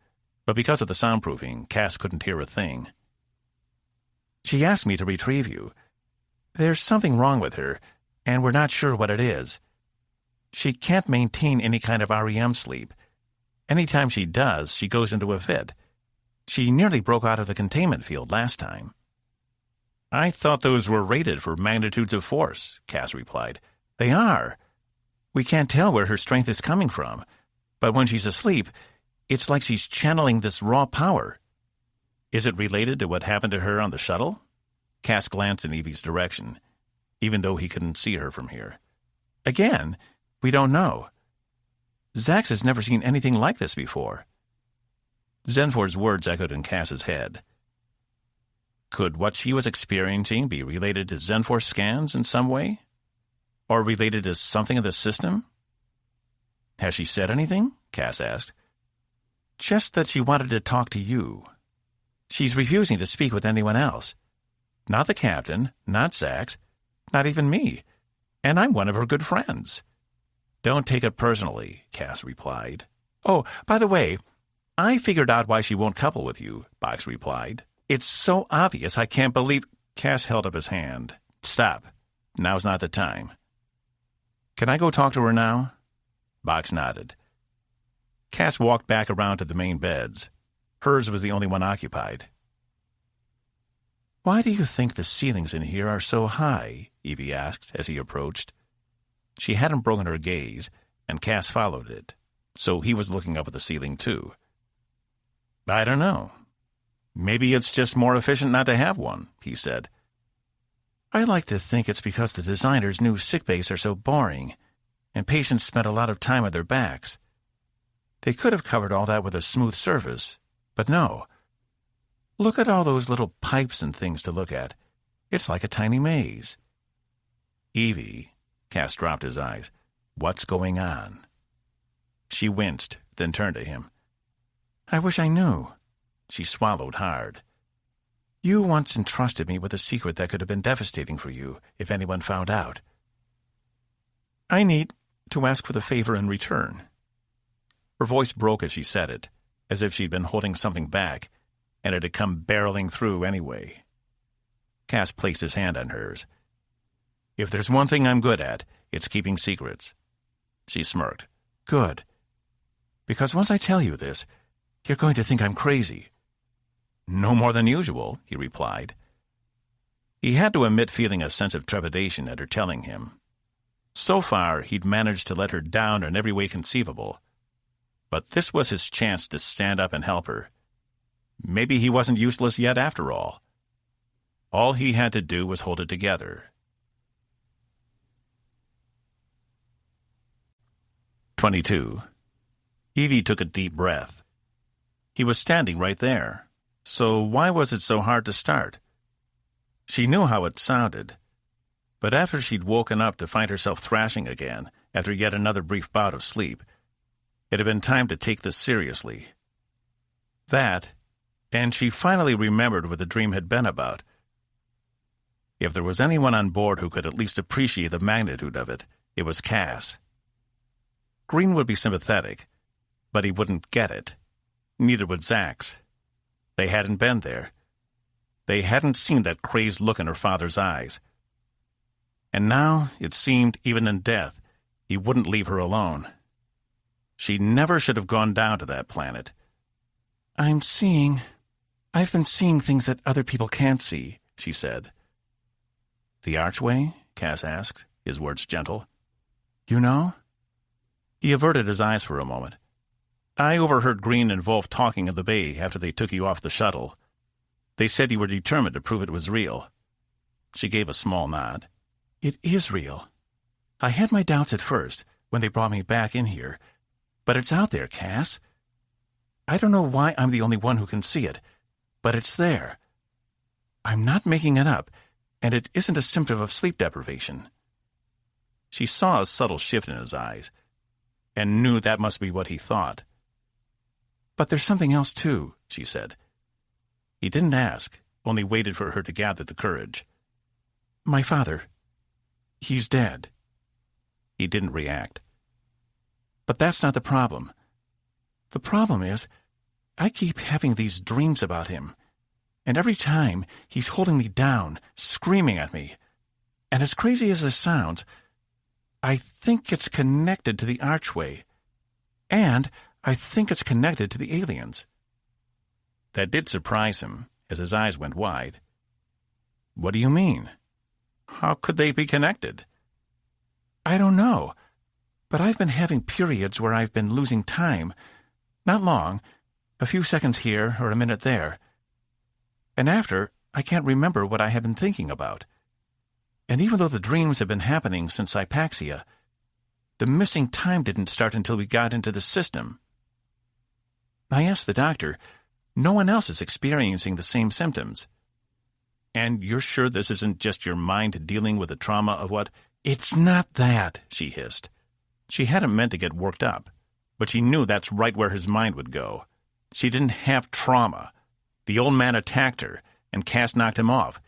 but because of the soundproofing, Cass couldn't hear a thing. "She asked me to retrieve you. There's something wrong with her, and we're not sure what it is. She can't maintain any kind of REM sleep. Anytime she does, she goes into a fit. She nearly broke out of the containment field last time." "I thought those were rated for magnitudes of force," Cass replied. "They are. We can't tell where her strength is coming from, but when she's asleep, it's like she's channeling this raw power." "Is it related to what happened to her on the shuttle?" Cass glanced in Evie's direction, even though he couldn't see her from here. "Again, we don't know. Zax has never seen anything like this before." Zenfor's words echoed in Cass's head. Could what she was experiencing be related to Zenfor's scans in some way? Or related to something in the system? "Has she said anything?" Cass asked. "Just that she wanted to talk to you. She's refusing to speak with anyone else. Not the captain, not Zax, not even me. And I'm one of her good friends." "Don't take it personally," Cass replied. "Oh, by the way, I figured out why she won't couple with you," Box replied. "It's so obvious I can't believe—" Cass held up his hand. "Stop. Now's not the time." "Can I go talk to her now?" Box nodded. Cass walked back around to the main beds. Hers was the only one occupied. "Why do you think the ceilings in here are so high?" Evie asked as he approached. She hadn't broken her gaze, and Cass followed it, so he was looking up at the ceiling too. "I don't know. Maybe it's just more efficient not to have one," he said. I like to think it's because the designers knew sickbays are so boring, and patients spent a lot of time on their backs. They could have covered all that with a smooth surface, but no. Look at all those little pipes and things to look at. It's like a tiny maze. Evie, Cass dropped his eyes. What's going on? She winced, then turned to him. I wish I knew. She swallowed hard. You once entrusted me with a secret that could have been devastating for you if anyone found out. I need to ask for the favor in return. Her voice broke as she said it, as if she'd been holding something back, and it had come barreling through anyway. Cass placed his hand on hers. If there's one thing I'm good at, it's keeping secrets. She smirked. Good. Because once I tell you this, you're going to think I'm crazy. No more than usual, he replied. He had to admit feeling a sense of trepidation at her telling him. So far, he'd managed to let her down in every way conceivable. But this was his chance to stand up and help her. Maybe he wasn't useless yet after all. All he had to do was hold it together. 22. Evie took a deep breath. He was standing right there, so why was it so hard to start? She knew how it sounded, but after she'd woken up to find herself thrashing again after yet another brief bout of sleep, it had been time to take this seriously. That, and she finally remembered what the dream had been about. If there was anyone on board who could at least appreciate the magnitude of it, it was Cass. Green would be sympathetic, but he wouldn't get it. Neither would Zax. They hadn't been there. They hadn't seen that crazed look in her father's eyes. And now, it seemed, even in death, he wouldn't leave her alone. She never should have gone down to that planet. I've been seeing things that other people can't see, she said. The archway? Cass asked, his words gentle. You know? He averted his eyes for a moment. I overheard Green and Wolf talking in the bay after they took you off the shuttle. They said you were determined to prove it was real. She gave a small nod. It is real. I had my doubts at first, when they brought me back in here. But it's out there, Cass. I don't know why I'm the only one who can see it, but it's there. I'm not making it up, and it isn't a symptom of sleep deprivation. She saw a subtle shift in his eyes, and knew that must be what he thought. But there's something else, too, she said. He didn't ask, only waited for her to gather the courage. My father. He's dead. He didn't react. But that's not the problem. The problem is, I keep having these dreams about him, and every time he's holding me down, screaming at me. And as crazy as this sounds, I think it's connected to the archway. And I think it's connected to the aliens. That did surprise him, as his eyes went wide. What do you mean? How could they be connected? I don't know, but I've been having periods where I've been losing time. Not long, a few seconds here or a minute there. And after, I can't remember what I have been thinking about. And even though the dreams have been happening since hypaxia, the missing time didn't start until we got into the system. I asked the doctor. No one else is experiencing the same symptoms. And you're sure this isn't just your mind dealing with the trauma of what? It's not that, she hissed. She hadn't meant to get worked up, but she knew that's right where his mind would go. She didn't have trauma. The old man attacked her, and Cass knocked him off.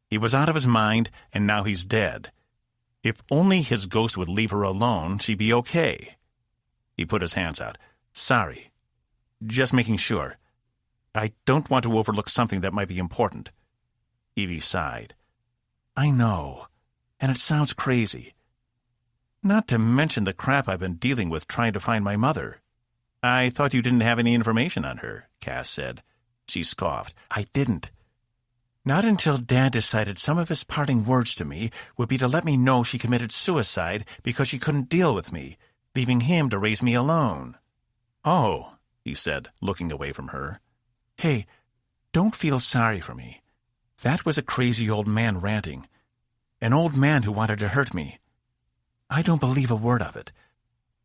He was out of his mind, and now he's dead. If only his ghost would leave her alone, she'd be okay. He put his hands out. Sorry. Just making sure. I don't want to overlook something that might be important. Evie sighed. I know, and it sounds crazy. Not to mention the crap I've been dealing with trying to find my mother. I thought you didn't have any information on her, Cass said. She scoffed. I didn't. Not until Dad decided some of his parting words to me would be to let me know she committed suicide because she couldn't deal with me, leaving him to raise me alone. Oh, he said, looking away from her. Hey, don't feel sorry for me. That was a crazy old man ranting, An old man who wanted to hurt me. I don't believe a word of it.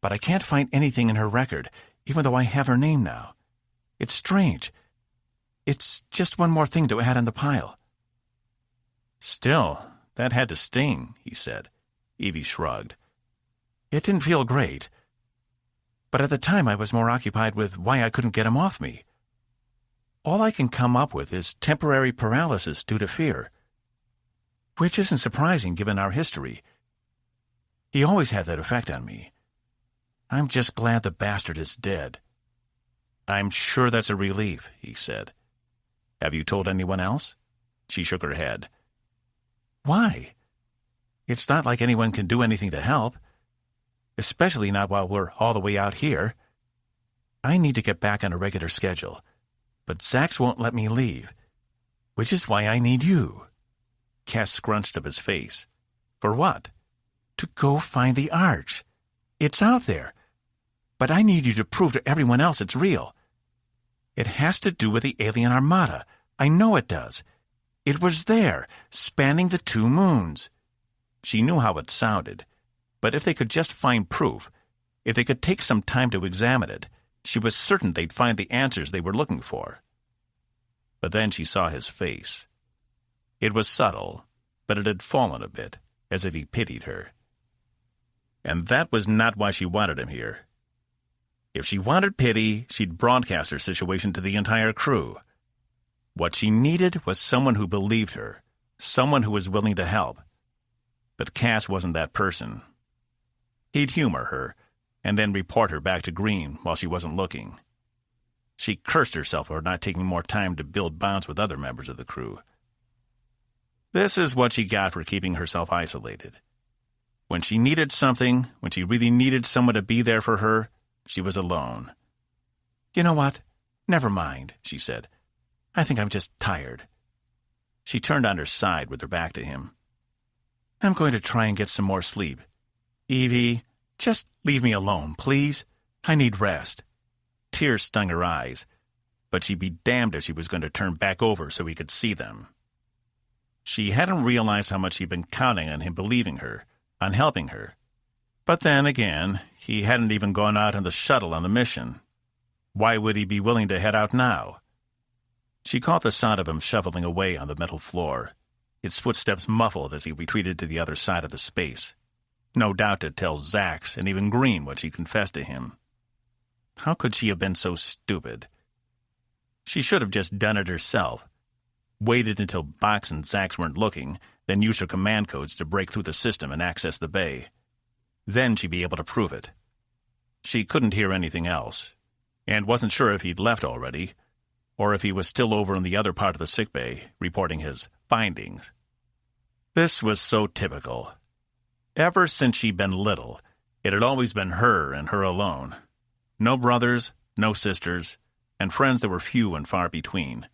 But I can't find anything in her record, even though I have her name now. It's strange. It's just one more thing to add on the pile." "Still, that had to sting," he said. Evie shrugged. "It didn't feel great. But at the time I was more occupied with why I couldn't get him off me. All I can come up with is temporary paralysis due to fear. Which isn't surprising given our history. He always had that effect on me. I'm just glad the bastard is dead." "I'm sure that's a relief," he said. "Have you told anyone else?" She shook her head. "Why? It's not like anyone can do anything to help. Especially not while we're all the way out here. I need to get back on a regular schedule, but Zax won't let me leave, which is why I need you." Cass scrunched up his face. "For what?" "To go find the Arch. It's out there, but I need you to prove to everyone else it's real. It has to do with the alien armada. I know it does. It was there, spanning the 2 moons." She knew how it sounded, but if they could just find proof, if they could take some time to examine it, she was certain they'd find the answers they were looking for. But then she saw his face. It was subtle, but it had fallen a bit, as if he pitied her. And that was not why she wanted him here. If she wanted pity, she'd broadcast her situation to the entire crew. What she needed was someone who believed her, someone who was willing to help. But Cass wasn't that person. He'd humor her, and then report her back to Green while she wasn't looking. She cursed herself for not taking more time to build bonds with other members of the crew. This is what she got for keeping herself isolated. When she needed something, when she really needed someone to be there for her, she was alone. "You know what? Never mind," she said. "I think I'm just tired." She turned on her side with her back to him. "I'm going to try and get some more sleep. Evie, just leave me alone, please. I need rest." Tears stung her eyes, but she'd be damned if she was going to turn back over so he could see them. She hadn't realized how much she'd been counting on him believing her, on helping her. But then again, he hadn't even gone out in the shuttle on the mission. Why would he be willing to head out now? She caught the sound of him shoveling away on the metal floor, his footsteps muffled as he retreated to the other side of the space. No doubt to tell Zax and even Green what she confessed to him. How could she have been so stupid? She should have just done it herself. Waited until Box and Zax weren't looking, then used her command codes to break through the system and access the bay. Then she'd be able to prove it. She couldn't hear anything else, and wasn't sure if he'd left already, or if he was still over in the other part of the sickbay, reporting his findings. This was so typical. Ever since she'd been little, it had always been her and her alone. No brothers, no sisters, and friends that were few and far between.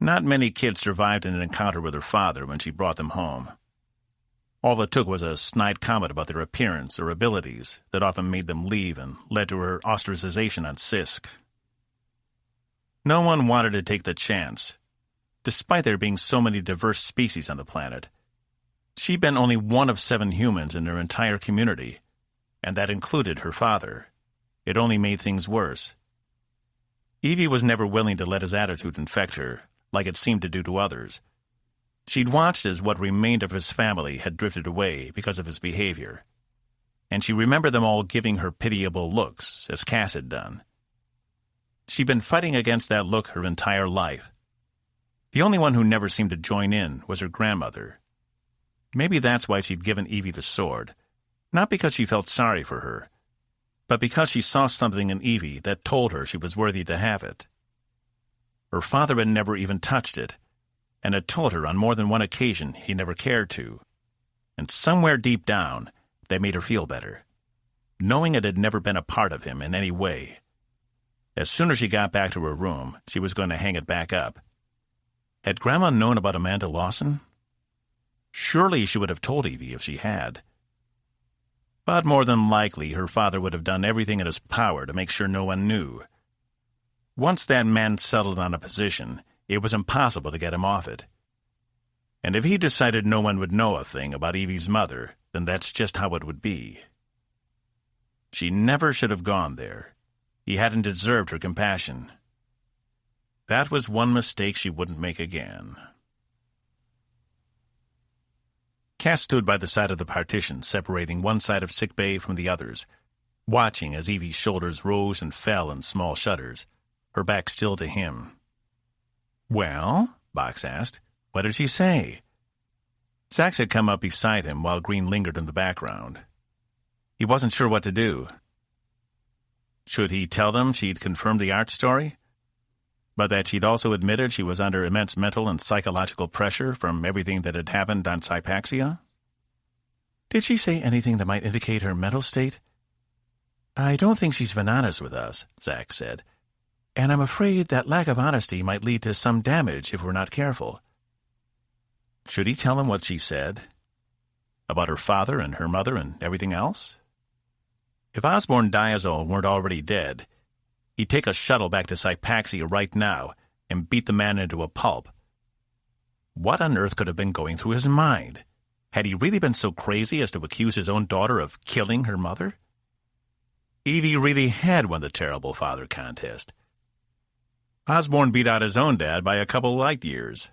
Not many kids survived an encounter with her father when she brought them home. All it took was a snide comment about their appearance or abilities that often made them leave and led to her ostracization on Sisk. No one wanted to take the chance, despite there being so many diverse species on the planet. She'd been only one of 7 humans in her entire community, and that included her father. It only made things worse. Evie was never willing to let his attitude infect her, like it seemed to do to others. She'd watched as what remained of his family had drifted away because of his behavior, and she remembered them all giving her pitiable looks, as Cass had done. She'd been fighting against that look her entire life. The only one who never seemed to join in was her grandmother. Maybe that's why she'd given Evie the sword, not because she felt sorry for her, but because she saw something in Evie that told her she was worthy to have it. Her father had never even touched it, and had told her on more than one occasion he never cared to. And somewhere deep down, that made her feel better, knowing it had never been a part of him in any way. As soon as she got back to her room, she was going to hang it back up. Had Grandma known about Amanda Lawson? Surely she would have told Evie if she had. But more than likely, her father would have done everything in his power to make sure no one knew. Once that man settled on a position, it was impossible to get him off it. And if he decided no one would know a thing about Evie's mother, then that's just how it would be. She never should have gone there. He hadn't deserved her compassion. That was one mistake she wouldn't make again. Cass stood by the side of the partition separating one side of sickbay from the others, watching as Evie's shoulders rose and fell in small shudders, her back still to him. "Well?" Box asked. "What did she say?" Zax had come up beside him while Green lingered in the background. He wasn't sure what to do. Should he tell them she'd confirmed the art story? But that she'd also admitted she was under immense mental and psychological pressure from everything that had happened on Hypaxia? "Did she say anything that might indicate her mental state?" "I don't think she's been honest with us," Zax said. "And I'm afraid that lack of honesty might lead to some damage if we're not careful." Should he tell him what she said? About her father and her mother and everything else? If Osborne Diazal weren't already dead, he'd take a shuttle back to Hypaxia right now and beat the man into a pulp. What on earth could have been going through his mind? Had he really been so crazy as to accuse his own daughter of killing her mother? Evie really had won the terrible father contest. Osborne beat out his own dad by a couple light years.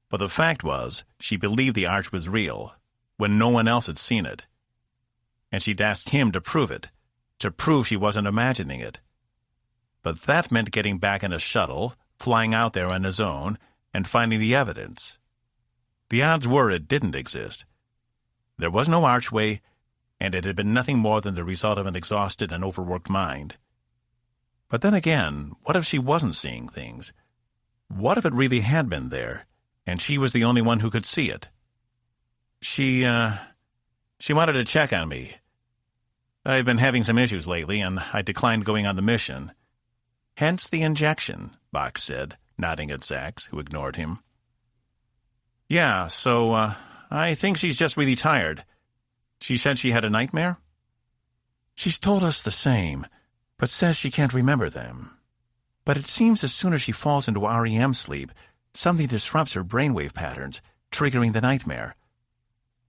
But the fact was, she believed the arch was real, when no one else had seen it. And she'd asked him to prove it, to prove she wasn't imagining it. But that meant getting back in a shuttle, flying out there on his own, and finding the evidence. The odds were it didn't exist. There was no archway, and it had been nothing more than the result of an exhausted and overworked mind. But then again, what if she wasn't seeing things? What if it really had been there, and she was the only one who could see it? She wanted to check on me. I've been having some issues lately, and I declined going on the mission. Hence the injection, Box said, nodding at Zax, who ignored him. "Yeah, so, I think she's just really tired. She said she had a nightmare?" "She's told us the same, but says she can't remember them. But it seems as soon as she falls into REM sleep, something disrupts her brainwave patterns, triggering the nightmare.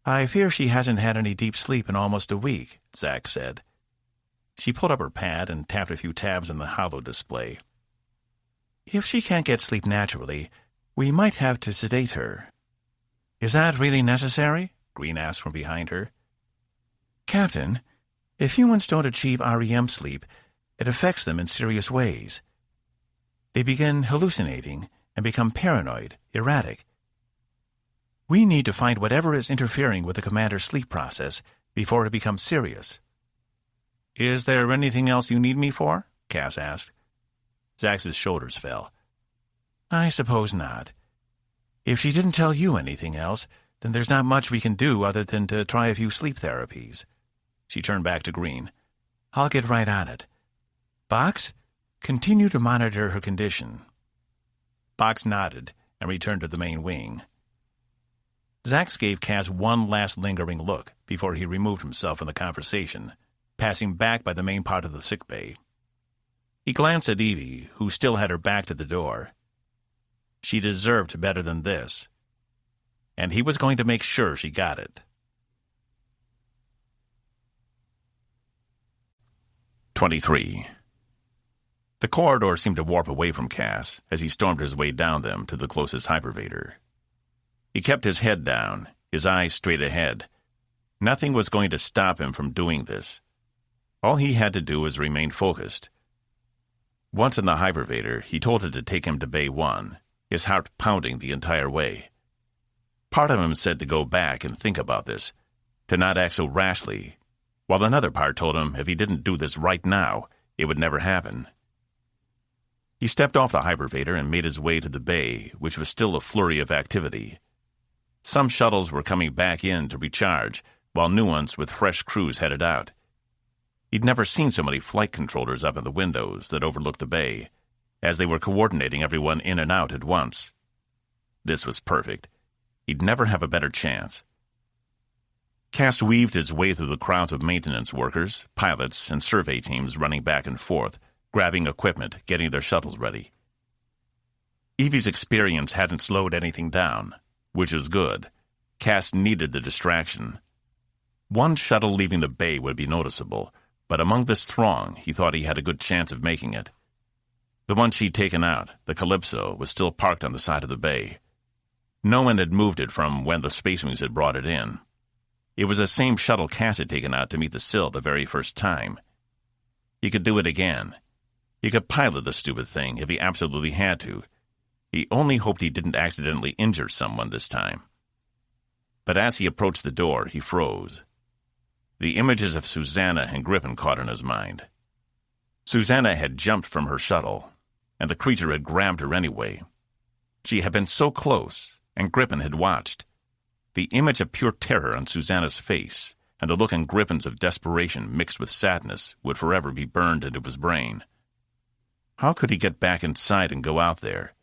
I fear she hasn't had any deep sleep in almost a week," Zax said. She pulled up her pad and tapped a few tabs on the holo display. "If she can't get sleep naturally, we might have to sedate her." "Is that really necessary?" Green asked from behind her. "Captain, if humans don't achieve REM sleep, it affects them in serious ways. They begin hallucinating and become paranoid, erratic. We need to find whatever is interfering with the commander's sleep process before it becomes serious." "Is there anything else you need me for?" Cass asked. Zax's shoulders fell. "I suppose not. If she didn't tell you anything else, then there's not much we can do other than to try a few sleep therapies." She turned back to Green. "I'll get right on it. Box, continue to monitor her condition." Box nodded and returned to the main wing. Zax gave Cass one last lingering look before he removed himself from the conversation, passing back by the main part of the sickbay. He glanced at Evie, who still had her back to the door. She deserved better than this, and he was going to make sure she got it. 23. The corridor seemed to warp away from Cass as he stormed his way down them to the closest hypervator. He kept his head down, his eyes straight ahead. Nothing was going to stop him from doing this. All he had to do was remain focused. Once in the hypervator, he told it to take him to Bay 1, his heart pounding the entire way. Part of him said to go back and think about this, to not act so rashly, while another part told him if he didn't do this right now, it would never happen. He stepped off the hypervator and made his way to the bay, which was still a flurry of activity. Some shuttles were coming back in to recharge, while new ones with fresh crews headed out. He'd never seen so many flight controllers up in the windows that overlooked the bay, as they were coordinating everyone in and out at once. This was perfect. He'd never have a better chance. Cass weaved his way through the crowds of maintenance workers, pilots, and survey teams running back and forth, grabbing equipment, getting their shuttles ready. Evie's experience hadn't slowed anything down. which was good. Cass needed the distraction. One shuttle leaving the bay would be noticeable, but among this throng, he thought he had a good chance of making it. The one she'd taken out, the Calypso, was still parked on the side of the bay. No one had moved it from when the Space Wings had brought it in. It was the same shuttle Cass had taken out to meet the sill the very first time. He could do it again. He could pilot the stupid thing if he absolutely had to. He only hoped he didn't accidentally injure someone this time. But as he approached the door, he froze. The images of Susanna and Griffin caught in his mind. Susanna had jumped from her shuttle, and the creature had grabbed her anyway. She had been so close, and Griffin had watched. The image of pure terror on Susanna's face, and the look in Griffin's of desperation mixed with sadness, would forever be burned into his brain. How could he get back inside and go out there?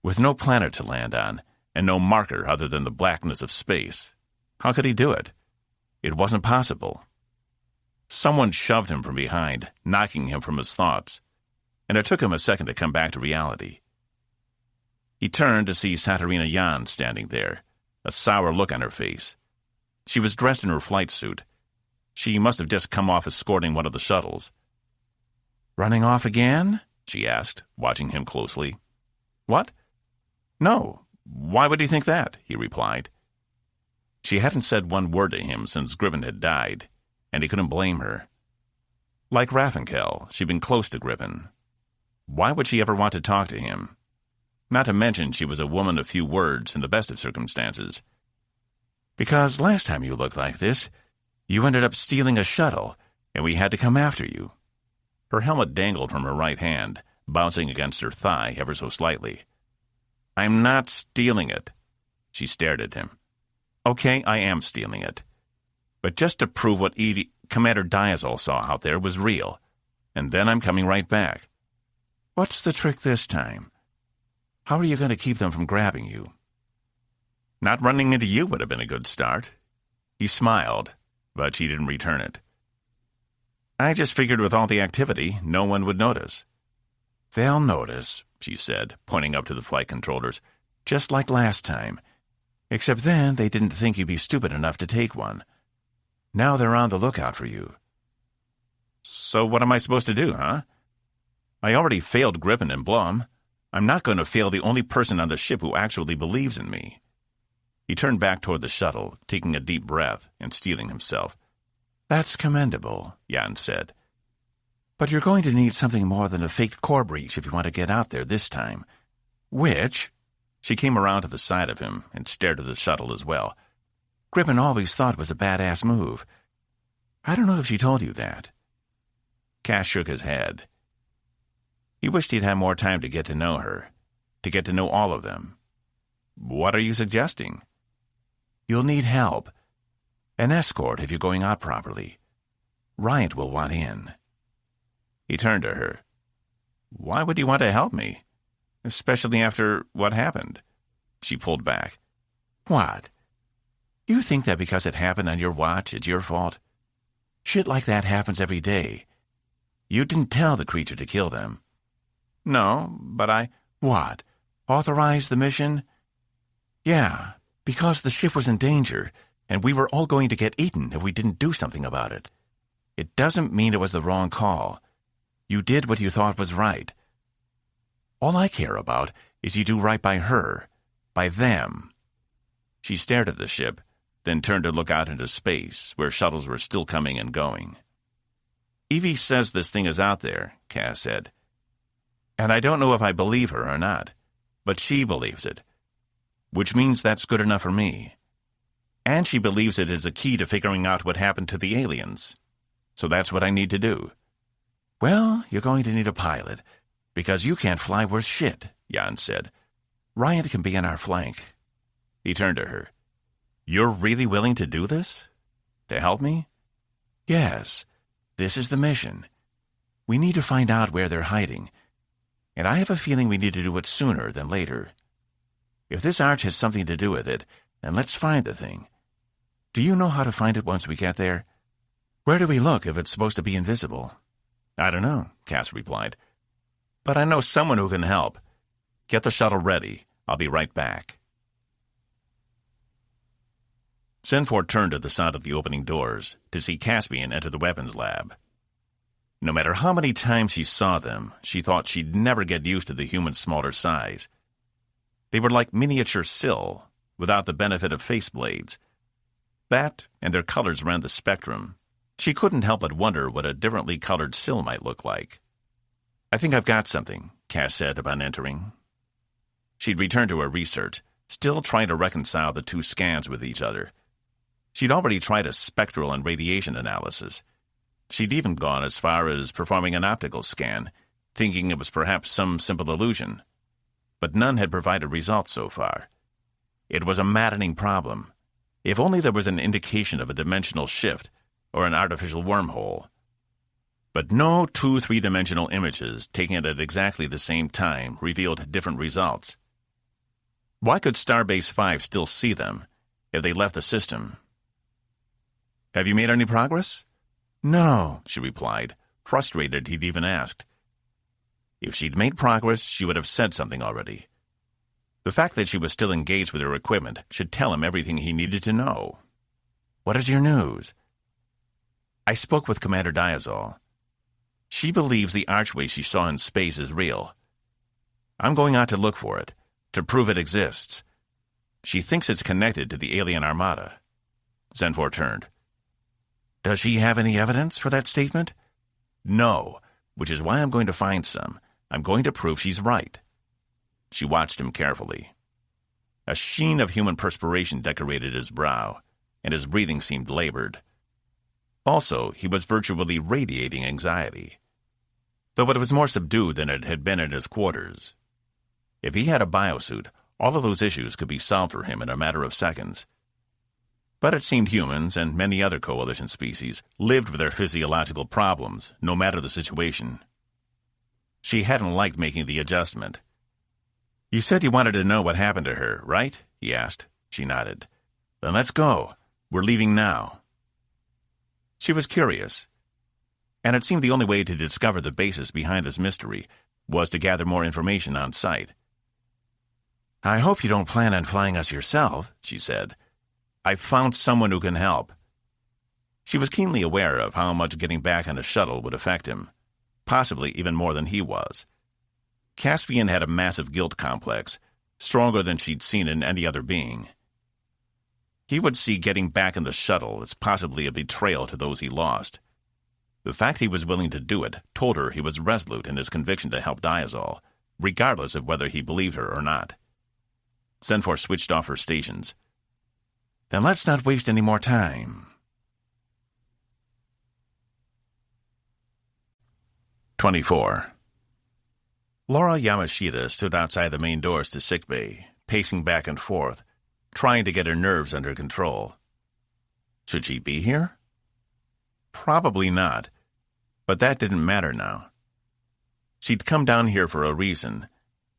With no planet to land on, and no marker other than the blackness of space, how could he do it? It wasn't possible. Someone shoved him from behind, knocking him from his thoughts, and it took him a second to come back to reality. He turned to see Saturina Yan standing there, a sour look on her face. She was dressed in her flight suit. She must have just come off escorting one of the shuttles. "Running off again?" she asked, watching him closely. "What? No. Why would you think that?" he replied. She hadn't said one word to him since Griffin had died, and he couldn't blame her. Like Raffinkel, she'd been close to Griffin. Why would she ever want to talk to him? Not to mention she was a woman of few words in the best of circumstances. "Because last time you looked like this, you ended up stealing a shuttle, and we had to come after you." Her helmet dangled from her right hand, bouncing against her thigh ever so slightly. "I'm not stealing it." She stared at him. "Okay, I am stealing it. But just to prove what Evie, Commander Diazal saw out there was real. And then I'm coming right back." "What's the trick this time? How are you going to keep them from grabbing you?" "Not running into you would have been a good start." He smiled, but she didn't return it. "I just figured with all the activity, no one would notice." "They'll notice," she said, pointing up to the flight controllers, "just like last time. Except then they didn't think you'd be stupid enough to take one. Now they're on the lookout for you." "So what am I supposed to do, huh? I already failed Griffin and Blum. I'm not going to fail the only person on the ship who actually believes in me." He turned back toward the shuttle, taking a deep breath and steeling himself. "That's commendable," Jan said. "But you're going to need something more than a faked core breach if you want to get out there this time. Which—" She came around to the side of him and stared at the shuttle as well. "Griffin always thought it was a badass move. I don't know if she told you that." Cass shook his head. He wished he'd had more time to get to know her, to get to know all of them. "What are you suggesting?" "You'll need help. An escort if you're going out properly. Riot will want in." He turned to her. "Why would you want to help me? Especially after what happened?" She pulled back. "What? You think that because it happened on your watch, it's your fault? Shit like that happens every day. You didn't tell the creature to kill them." "No, but I—" "What? Authorize the mission?" "Yeah, because the ship was in danger, and we were all going to get eaten if we didn't do something about it. It doesn't mean it was the wrong call. You did what you thought was right. All I care about is you do right by her, by them." She stared at the ship, then turned to look out into space, where shuttles were still coming and going. "Evie says this thing is out there," Cass said. "And I don't know if I believe her or not, but she believes it, which means that's good enough for me. And she believes it is a key to figuring out what happened to the aliens. So that's what I need to do." "Well, you're going to need a pilot, because you can't fly worth shit," Jan said. "Ryan can be on our flank." He turned to her. "You're really willing to do this? To help me?" "Yes. This is the mission. We need to find out where they're hiding, and I have a feeling we need to do it sooner than later. If this arch has something to do with it, then let's find the thing. Do you know how to find it once we get there? Where do we look if it's supposed to be invisible?" "I don't know," Cass replied. "But I know someone who can help. Get the shuttle ready. I'll be right back." Zenfort turned to the sound of the opening doors to see Caspian enter the weapons lab. No matter how many times she saw them, she thought she'd never get used to the human's smaller size. They were like miniature Sill, without the benefit of face blades. That, and their colors ran the spectrum. She couldn't help but wonder what a differently colored Sill might look like. "I think I've got something," Cass said upon entering. She'd returned to her research, still trying to reconcile the two scans with each other. She'd already tried a spectral and radiation analysis. She'd even gone as far as performing an optical scan, thinking it was perhaps some simple illusion. But none had provided results so far. It was a maddening problem. If only there was an indication of a dimensional shift or an artificial wormhole. But no two three-dimensional images taken at exactly the same time revealed different results. Why could Starbase 5 still see them if they left the system? "Have you made any progress?" "No," she replied, frustrated he'd even asked. If she'd made progress, she would have said something already. The fact that she was still engaged with her equipment should tell him everything he needed to know. "What is your news?" "I spoke with Commander Diazal. She believes the archway she saw in space is real. I'm going out to look for it, to prove it exists. She thinks it's connected to the alien armada." Zenfort turned. "Does she have any evidence for that statement?" "No, which is why I'm going to find some. I'm going to prove she's right." She watched him carefully. A sheen of human perspiration decorated his brow, and his breathing seemed labored. Also, he was virtually radiating anxiety, though it was more subdued than it had been in his quarters. If he had a biosuit, all of those issues could be solved for him in a matter of seconds. But it seemed humans, and many other coalition species, lived with their physiological problems, no matter the situation. She hadn't liked making the adjustment. "You said you wanted to know what happened to her, right?" he asked. She nodded. "Then let's go. We're leaving now." She was curious, and it seemed the only way to discover the basis behind this mystery was to gather more information on site. "I hope you don't plan on flying us yourself," she said. "I've found someone who can help." She was keenly aware of how much getting back on a shuttle would affect him, possibly even more than he was. Caspian had a massive guilt complex, stronger than she'd seen in any other being. He would see getting back in the shuttle as possibly a betrayal to those he lost. The fact he was willing to do it told her he was resolute in his conviction to help Diazal, regardless of whether he believed her or not. Zenfort switched off her stations. "Then let's not waste any more time." 24. Laura Yamashita stood outside the main doors to sickbay, pacing back and forth, trying to get her nerves under control. Should she be here? Probably not, but that didn't matter now. She'd come down here for a reason,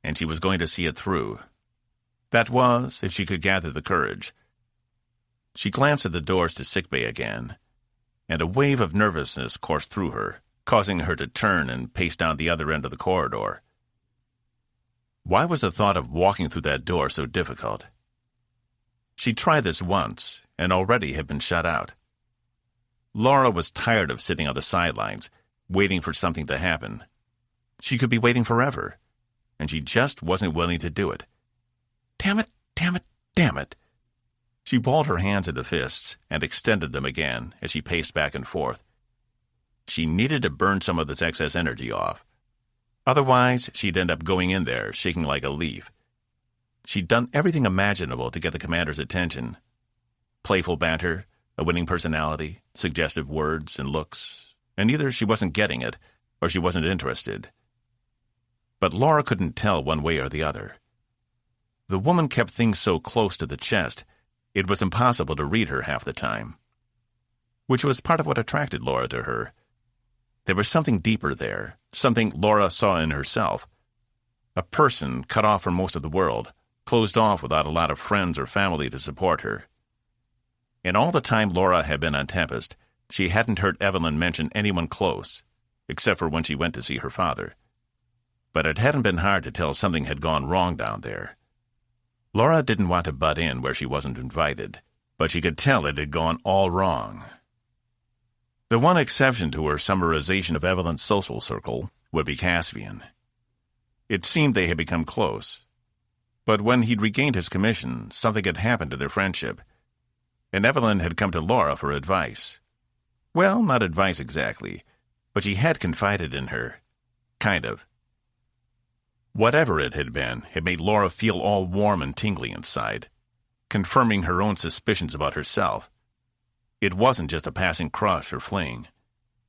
and she was going to see it through. That was, if she could gather the courage. She glanced at the doors to sickbay again, and a wave of nervousness coursed through her, causing her to turn and pace down the other end of the corridor. Why was the thought of walking through that door so difficult? She'd tried this once, and already had been shut out. Laura was tired of sitting on the sidelines, waiting for something to happen. She could be waiting forever, and she just wasn't willing to do it. Damn it, damn it, damn it. She balled her hands into fists and extended them again as she paced back and forth. She needed to burn some of this excess energy off. Otherwise, she'd end up going in there, shaking like a leaf. She'd done everything imaginable to get the commander's attention. Playful banter, a winning personality, suggestive words and looks, and either she wasn't getting it, or she wasn't interested. But Laura couldn't tell one way or the other. The woman kept things so close to the chest, it was impossible to read her half the time. Which was part of what attracted Laura to her. There was something deeper there, something Laura saw in herself. A person cut off from most of the world, closed off without a lot of friends or family to support her. In all the time Laura had been on Tempest, she hadn't heard Evelyn mention anyone close, except for when she went to see her father. But it hadn't been hard to tell something had gone wrong down there. Laura didn't want to butt in where she wasn't invited. but she could tell it had gone all wrong. The one exception to her summarization of Evelyn's social circle would be Caspian. It seemed they had become close. But when he'd regained his commission, something had happened to their friendship, and Evelyn had come to Laura for advice. Well, not advice exactly, but she had confided in her. Kind of. Whatever it had been, it made Laura feel all warm and tingly inside, confirming her own suspicions about herself. It wasn't just a passing crush or fling.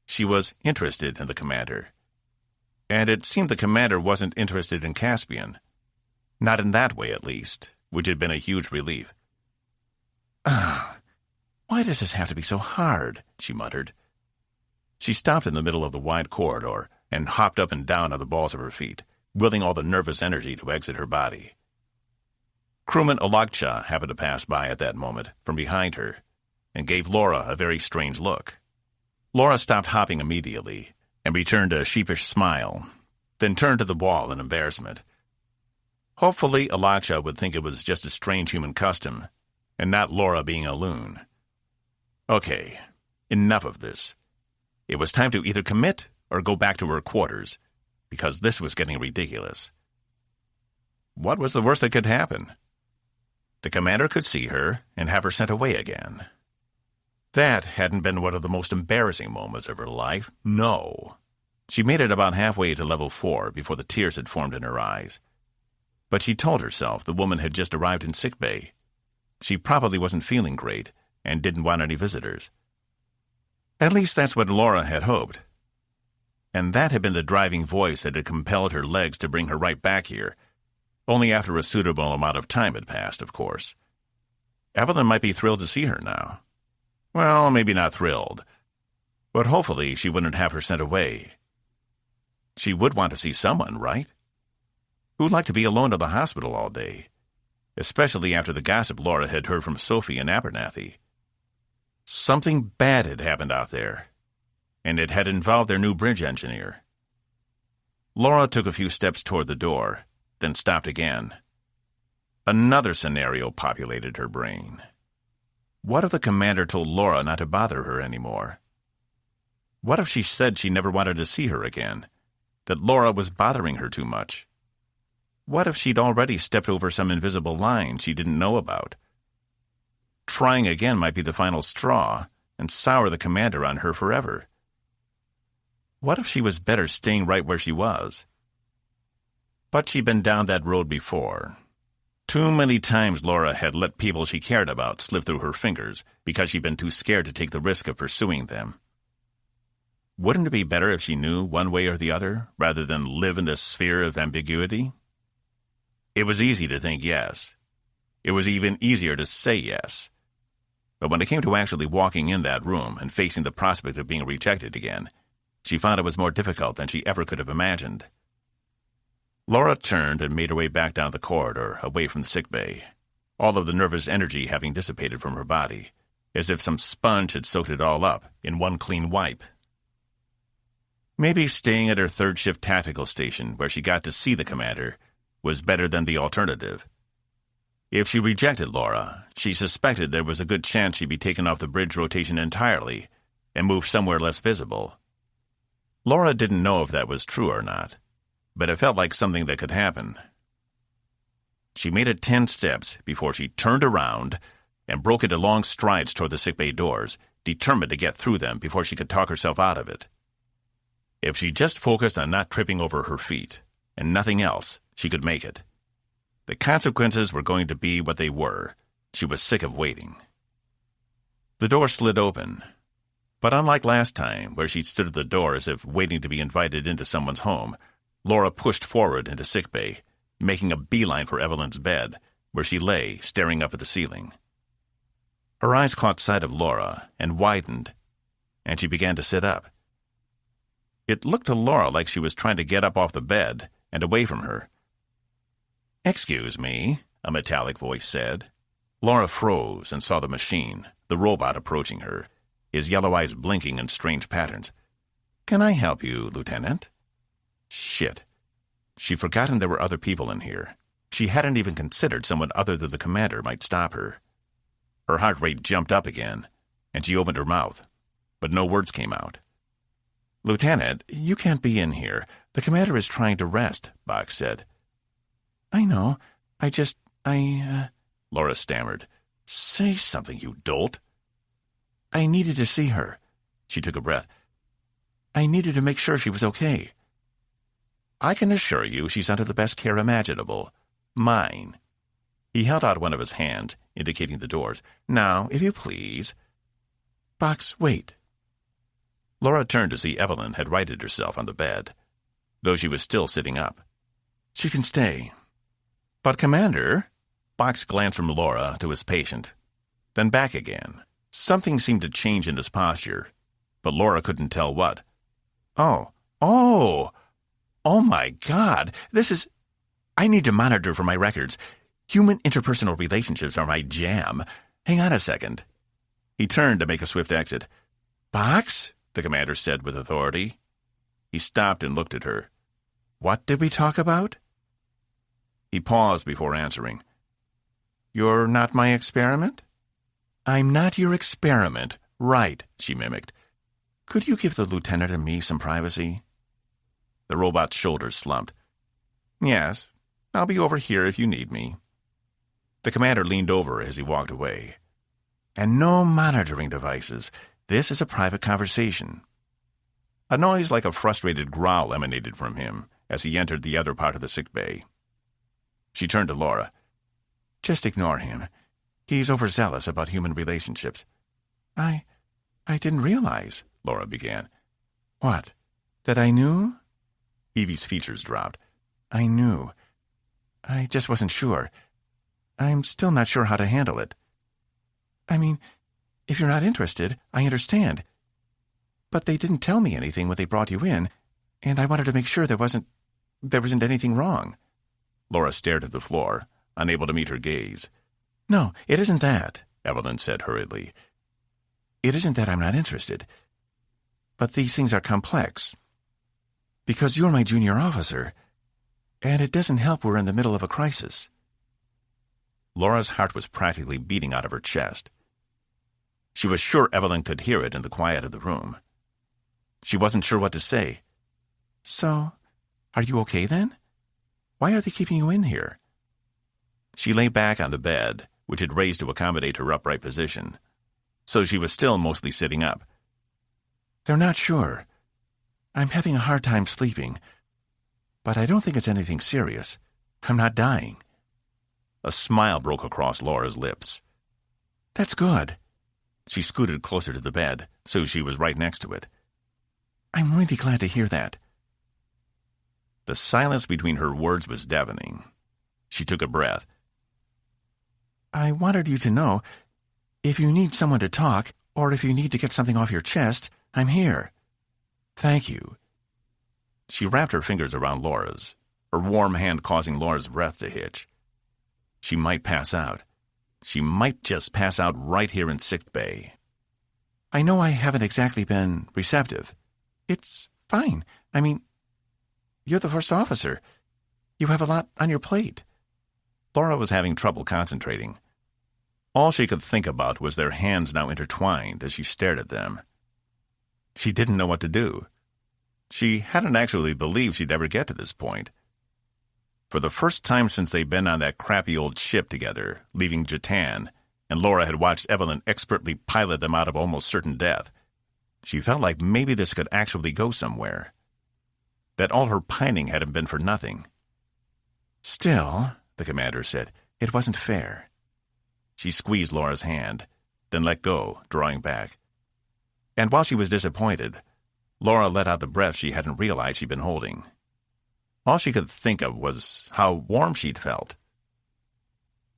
She was interested in the commander. And it seemed the commander wasn't interested in Caspian. Not in that way, at least, which had been a huge relief. Why does this have to be so hard? She muttered. She stopped in the middle of the wide corridor and hopped up and down on the balls of her feet, willing all the nervous energy to exit her body. Crewman Alakcha happened to pass by at that moment from behind her and gave Laura a very strange look. Laura stopped hopping immediately and returned a sheepish smile, then turned to the wall in embarrassment. Hopefully, Alakcha would think it was just a strange human custom, and not Laura being a loon. Okay, enough of this. It was time to either commit or go back to her quarters, because this was getting ridiculous. What was the worst that could happen? The commander could see her and have her sent away again. That hadn't been one of the most embarrassing moments of her life, no. She made it about halfway to level 4 before the tears had formed in her eyes. But she told herself the woman had just arrived in sickbay. She probably wasn't feeling great and didn't want any visitors. At least that's what Laura had hoped. And that had been the driving voice that had compelled her legs to bring her right back here, only after a suitable amount of time had passed, of course. Evelyn might be thrilled to see her now. Well, maybe not thrilled, but hopefully she wouldn't have her sent away. She would want to see someone, right? Who'd like to be alone at the hospital all day, especially after the gossip Laura had heard from Sophie and Abernathy? Something bad had happened out there, and it had involved their new bridge engineer. Laura took a few steps toward the door, then stopped again. Another scenario populated her brain. What if the commander told Laura not to bother her anymore? What if she said she never wanted to see her again, that Laura was bothering her too much? What if she'd already stepped over some invisible line she didn't know about? Trying again might be the final straw and sour the commander on her forever. What if she was better staying right where she was? But she'd been down that road before. Too many times Laura had let people she cared about slip through her fingers because she'd been too scared to take the risk of pursuing them. Wouldn't it be better if she knew one way or the other, rather than live in this sphere of ambiguity? It was easy to think yes. It was even easier to say yes. But when it came to actually walking in that room and facing the prospect of being rejected again, she found it was more difficult than she ever could have imagined. Laura turned and made her way back down the corridor, away from the sickbay, all of the nervous energy having dissipated from her body, as if some sponge had soaked it all up in one clean wipe. Maybe staying at her third shift tactical station, where she got to see the commander, was better than the alternative. If she rejected Laura, she suspected there was a good chance she'd be taken off the bridge rotation entirely and moved somewhere less visible. Laura didn't know if that was true or not, but it felt like something that could happen. She made it 10 steps before she turned around and broke into long strides toward the sickbay doors, determined to get through them before she could talk herself out of it. If she just focused on not tripping over her feet, and nothing else, she could make it. The consequences were going to be what they were. She was sick of waiting. The door slid open, but unlike last time, where she stood at the door as if waiting to be invited into someone's home, Laura pushed forward into sickbay, making a beeline for Evelyn's bed, where she lay, staring up at the ceiling. Her eyes caught sight of Laura and widened, and she began to sit up. It looked to Laura like she was trying to get up off the bed and away from her. "Excuse me," a metallic voice said. Laura froze and saw the machine, the robot, approaching her, his yellow eyes blinking in strange patterns. "Can I help you, Lieutenant?" Shit. She'd forgotten there were other people in here. She hadn't even considered someone other than the commander might stop her. Her heart rate jumped up again, and she opened her mouth, but no words came out. "Lieutenant, you can't be in here. The commander is trying to rest," Box said. "I know. Laura stammered. Say something, you dolt." "I needed to see her." She took a breath. "I needed to make sure she was okay." "I can assure you she's under the best care imaginable. Mine." He held out one of his hands, indicating the doors. "Now, if you please." "Box, wait." Laura turned to see Evelyn had righted herself on the bed, though she was still sitting up. "She can stay." "But, Commander—" Box glanced from Laura to his patient, then back again. Something seemed to change in his posture, but Laura couldn't tell what. Oh my God, I need to monitor for my records. Human interpersonal relationships are my jam. Hang on a second." He turned to make a swift exit. "Box?" the commander said with authority. He stopped and looked at her. "What did we talk about?" He paused before answering. "You're not my experiment?" "I'm not your experiment. Right," she mimicked. "Could you give the lieutenant and me some privacy?" The robot's shoulders slumped. "Yes, I'll be over here if you need me." The commander leaned over as he walked away. "And no monitoring devices. This is a private conversation." A noise like a frustrated growl emanated from him as he entered the other part of the sick bay. She turned to Laura. "Just ignore him. He's overzealous about human relationships." I didn't realize," Laura began. "What? That I knew?" Evie's features dropped. "I knew. I just wasn't sure. I'm still not sure how to handle it. I mean, if you're not interested, I understand. But they didn't tell me anything when they brought you in, and I wanted to make sure there wasn't anything wrong." Laura stared at the floor, unable to meet her gaze. "No, it isn't that," Evelyn said hurriedly. "It isn't that I'm not interested. But these things are complex. Because you're my junior officer, and it doesn't help we're in the middle of a crisis." Laura's heart was practically beating out of her chest. She was sure Evelyn could hear it in the quiet of the room. She wasn't sure what to say. "So, are you okay then? Why are they keeping you in here?" She lay back on the bed, which had raised to accommodate her upright position, so she was still mostly sitting up. "They're not sure. I'm having a hard time sleeping. But I don't think it's anything serious. I'm not dying." A smile broke across Laura's lips. "That's good." She scooted closer to the bed, so she was right next to it. "I'm really glad to hear that." The silence between her words was deafening. She took a breath. "I wanted you to know, if you need someone to talk, or if you need to get something off your chest, I'm here. Thank you." She wrapped her fingers around Laura's, her warm hand causing Laura's breath to hitch. She might pass out. She might just pass out right here in sick bay. "I know I haven't exactly been receptive. It's fine. I mean, you're the first officer. You have a lot on your plate." Laura was having trouble concentrating. All she could think about was their hands now intertwined as she stared at them. She didn't know what to do. She hadn't actually believed she'd ever get to this point. For the first time since they'd been on that crappy old ship together, leaving Jatan, and Laura had watched Evelyn expertly pilot them out of almost certain death, she felt like maybe this could actually go somewhere. That all her pining hadn't been for nothing. "Still," the commander said, "it wasn't fair." She squeezed Laura's hand, then let go, drawing back. And while she was disappointed, Laura let out the breath she hadn't realized she'd been holding. All she could think of was how warm she'd felt.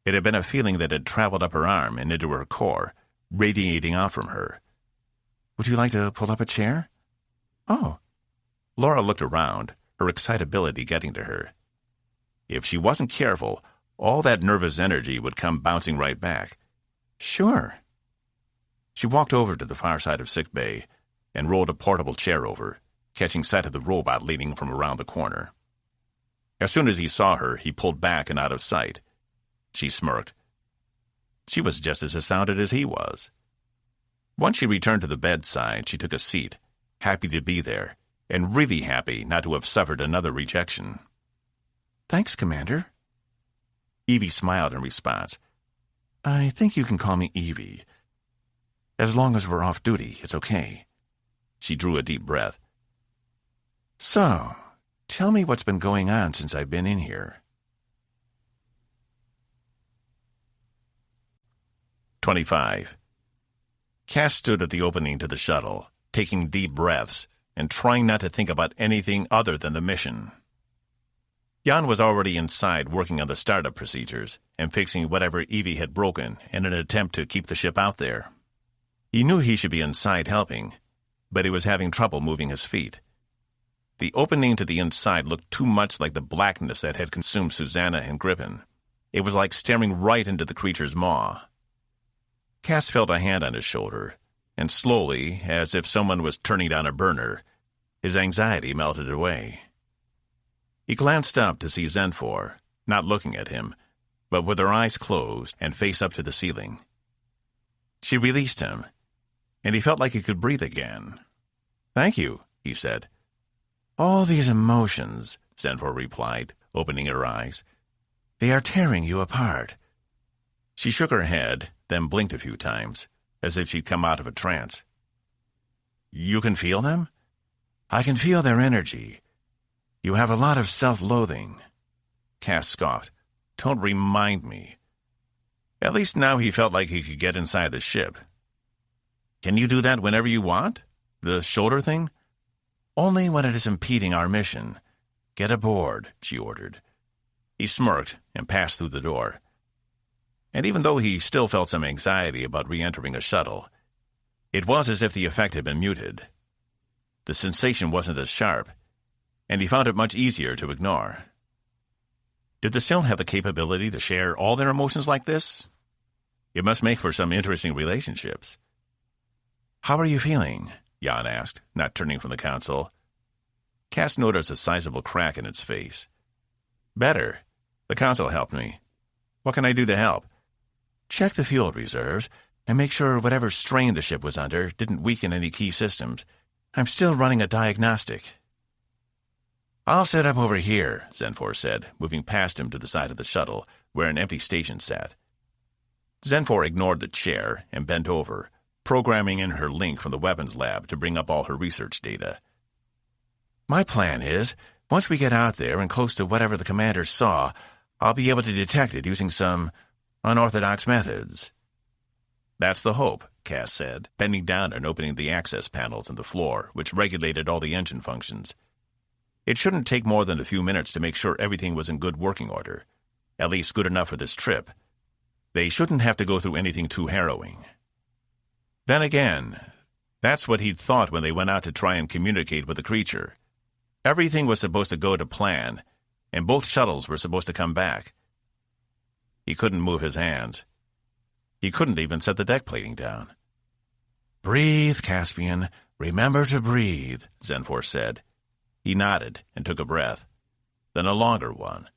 It had been a feeling that had traveled up her arm and into her core, radiating out from her. "Would you like to pull up a chair?" "Oh." Laura looked around, her excitability getting to her. If she wasn't careful, all that nervous energy would come bouncing right back. "Sure." She walked over to the far side of sick bay and rolled a portable chair over, catching sight of the robot leaning from around the corner. As soon as he saw her, he pulled back and out of sight. She smirked. She was just as astounded as he was. Once she returned to the bedside, she took a seat, happy to be there, and really happy not to have suffered another rejection. "Thanks, Commander." Evie smiled in response. "I think you can call me Evie. As long as we're off duty, it's okay." She drew a deep breath. "So, tell me what's been going on since I've been in here." 25. Cass stood at the opening to the shuttle, taking deep breaths and trying not to think about anything other than the mission. Jan was already inside working on the startup procedures and fixing whatever Evie had broken in an attempt to keep the ship out there. He knew he should be inside helping, but he was having trouble moving his feet. The opening to the inside looked too much like the blackness that had consumed Susanna and Griffin. It was like staring right into the creature's maw. Cass felt a hand on his shoulder, and slowly, as if someone was turning down a burner, his anxiety melted away. He glanced up to see Zenfor, not looking at him, but with her eyes closed and face up to the ceiling. She released him, and he felt like he could breathe again. "Thank you," he said. "All these emotions," Zenfor replied, opening her eyes. "They are tearing you apart." She shook her head, then blinked a few times, as if she'd come out of a trance. "You can feel them?" "I can feel their energy. You have a lot of self-loathing." Cass scoffed. "Don't remind me." At least now he felt like he could get inside the ship. "Can you do that whenever you want? The shoulder thing?" "Only when it is impeding our mission. Get aboard," she ordered. He smirked and passed through the door. And even though he still felt some anxiety about re-entering a shuttle, it was as if the effect had been muted. The sensation wasn't as sharp, and he found it much easier to ignore. Did the Sil have the capability to share all their emotions like this? It must make for some interesting relationships. "How are you feeling?" Jan asked, not turning from the console. Cass noticed a sizable crack in its face. "Better. The console helped me. What can I do to help?" "Check the fuel reserves and make sure whatever strain the ship was under didn't weaken any key systems. I'm still running a diagnostic." "I'll set up over here," Zenfor said, moving past him to the side of the shuttle, where an empty station sat. Zenfor ignored the chair and bent over, programming in her link from the weapons lab to bring up all her research data. "My plan is, once we get out there and close to whatever the commander saw, I'll be able to detect it using some unorthodox methods." "That's the hope," Cass said, bending down and opening the access panels in the floor, which regulated all the engine functions. It shouldn't take more than a few minutes to make sure everything was in good working order, at least good enough for this trip. They shouldn't have to go through anything too harrowing. Then again, that's what he'd thought when they went out to try and communicate with the creature. Everything was supposed to go to plan, and both shuttles were supposed to come back. He couldn't move his hands. He couldn't even set the deck plating down. "Breathe, Caspian. Remember to breathe," Zenfor said. He nodded and took a breath, then a longer one.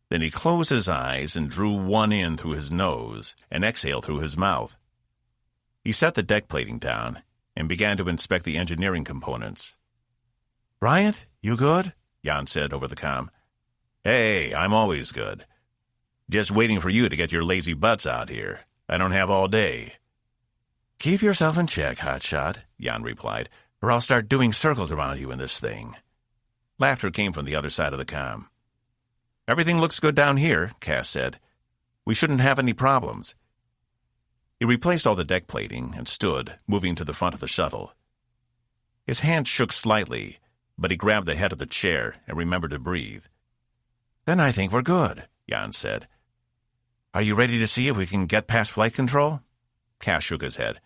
Then he closed his eyes and drew one in through his nose and exhaled through his mouth. He set the deck plating down and began to inspect the engineering components. "Bryant, you good?" Jan said over the comm. "Hey, I'm always good. Just waiting for you to get your lazy butts out here. I don't have all day." "Keep yourself in check, hotshot," Jan replied, "or I'll start doing circles around you in this thing." Laughter came from the other side of the comm. "Everything looks good down here," Cass said. "We shouldn't have any problems." He replaced all the deck plating and stood, moving to the front of the shuttle. His hand shook slightly, but he grabbed the head of the chair and remembered to breathe. "Then I think we're good," Jan said. "Are you ready to see if we can get past flight control?" Cass shook his head.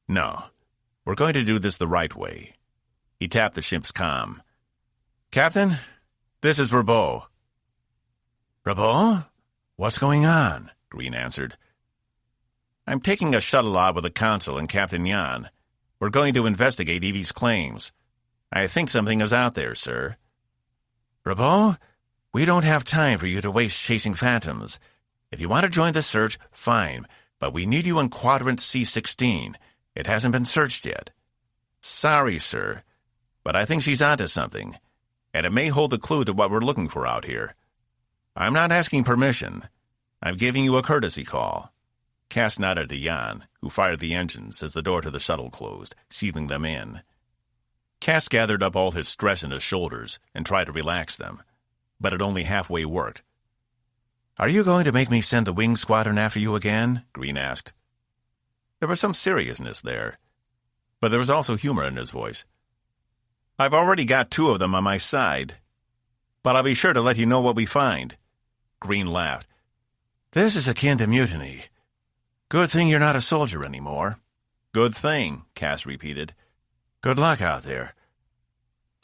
"No. We're going to do this the right way." He tapped the ship's comm. "Captain, this is Robeaux." "Robeaux? What's going on?" Green answered. "I'm taking a shuttle out with the consul and Captain Jan. We're going to investigate Evie's claims. I think something is out there, sir." "Robeaux, we don't have time for you to waste chasing phantoms. If you want to join the search, fine, but we need you in Quadrant C-16. It hasn't been searched yet. Sorry, sir, but I think she's onto something, and it may hold a clue to what we're looking for out here. I'm not asking permission. I'm giving you a courtesy call. Cass nodded to Jan, who fired the engines as the door to the shuttle closed, sealing them in. Cass gathered up all his stress in his shoulders and tried to relax them, but it only halfway worked. Are you going to make me send the wing squadron after you again? Green asked. There was some seriousness there, but there was also humor in his voice. I've already got 2 of them on my side, but I'll be sure to let you know what we find. Green laughed. This is akin to mutiny. Good thing you're not a soldier anymore. Good thing, Cass repeated. Good luck out there.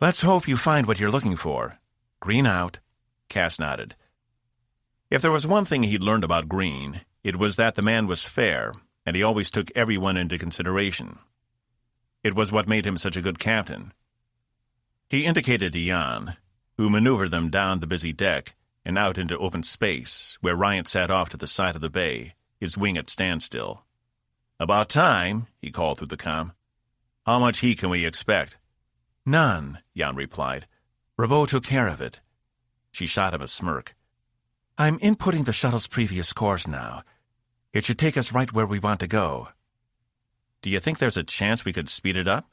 Let's hope you find what you're looking for. Green out. Cass nodded. If there was one thing he'd learned about Green, it was that the man was fair, and he always took everyone into consideration. It was what made him such a good captain. He indicated to Jan, who maneuvered them down the busy deck and out into open space, where Ryan sat off to the side of the bay, his wing at standstill. About time, he called through the comm. How much heat can we expect? None, Jan replied. Robeaux took care of it. She shot him a smirk. I'm inputting the shuttle's previous course now. It should take us right where we want to go. Do you think there's a chance we could speed it up?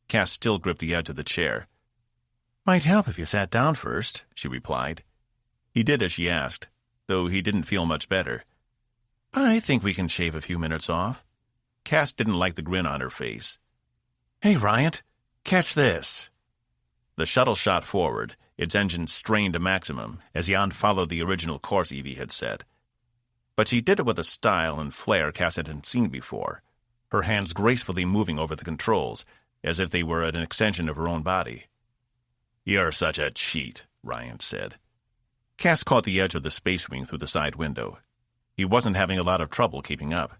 Cass still gripped the edge of the chair. Might help if you sat down first, she replied. He did as she asked, though he didn't feel much better. I think we can shave a few minutes off. Cass didn't like the grin on her face. Hey, Ryant, catch this. The shuttle shot forward, its engine strained to maximum, as Jan followed the original course Evie had set. But she did it with a style and flair Cass hadn't seen before, her hands gracefully moving over the controls, as if they were an extension of her own body. You're such a cheat, Ryan said. Cass caught the edge of the space wing through the side window. He wasn't having a lot of trouble keeping up.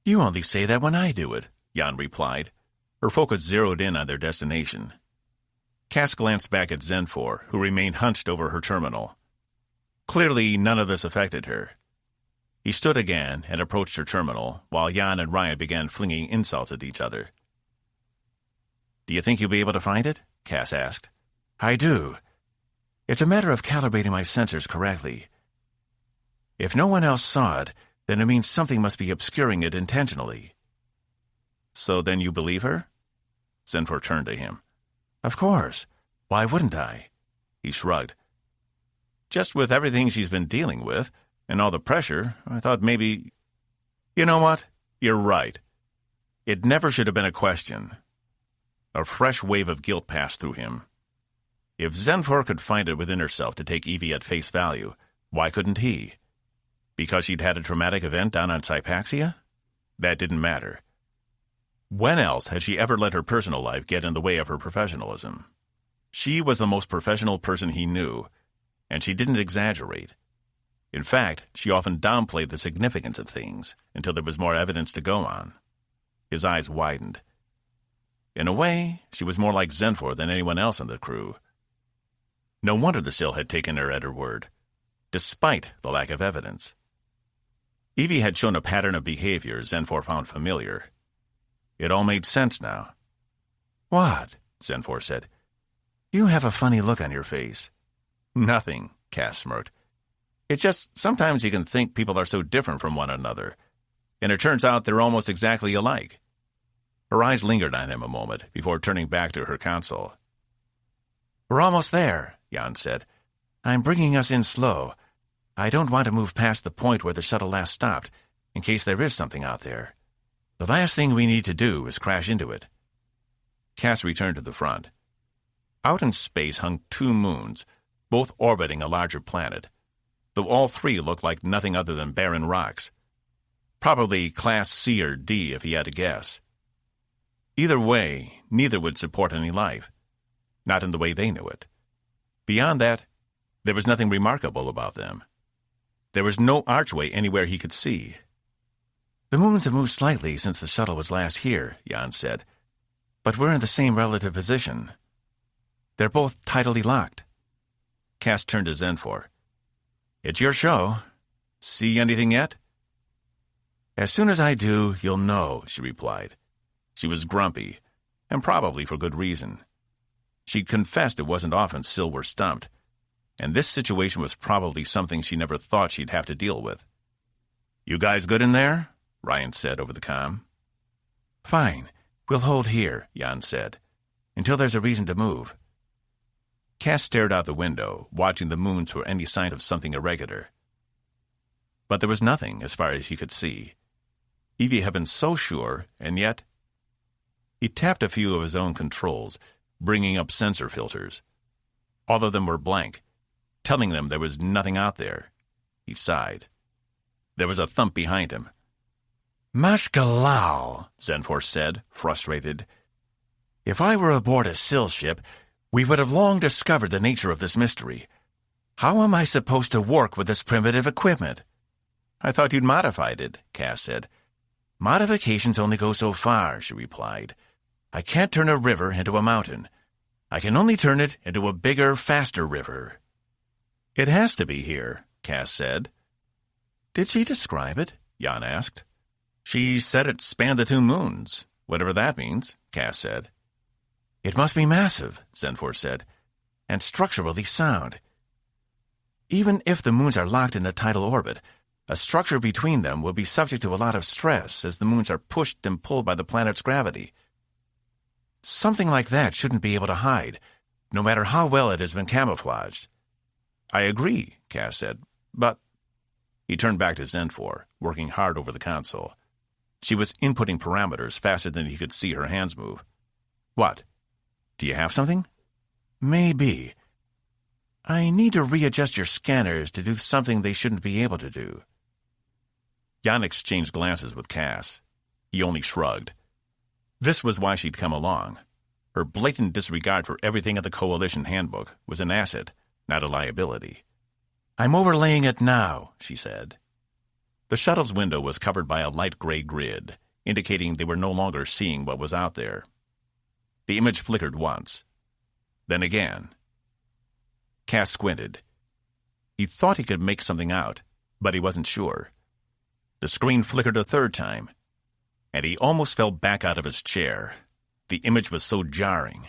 You only say that when I do it, Jan replied. Her focus zeroed in on their destination. Cass glanced back at Zenfor, who remained hunched over her terminal. Clearly, none of this affected her. He stood again and approached her terminal, while Jan and Ryan began flinging insults at each other. Do you think you'll be able to find it? Cass asked. I do. It's a matter of calibrating my sensors correctly. If no one else saw it, then it means something must be obscuring it intentionally. So then you believe her? Zenfor turned to him. Of course. Why wouldn't I? He shrugged. Just with everything she's been dealing with, and all the pressure, I thought maybe... You know what? You're right. It never should have been a question. A fresh wave of guilt passed through him. If Zenfor could find it within herself to take Evie at face value, why couldn't he? Because she'd had a traumatic event down on Sypaxia? That didn't matter. When else had she ever let her personal life get in the way of her professionalism? She was the most professional person he knew, and she didn't exaggerate. In fact, she often downplayed the significance of things until there was more evidence to go on. His eyes widened. In a way, she was more like Zenfor than anyone else on the crew. No wonder the Sill had taken her at her word, despite the lack of evidence. Evie had shown a pattern of behavior Zenfor found familiar. It all made sense now. What? Zenfor said. You have a funny look on your face. Nothing, Cass smirked. It's just sometimes you can think people are so different from one another, and it turns out they're almost exactly alike. Her eyes lingered on him a moment before turning back to her console. We're almost there, Jan said. I'm bringing us in slow. I don't want to move past the point where the shuttle last stopped, in case there is something out there. The last thing we need to do is crash into it. Cass returned to the front. Out in space hung 2 moons, both orbiting a larger planet, though all 3 looked like nothing other than barren rocks. Probably Class C or D, if he had to guess. Either way, neither would support any life. Not in the way they knew it. Beyond that, there was nothing remarkable about them. There was no archway anywhere he could see. The moons have moved slightly since the shuttle was last here, Jan said. But we're in the same relative position. They're both tidally locked. Cass turned to Zenfor. It's your show. See anything yet?" "As soon as I do, you'll know," she replied. She was grumpy, and probably for good reason. She'd confessed it wasn't often Syl were stumped, and this situation was probably something she never thought she'd have to deal with. "You guys good in there?" Ryan said over the comm. "Fine. We'll hold here," Jan said, "until there's a reason to move." Cass stared out the window, watching the moons for any sign of something irregular. But there was nothing, as far as he could see. Evie had been so sure, and yet... He tapped a few of his own controls, bringing up sensor filters. All of them were blank, telling them there was nothing out there. He sighed. There was a thump behind him. "Mashkalal," Zenfor said, frustrated. "If I were aboard a Syl ship, we would have long discovered the nature of this mystery. How am I supposed to work with this primitive equipment?" "I thought you'd modified it," Cass said. "Modifications only go so far," she replied. "I can't turn a river into a mountain. I can only turn it into a bigger, faster river." "It has to be here," Cass said. "Did she describe it?" Jan asked. "She said it spanned the 2 moons, whatever that means," Cass said. "It must be massive," Zenfor said, "and structurally sound. Even if the moons are locked in a tidal orbit, a structure between them will be subject to a lot of stress as the moons are pushed and pulled by the planet's gravity. Something like that shouldn't be able to hide, no matter how well it has been camouflaged." "I agree," Cass said, "but—" He turned back to Zenfor, working hard over the console. She was inputting parameters faster than he could see her hands move. "What? Do you have something?" "Maybe. I need to readjust your scanners to do something they shouldn't be able to do." Jan exchanged glances with Cass. He only shrugged. This was why she'd come along. Her blatant disregard for everything in the Coalition handbook was an asset, not a liability. "I'm overlaying it now," she said. The shuttle's window was covered by a light gray grid, indicating they were no longer seeing what was out there. The image flickered once. Then again. Cass squinted. He thought he could make something out, but he wasn't sure. The screen flickered a 3rd time, and he almost fell back out of his chair. The image was so jarring.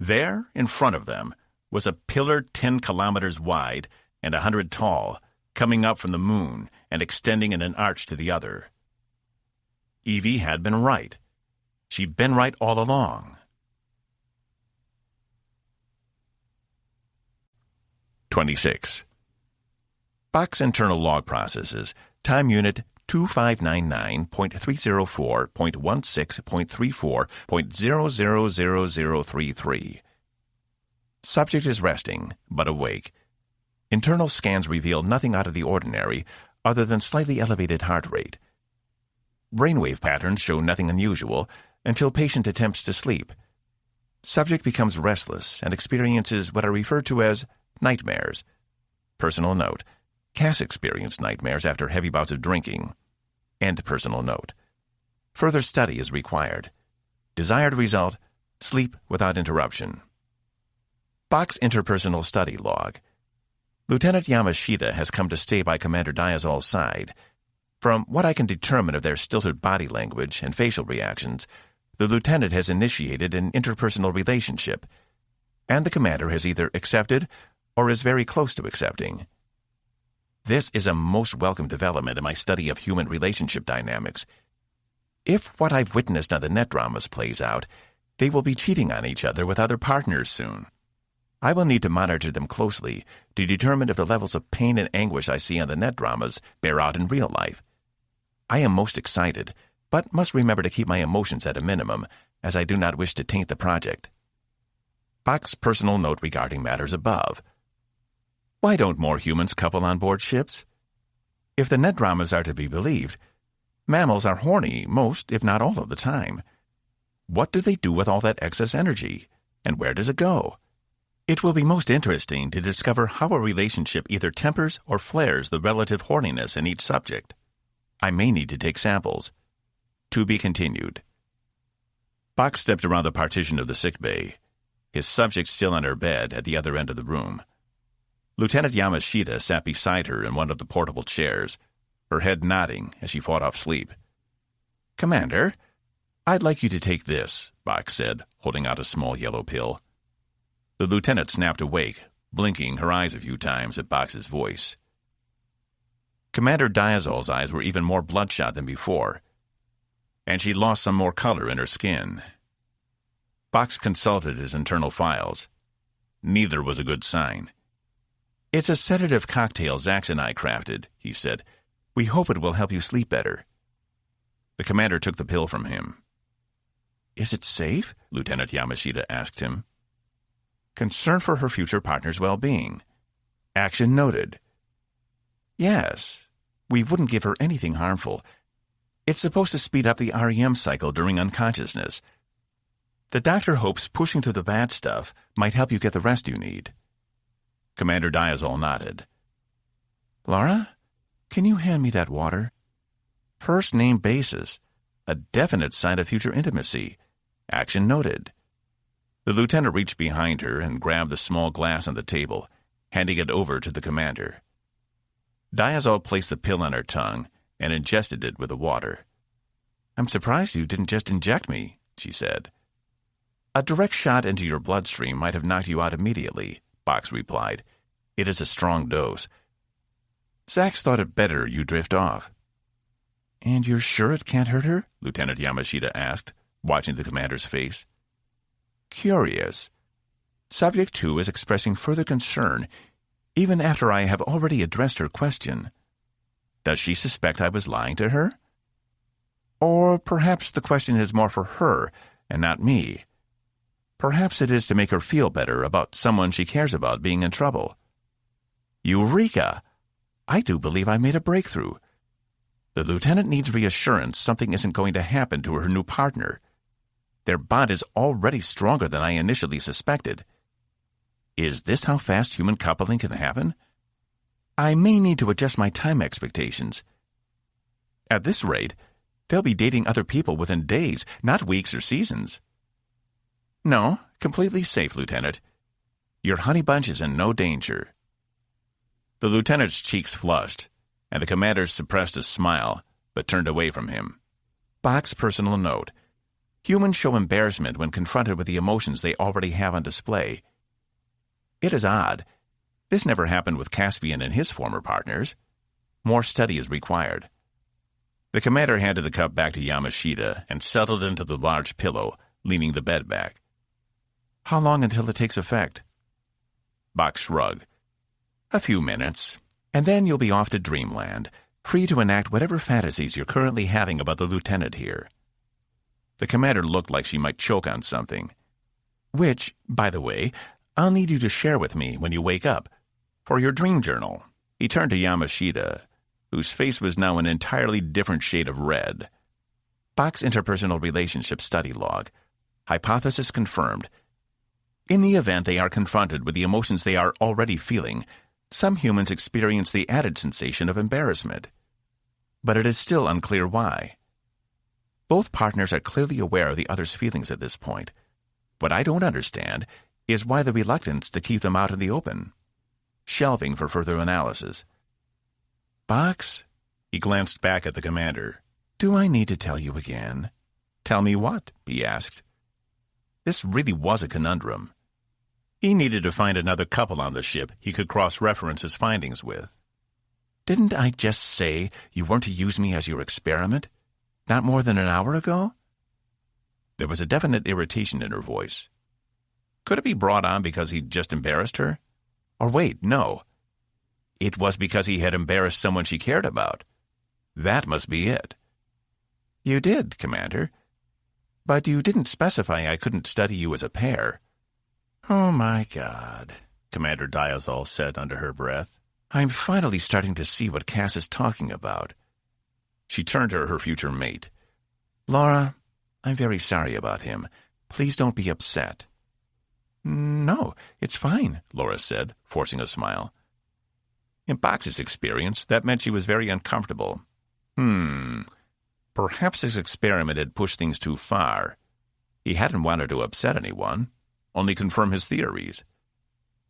There, in front of them, was a pillar 10 kilometers wide and 100 tall, coming up from the moon and extending in an arch to the other. Evie had been right. She'd been right all along. 26. Box internal log processes, time unit 2599.304.16.34.000033. Subject is resting, but awake. Internal scans reveal nothing out of the ordinary other than slightly elevated heart rate. Brainwave patterns show nothing unusual until patient attempts to sleep. Subject becomes restless and experiences what are referred to as nightmares. Personal note: Cass experienced nightmares after heavy bouts of drinking. End personal note. Further study is required. Desired result: sleep without interruption. Box interpersonal study log. Lieutenant Yamashita has come to stay by Commander Diazal's side. From what I can determine of their stilted body language and facial reactions, the lieutenant has initiated an interpersonal relationship, and the commander has either accepted or is very close to accepting. This is a most welcome development in my study of human relationship dynamics. If what I've witnessed on the net dramas plays out, they will be cheating on each other with other partners soon. I will need to monitor them closely to determine if the levels of pain and anguish I see on the net dramas bear out in real life. I am most excited, but must remember to keep my emotions at a minimum, as I do not wish to taint the project. Box personal note regarding matters above. Why don't more humans couple on board ships? If the net dramas are to be believed, mammals are horny most, if not all of the time. What do they do with all that excess energy, and where does it go? It will be most interesting to discover how a relationship either tempers or flares the relative horniness in each subject. I may need to take samples. To be continued. Box stepped around the partition of the sick bay, his subject still on her bed at the other end of the room. Lieutenant Yamashita sat beside her in one of the portable chairs, her head nodding as she fought off sleep. "Commander, I'd like you to take this," Box said, holding out a small yellow pill. The lieutenant snapped awake, blinking her eyes a few times at Box's voice. Commander Diazal's eyes were even more bloodshot than before, and she'd lost some more color in her skin. Box consulted his internal files. Neither was a good sign. "It's a sedative cocktail Zax and I crafted," he said. "We hope it will help you sleep better." The commander took the pill from him. "Is it safe?" Lieutenant Yamashita asked him. Concern for her future partner's well-being. Action noted. "Yes, we wouldn't give her anything harmful. It's supposed to speed up the REM cycle during unconsciousness. The doctor hopes pushing through the bad stuff might help you get the rest you need." Commander Diazal nodded. "Laura, can you hand me that water?" First name basis, a definite sign of future intimacy. Action noted. The lieutenant reached behind her and grabbed the small glass on the table, handing it over to the commander. Diazal placed the pill on her tongue and ingested it with the water. "I'm surprised you didn't just inject me," she said. "A direct shot into your bloodstream might have knocked you out immediately," Box replied. "It is a strong dose. Zax thought it better you drift off." "And you're sure it can't hurt her?" Lieutenant Yamashita asked, watching the commander's face. "Curious. Subject 2 is expressing further concern, even after I have already addressed her question. Does she suspect I was lying to her? Or perhaps the question is more for her and not me. Perhaps it is to make her feel better about someone she cares about being in trouble. Eureka! I do believe I made a breakthrough. The lieutenant needs reassurance something isn't going to happen to her new partner. Their bond is already stronger than I initially suspected. Is this how fast human coupling can happen? I may need to adjust my time expectations. At this rate, they'll be dating other people within days, not weeks or seasons." "No, completely safe, Lieutenant. Your honey bunch is in no danger." The lieutenant's cheeks flushed, and the commander suppressed a smile, but turned away from him. Box personal note. Humans show embarrassment when confronted with the emotions they already have on display. It is odd. This never happened with Caspian and his former partners. More study is required. The commander handed the cup back to Yamashita and settled into the large pillow, leaning the bed back. "How long until it takes effect?" Box shrugged. "A few minutes, and then you'll be off to dreamland, free to enact whatever fantasies you're currently having about the lieutenant here." The commander looked like she might choke on something. "Which, by the way, I'll need you to share with me when you wake up, for your dream journal." He turned to Yamashita, whose face was now an entirely different shade of red. Box interpersonal relationship study log. Hypothesis confirmed. In the event they are confronted with the emotions they are already feeling, some humans experience the added sensation of embarrassment. But it is still unclear why. Both partners are clearly aware of the other's feelings at this point. What I don't understand is why the reluctance to keep them out in the open. Shelving for further analysis. "Box," he glanced back at the commander. "Do I need to tell you again?" "Tell me what?" he asked. This really was a conundrum. He needed to find another couple on the ship he could cross-reference his findings with. "Didn't I just say you weren't to use me as your experiment? Not more than an hour ago?" There was a definite irritation in her voice. Could it be brought on because he'd just embarrassed her? Or wait, no. It was because he had embarrassed someone she cared about. That must be it. "You did, Commander. But you didn't specify I couldn't study you as a pair." "Oh my God," Commander Diazal said under her breath. "I'm finally starting to see what Cass is talking about." She turned to her future mate. "Laura, I'm very sorry about him. Please don't be upset." "No, it's fine," Laura said, forcing a smile. In Box's experience, that meant she was very uncomfortable. Perhaps this experiment had pushed things too far. He hadn't wanted to upset anyone, only confirm his theories.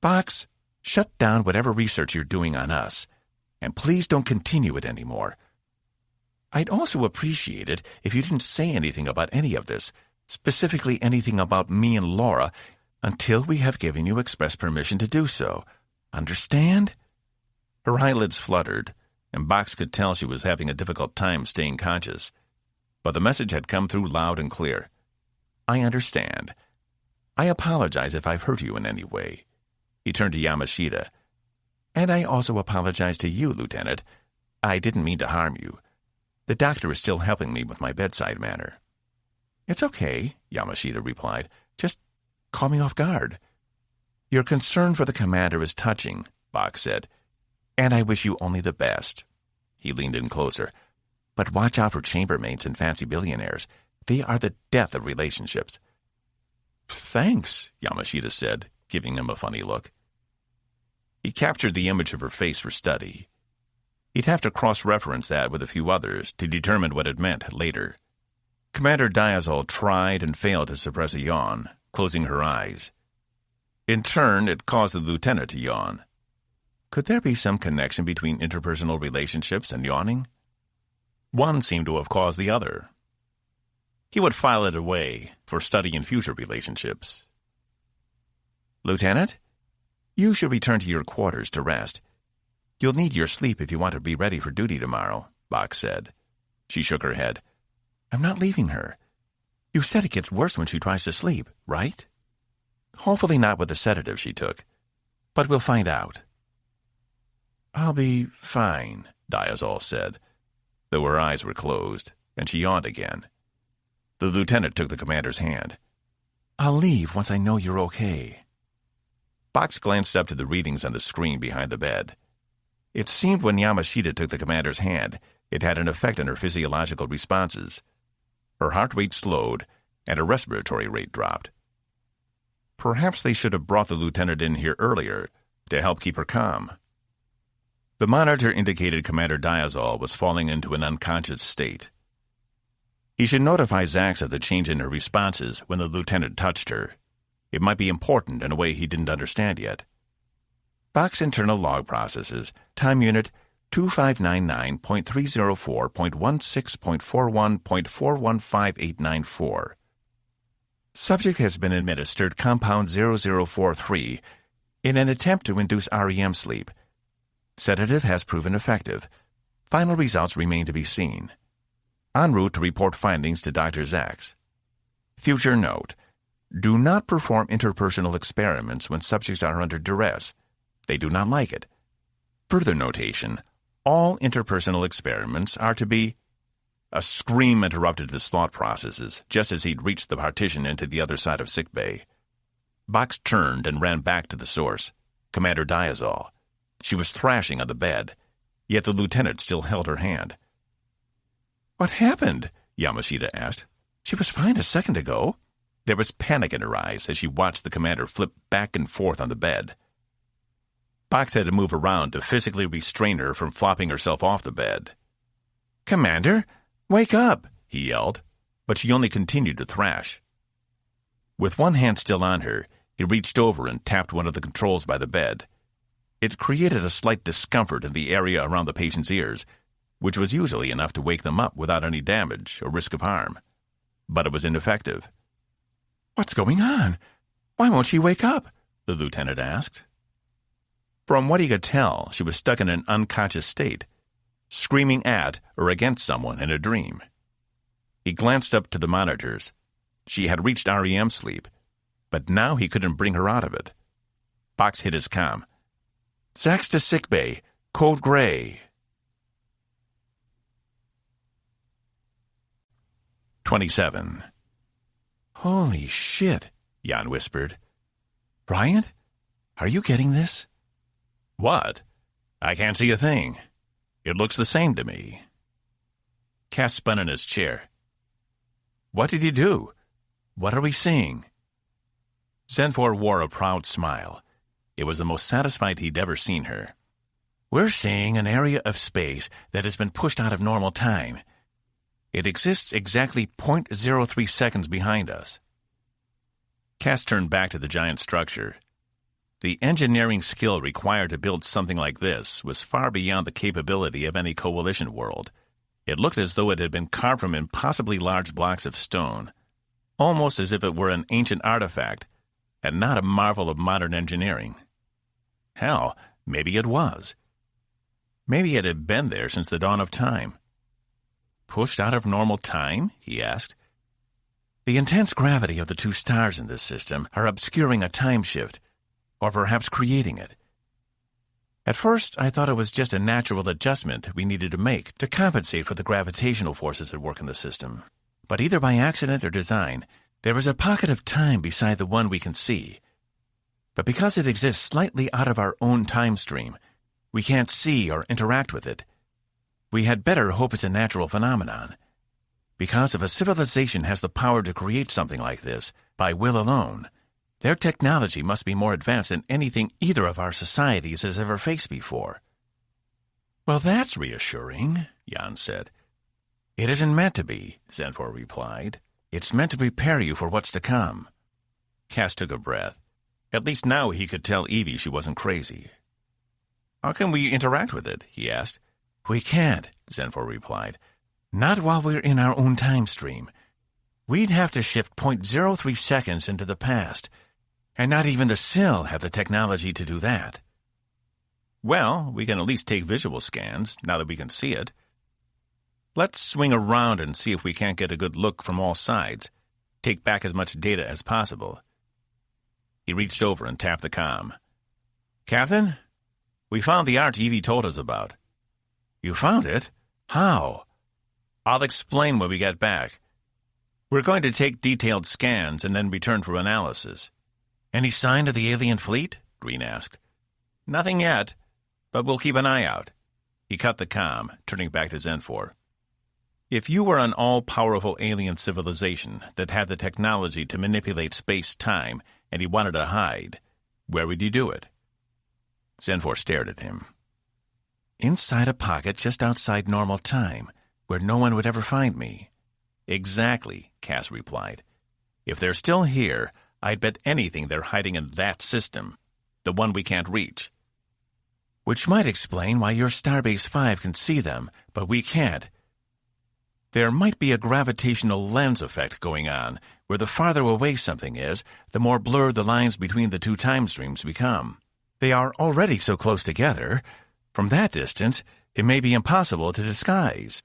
"Box," Shut down whatever research you're doing on us, and please don't continue it anymore. I'd also appreciate it if you didn't say anything about any of this, specifically anything about me and Laura, until we have given you express permission to do so. Understand? Her eyelids fluttered, and Box could tell she was having a difficult time staying conscious. But the message had come through loud and clear. I understand. I apologize if I've hurt you in any way. He turned to Yamashita. And I also apologize to you, Lieutenant. I didn't mean to harm you. The doctor is still helping me with my bedside manner. It's okay, Yamashita replied. Just caught me off guard. Your concern for the commander is touching, Box said. And I wish you only the best. He leaned in closer. But watch out for chambermaids and fancy billionaires. They are the death of relationships. Thanks, Yamashita said, giving him a funny look. He captured the image of her face for study. He'd have to cross-reference that with a few others to determine what it meant later. Commander Diazal tried and failed to suppress a yawn, closing her eyes. In turn, it caused the lieutenant to yawn. Could there be some connection between interpersonal relationships and yawning? One seemed to have caused the other. He would file it away for study in future relationships. Lieutenant, you should return to your quarters to rest. You'll need your sleep if you want to be ready for duty tomorrow, Box said. She shook her head. I'm not leaving her. You said it gets worse when she tries to sleep, right? Hopefully not with the sedative she took. But we'll find out. I'll be fine, Diazal said, though her eyes were closed, and she yawned again. The lieutenant took the commander's hand. I'll leave once I know you're okay. Box glanced up to the readings on the screen behind the bed. It seemed when Yamashita took the commander's hand, it had an effect on her physiological responses. Her heart rate slowed, and her respiratory rate dropped. Perhaps they should have brought the lieutenant in here earlier to help keep her calm. The monitor indicated Commander Diazal was falling into an unconscious state. He should notify Zax of the change in her responses when the lieutenant touched her. It might be important in a way he didn't understand yet. Box internal log processes, time unit 2599.304.16.41.415894. Subject has been administered compound 0043 in an attempt to induce REM sleep. Sedative has proven effective. Final results remain to be seen. En route to report findings to Dr. Zax. Future note: do not perform interpersonal experiments when subjects are under duress. They do not like it. Further notation: all interpersonal experiments are to be... A scream interrupted his thought processes just as he'd reached the partition into the other side of sickbay. Box turned and ran back to the source, Commander Diazal. She was thrashing on the bed, yet the lieutenant still held her hand. What happened? Yamashita asked. She was fine a second ago. There was panic in her eyes as she watched the commander flip back and forth on the bed. Box had to move around to physically restrain her from flopping herself off the bed. Commander, wake up, he yelled, but she only continued to thrash. With one hand still on her, he reached over and tapped one of the controls by the bed. It created a slight discomfort in the area around the patient's ears, which was usually enough to wake them up without any damage or risk of harm. But it was ineffective. What's going on? Why won't she wake up? The lieutenant asked. From what he could tell, she was stuck in an unconscious state, screaming at or against someone in a dream. He glanced up to the monitors. She had reached REM sleep, but now he couldn't bring her out of it. Box hit his comm. Zax to sickbay. Code Gray. 27. Holy shit, Jan whispered. Bryant, are you getting this? What? I can't see a thing. It looks the same to me. Cass spun in his chair. What did you do? What are we seeing? Zenfor wore a proud smile. It was the most satisfied he'd ever seen her. We're seeing an area of space that has been pushed out of normal time. It exists exactly 0.03 seconds behind us. Cass turned back to the giant structure. The engineering skill required to build something like this was far beyond the capability of any coalition world. It looked as though it had been carved from impossibly large blocks of stone, almost as if it were an ancient artifact, and not a marvel of modern engineering. Hell, maybe it was. Maybe it had been there since the dawn of time. Pushed out of normal time? He asked. The intense gravity of the two stars in this system are obscuring a time shift, or perhaps creating it. At first, I thought it was just a natural adjustment we needed to make to compensate for the gravitational forces at work in the system. But either by accident or design, there is a pocket of time beside the one we can see. But because it exists slightly out of our own time stream, we can't see or interact with it. We had better hope it's a natural phenomenon. Because if a civilization has the power to create something like this, by will alone, their technology must be more advanced than anything either of our societies has ever faced before. Well, that's reassuring, Jan said. It isn't meant to be, Zenfor replied. It's meant to prepare you for what's to come. Cass took a breath. At least now he could tell Evie she wasn't crazy. How can we interact with it? He asked. We can't, Zenfor replied. Not while we're in our own time stream. We'd have to shift 0.03 seconds into the past, and not even the Sill have the technology to do that. Well, we can at least take visual scans, now that we can see it. Let's swing around and see if we can't get a good look from all sides. Take back as much data as possible. He reached over and tapped the comm. Captain, we found the art Evie told us about. You found it? How? I'll explain when we get back. We're going to take detailed scans and then return for analysis. Any sign of the alien fleet? Green asked. Nothing yet, but we'll keep an eye out. He cut the comm, turning back to Zenfor. If you were an all-powerful alien civilization that had the technology to manipulate space-time and you wanted to hide, where would you do it? Zenfor stared at him. Inside a pocket just outside normal time, where no one would ever find me. Exactly, Cass replied. If they're still here, I'd bet anything they're hiding in that system, the one we can't reach. Which might explain why your Starbase 5 can see them, but we can't. There might be a gravitational lens effect going on, where the farther away something is, the more blurred the lines between the two time streams become. They are already so close together. From that distance, it may be impossible to disguise.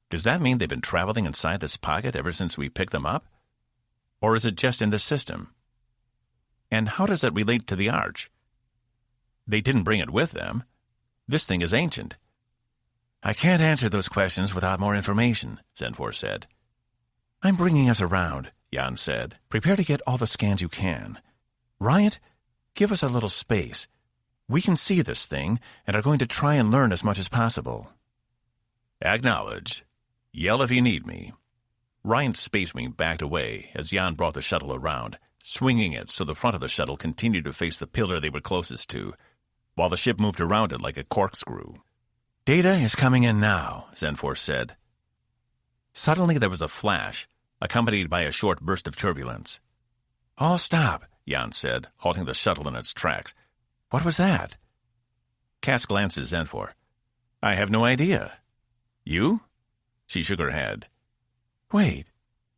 Does that mean they've been traveling inside this pocket ever since we picked them up? Or is it just in the system? And how does that relate to the Arch? They didn't bring it with them. This thing is ancient. I can't answer those questions without more information, Zenfor said. I'm bringing us around, Jan said. Prepare to get all the scans you can. Riot, give us a little space. We can see this thing and are going to try and learn as much as possible. Acknowledged. Yell if you need me. Ryan's space wing backed away as Jan brought the shuttle around, swinging it so the front of the shuttle continued to face the pillar they were closest to, while the ship moved around it like a corkscrew. Data is coming in now, Zenfor said. Suddenly there was a flash, accompanied by a short burst of turbulence. All stop, Jan said, halting the shuttle in its tracks. What was that? Cass glanced at Zenfor. I have no idea. You? She shook her head. Wait,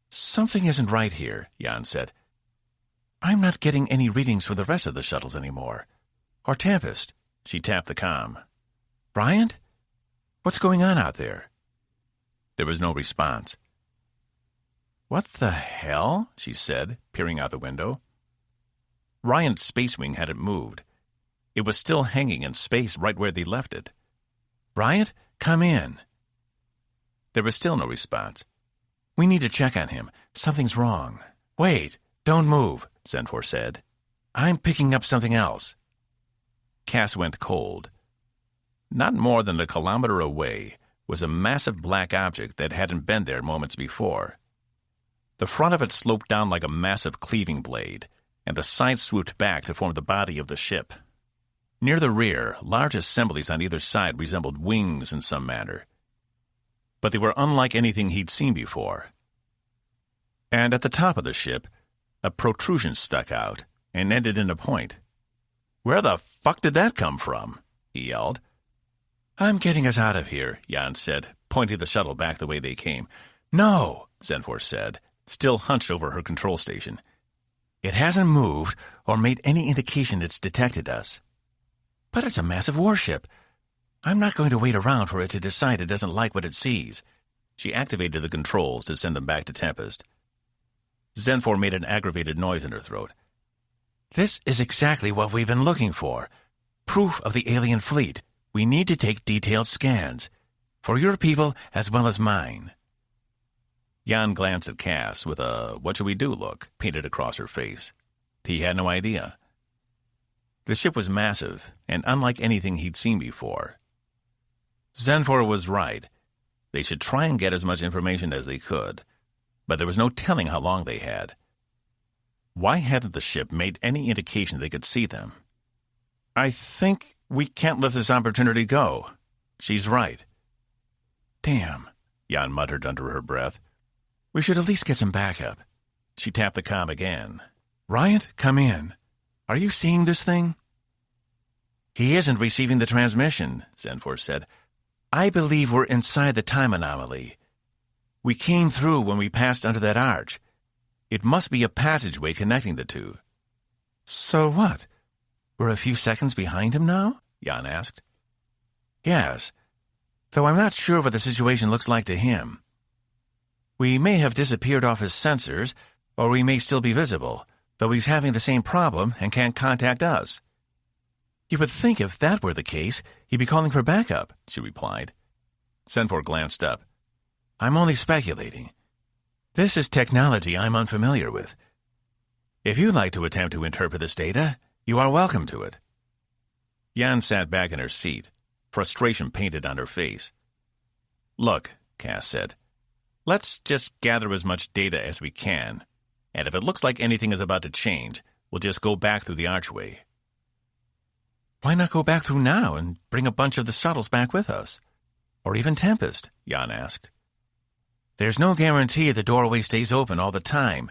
something isn't right here, Jan said. I'm not getting any readings from the rest of the shuttles anymore. Or Tempest. She tapped the comm. Bryant? What's going on out there? There was no response. What the hell? She said, peering out the window. Ryan's space wing hadn't moved. It was still hanging in space right where they left it. Bryant, come in. There was still no response. We need to check on him. Something's wrong. Wait, don't move, Zenfor said. I'm picking up something else. Cass went cold. Not more than a kilometer away was a massive black object that hadn't been there moments before. The front of it sloped down like a massive cleaving blade, and the sides swooped back to form the body of the ship. Near the rear, large assemblies on either side resembled wings in some manner, but they were unlike anything he'd seen before. And at the top of the ship, a protrusion stuck out and ended in a point. "Where the fuck did that come from?" he yelled. "I'm getting us out of here," Jan said, pointing the shuttle back the way they came. "No," Zenfor said, still hunched over her control station. "It hasn't moved or made any indication it's detected us. But it's a massive warship. I'm not going to wait around for it to decide it doesn't like what it sees." She activated the controls to send them back to Tempest. Zenfor made an aggravated noise in her throat. "This is exactly what we've been looking for. Proof of the alien fleet. We need to take detailed scans. For your people as well as mine." Jan glanced at Cass with a "what should we do" look painted across her face. He had no idea. The ship was massive and unlike anything he'd seen before. Zenfor was right. They should try and get as much information as they could, but there was no telling how long they had. Why hadn't the ship made any indication they could see them? "I think we can't let this opportunity go. She's right." "Damn," Jan muttered under her breath. "We should at least get some backup." She tapped the comm again. "Ryant, come in. Are you seeing this thing?" "He isn't receiving the transmission," Zenfor said. "I believe we're inside the time anomaly. We came through when we passed under that arch. It must be a passageway connecting the two." "So what? We're a few seconds behind him now?" Jan asked. "Yes, though I'm not sure what the situation looks like to him. We may have disappeared off his sensors, or we may still be visible, though he's having the same problem and can't contact us." "You would think if that were the case, he'd be calling for backup," she replied. Zenfor glanced up. "I'm only speculating. This is technology I'm unfamiliar with. If you'd like to attempt to interpret this data, you are welcome to it." Jan sat back in her seat, frustration painted on her face. "Look," Cass said, "let's just gather as much data as we can, and if it looks like anything is about to change, we'll just go back through the archway." "Why not go back through now and bring a bunch of the shuttles back with us? Or even Tempest?" Jan asked. "There's no guarantee the doorway stays open all the time.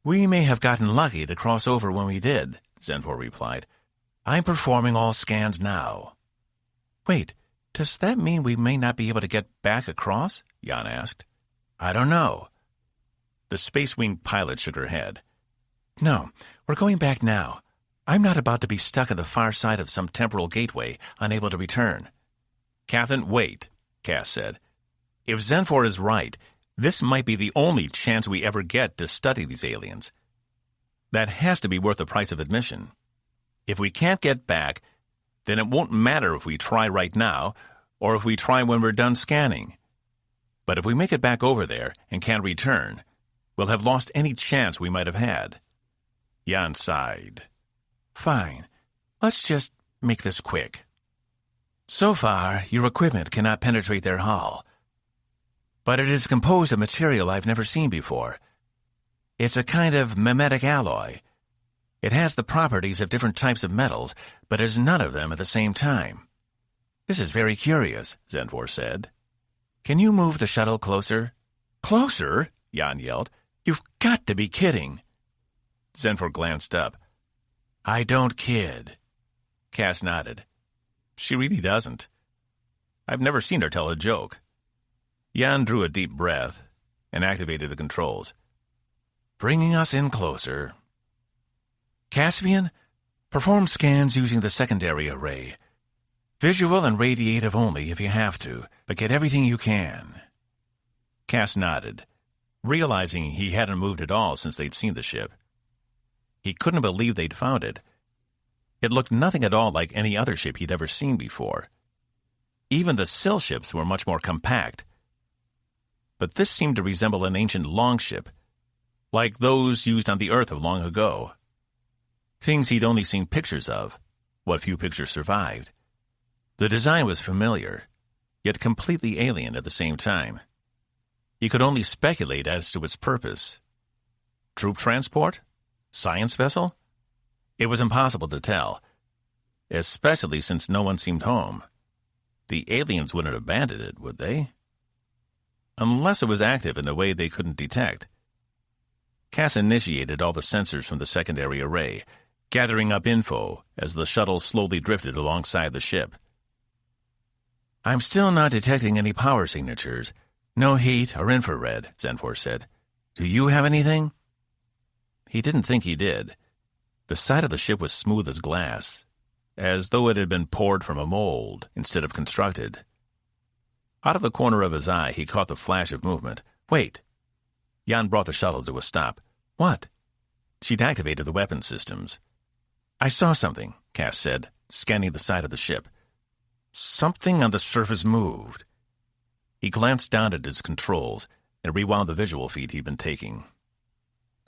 We may have gotten lucky to cross over when we did," Zenfor replied. "I'm performing all scans now." "Wait, does that mean we may not be able to get back across?" Jan asked. "I don't know." The Space Wing pilot shook her head. "No, we're going back now. I'm not about to be stuck at the far side of some temporal gateway, unable to return." "Captain, wait," Cass said. "If Zenfor is right, this might be the only chance we ever get to study these aliens. That has to be worth the price of admission. If we can't get back, then it won't matter if we try right now or if we try when we're done scanning. But if we make it back over there and can't return, we'll have lost any chance we might have had." Jan sighed. "Fine. Let's just make this quick. So far, your equipment cannot penetrate their hull. But it is composed of material I've never seen before. It's a kind of mimetic alloy. It has the properties of different types of metals, but has none of them at the same time. This is very curious," Zenfor said. "Can you move the shuttle closer?" "Closer?" Jan yelled. "You've got to be kidding." Zenfor glanced up. "I don't kid." Cass nodded. "She really doesn't. I've never seen her tell a joke." Jan drew a deep breath and activated the controls. "Bringing us in closer. Caspian, perform scans using the secondary array. Visual and radiative only if you have to, but get everything you can." Cass nodded, realizing he hadn't moved at all since they'd seen the ship. He couldn't believe they'd found it. It looked nothing at all like any other ship he'd ever seen before. Even the sill ships were much more compact. But this seemed to resemble an ancient longship, like those used on the Earth of long ago. Things he'd only seen pictures of, what few pictures survived. The design was familiar, yet completely alien at the same time. He could only speculate as to its purpose. Troop transport? Science vessel? It was impossible to tell, especially since no one seemed home. The aliens wouldn't abandon it, would they? Unless it was active in a way they couldn't detect. Cass initiated all the sensors from the secondary array, gathering up info as the shuttle slowly drifted alongside the ship. "I'm still not detecting any power signatures. No heat or infrared," Zenfor said. "Do you have anything?" He didn't think he did. The side of the ship was smooth as glass, as though it had been poured from a mold instead of constructed. Out of the corner of his eye, he caught the flash of movement. "Wait!" Jan brought the shuttle to a stop. "What?" She'd activated the weapon systems. "I saw something," Cass said, scanning the side of the ship. "Something on the surface moved." He glanced down at his controls and rewound the visual feed he'd been taking.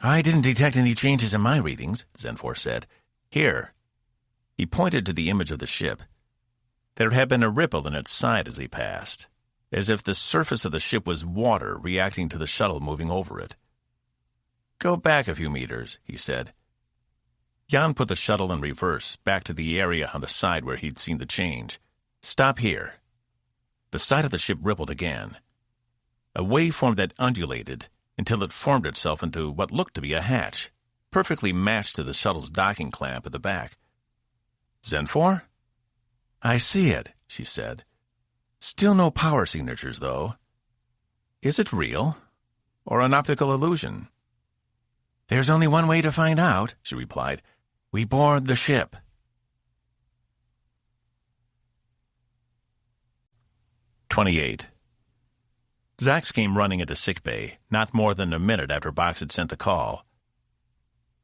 "I didn't detect any changes in my readings," Zenfor said. "Here." He pointed to the image of the ship. There had been a ripple in its side as he passed, as if the surface of the ship was water reacting to the shuttle moving over it. "Go back a few meters," he said. Jan put the shuttle in reverse, back to the area on the side where he'd seen the change. "Stop here." The side of the ship rippled again. A waveform that undulated until it formed itself into what looked to be a hatch, perfectly matched to the shuttle's docking clamp at the back. "Zenfor?" "I see it," she said. "Still no power signatures, though. Is it real, or an optical illusion?" "There's only one way to find out," she replied. "We board the ship." "28. Zax came running into sickbay, not more than a minute after Box had sent the call.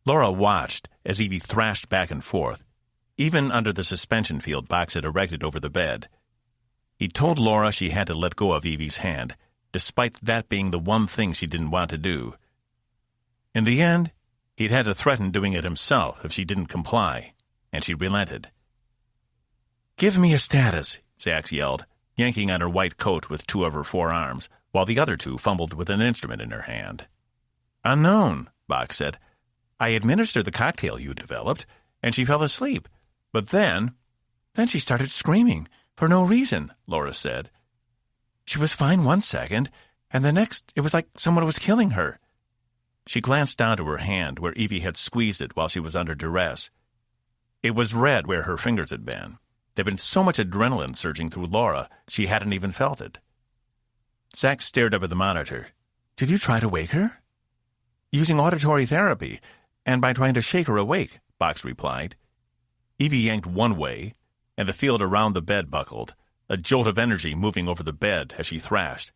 Laura watched as Evie thrashed back and forth, even under the suspension field Box had erected over the bed. He told Laura she had to let go of Evie's hand, despite that being the one thing she didn't want to do. In the end, he'd had to threaten doing it himself if she didn't comply, and she relented. "Give me a status," Zax yelled, yanking on her white coat with two of her forearms, while the other two fumbled with an instrument in her hand. "Unknown," Box said. "I administered the cocktail you developed, and she fell asleep. But then she started screaming, for no reason," Laura said. "She was fine 1 second, and the next it was like someone was killing her." She glanced down to her hand where Evie had squeezed it while she was under duress. It was red where her fingers had been. There'd been so much adrenaline surging through Laura, she hadn't even felt it. Zax stared up at the monitor. "Did you try to wake her?" "Using auditory therapy, and by trying to shake her awake," Box replied. Evie yanked one way, and the field around the bed buckled, a jolt of energy moving over the bed as she thrashed.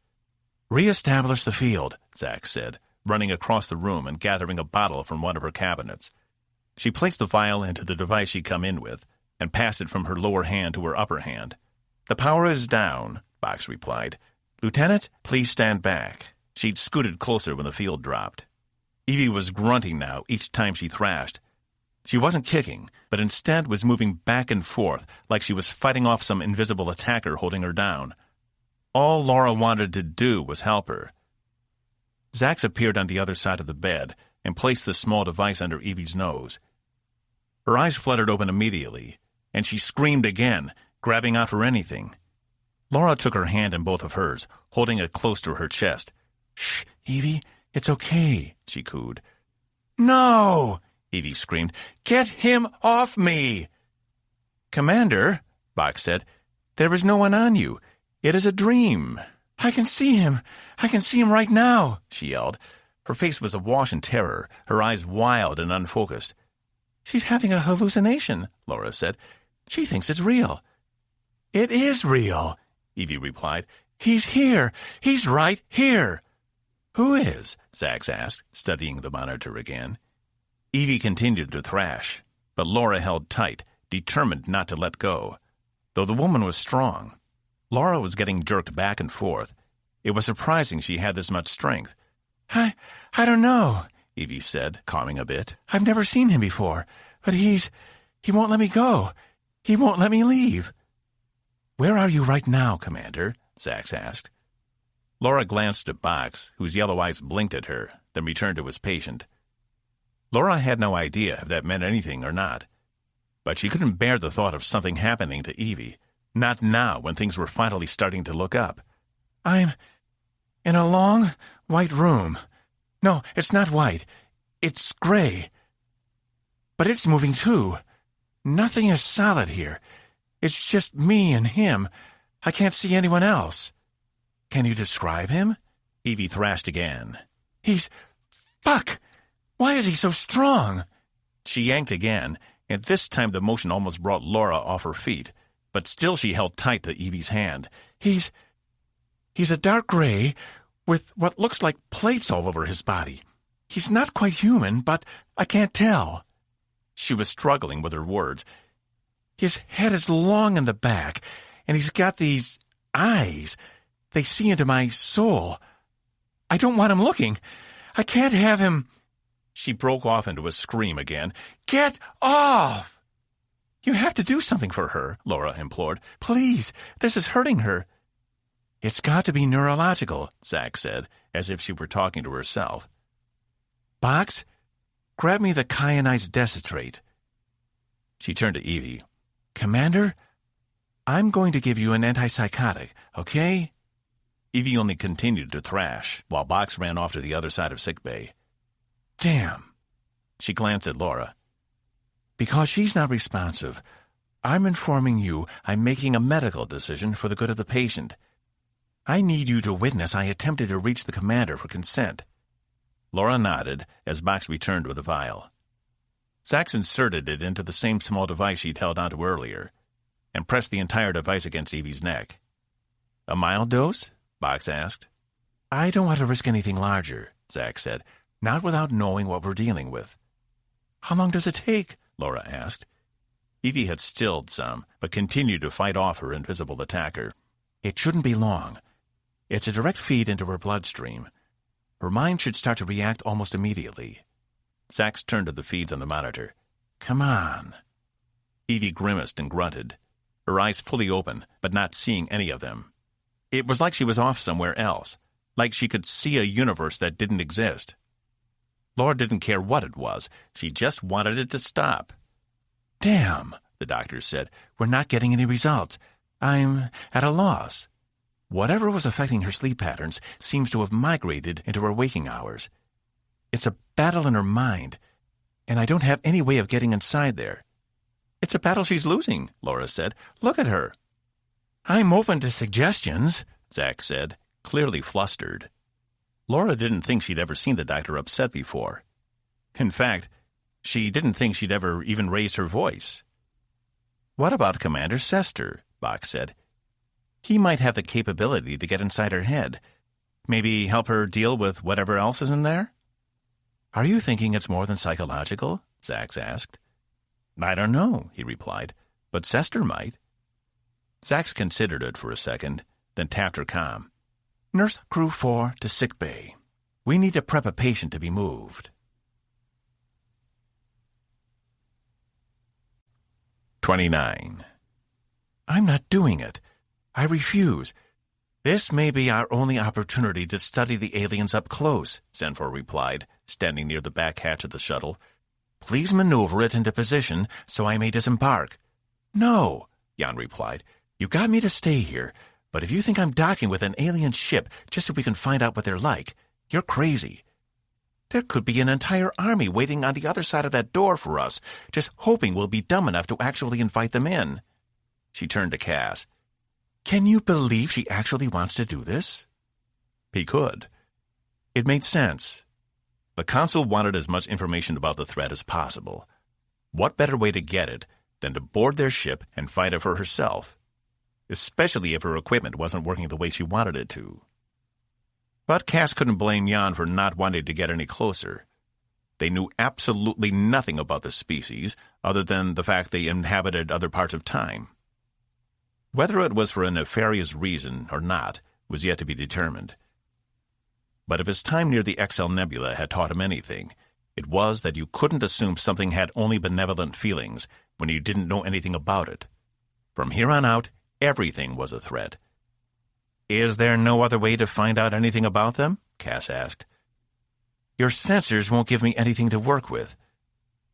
"Re-establish the field," Zax said, running across the room and gathering a bottle from one of her cabinets. She placed the vial into the device she'd come in with, and passed it from her lower hand to her upper hand. "The power is down," Box replied. "Lieutenant, please stand back." She'd scooted closer when the field dropped. Evie was grunting now each time she thrashed. She wasn't kicking, but instead was moving back and forth like she was fighting off some invisible attacker holding her down. All Laura wanted to do was help her. Zax appeared on the other side of the bed and placed the small device under Evie's nose. Her eyes fluttered open immediately, and she screamed again, grabbing out for anything. Laura took her hand in both of hers, holding it close to her chest. "Shh, Evie, it's okay," she cooed. "No!" Evie screamed. "Get him off me!" "Commander," Box said, "there is no one on you. It is a dream." "I can see him. I can see him right now," she yelled. Her face was awash in terror, her eyes wild and unfocused. "She's having a hallucination," Laura said. "She thinks it's real." "It is real," Evie replied. "He's here. He's right here." "Who is?" Zax asked, studying the monitor again. Evie continued to thrash, but Laura held tight, determined not to let go. Though the woman was strong, Laura was getting jerked back and forth. It was surprising she had this much strength. I don't know," Evie said, calming a bit. "I've never seen him before, but he won't let me go. He won't let me leave." "Where are you right now, Commander?" Zax asked. Laura glanced at Box, whose yellow eyes blinked at her, then returned to his patient. Laura had no idea if that meant anything or not, but she couldn't bear the thought of something happening to Evie, not now when things were finally starting to look up. "I'm in a long, white room. No, it's not white. It's gray." But it's moving too. Nothing is solid here. It's just me and him. I can't see anyone else. Can you describe him? Evie thrashed again. Fuck! Why is he so strong? She yanked again, and this time the motion almost brought Laura off her feet, but still she held tight to Evie's hand. He's a dark gray with what looks like plates all over his body. He's not quite human, but I can't tell. She was struggling with her words. His head is long in the back, and he's got these eyes. They see into my soul. I don't want him looking. I can't have him. She broke off into a scream again. Get off! You have to do something for her, Laura implored. Please, this is hurting her. It's got to be neurological, Zach said, as if she were talking to herself. Box, grab me the kyanized desitrate. She turned to Evie. Commander, I'm going to give you an antipsychotic, okay? Evie only continued to thrash, while Box ran off to the other side of sickbay. Damn. She glanced at Laura. Because she's not responsive, I'm informing you I'm making a medical decision for the good of the patient. I need you to witness I attempted to reach the commander for consent. Laura nodded as Box returned with a vial. Sax inserted it into the same small device she'd held onto earlier, and pressed the entire device against Evie's neck. A mild dose? Box asked. I don't want to risk anything larger, Zach said, not without knowing what we're dealing with. How long does it take? Laura asked. Evie had stilled some, but continued to fight off her invisible attacker. It shouldn't be long. It's a direct feed into her bloodstream. Her mind should start to react almost immediately. Sax turned to the feeds on the monitor. Come on. Evie grimaced and grunted, her eyes fully open, but not seeing any of them. It was like she was off somewhere else, like she could see a universe that didn't exist. Laura didn't care what it was. She just wanted it to stop. Damn, the doctor said. We're not getting any results. I'm at a loss. Whatever was affecting her sleep patterns seems to have migrated into her waking hours. It's a battle in her mind, and I don't have any way of getting inside there. It's a battle she's losing, Laura said. Look at her. I'm open to suggestions, Zach said, clearly flustered. Laura didn't think she'd ever seen the doctor upset before. In fact, she didn't think she'd ever even raised her voice. What about Commander Sester? Box said. He might have the capability to get inside her head. Maybe help her deal with whatever else is in there? Are you thinking it's more than psychological? Zax asked. I don't know, he replied, but Sester might. Zax considered it for a second, then tapped her comm. Nurse Crew 4 to sickbay. We need to prep a patient to be moved. 29. I'm not doing it. I refuse. This may be our only opportunity to study the aliens up close, Zenfor replied, standing near the back hatch of the shuttle. Please maneuver it into position so I may disembark. No, Jan replied. You got me to stay here, but if you think I'm docking with an alien ship just so we can find out what they're like, you're crazy. There could be an entire army waiting on the other side of that door for us, just hoping we'll be dumb enough to actually invite them in. She turned to Cass. Can you believe she actually wants to do this? He could. It made sense. The Consul wanted as much information about the threat as possible. What better way to get it than to board their ship and fight it for herself, especially if her equipment wasn't working the way she wanted it to. But Cass couldn't blame Jan for not wanting to get any closer. They knew absolutely nothing about the species, other than the fact they inhabited other parts of time. Whether it was for a nefarious reason or not was yet to be determined. But if his time near the Excel Nebula had taught him anything, it was that you couldn't assume something had only benevolent feelings when you didn't know anything about it. From here on out, everything was a threat. Is there no other way to find out anything about them? Cass asked. Your sensors won't give me anything to work with.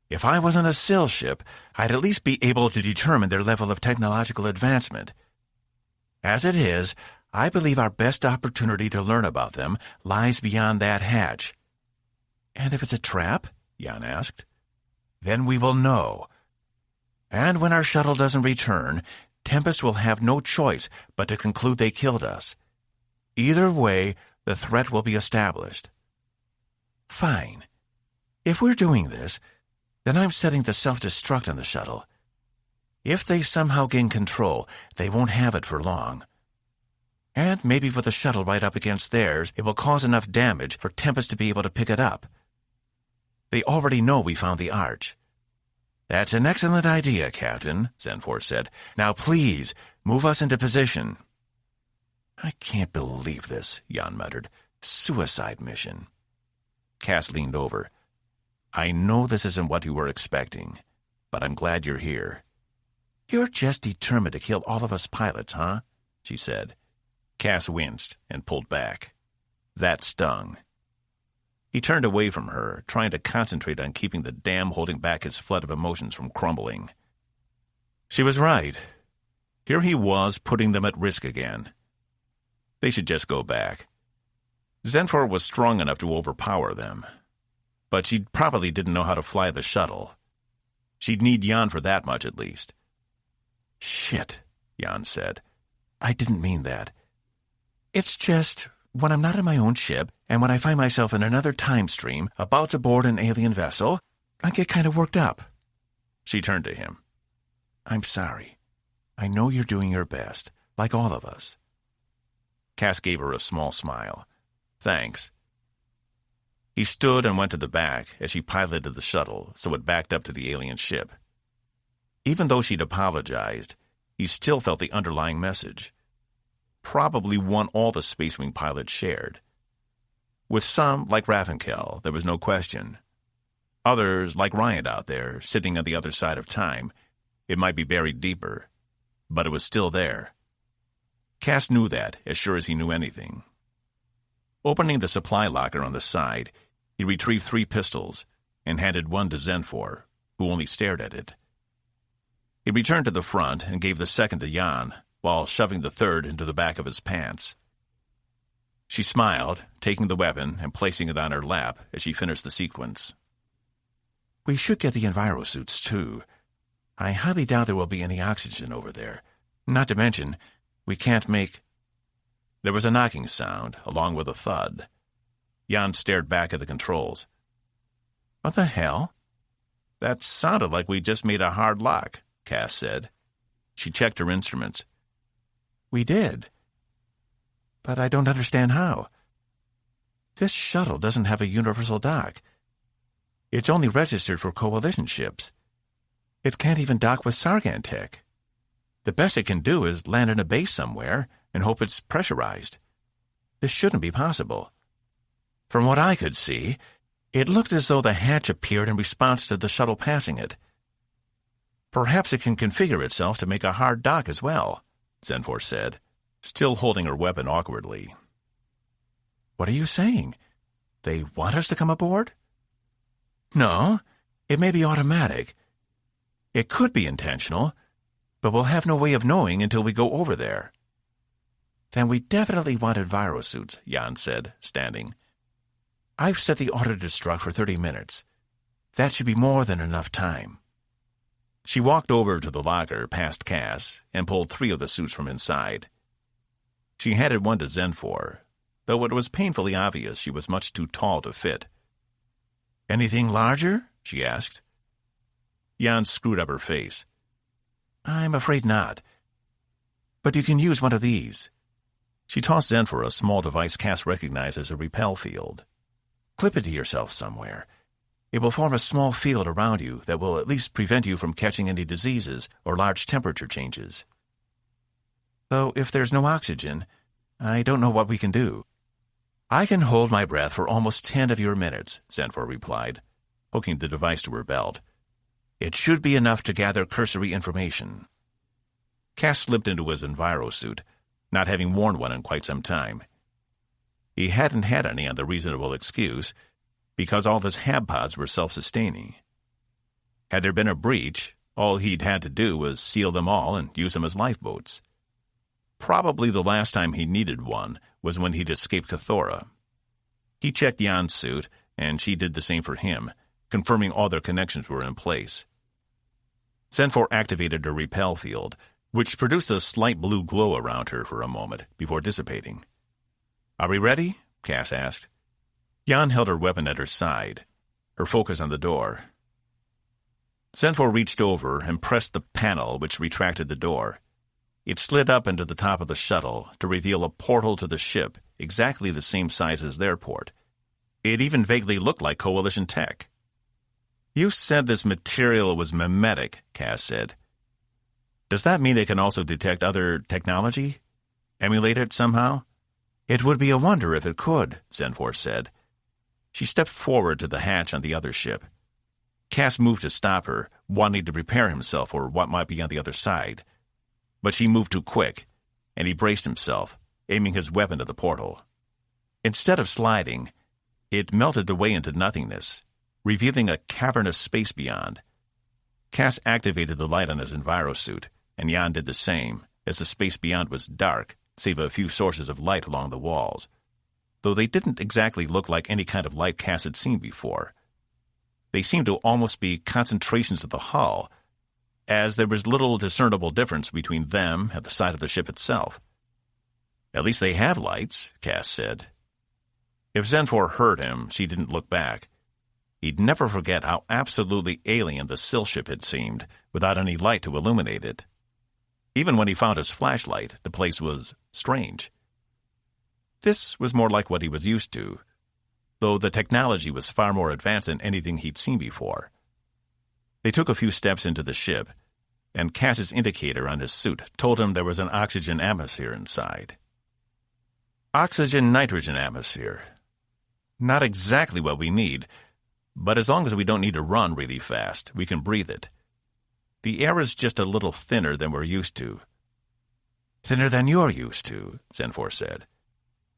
If I was on a SIL ship, I'd at least be able to determine their level of technological advancement. As it is, I believe our best opportunity to learn about them lies beyond that hatch. And if it's a trap? Jan asked. Then we will know. And when our shuttle doesn't return, Tempest will have no choice but to conclude they killed us. Either way, the threat will be established. Fine. If we're doing this, then I'm setting the self-destruct on the shuttle. If they somehow gain control, they won't have it for long. And maybe with the shuttle right up against theirs, it will cause enough damage for Tempest to be able to pick it up. They already know we found the arch. That's an excellent idea, Captain, Zenfor said. Now please, move us into position. I can't believe this, Jan muttered. Suicide mission. Cass leaned over. I know this isn't what you were expecting, but I'm glad you're here. You're just determined to kill all of us pilots, huh? She said. Cass winced and pulled back. That stung. He turned away from her, trying to concentrate on keeping the dam holding back his flood of emotions from crumbling. She was right. Here he was, putting them at risk again. They should just go back. Zenfor was strong enough to overpower them, but she probably didn't know how to fly the shuttle. She'd need Jan for that much at least. Shit, Jan said. I didn't mean that. It's just, when I'm not in my own ship, and when I find myself in another time stream, about to board an alien vessel, I get kind of worked up. She turned to him. I'm sorry. I know you're doing your best, like all of us. Cass gave her a small smile. Thanks. He stood and went to the back as she piloted the shuttle so it backed up to the alien ship. Even though she'd apologized, he still felt the underlying message. Probably one all the Space Wing pilots shared. With some, like Raffenkel, there was no question. Others, like Ryan out there, sitting on the other side of time, it might be buried deeper, but it was still there. Cass knew that, as sure as he knew anything. Opening the supply locker on the side, he retrieved 3 pistols and handed one to Zenfor, who only stared at it. He returned to the front and gave the second to Jan, while shoving the third into the back of his pants. She smiled, taking the weapon and placing it on her lap as she finished the sequence. We should get the envirosuits, too. I highly doubt there will be any oxygen over there. Not to mention, we can't make... There was a knocking sound, along with a thud. Jan stared back at the controls. What the hell? That sounded like we just made a hard lock, Cass said. She checked her instruments. We did. But I don't understand how. This shuttle doesn't have a universal dock. It's only registered for Coalition ships. It can't even dock with Sargantech. The best it can do is land in a base somewhere and hope it's pressurized. This shouldn't be possible. From what I could see, it looked as though the hatch appeared in response to the shuttle passing it. Perhaps it can configure itself to make a hard dock as well, Zenfor said, still holding her weapon awkwardly. What are you saying? They want us to come aboard? No, it may be automatic. It could be intentional, but we'll have no way of knowing until we go over there. Then we definitely want envirosuits, Jan said, standing. I've set the auto-destruct for 30 minutes. That should be more than enough time. She walked over to the locker past Cass and pulled 3 of the suits from inside. She handed one to Zenfor, though it was painfully obvious she was much too tall to fit. Anything larger? She asked. Jan screwed up her face. I'm afraid not. But you can use one of these. She tossed Zenfor a small device Cass recognized as a repel field. Clip it to yourself somewhere. It will form a small field around you that will at least prevent you from catching any diseases or large temperature changes. Though if there's no oxygen, I don't know what we can do. I can hold my breath for almost 10 of your minutes, Zenfor replied, hooking the device to her belt. It should be enough to gather cursory information. Cass slipped into his envirosuit, not having worn one in quite some time. He hadn't had any on the reasonable excuse, because all his hab-pods were self-sustaining. Had there been a breach, all he'd had to do was seal them all and use them as lifeboats. Probably the last time he needed one was when he'd escaped Cathora. He checked Jan's suit, and she did the same for him, confirming all their connections were in place. Zenfor activated her repel field, which produced a slight blue glow around her for a moment before dissipating. "Are we ready?" Cass asked. Jan held her weapon at her side, her focus on the door. Zenfor reached over and pressed the panel which retracted the door. It slid up into the top of the shuttle to reveal a portal to the ship exactly the same size as their port. It even vaguely looked like Coalition tech. "You said this material was memetic," Cass said. "Does that mean it can also detect other technology? Emulate it somehow?" "It would be a wonder if it could," Zenfor said. She stepped forward to the hatch on the other ship. Cass moved to stop her, wanting to prepare himself for what might be on the other side. But she moved too quick, and he braced himself, aiming his weapon at the portal. Instead of sliding, it melted away into nothingness, revealing a cavernous space beyond. Cass activated the light on his envirosuit, and Jan did the same, as the space beyond was dark, save a few sources of light along the walls, though they didn't exactly look like any kind of light Cass had seen before. They seemed to almost be concentrations of the hull, as there was little discernible difference between them and the side of the ship itself. "At least they have lights," Cass said. If Zenfor heard him, she didn't look back. He'd never forget how absolutely alien the Sill ship had seemed, without any light to illuminate it. Even when he found his flashlight, the place was strange. This was more like what he was used to, though the technology was far more advanced than anything he'd seen before. They took a few steps into the ship, and Cass's indicator on his suit told him there was an oxygen atmosphere inside. Oxygen-nitrogen atmosphere. Not exactly what we need, but as long as we don't need to run really fast, we can breathe it. The air is just a little thinner than we're used to. "Thinner than you're used to," Zenfor said.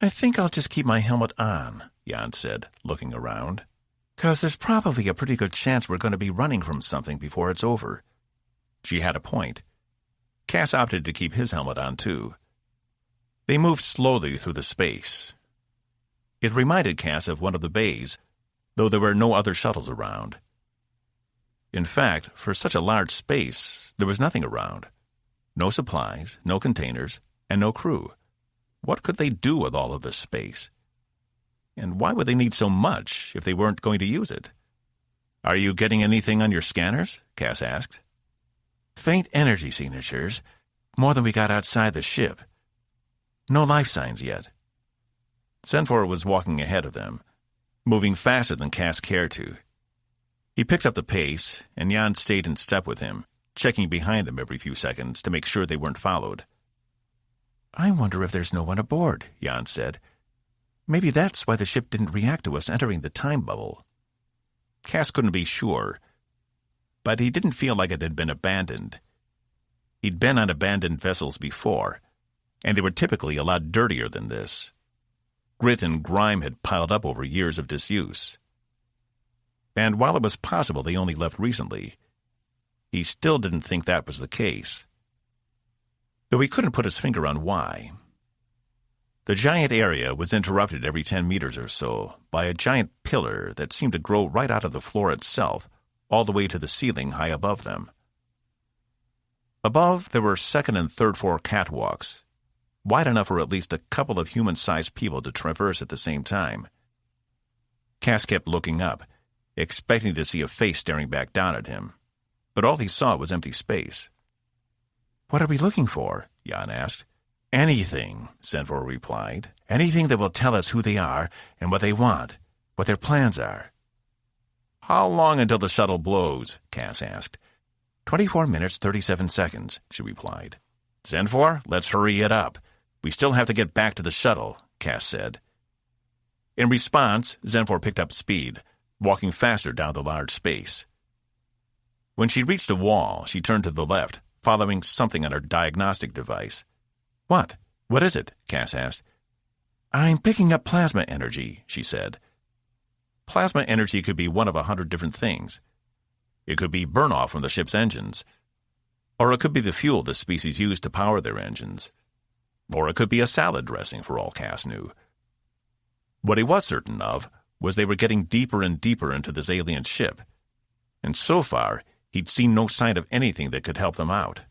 "I think I'll just keep my helmet on," Jan said, looking around. "'Cause there's probably a pretty good chance we're going to be running from something before it's over." She had a point. Cass opted to keep his helmet on, too. They moved slowly through the space. It reminded Cass of one of the bays, though there were no other shuttles around. In fact, for such a large space, there was nothing around. No supplies, no containers, and no crew. What could they do with all of this space? And why would they need so much if they weren't going to use it? "Are you getting anything on your scanners?" Cass asked. "Faint energy signatures, more than we got outside the ship. No life signs yet." Zenfor was walking ahead of them, moving faster than Cass cared to. He picked up the pace, and Jan stayed in step with him, checking behind them every few seconds to make sure they weren't followed. "I wonder if there's no one aboard," Jan said. "Maybe that's why the ship didn't react to us entering the time bubble." Cass couldn't be sure, but he didn't feel like it had been abandoned. He'd been on abandoned vessels before, and they were typically a lot dirtier than this. Grit and grime had piled up over years of disuse. And while it was possible they only left recently, he still didn't think that was the case. Though he couldn't put his finger on why. The giant area was interrupted every 10 meters or so by a giant pillar that seemed to grow right out of the floor itself, all the way to the ceiling high above them. Above, there were second and third floor catwalks, wide enough for at least a couple of human-sized people to traverse at the same time. Cass kept looking up, expecting to see a face staring back down at him, but all he saw was empty space. "What are we looking for?" Jan asked. "Anything," Zenfor replied. "Anything that will tell us who they are and what they want, what their plans are." "How long until the shuttle blows?" Cass asked. 24 minutes, 37 seconds, she replied. "Zenfor, let's hurry it up. We still have to get back to the shuttle," Cass said. In response, Zenfor picked up speed, walking faster down the large space. When she reached a wall, she turned to the left, following something on her diagnostic device. "What? What is it?" Cass asked. "I'm picking up plasma energy," she said. Plasma energy could be one of 100 different things. It could be burn-off from the ship's engines, or it could be the fuel the species used to power their engines, or it could be a salad dressing for all Cass knew. What he was certain of was they were getting deeper and deeper into this alien ship, and so far he'd seen no sign of anything that could help them out.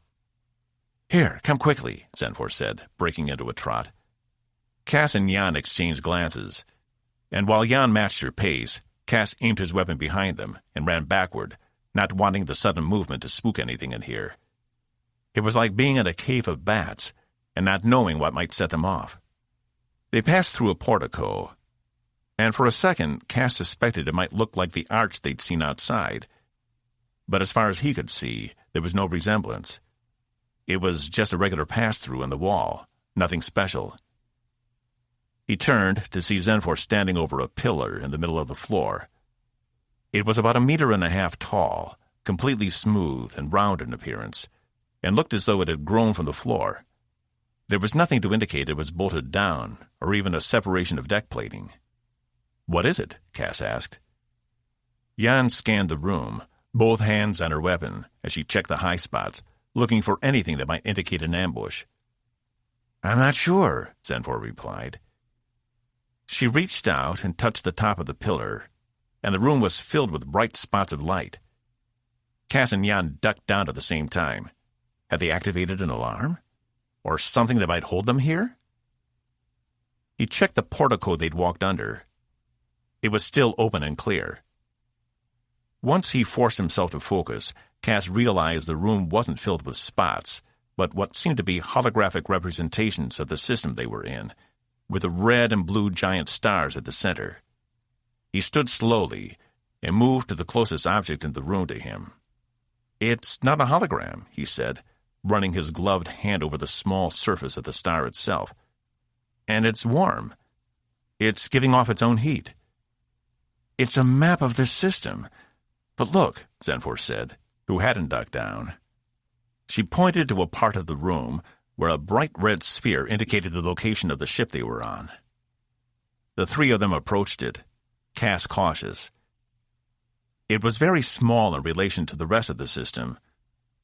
"Here, come quickly," Zenfor said, breaking into a trot. Cass and Jan exchanged glances, and while Jan matched her pace, Cass aimed his weapon behind them and ran backward, not wanting the sudden movement to spook anything in here. It was like being in a cave of bats and not knowing what might set them off. They passed through a portico, and for a second Cass suspected it might look like the arch they'd seen outside, but as far as he could see, there was no resemblance. It was just a regular pass-through in the wall, nothing special. He turned to see Zenfor standing over a pillar in the middle of the floor. It was about 1.5 meters tall, completely smooth and round in appearance, and looked as though it had grown from the floor. There was nothing to indicate it was bolted down, or even a separation of deck plating. "What is it?" Cass asked. Jan scanned the room, both hands on her weapon, as she checked the high spots, looking for anything that might indicate an ambush. "I'm not sure," Zenfor replied. She reached out and touched the top of the pillar, and the room was filled with bright spots of light. Cass and Jan ducked down at the same time. Had they activated an alarm? Or something that might hold them here? He checked the portico they'd walked under. It was still open and clear. Once he forced himself to focus, Cass realized the room wasn't filled with spots, but what seemed to be holographic representations of the system they were in, with the red and blue giant stars at the center. He stood slowly and moved to the closest object in the room to him. "It's not a hologram," he said, running his gloved hand over the small surface of the star itself. "And it's warm. It's giving off its own heat." "It's a map of this system. But look," Zenfor said, who hadn't ducked down. She pointed to a part of the room where a bright red sphere indicated the location of the ship they were on. The three of them approached it, Cass cautious. It was very small in relation to the rest of the system,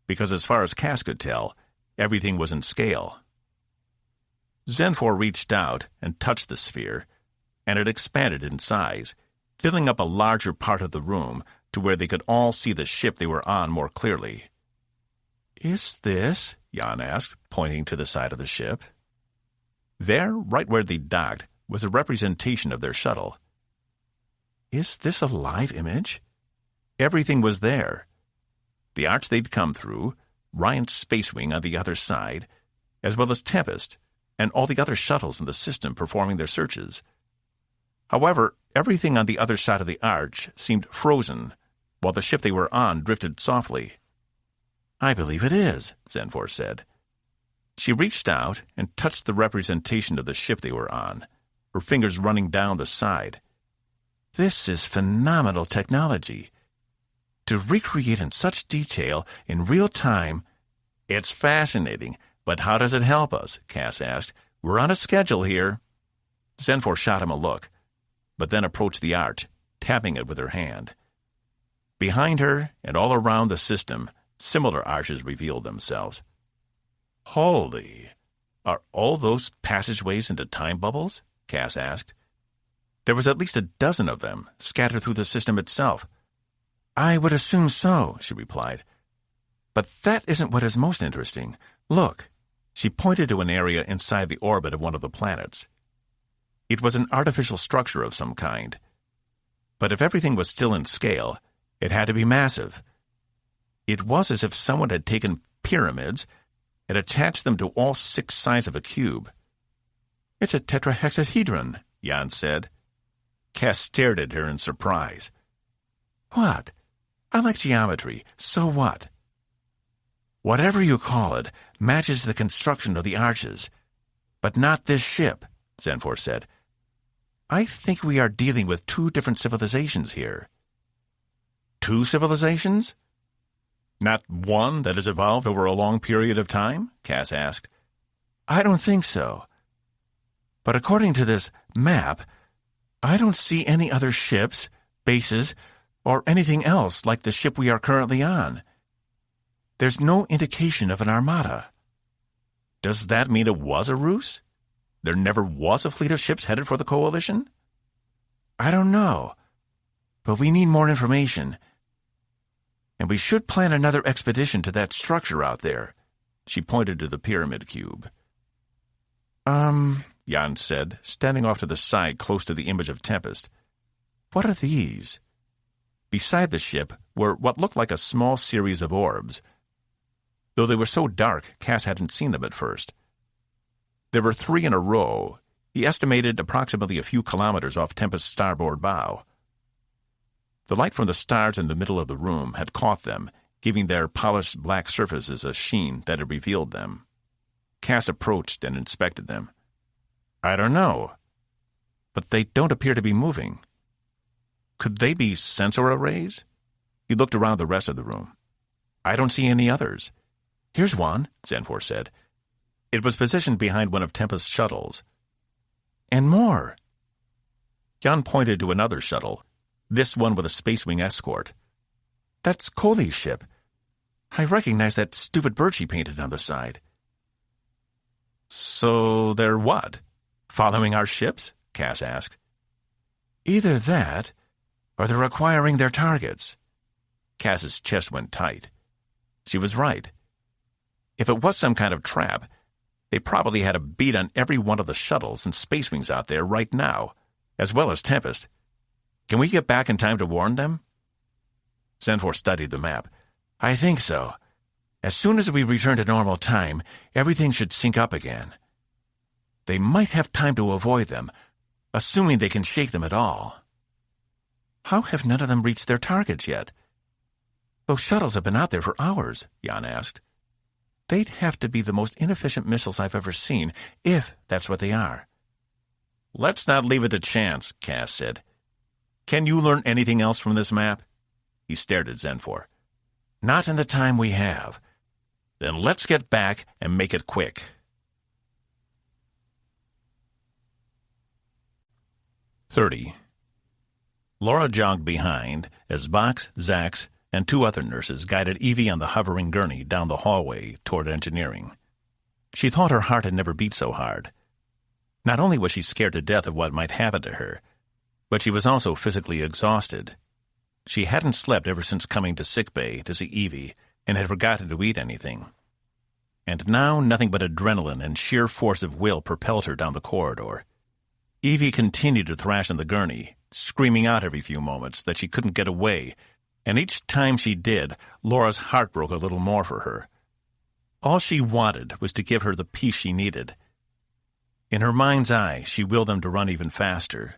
because as far as Cass could tell, everything was in scale. Zenfor reached out and touched the sphere, and it expanded in size, filling up a larger part of the room to where they could all see the ship they were on more clearly. "Is this?" Jan asked, pointing to the side of the ship. There, right where they docked, was a representation of their shuttle. "Is this a live image?" Everything was there. The arch they'd come through, Ryan's space wing on the other side, as well as Tempest, and all the other shuttles in the system performing their searches. However, everything on the other side of the arch seemed frozen, while the ship they were on drifted softly. "I believe it is," Zenfor said. She reached out and touched the representation of the ship they were on, her fingers running down the side. "This is phenomenal technology. To recreate in such detail in real time..." "It's fascinating, but how does it help us?" Cass asked. "We're on a schedule here." Zenfor shot him a look, but then approached the arch, tapping it with her hand. Behind her and all around the system, similar arches revealed themselves. "Holy! Are all those passageways into time bubbles?" Cass asked. There was at least a dozen of them, scattered through the system itself. "I would assume so," she replied. "But that isn't what is most interesting. Look." She pointed to an area inside the orbit of one of the planets. It was an artificial structure of some kind. But if everything was still in scale, it had to be massive. It was as if someone had taken pyramids and attached them to all 6 sides of a cube. "It's a tetrahexahedron," Jan said. Cass stared at her in surprise. "What? I like geometry. So what?" "Whatever you call it matches the construction of the arches. But not this ship," Zenfor said. "I think we are dealing with 2 different civilizations here." "2 civilizations? Not one that has evolved over a long period of time?" Cass asked. "I don't think so. But according to this map, I don't see any other ships, bases, or anything else like the ship we are currently on. There's no indication of an armada." "Does that mean it was a ruse? There never was a fleet of ships headed for the Coalition?" I don't know. But we need more information. And we should plan another expedition to that structure out there. She pointed to the pyramid cube. Jan said, standing off to the side close to the image of Tempest. What are these? Beside the ship were what looked like a small series of orbs. Though they were so dark, Cass hadn't seen them at first. There were 3 in a row. He estimated approximately a few kilometers off Tempest's starboard bow. The light from the stars in the middle of the room had caught them, giving their polished black surfaces a sheen that had revealed them. Cass approached and inspected them. I don't know, but they don't appear to be moving. Could they be sensor arrays? He looked around the rest of the room. I don't see any others. Here's one, Zenfor said. It was positioned behind one of Tempest's shuttles. And more. Jan pointed to another shuttle, this one with a Space Wing escort. That's Coley's ship. I recognize that stupid bird she painted on the side. So they're what? Following our ships? Cass asked. Either that, or they're acquiring their targets. Cass's chest went tight. She was right. If it was some kind of trap, they probably had a beat on every one of the shuttles and Space Wings out there right now, as well as Tempest. Can we get back in time to warn them? Zenfor studied the map. I think so. As soon as we return to normal time, everything should sync up again. They might have time to avoid them, assuming they can shake them at all. How have none of them reached their targets yet? Those shuttles have been out there for hours, Jan asked. They'd have to be the most inefficient missiles I've ever seen, if that's what they are. Let's not leave it to chance, Cass said. Can you learn anything else from this map? He stared at Zenfor. Not in the time we have. Then let's get back and make it quick. Laura jogged behind as Box, Zax, and 2 other nurses guided Evie on the hovering gurney down the hallway toward engineering. She thought her heart had never beat so hard. Not only was she scared to death of what might happen to her, but she was also physically exhausted. She hadn't slept ever since coming to sickbay to see Evie and had forgotten to eat anything. And now nothing but adrenaline and sheer force of will propelled her down the corridor. Evie continued to thrash on the gurney, screaming out every few moments that she couldn't get away, and each time she did, Laura's heart broke a little more for her. All she wanted was to give her the peace she needed. In her mind's eye, she willed them to run even faster.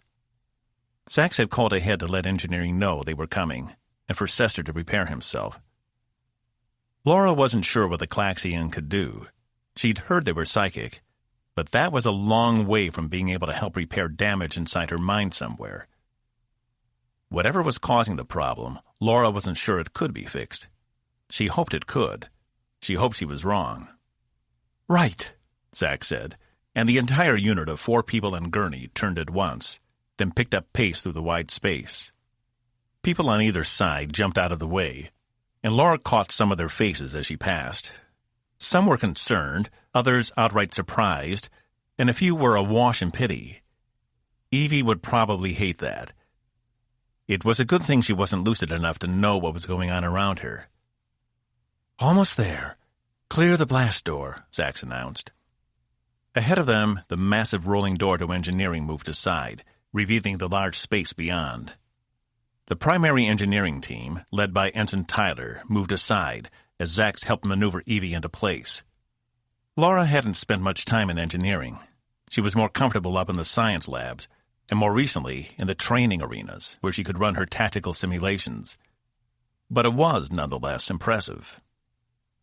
Zax had called ahead to let engineering know they were coming, and for Sester to prepare himself. Laura wasn't sure what the Klaxian could do. She'd heard they were psychic, but that was a long way from being able to help repair damage inside her mind somewhere. Whatever was causing the problem, Laura wasn't sure it could be fixed. She hoped it could. She hoped she was wrong. Right, Zax said, and the entire unit of 4 people and gurney turned at once, then picked up pace through the wide space. People on either side jumped out of the way, and Laura caught some of their faces as she passed. Some were concerned, others outright surprised, and a few were awash in pity. Evie would probably hate that. It was a good thing she wasn't lucid enough to know what was going on around her. Almost there. Clear the blast door, Zax announced. Ahead of them, the massive rolling door to engineering moved aside, revealing the large space beyond. The primary engineering team, led by Ensign Tyler, moved aside as Zax helped maneuver Evie into place. Laura hadn't spent much time in engineering. She was more comfortable up in the science labs, and more recently in the training arenas, where she could run her tactical simulations. But it was nonetheless impressive.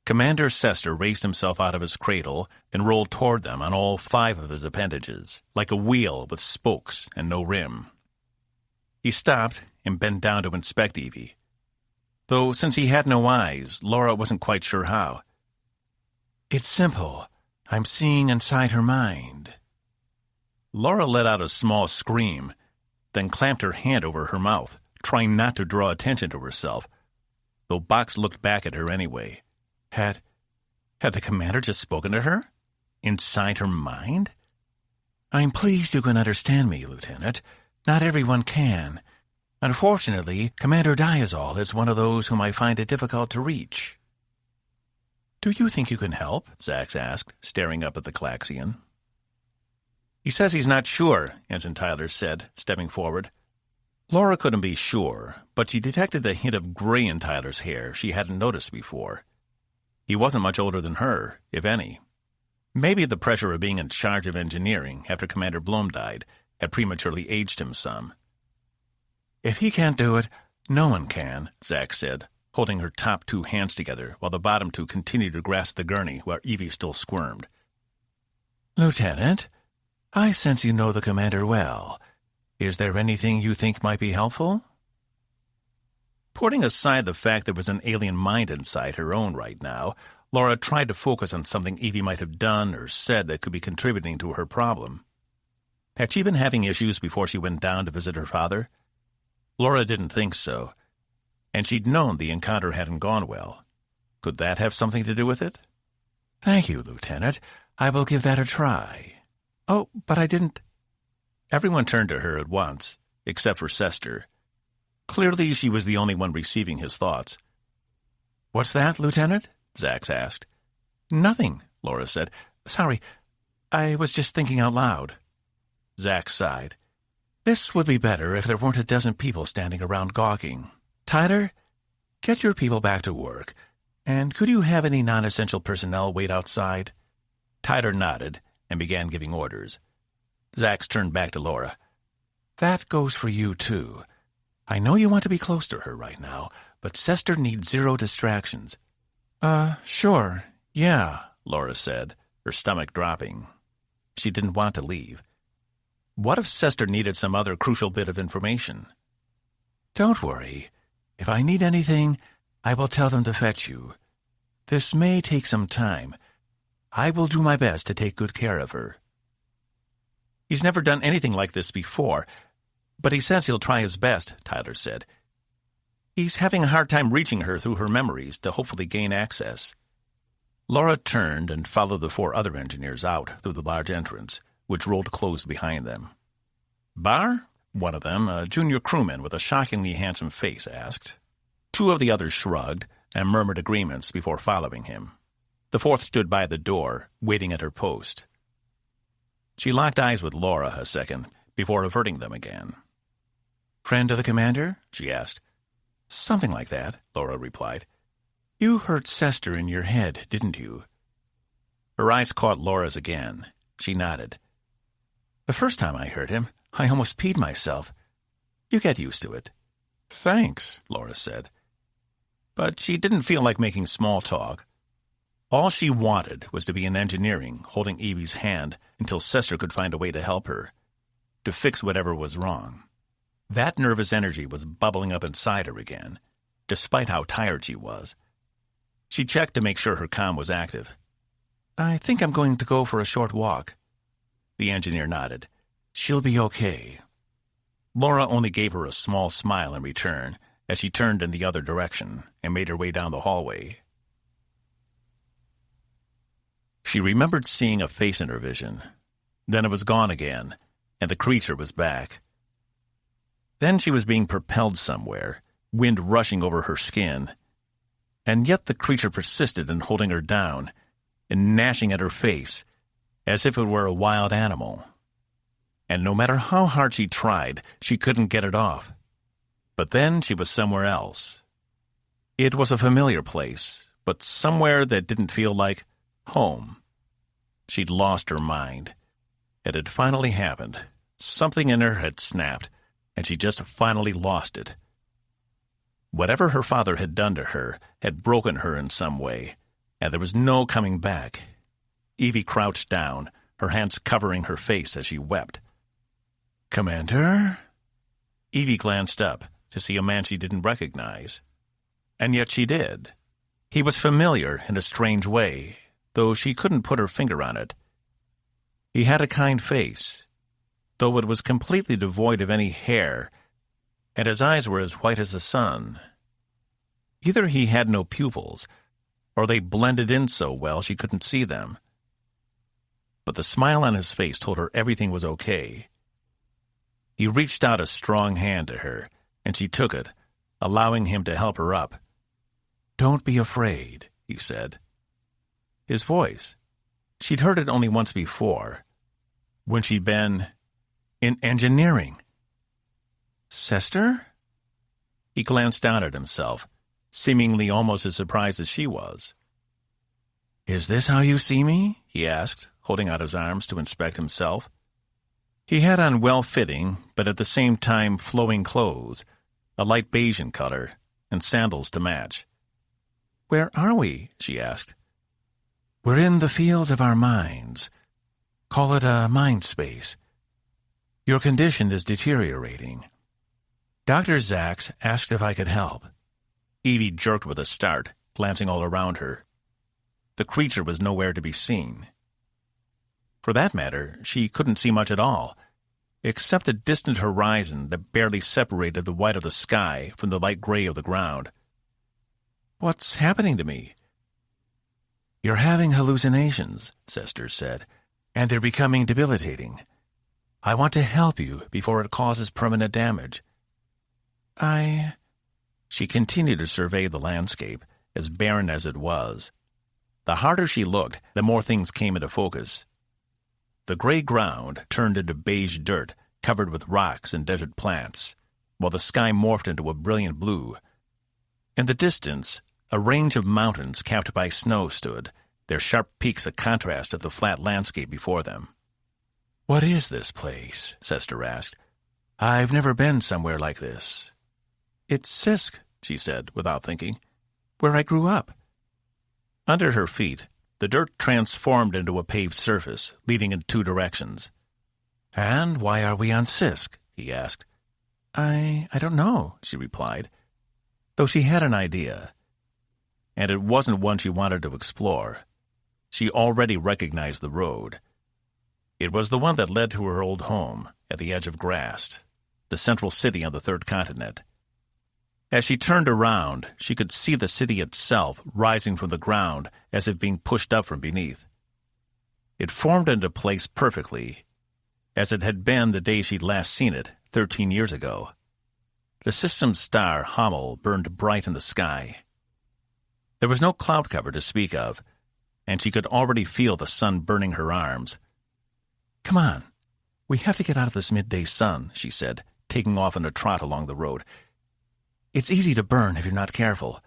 Commander Sester raised himself out of his cradle and rolled toward them on all 5 of his appendages, like a wheel with spokes and no rim. He stopped and bent down to inspect Evie. Though since he had no eyes, Laura wasn't quite sure how. It's simple. I'm seeing inside her mind. Laura let out a small scream, then clamped her hand over her mouth, trying not to draw attention to herself, though Box looked back at her anyway. Had the commander just spoken to her? Inside her mind? I'm pleased you can understand me, Lieutenant, Not everyone can. Unfortunately, Commander Diazal is one of those whom I find it difficult to reach." "Do you think you can help?" Zax asked, staring up at the Klaxian. "He says he's not sure," Ensign Tyler said, stepping forward. Laura couldn't be sure, but she detected a hint of gray in Tyler's hair she hadn't noticed before. He wasn't much older than her, if any. Maybe the pressure of being in charge of engineering after Commander Blum died had prematurely aged him some. "If he can't do it, no one can," Zax said, holding her top two hands together while the bottom two continued to grasp the gurney where Evie still squirmed. "Lieutenant, I sense you know the commander well. Is there anything you think might be helpful?" Putting aside the fact there was an alien mind inside her own right now, Laura tried to focus on something Evie might have done or said that could be contributing to her problem. Had she been having issues before she went down to visit her father? Laura didn't think so, and she'd known the encounter hadn't gone well. Could that have something to do with it? "Thank you, Lieutenant. I will give that a try." "Oh, but I didn't—" Everyone turned to her at once, except for Sester. Clearly she was the only one receiving his thoughts. "What's that, Lieutenant?" Zax asked. "Nothing," Laura said. "Sorry, I was just thinking out loud." Zax sighed. "This would be better if there weren't a dozen people standing around gawking. Tyler, get your people back to work, and could you have any non-essential personnel wait outside?" Tyler nodded and began giving orders. Zax turned back to Laura. "That goes for you, too. I know you want to be close to her right now, but Sester needs 0 distractions." Sure, yeah," Laura said, her stomach dropping. She didn't want to leave. What if Sester needed some other crucial bit of information? "Don't worry. If I need anything, I will tell them to fetch you. This may take some time. I will do my best to take good care of her." "He's never done anything like this before, but he says he'll try his best," Tyler said. "He's having a hard time reaching her through her memories to hopefully gain access." Laura turned and followed the 4 other engineers out through the large entrance, which rolled closed behind them. "Bar?" one of them, a junior crewman with a shockingly handsome face, asked. 2 of the others shrugged and murmured agreements before following him. The 4th stood by the door, waiting at her post. She locked eyes with Laura a second before averting them again. "Friend of the commander?" she asked. "Something like that," Laura replied. "You hurt Sester in your head, didn't you?" Her eyes caught Laura's again. She nodded. "The first time I hurt him, I almost peed myself. You get used to it." "Thanks," Laura said. But she didn't feel like making small talk. All she wanted was to be in engineering, holding Evie's hand until Sester could find a way to help her, to fix whatever was wrong. That nervous energy was bubbling up inside her again, despite how tired she was. She checked to make sure her comm was active. "I think I'm going to go for a short walk." The engineer nodded. "She'll be okay." Laura only gave her a small smile in return as she turned in the other direction and made her way down the hallway. She remembered seeing a face in her vision. Then it was gone again, and the creature was back. Then she was being propelled somewhere, wind rushing over her skin. And yet the creature persisted in holding her down and gnashing at her face, as if it were a wild animal. And no matter how hard she tried, she couldn't get it off. But then she was somewhere else. It was a familiar place, but somewhere that didn't feel like home. She'd lost her mind. It had finally happened. Something in her had snapped, and she just finally lost it. Whatever her father had done to her had broken her in some way, and there was no coming back. Evie crouched down, her hands covering her face as she wept. "Commander?" Evie glanced up to see a man she didn't recognize. And yet she did. He was familiar in a strange way, though she couldn't put her finger on it. He had a kind face, though it was completely devoid of any hair, and his eyes were as white as the sun. Either he had no pupils, or they blended in so well she couldn't see them. But the smile on his face told her everything was okay. He reached out a strong hand to her, and she took it, allowing him to help her up. "Don't be afraid," he said. His voice. She'd heard it only once before, when she'd been in engineering. "Sister?" He glanced down at himself, seemingly almost as surprised as she was. "Is this how you see me?" he asked, holding out his arms to inspect himself. He had on well-fitting, but at the same time flowing clothes, a light beige in color, and sandals to match. "Where are we?" she asked. "We're in the fields of our minds. Call it a mind space. Your condition is deteriorating. Dr. Zaks asked if I could help." Evie jerked with a start, glancing all around her. The creature was nowhere to be seen. For that matter, she couldn't see much at all, except the distant horizon that barely separated the white of the sky from the light gray of the ground. "What's happening to me?" "You're having hallucinations," Sester said, "and they're becoming debilitating. I want to help you before it causes permanent damage." She continued to survey the landscape, as barren as it was. The harder she looked, the more things came into focus. The gray ground turned into beige dirt, covered with rocks and desert plants, while the sky morphed into a brilliant blue. In the distance, a range of mountains capped by snow stood, their sharp peaks a contrast to the flat landscape before them. "What is this place?" Sester asked. "I've never been somewhere like this." "It's Sisk," she said, without thinking, "where I grew up." Under her feet, the dirt transformed into a paved surface, leading in two directions. "And why are we on Sisk?" he asked. I don't know," she replied, though she had an idea. And it wasn't one she wanted to explore. She already recognized the road. It was the one that led to her old home, at the edge of Grast, the central city on the third continent. As she turned around, she could see the city itself rising from the ground as if being pushed up from beneath. It formed into place perfectly, as it had been the day she'd last seen it, 13 years ago. The system's star, Hummel, burned bright in the sky. There was no cloud cover to speak of, and she could already feel the sun burning her arms. "Come on, we have to get out of this midday sun," she said, taking off on a trot along the road. "It's easy to burn if you're not careful.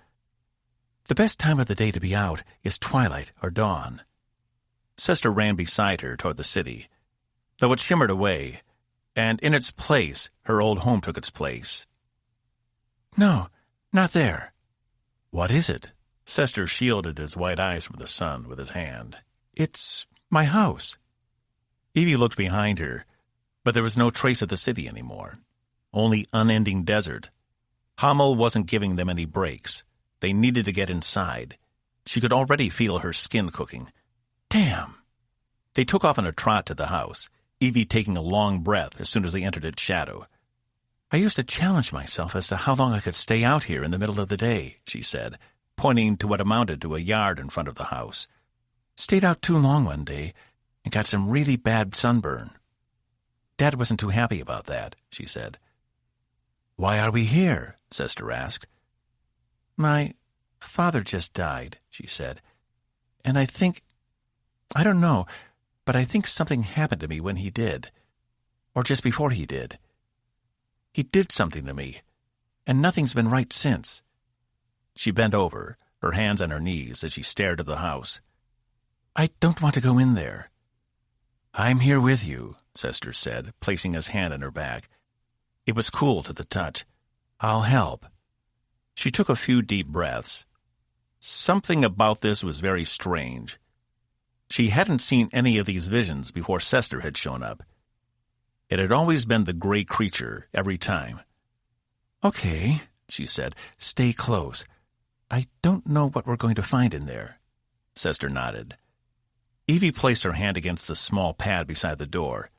The best time of the day to be out is twilight or dawn." Sister ran beside her toward the city, though it shimmered away, and in its place her old home took its place. "No, not there." "What is it?" Sester shielded his white eyes from the sun with his hand. "It's my house." Evie looked behind her, but there was no trace of the city anymore, only unending desert. Hummel wasn't giving them any breaks. They needed to get inside. She could already feel her skin cooking. Damn! They took off on a trot to the house, Evie taking a long breath as soon as they entered its shadow. "I used to challenge myself as to how long I could stay out here in the middle of the day," she said, pointing to what amounted to a yard in front of the house. "Stayed out too long one day and got some really bad sunburn. Dad wasn't too happy about that," she said. "Why are we here?" Sester asked. "My father just died," she said, "and I don't know, but I think something happened to me when he did, or just before he did. He did something to me, and nothing's been right since." She bent over, her hands on her knees as she stared at the house. "I don't want to go in there." "I'm here with you," Sester said, placing his hand on her back. It was cool to the touch. "I'll help." She took a few deep breaths. Something about this was very strange. She hadn't seen any of these visions before Sester had shown up. It had always been the gray creature every time. "Okay," she said, "stay close. I don't know what we're going to find in there." Sester nodded. Evie placed her hand against the small pad beside the door,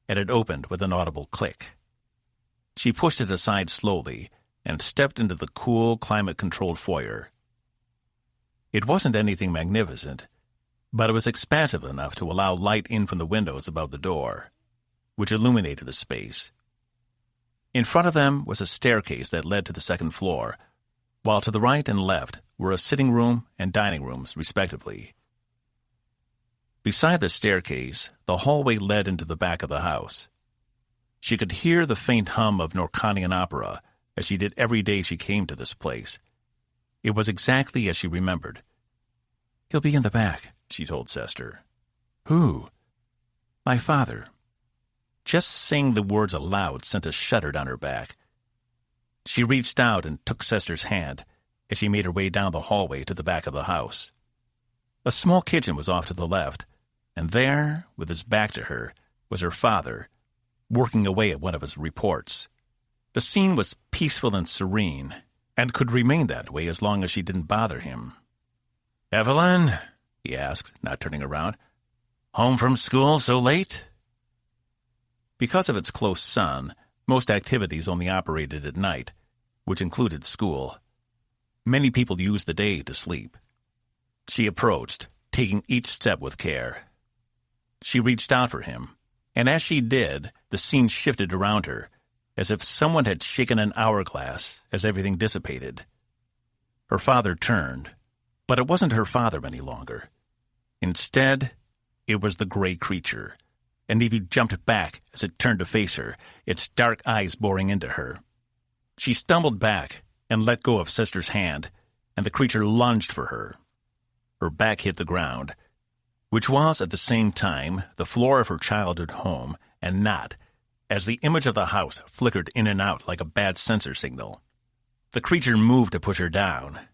and it opened with an audible click. She pushed it aside slowly and stepped into the cool, climate-controlled foyer. It wasn't anything magnificent, but it was expansive enough to allow light in from the windows above the door, which illuminated the space. In front of them was a staircase that led to the second floor, while to the right and left were a sitting room and dining rooms, respectively. Beside the staircase, the hallway led into the back of the house. She could hear the faint hum of Norconian opera, as she did every day she came to this place. It was exactly as she remembered. "He'll be in the back," she told Sester. "Who?" "My father." Just saying the words aloud sent a shudder down her back. She reached out and took Sester's hand as she made her way down the hallway to the back of the house. A small kitchen was off to the left, and there, with his back to her, was her father, working away at one of his reports. The scene was peaceful and serene, and could remain that way as long as she didn't bother him. "Evelyn?" he asked, not turning around. "Home from school so late?" Because of its close sun, most activities only operated at night, which included school. Many people used the day to sleep. She approached, taking each step with care. She reached out for him, and as she did, the scene shifted around her, as if someone had shaken an hourglass as everything dissipated. Her father turned, but it wasn't her father any longer. Instead, it was the gray creature, and Evie jumped back as it turned to face her, its dark eyes boring into her. She stumbled back and let go of Sester's hand, and the creature lunged for her. Her back hit the ground, which was at the same time the floor of her childhood home, and not, as the image of the house flickered in and out like a bad sensor signal. The creature moved to push her down,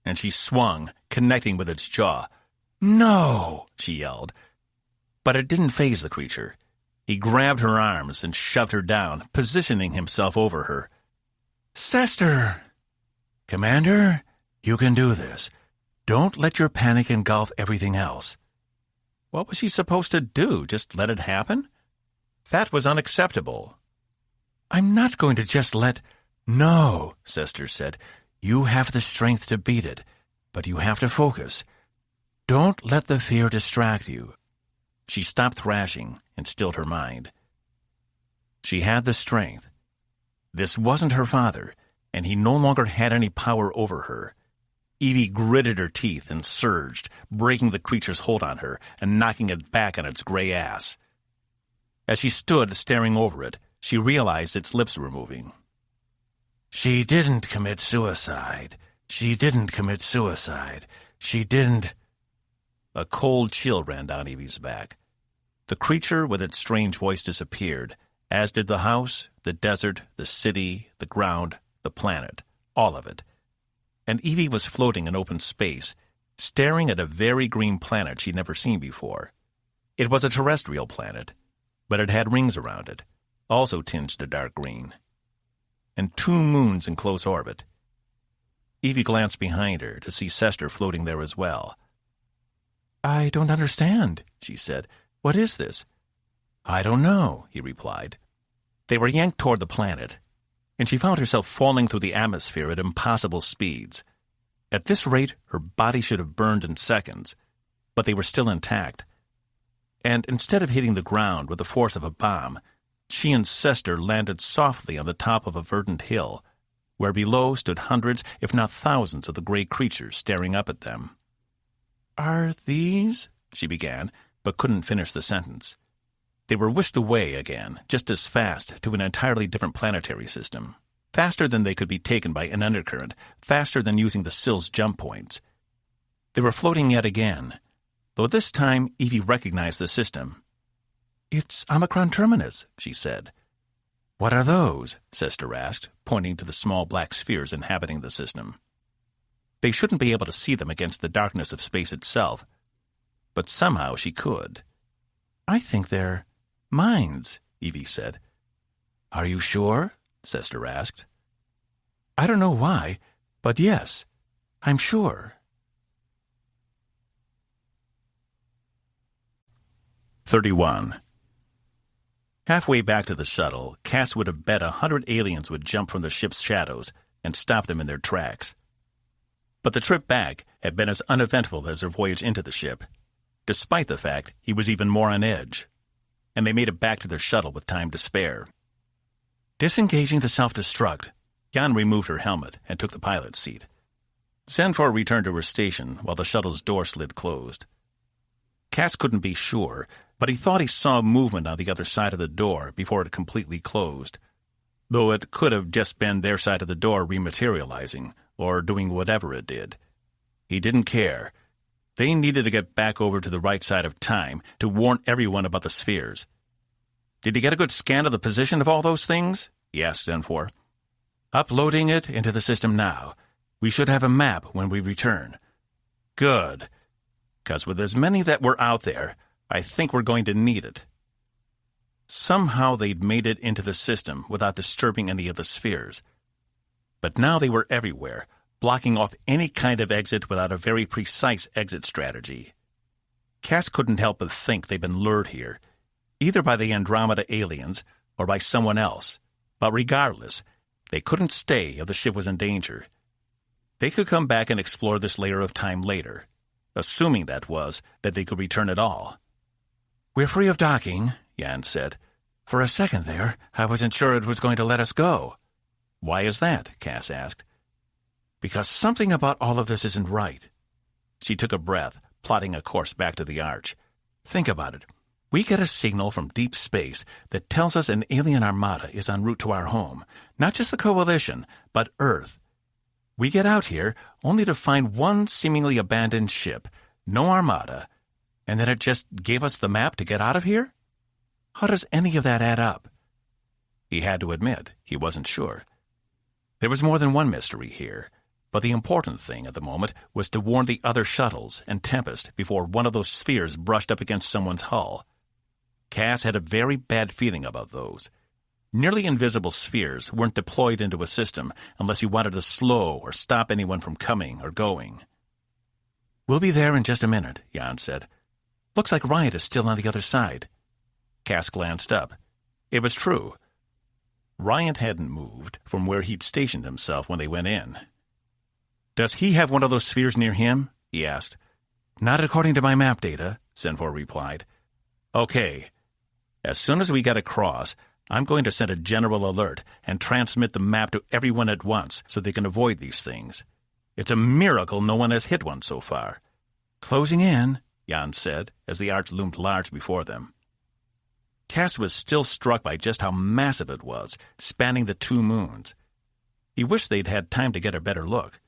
and she swung, connecting with its jaw. "No!" she yelled. But it didn't faze the creature. He grabbed her arms and shoved her down, positioning himself over her. "Sester!" "Commander, you can do this. Don't let your panic engulf everything else." What was she supposed to do? Just let it happen? That was unacceptable. "I'm not going to just let—" "No," Sester said. "You have the strength to beat it, but you have to focus. Don't let the fear distract you." She stopped thrashing and stilled her mind. She had the strength. This wasn't her father, and he no longer had any power over her. Evie gritted her teeth and surged, breaking the creature's hold on her and knocking it back on its gray ass. As she stood staring over it, she realized its lips were moving. "She didn't commit suicide. She didn't commit suicide. She didn't—" A cold chill ran down Evie's back. The creature with its strange voice disappeared, as did the house, the desert, the city, the ground, the planet, all of it. And Evie was floating in open space, staring at a very green planet she'd never seen before. It was a terrestrial planet, but it had rings around it, also tinged a dark green, and 2 moons in close orbit. Evie glanced behind her to see Sester floating there as well. "I don't understand," she said. "What is this?" "I don't know," he replied. They were yanked toward the planet, and she found herself falling through the atmosphere at impossible speeds. At this rate, her body should have burned in seconds, but they were still intact. And instead of hitting the ground with the force of a bomb, she and Sester landed softly on the top of a verdant hill, where below stood hundreds, if not thousands, of the gray creatures staring up at them. "Are these—" she began, but couldn't finish the sentence. They were whisked away again, just as fast, to an entirely different planetary system. Faster than they could be taken by an undercurrent, faster than using the Sill's jump points. They were floating yet again, though this time Evie recognized the system. "It's Omicron Terminus," she said. "What are those?" Sester asked, pointing to the small black spheres inhabiting the system. They shouldn't be able to see them against the darkness of space itself, but somehow she could. "I think they're mines," Evie said. "Are you sure?" Sester asked. "I don't know why, but yes, I'm sure." 31. Halfway back to the shuttle, Cass would have bet 100 aliens would jump from the ship's shadows and stop them in their tracks. But the trip back had been as uneventful as their voyage into the ship, despite the fact he was even more on edge, and they made it back to their shuttle with time to spare. Disengaging the self-destruct, Jan removed her helmet and took the pilot's seat. Zenfor returned to her station while the shuttle's door slid closed. Cass couldn't be sure, but he thought he saw movement on the other side of the door before it completely closed, though it could have just been their side of the door rematerializing, or doing whatever it did. He didn't care. They needed to get back over to the right side of time to warn everyone about the spheres. "Did you get a good scan of the position of all those things?" he asked Zenfor. "Uploading it into the system now. We should have a map when we return." "Good. 'Cause with as many that were out there, I think we're going to need it." Somehow they'd made it into the system without disturbing any of the spheres. But now they were everywhere, blocking off any kind of exit without a very precise exit strategy. Cass couldn't help but think they'd been lured here, either by the Andromeda aliens or by someone else. But regardless, they couldn't stay if the ship was in danger. They could come back and explore this layer of time later, assuming that they could return at all. "We're free of docking," Jan said. "For a second there, I wasn't sure it was going to let us go." "Why is that?" Cass asked. "Because something about all of this isn't right." She took a breath, plotting a course back to the Arch. "Think about it. We get a signal from deep space that tells us an alien armada is en route to our home. Not just the Coalition, but Earth. We get out here only to find one seemingly abandoned ship, no armada, and then it just gave us the map to get out of here? How does any of that add up?" He had to admit he wasn't sure. There was more than one mystery here, but the important thing at the moment was to warn the other shuttles and Tempest before one of those spheres brushed up against someone's hull. Cass had a very bad feeling about those. Nearly invisible spheres weren't deployed into a system unless you wanted to slow or stop anyone from coming or going. "We'll be there in just a minute," Jan said. "Looks like Riot is still on the other side." Cass glanced up. It was true. Riot hadn't moved from where he'd stationed himself when they went in. "Does he have one of those spheres near him?" he asked. "Not according to my map data," Zenfor replied. "Okay. As soon as we get across, I'm going to send a general alert and transmit the map to everyone at once so they can avoid these things. It's a miracle no one has hit one so far." "Closing in," Jan said, as the Arch loomed large before them. Cass was still struck by just how massive it was, spanning the 2 moons. He wished they'd had time to get a better look.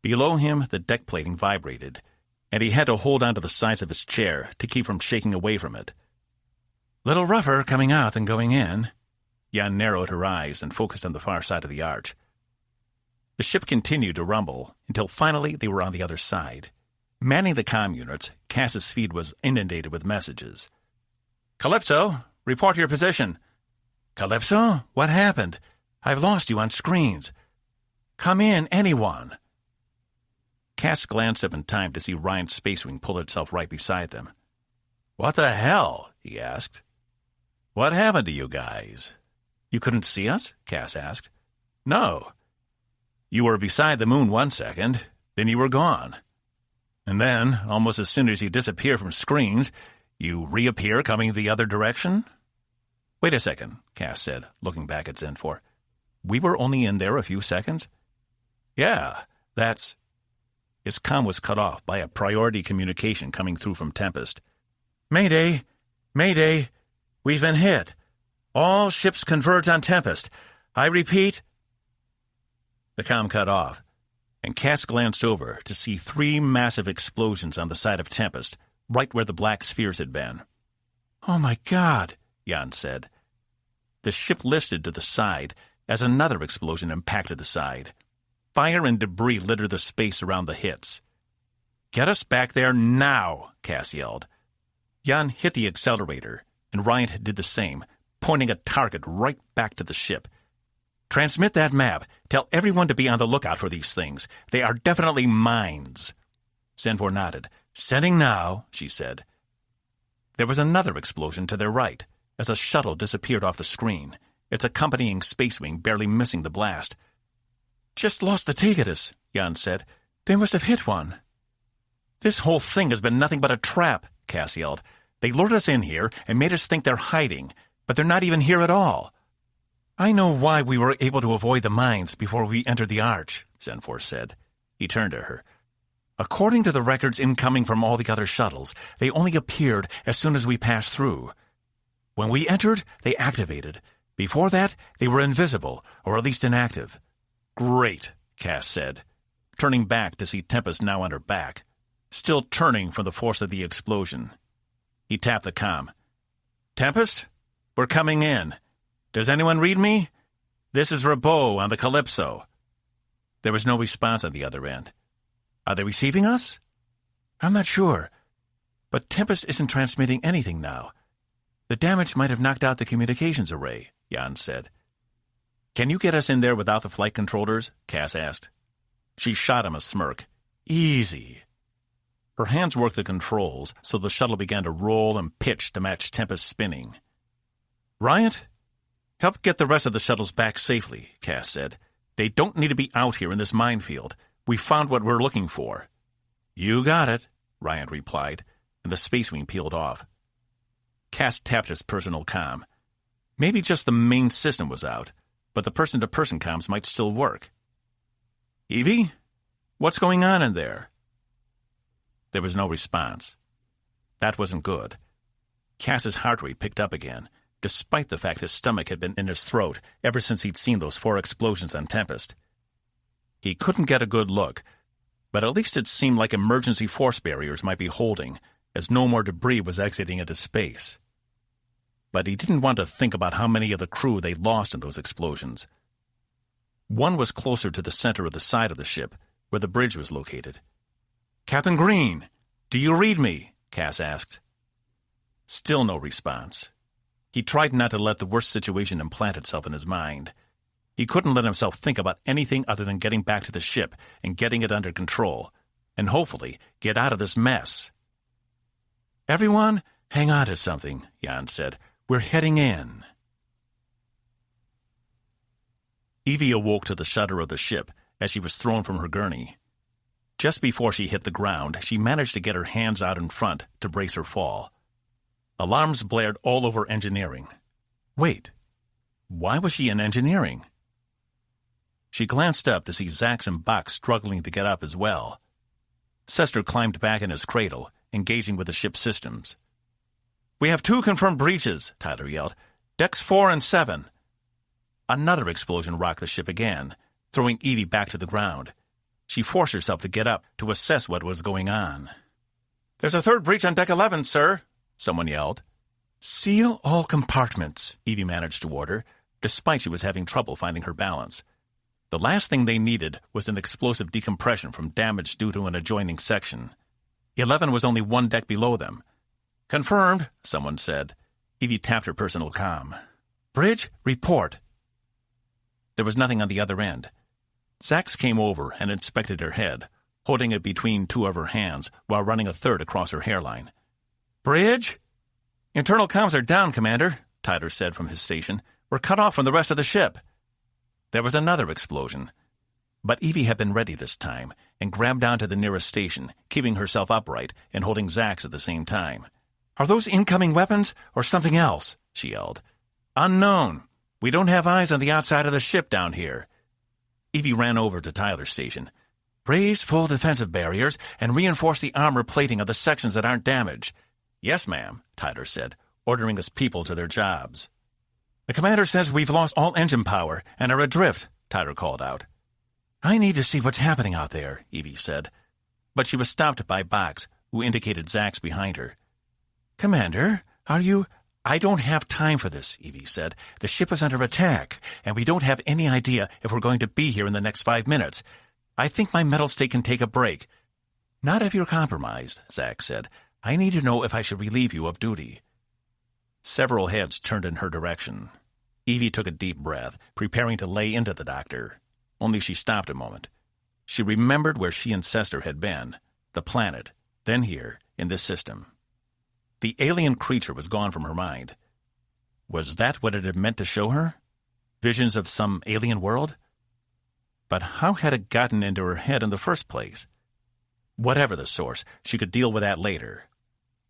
Below him, the deck plating vibrated, and he had to hold onto the sides of his chair to keep from shaking away from it. "Little rougher coming out than going in." Jan narrowed her eyes and focused on the far side of the Arch. The ship continued to rumble until finally they were on the other side. Manning the comm units, Cass's feed was inundated with messages. "Calypso, report your position." "Calypso? What happened? I've lost you on screens. Come in, anyone." Cass glanced up in time to see Ryan's space wing pull itself right beside them. "What the hell?" he asked. "What happened to you guys?" "You couldn't see us?" Cass asked. "No. You were beside the moon 1 second, then you were gone. And then, almost as soon as you disappear from screens, you reappear coming the other direction?" "Wait a second," Cass said, looking back at Zenfor. "We were only in there a few seconds?" "Yeah, that's—" His comm was cut off by a priority communication coming through from Tempest. "Mayday! Mayday! We've been hit. All ships converge on Tempest. I repeat—" The comm cut off, and Cass glanced over to see 3 massive explosions on the side of Tempest, right where the black spheres had been. "Oh my God," Jan said. The ship listed to the side as another explosion impacted the side. Fire and debris littered the space around the hits. "Get us back there now," Cass yelled. Jan hit the accelerator, and Ryan did the same, pointing a target right back to the ship. "Transmit that map. Tell everyone to be on the lookout for these things. They are definitely mines." Zenfor nodded. "Sending now," she said. There was another explosion to their right, as a shuttle disappeared off the screen, its accompanying space wing barely missing the blast. "Just lost the Tagetus," Jan said. "They must have hit one." "This whole thing has been nothing but a trap," Cass yelled. "They lured us in here and made us think they're hiding, but they're not even here at all." I know why we were able to avoid the mines before we entered the arch, Zenforce said. He turned to her. According to the records incoming from all the other shuttles, they only appeared as soon as we passed through. When we entered, they activated. Before that, they were invisible, or at least inactive. Great, Cass said, turning back to see Tempest now on her back, still turning from the force of the explosion. He tapped the comm. Tempest? We're coming in. Does anyone read me? This is Robeaux on the Calypso. There was no response on the other end. Are they receiving us? I'm not sure. But Tempest isn't transmitting anything now. The damage might have knocked out the communications array, Jan said. Can you get us in there without the flight controllers? Cass asked. She shot him a smirk. Easy. Her hands worked the controls, so the shuttle began to roll and pitch to match Tempest's spinning. Riot? Help get the rest of the shuttles back safely, Cass said. They don't need to be out here in this minefield. We found what we're looking for. You got it, Riot replied, and the Space Wing peeled off. Cass tapped his personal comm. Maybe just the main system was out, but the person-to-person comms might still work. Evie? What's going on in there? There was no response. That wasn't good. Cass's heart rate picked up again, despite the fact his stomach had been in his throat ever since he'd seen those 4 explosions on Tempest. He couldn't get a good look, but at least it seemed like emergency force barriers might be holding, as no more debris was exiting into space. But he didn't want to think about how many of the crew they'd lost in those explosions. One was closer to the center of the side of the ship, where the bridge was located. Captain Green, do you read me? Cass asked. Still no response. He tried not to let the worst situation implant itself in his mind. He couldn't let himself think about anything other than getting back to the ship and getting it under control, and hopefully get out of this mess. Everyone, hang on to something, Jan said. We're heading in. Evie awoke to the shudder of the ship as she was thrown from her gurney. Just before she hit the ground, she managed to get her hands out in front to brace her fall. Alarms blared all over engineering. Wait, why was she in engineering? She glanced up to see Zax and Bach struggling to get up as well. Sester climbed back in his cradle, engaging with the ship's systems. We have 2 confirmed breaches, Tyler yelled. Decks 4 and 7. Another explosion rocked the ship again, throwing Evie back to the ground. She forced herself to get up to assess what was going on. There's a 3rd breach on Deck 11, sir, someone yelled. Seal all compartments, Evie managed to order, despite she was having trouble finding her balance. The last thing they needed was an explosive decompression from damage due to an adjoining section. 11 was only 1 deck below them. Confirmed, someone said. Evie tapped her personal comm. Bridge, report. There was nothing on the other end. Zax came over and inspected her head, holding it between 2 of her hands while running a third across her hairline. Bridge? Internal comms are down, Commander, Tyler said from his station. We're cut off from the rest of the ship. There was another explosion. But Evie had been ready this time and grabbed onto the nearest station, keeping herself upright and holding Zax at the same time. Are those incoming weapons or something else? She yelled. Unknown. We don't have eyes on the outside of the ship down here. Evie ran over to Tyler's station. Raise full defensive barriers and reinforce the armor plating of the sections that aren't damaged. Yes, ma'am, Tyler said, ordering his people to their jobs. The commander says we've lost all engine power and are adrift, Tyler called out. I need to see what's happening out there, Evie said. But she was stopped by Box, who indicated Zax behind her. Commander, are you... I don't have time for this, Evie said. The ship is under attack, and we don't have any idea if we're going to be here in the next 5 minutes. I think my metal state can take a break. Not if you're compromised, Zax said. I need to know if I should relieve you of duty. Several heads turned in her direction. Evie took a deep breath, preparing to lay into the doctor. Only she stopped a moment. She remembered where she and Sester had been, the planet, then here, in this system. The alien creature was gone from her mind. Was that what it had meant to show her? Visions of some alien world? But how had it gotten into her head in the first place? Whatever the source, she could deal with that later.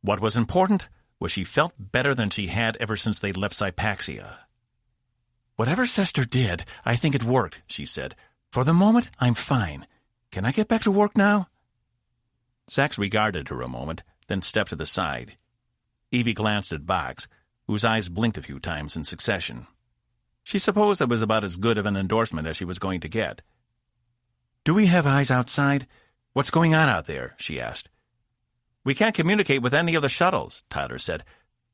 What was important was she felt better than she had ever since they'd left Sypaxia. "Whatever Sester did, I think it worked," she said. "For the moment, I'm fine. Can I get back to work now?" Sachs regarded her a moment, then stepped to the side. Evie glanced at Box, whose eyes blinked a few times in succession. She supposed it was about as good of an endorsement as she was going to get. "Do we have eyes outside? What's going on out there?" she asked. "We can't communicate with any of the shuttles," Tyler said,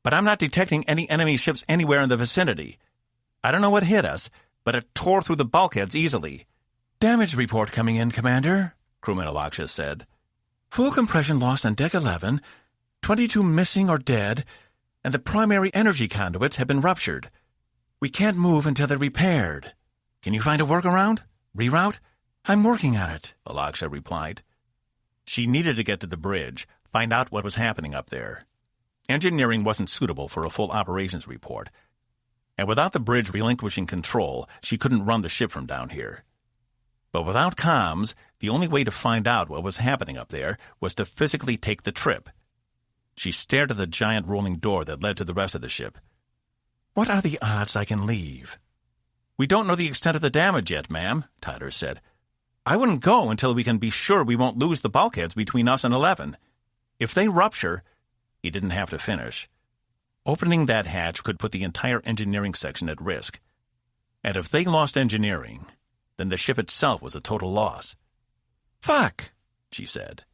"but I'm not detecting any enemy ships anywhere in the vicinity. I don't know what hit us, but it tore through the bulkheads easily." "Damage report coming in, Commander," Crewman Alaksha said. "Full compression lost on Deck 11, 22 missing or dead, and the primary energy conduits have been ruptured. We can't move until they're repaired. Can you find a workaround? Reroute? I'm working on it," Alaksha replied. She needed to get to the bridge, find out what was happening up there. Engineering wasn't suitable for a full operations report, and without the bridge relinquishing control, she couldn't run the ship from down here. But without comms, the only way to find out what was happening up there was to physically take the trip. She stared at the giant rolling door that led to the rest of the ship. "What are the odds I can leave?" "We don't know the extent of the damage yet, ma'am," Tyler said. "I wouldn't go until we can be sure we won't lose the bulkheads between us and 11. If they rupture—" He didn't have to finish. Opening that hatch could put the entire engineering section at risk. And if they lost engineering, then the ship itself was a total loss. "Fuck," she said.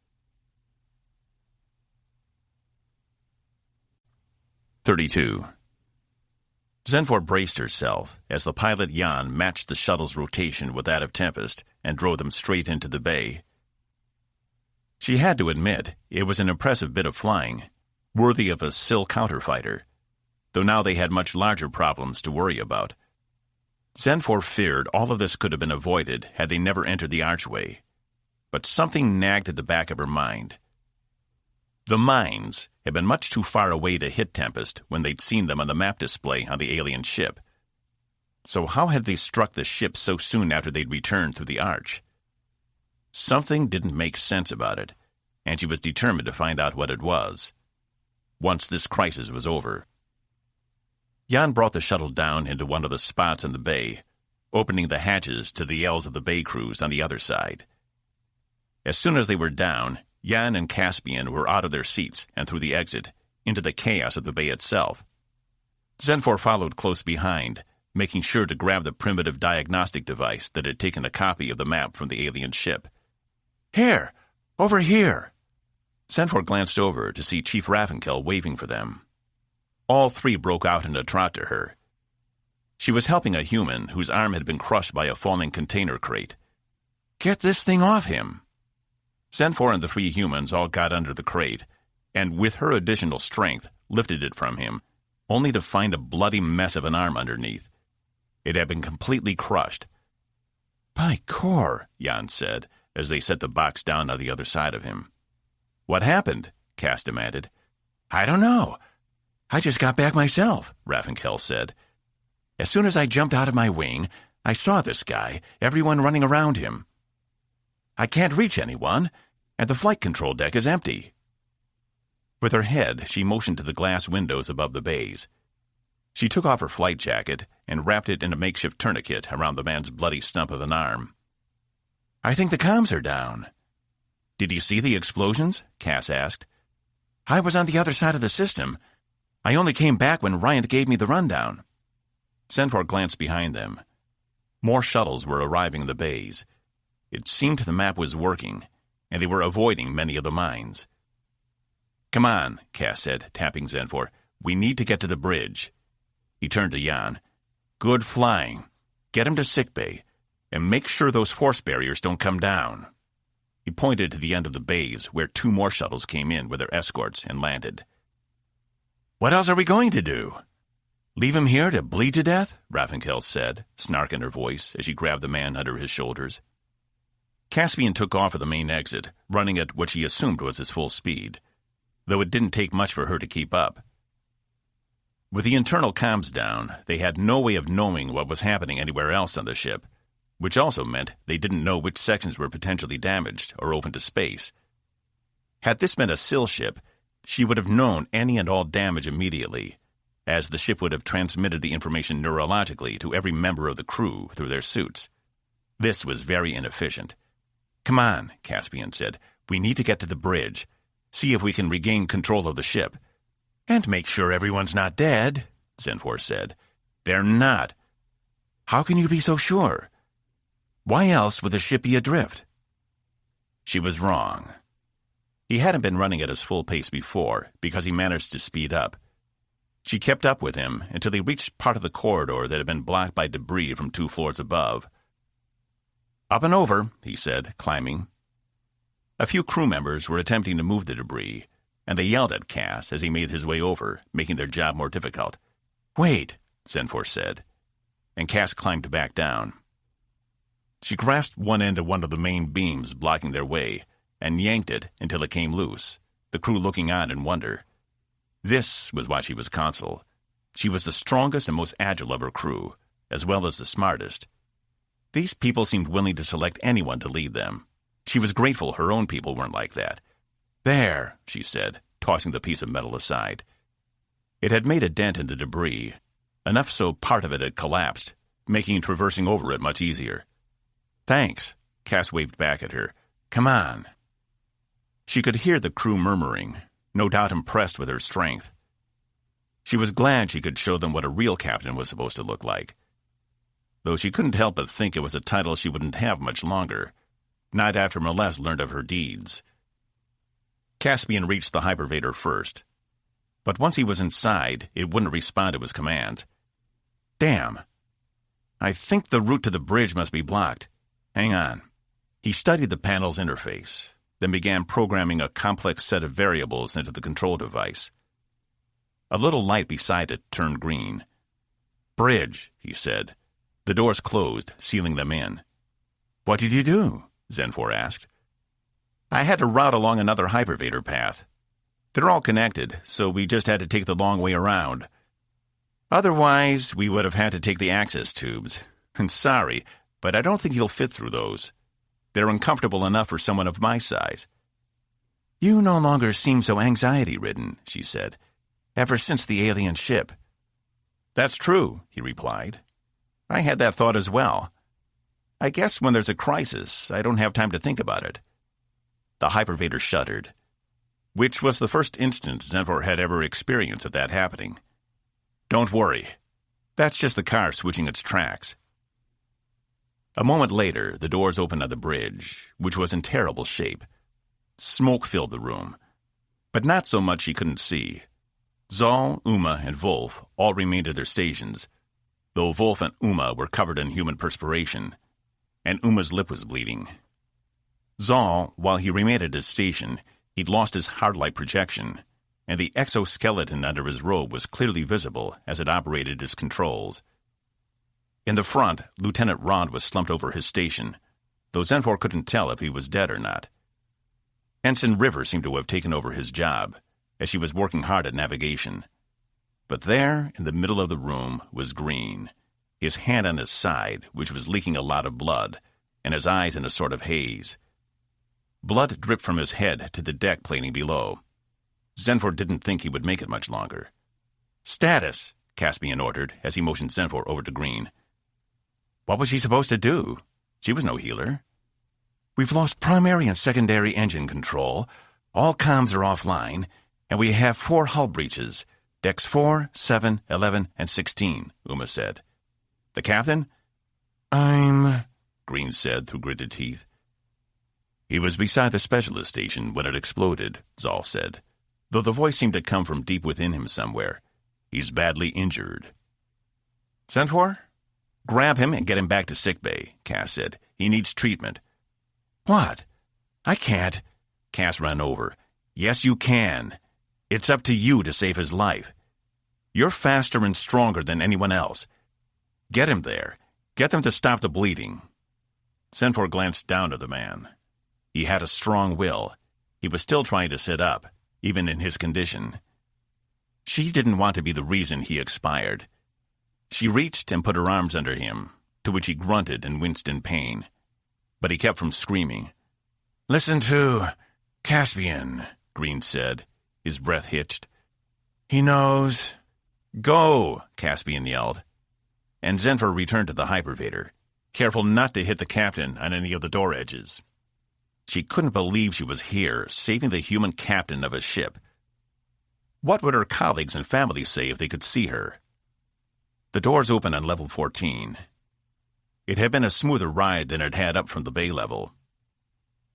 32. Zenfor braced herself as the pilot Jan matched the shuttle's rotation with that of Tempest and drove them straight into the bay. She had to admit it was an impressive bit of flying, worthy of a SIL counterfighter, though now they had much larger problems to worry about. Zenfor feared all of this could have been avoided had they never entered the archway, but something nagged at the back of her mind. The mines had been much too far away to hit Tempest when they'd seen them on the map display on the alien ship. So how had they struck the ship so soon after they'd returned through the arch? Something didn't make sense about it, and she was determined to find out what it was, once this crisis was over. Jan brought the shuttle down into one of the spots in the bay, opening the hatches to the yells of the bay crews on the other side. As soon as they were down, Jan and Caspian were out of their seats and through the exit, into the chaos of the bay itself. Zenfor followed close behind, making sure to grab the primitive diagnostic device that had taken a copy of the map from the alien ship. "Here! Over here!" Zenfor glanced over to see Chief Raffenkel waving for them. All three broke out in a trot to her. She was helping a human whose arm had been crushed by a falling container crate. "Get this thing off him!" Zenfor and the three humans all got under the crate, and with her additional strength, lifted it from him, only to find a bloody mess of an arm underneath. It had been completely crushed. "By Cor," Jan said, as they set the box down on the other side of him. "What happened?" Cass demanded. "I don't know. I just got back myself," Raffenkel said. "As soon as I jumped out of my wing, I saw this guy, everyone running around him. I can't reach anyone, and the flight control deck is empty." With her head, she motioned to the glass windows above the bays. She took off her flight jacket and wrapped it in a makeshift tourniquet around the man's bloody stump of an arm. "I think the comms are down." "Did you see the explosions?" Cass asked. "I was on the other side of the system. I only came back when Ryan gave me the rundown." Zenfor glanced behind them. More shuttles were arriving in the bays. It seemed the map was working, and they were avoiding many of the mines. "Come on," Cass said, tapping Zenfor. "We need to get to the bridge." He turned to Jan. "Good flying. Get him to sickbay, and make sure those force barriers don't come down." He pointed to the end of the bays where two more shuttles came in with their escorts and landed. "What else are we going to do? Leave him here to bleed to death?" Raffenkel said, snark in her voice as she grabbed the man under his shoulders. Caspian took off at the main exit, running at what she assumed was his full speed, though it didn't take much for her to keep up. With the internal comms down, they had no way of knowing what was happening anywhere else on the ship, which also meant they didn't know which sections were potentially damaged or open to space. Had this been a SIL ship, she would have known any and all damage immediately, as the ship would have transmitted the information neurologically to every member of the crew through their suits. This was very inefficient. "Come on," Caspian said. "We need to get to the bridge. See if we can regain control of the ship." "And make sure everyone's not dead," Zenfor said. "They're not." "How can you be so sure? Why else would the ship be adrift?" She was wrong. He hadn't been running at his full pace before because he managed to speed up. She kept up with him until they reached part of the corridor that had been blocked by debris from 2 floors above. "Up and over," he said, climbing. A few crew members were attempting to move the debris, and they yelled at Cass as he made his way over, making their job more difficult. "Wait," Zenfor said, and Cass climbed back down. She grasped one end of one of the main beams blocking their way and yanked it until it came loose, the crew looking on in wonder. This was why she was consul. She was the strongest and most agile of her crew, as well as the smartest. These people seemed willing to select anyone to lead them. She was grateful her own people weren't like that. "There," she said, tossing the piece of metal aside. It had made a dent in the debris, enough so part of it had collapsed, making traversing over it much easier. "Thanks," Cass waved back at her. "Come on." She could hear the crew murmuring, no doubt impressed with her strength. She was glad she could show them what a real captain was supposed to look like, though she couldn't help but think it was a title she wouldn't have much longer, not after Molest learned of her deeds. Caspian reached the hypervator first, but once he was inside, it wouldn't respond to his commands. "Damn. I think the route to the bridge must be blocked. Hang on." He studied the panel's interface, then began programming a complex set of variables into the control device. A little light beside it turned green. "Bridge," he said. The doors closed, sealing them in. "What did you do?" Zenfor asked. "I had to route along another hypervator path. They're all connected, so we just had to take the long way around. Otherwise, we would have had to take the access tubes. And sorry, but I don't think you'll fit through those. They're uncomfortable enough for someone of my size." "You no longer seem so anxiety-ridden," she said, "ever since the alien ship." "That's true," he replied. "I had that thought as well. I guess when there's a crisis, I don't have time to think about it." The hypervator shuddered, which was the first instance Zenfor had ever experienced of that happening. "Don't worry. That's just the car switching its tracks." A moment later, the doors opened on the bridge, which was in terrible shape. Smoke filled the room, but not so much she couldn't see. Zal, Uma, and Wolf all remained at their stations, though Wolf and Uma were covered in human perspiration, and Uma's lip was bleeding. Zal, while he remained at his station, he'd lost his heart-like projection, and the exoskeleton under his robe was clearly visible as it operated his controls. In the front, Lieutenant Rod was slumped over his station, though Zenfor couldn't tell if he was dead or not. Ensign River seemed to have taken over his job, as she was working hard at navigation. But there, in the middle of the room, was Green, his hand on his side, which was leaking a lot of blood, and his eyes in a sort of haze. Blood dripped from his head to the deck plating below. Zenfor didn't think he would make it much longer. "Status," Caspian ordered, as he motioned Zenfor over to Green. What was she supposed to do? She was no healer. "We've lost primary and secondary engine control. All comms are offline, and we have 4 hull breaches. Decks 4, 7, 11, and 16, Uma said. "The captain?" Green said through gritted teeth. "He was beside the specialist station when it exploded," Zal said, though the voice seemed to come from deep within him somewhere. "He's badly injured." "Zenfor? Grab him and get him back to sickbay," Cass said. "He needs treatment." "What? I can't." Cass ran over. "Yes, you can. It's up to you to save his life. You're faster and stronger than anyone else. Get him there. Get them to stop the bleeding." Zenfor glanced down at the man. He had a strong will. He was still trying to sit up, even in his condition. She didn't want to be the reason he expired. She reached and put her arms under him, to which he grunted and winced in pain. But he kept from screaming. "Listen to Caspian," Green said. His breath hitched. "He knows "Go!" Caspian yelled. And Zenfor returned to the hypervator, careful not to hit the captain on any of the door edges. She couldn't believe she was here, saving the human captain of a ship. What would her colleagues and family say if they could see her? The doors opened on level 14. It had been a smoother ride than it had up from the bay level.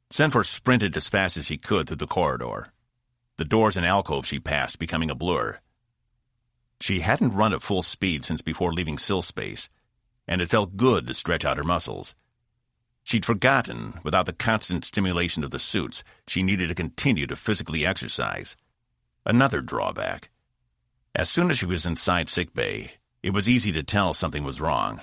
Zenfor sprinted as fast as she could through the corridor, the doors and alcoves she passed becoming a blur. She hadn't run at full speed since before leaving Sill space, and it felt good to stretch out her muscles. She'd forgotten, without the constant stimulation of the suits, she needed to continue to physically exercise. Another drawback. As soon as she was inside sickbay, it was easy to tell something was wrong.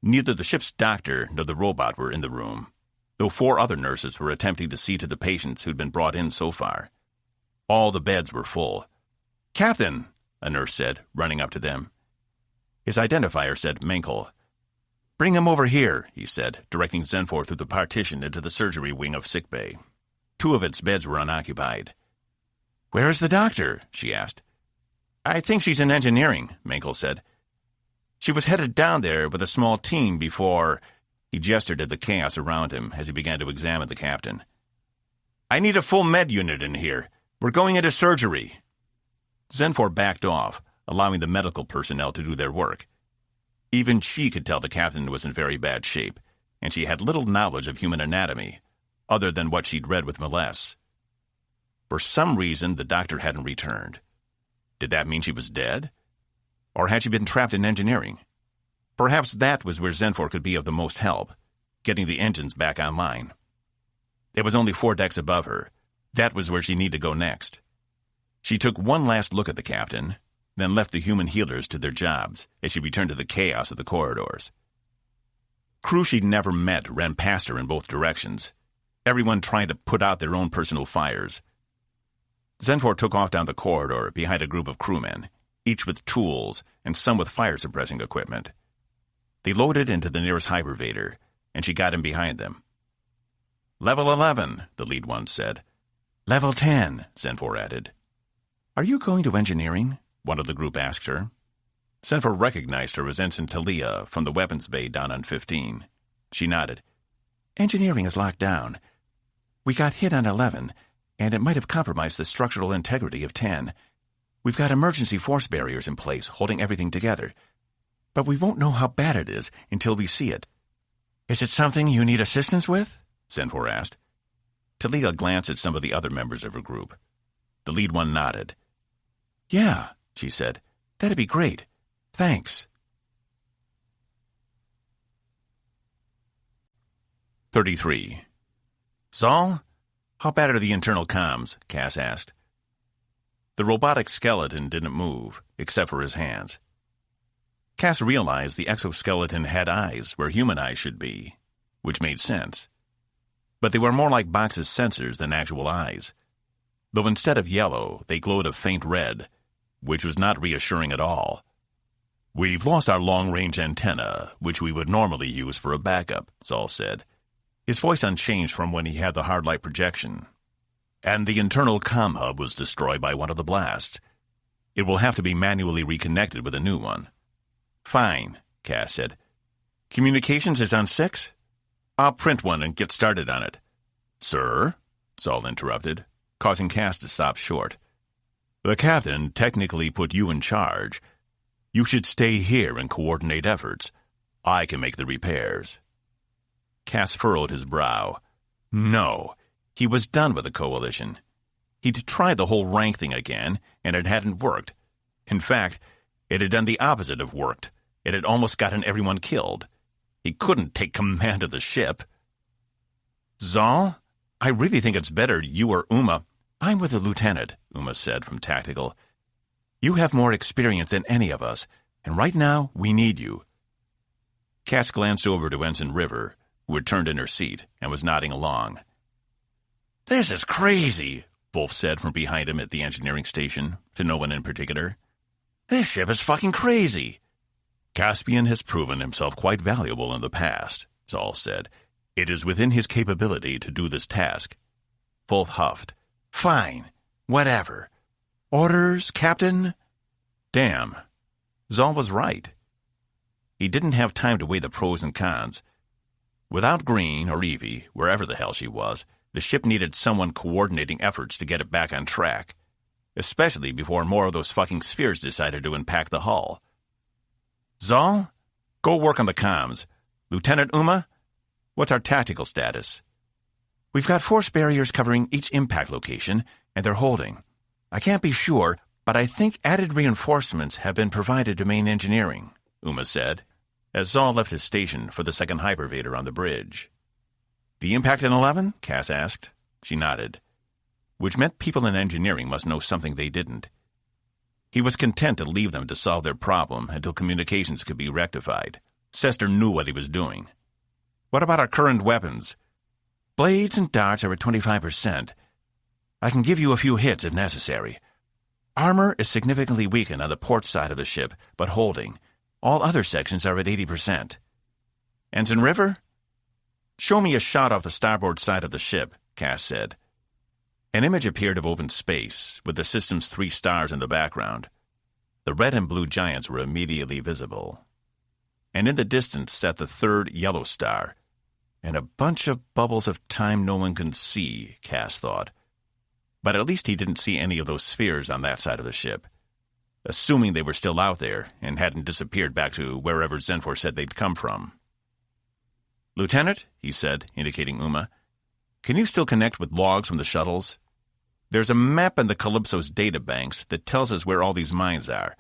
Neither the ship's doctor nor the robot were in the room, though 4 other nurses were attempting to see to the patients who'd been brought in so far. All the beds were full. "Captain," a nurse said, running up to them. His identifier said Menkel. "Bring him over here," he said, directing Zenfor through the partition into the surgery wing of sickbay. 2 of its beds were unoccupied. "Where is the doctor?" she asked. "I think she's in engineering," Menkel said. "She was headed down there with a small team before—" He gestured at the chaos around him as he began to examine the captain. "I need a full med unit in here. We're going into surgery." Zenfor backed off, allowing the medical personnel to do their work. Even she could tell the captain was in very bad shape, and she had little knowledge of human anatomy, other than what she'd read with Melesse. For some reason, the doctor hadn't returned. Did that mean she was dead? Or had she been trapped in engineering? Perhaps that was where Zenfor could be of the most help, getting the engines back online. It was only 4 decks above her. That was where she needed to go next. She took one last look at the captain, then left the human healers to their jobs as she returned to the chaos of the corridors. Crew she'd never met ran past her in both directions, everyone trying to put out their own personal fires. Zenfor took off down the corridor behind a group of crewmen, each with tools and some with fire-suppressing equipment. They loaded into the nearest hypervator, and she got in behind them. "Level 11, the lead one said. "Level 10, Zenfor added. "Are you going to engineering?" one of the group asked her. Zenfor recognized her as Ensign Talia from the weapons bay down on 15. She nodded. "Engineering is locked down. We got hit on 11, and it might have compromised the structural integrity of 10. We've got emergency force barriers in place, holding everything together. But we won't know how bad it is until we see it." "Is it something you need assistance with?" Zenfor asked. Talia glanced at some of the other members of her group. The lead one nodded. "Yeah," she said. "That'd be great. Thanks." 33. "Zal, how bad are the internal comms?" Cass asked. The robotic skeleton didn't move, except for his hands. Cass realized the exoskeleton had eyes where human eyes should be, which made sense. But they were more like Box's sensors than actual eyes, though instead of yellow, they glowed a faint red, which was not reassuring at all. "We've lost our long-range antenna, which we would normally use for a backup," Zal said, his voice unchanged from when he had the hard light projection. "And the internal comm hub was destroyed by one of the blasts. It will have to be manually reconnected with a new one." "Fine," Cass said. "Communications is on 6? I'll print one and get started on it." "Sir?" Zal interrupted, causing Cass to stop short. "The captain technically put you in charge. You should stay here and coordinate efforts. I can make the repairs." Cass furrowed his brow. No, he was done with the coalition. He'd tried the whole rank thing again, and it hadn't worked. In fact, it had done the opposite of worked. It had almost gotten everyone killed. He couldn't take command of the ship. "Zal, I really think it's better you or Uma—" "I'm with the lieutenant," Uma said from Tactical. "You have more experience than any of us, and right now we need you." Cass glanced over to Ensign River, who had turned in her seat and was nodding along. "This is crazy," Wolf said from behind him at the engineering station, to no one in particular. "This ship is fucking crazy." "Caspian has proven himself quite valuable in the past," Zal said. "It is within his capability to do this task." Wolf huffed. "Fine. Whatever. Orders, Captain?" "Damn," Zal was right. He didn't have time to weigh the pros and cons. Without Green or Evie, wherever the hell she was, the ship needed someone coordinating efforts to get it back on track, especially before more of those fucking spheres decided to impact the hull. Zal, go work on the comms. Lieutenant Uma, what's our tactical status? We've got force barriers covering each impact location, and they're holding. I can't be sure, but I think added reinforcements have been provided to main engineering, Uma said, as Zal left his station for the second hypervator on the bridge. The impact in 11? Cass asked. She nodded, which meant people in engineering must know something they didn't. He was content to leave them to solve their problem until communications could be rectified. Sester knew what he was doing. What about our current weapons? Blades and darts are at 25%. I can give you a few hits if necessary. Armor is significantly weakened on the port side of the ship, but holding. All other sections are at 80%. Ensign River? Show me a shot off the starboard side of the ship, Cass said. An image appeared of open space, with the system's 3 stars in the background. The red and blue giants were immediately visible. And in the distance sat the 3rd yellow star, and a bunch of bubbles of time no one can see, Cass thought. But at least he didn't see any of those spheres on that side of the ship, assuming they were still out there and hadn't disappeared back to wherever Zenfor said they'd come from. Lieutenant, he said, indicating Uma, can you still connect with logs from the shuttles? There's a map in the Calypso's databanks that tells us where all these mines are.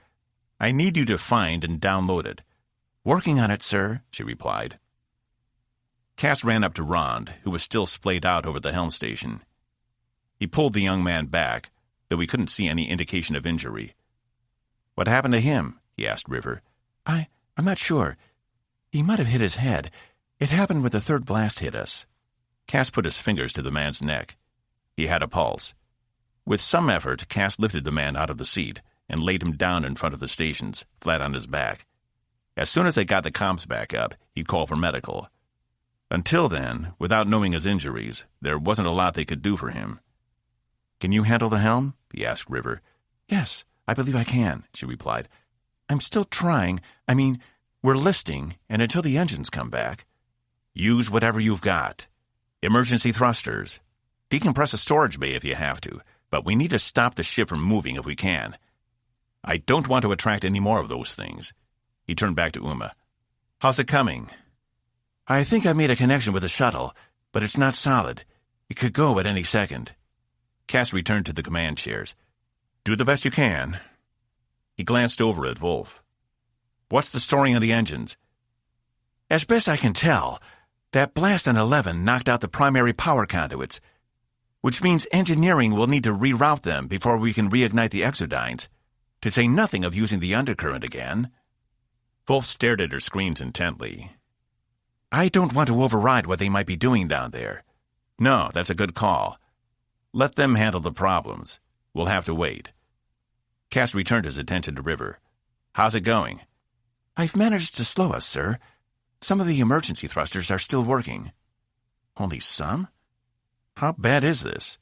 I need you to find and download it. Working on it, sir, she replied. Cass ran up to Rond, who was still splayed out over the helm station. He pulled the young man back, though he couldn't see any indication of injury. What happened to him? He asked River. I'm not sure. He might have hit his head. It happened when the 3rd blast hit us. Cass put his fingers to the man's neck. He had a pulse. With some effort, Cass lifted the man out of the seat and laid him down in front of the stations, flat on his back. As soon as they got the comms back up, he'd call for medical. Until then, without knowing his injuries, there wasn't a lot they could do for him. Can you handle the helm? He asked River. Yes, I believe I can, she replied. I'm still trying. We're listing, and until the engines come back. Use whatever you've got. Emergency thrusters. Decompress a storage bay if you have to, but we need to stop the ship from moving if we can. I don't want to attract any more of those things. He turned back to Uma. How's it coming? I think I made a connection with the shuttle, but it's not solid. It could go at any second. Cass returned to the command chairs. Do the best you can. He glanced over at Wolf. What's the story on the engines? As best I can tell, that blast on 11 knocked out the primary power conduits, which means engineering will need to reroute them before we can reignite the exodynes, to say nothing of using the undercurrent again. Wolf stared at her screens intently. I don't want to override what they might be doing down there. No, that's a good call. Let them handle the problems. We'll have to wait. Cass returned his attention to River. How's it going? I've managed to slow us, sir. Some of the emergency thrusters are still working. Only some? How bad is this?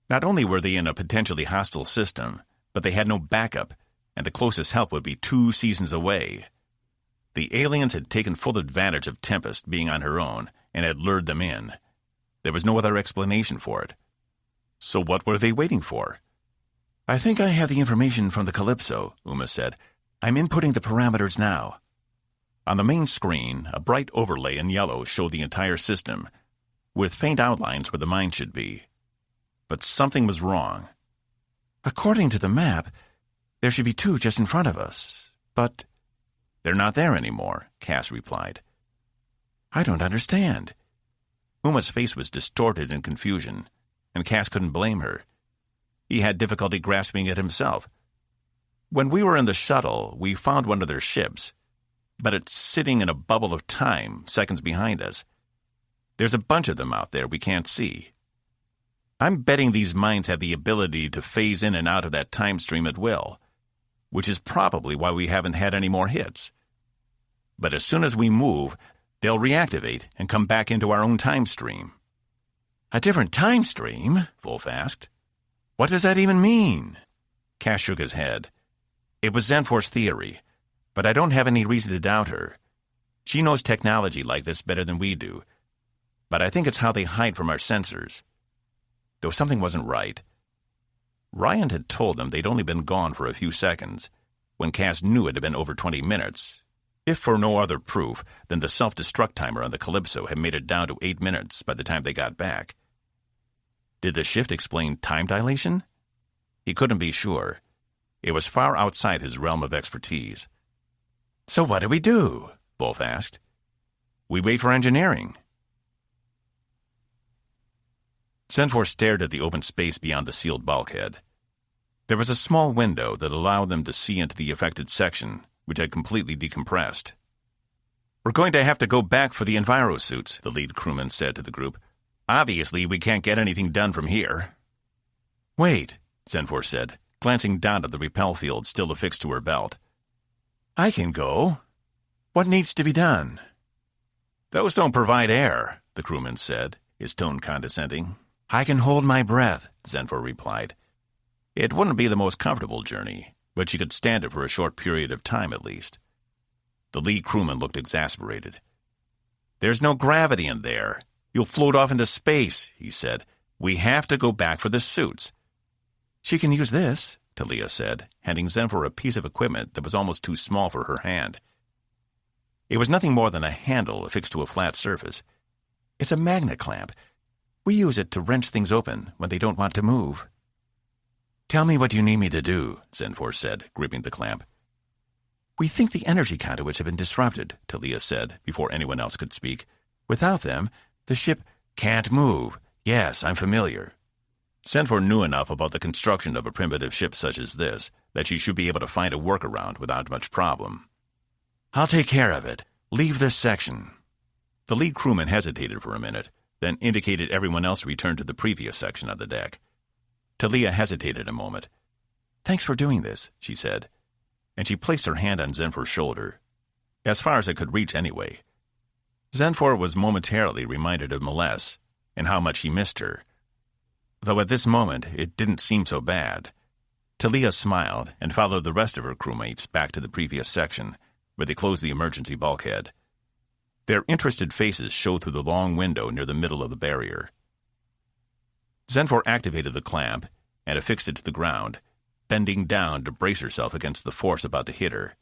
Not only were they in a potentially hostile system, but they had no backup, and the closest help would be 2 seasons away. The aliens had taken full advantage of Tempest being on her own and had lured them in. There was no other explanation for it. So what were they waiting for? I think I have the information from the Calypso, Uma said. I'm inputting the parameters now. On the main screen, a bright overlay in yellow showed the entire system, with faint outlines where the mine should be. But something was wrong. According to the map, there should be 2 just in front of us, but... They're not there anymore, Cass replied. I don't understand. Uma's face was distorted in confusion, and Cass couldn't blame her. He had difficulty grasping it himself. When we were in the shuttle, we found one of their ships, but it's sitting in a bubble of time seconds behind us. There's a bunch of them out there we can't see. I'm betting these mines have the ability to phase in and out of that time stream at will, which is probably why we haven't had any more hits. But as soon as we move, they'll reactivate and come back into our own time stream. A different time stream? Wolf asked. What does that even mean? Cass shook his head. It was Zenfor's theory. But I don't have any reason to doubt her. She knows technology like this better than we do. But I think it's how they hide from our sensors. Though something wasn't right. Ryan had told them they'd only been gone for a few seconds, when Cass knew it had been over 20 minutes, if for no other proof than the self-destruct timer on the Calypso had made it down to 8 minutes by the time they got back. Did the shift explain time dilation? He couldn't be sure. It was far outside his realm of expertise. "So what do we do?" Wolf asked. "We wait for engineering." Zenfor stared at the open space beyond the sealed bulkhead. There was a small window that allowed them to see into the affected section, which had completely decompressed. "We're going to have to go back for the envirosuits," the lead crewman said to the group. "Obviously, we can't get anything done from here." "Wait," Zenfor said, glancing down at the repel field still affixed to her belt. "I can go. What needs to be done?" "Those don't provide air," the crewman said, his tone condescending. "I can hold my breath," Zenfor replied. It wouldn't be the most comfortable journey, but she could stand it for a short period of time at least. The lead crewman looked exasperated. "There's no gravity in there. You'll float off into space," he said. "We have to go back for the suits." "She can use this," Talia said, handing Zenfor a piece of equipment that was almost too small for her hand. It was nothing more than a handle affixed to a flat surface. "It's a magnet clamp. We use it to wrench things open when they don't want to move." "Tell me what you need me to do," Zenfor said, gripping the clamp. "We think the energy conduits have been disrupted," Talia said, before anyone else could speak. "Without them, the ship can't move. Yes, I'm familiar." Zenfor knew enough about the construction of a primitive ship such as this that she should be able to find a workaround without much problem. "I'll take care of it. Leave this section." The lead crewman hesitated for a minute, then indicated everyone else return to the previous section of the deck. Talia hesitated a moment. "Thanks for doing this," she said, and she placed her hand on Zenfor's shoulder, as far as it could reach anyway. Zenfor was momentarily reminded of Melesse and how much he missed her, though at this moment it didn't seem so bad. Talia smiled and followed the rest of her crewmates back to the previous section, where they closed the emergency bulkhead. Their interested faces showed through the long window near the middle of the barrier. Zenfor activated the clamp and affixed it to the ground, bending down to brace herself against the force about to hit her.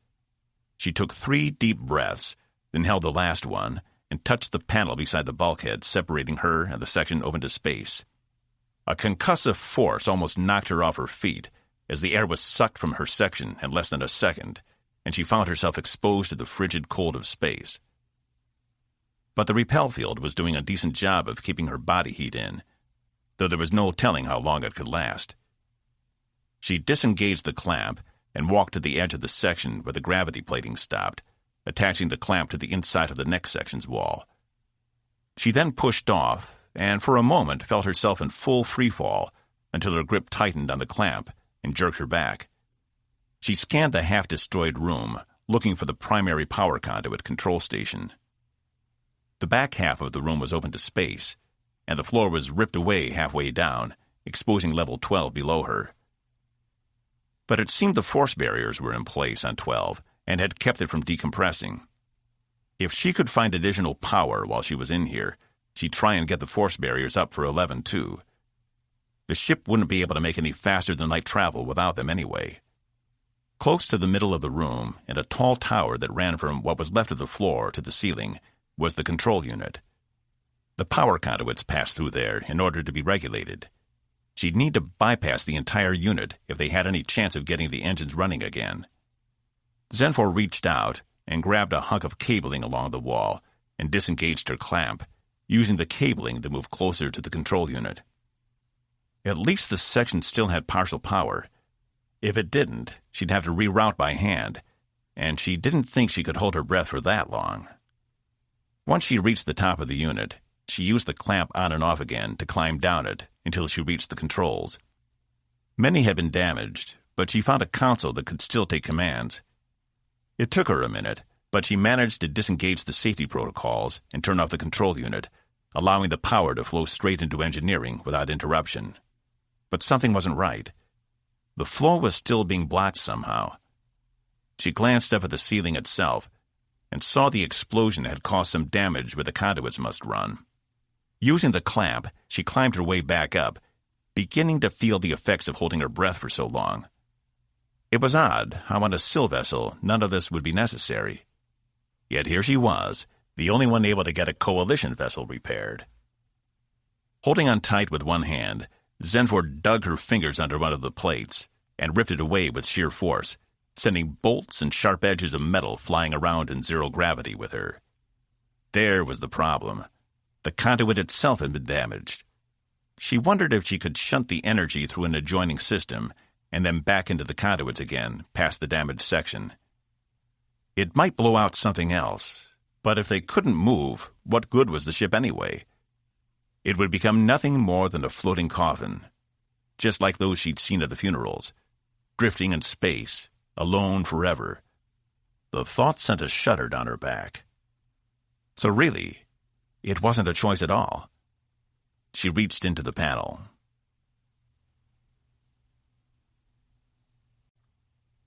She took 3 deep breaths, then held the last one, and touched the panel beside the bulkhead, separating her and the section open to space. A concussive force almost knocked her off her feet, as the air was sucked from her section in less than a second, and she found herself exposed to the frigid cold of space. But the repel field was doing a decent job of keeping her body heat in, though there was no telling how long it could last. She disengaged the clamp and walked to the edge of the section where the gravity plating stopped, attaching the clamp to the inside of the next section's wall. She then pushed off, and for a moment felt herself in full freefall until her grip tightened on the clamp and jerked her back. She scanned the half-destroyed room, looking for the primary power conduit control station. The back half of the room was open to space, and the floor was ripped away halfway down, exposing level 12 below her. But it seemed the force barriers were in place on 12 and had kept it from decompressing. If she could find additional power while she was in here, she'd try and get the force barriers up for 11 too. The ship wouldn't be able to make any faster-than-light travel without them anyway. Close to the middle of the room, and a tall tower that ran from what was left of the floor to the ceiling, was the control unit. The power conduits passed through there in order to be regulated. She'd need to bypass the entire unit if they had any chance of getting the engines running again. Zenfor reached out and grabbed a hunk of cabling along the wall and disengaged her clamp, using the cabling to move closer to the control unit. At least the section still had partial power. If it didn't, she'd have to reroute by hand, and she didn't think she could hold her breath for that long. Once she reached the top of the unit, she used the clamp on and off again to climb down it until she reached the controls. Many had been damaged, but she found a console that could still take commands. It took her a minute, but she managed to disengage the safety protocols and turn off the control unit, allowing the power to flow straight into engineering without interruption. But something wasn't right. The flow was still being blocked somehow. She glanced up at the ceiling itself and saw the explosion had caused some damage where the conduits must run. Using the clamp, she climbed her way back up, beginning to feel the effects of holding her breath for so long. It was odd how on a Sil vessel none of this would be necessary. Yet here she was, the only one able to get a coalition vessel repaired. Holding on tight with one hand, Zenford dug her fingers under one of the plates and ripped it away with sheer force, sending bolts and sharp edges of metal flying around in zero gravity with her. There was the problem. The conduit itself had been damaged. She wondered if she could shunt the energy through an adjoining system and then back into the conduits again, past the damaged section. It might blow out something else, but if they couldn't move, what good was the ship anyway? It would become nothing more than a floating coffin, just like those she'd seen at the funerals, drifting in space, alone forever. The thought sent a shudder down her back. So really, it wasn't a choice at all. She reached into the panel.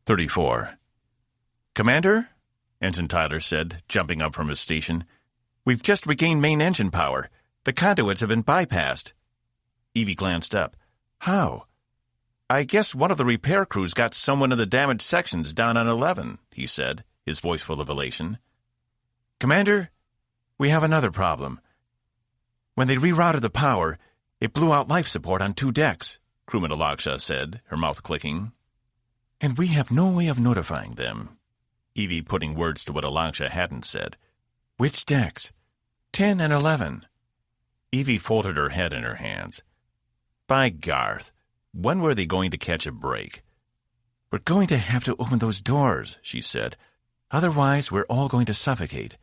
34. "Commander," Ensign Tyler said, jumping up from his station, "we've just regained main engine power. The conduits have been bypassed." Evie glanced up. "How?" "I guess one of the repair crews got someone in the damaged sections down on 11, he said, his voice full of elation. "Commander, we have another problem. When they rerouted the power, it blew out life support on 2 decks, Crewman Alaksha said, her mouth clicking. "And we have no way of notifying them," Evie putting words to what Alaksha hadn't said. "Which decks?" 10 and 11. Evie folded her head in her hands. By Garth, when were they going to catch a break? "We're going to have to open those doors," she said. "Otherwise, we're all going to suffocate.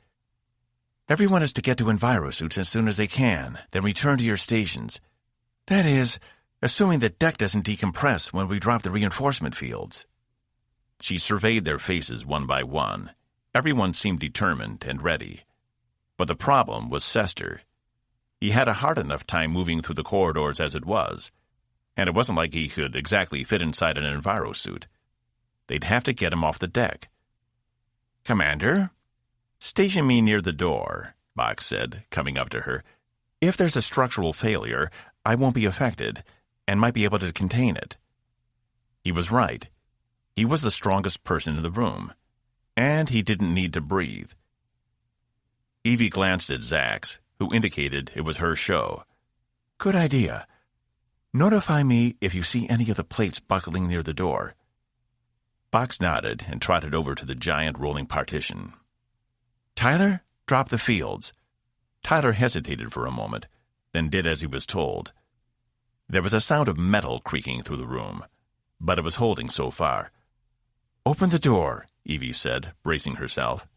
Everyone is to get to envirosuits as soon as they can, then return to your stations. That is, assuming the deck doesn't decompress when we drop the reinforcement fields." She surveyed their faces one by one. Everyone seemed determined and ready. But the problem was Sester. He had a hard enough time moving through the corridors as it was, and it wasn't like he could exactly fit inside an envirosuit. They'd have to get him off the deck. "Commander, station me near the door," Bach said, coming up to her. "If there's a structural failure, I won't be affected, and might be able to contain it." He was right. He was the strongest person in the room, and he didn't need to breathe. Evie glanced at Zax, who indicated it was her show. "Good idea. Notify me if you see any of the plates buckling near the door." Box nodded and trotted over to the giant rolling partition. "Tyler, drop the fields." Tyler hesitated for a moment, then did as he was told. There was a sound of metal creaking through the room, but it was holding so far. "Open the door," Evie said, bracing herself.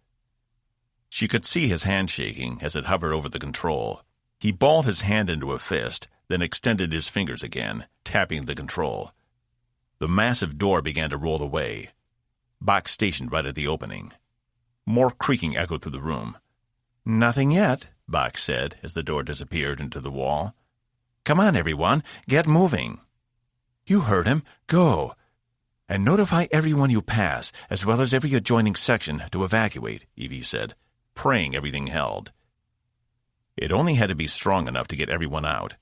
She could see his hand shaking as it hovered over the control. He balled his hand into a fist, then extended his fingers again, tapping the control. The massive door began to roll away. Box stationed right at the opening. More creaking echoed through the room. "Nothing yet," Box said as the door disappeared into the wall. "Come on, everyone, get moving." "You heard him. Go. And notify everyone you pass, as well as every adjoining section, to evacuate," Evie said, praying everything held. It only had to be strong enough to get everyone out.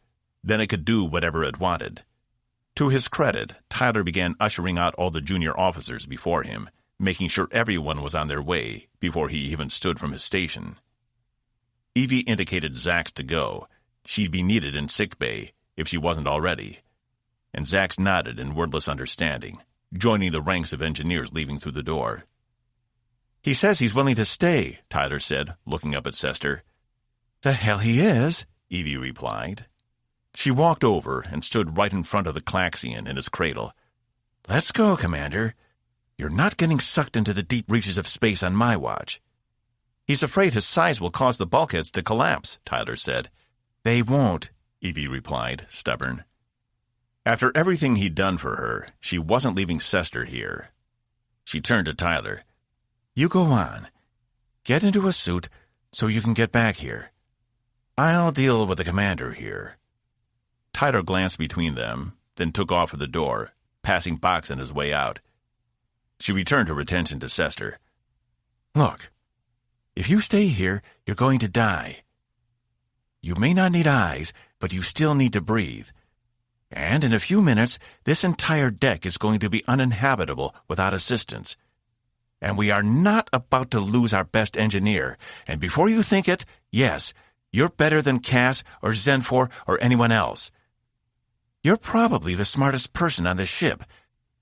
Then it could do whatever it wanted. To his credit, Tyler began ushering out all the junior officers before him, making sure everyone was on their way before he even stood from his station. Evie indicated Zax to go. She'd be needed in sickbay, if she wasn't already. And Zax nodded in wordless understanding, joining the ranks of engineers leaving through the door. "He says he's willing to stay," Tyler said, looking up at Sester. "The hell he is," Evie replied. She walked over and stood right in front of the Klaxian in his cradle. "Let's go, Commander. You're not getting sucked into the deep reaches of space on my watch." "He's afraid his size will cause the bulkheads to collapse," Tyler said. "They won't," Evie replied, stubborn. After everything he'd done for her, she wasn't leaving Sester here. She turned to Tyler. "You go on. Get into a suit so you can get back here. I'll deal with the commander here." Tyler glanced between them, then took off for the door, passing Box on his way out. She returned her attention to Sester. Look, if you stay here, you're going to die. You may not need eyes, but you still need to breathe. And in a few minutes, this entire deck is going to be uninhabitable without assistance. And we are not about to lose our best engineer. And before you think it, yes, you're better than Cass or Zenfor or anyone else. You're probably the smartest person on the ship,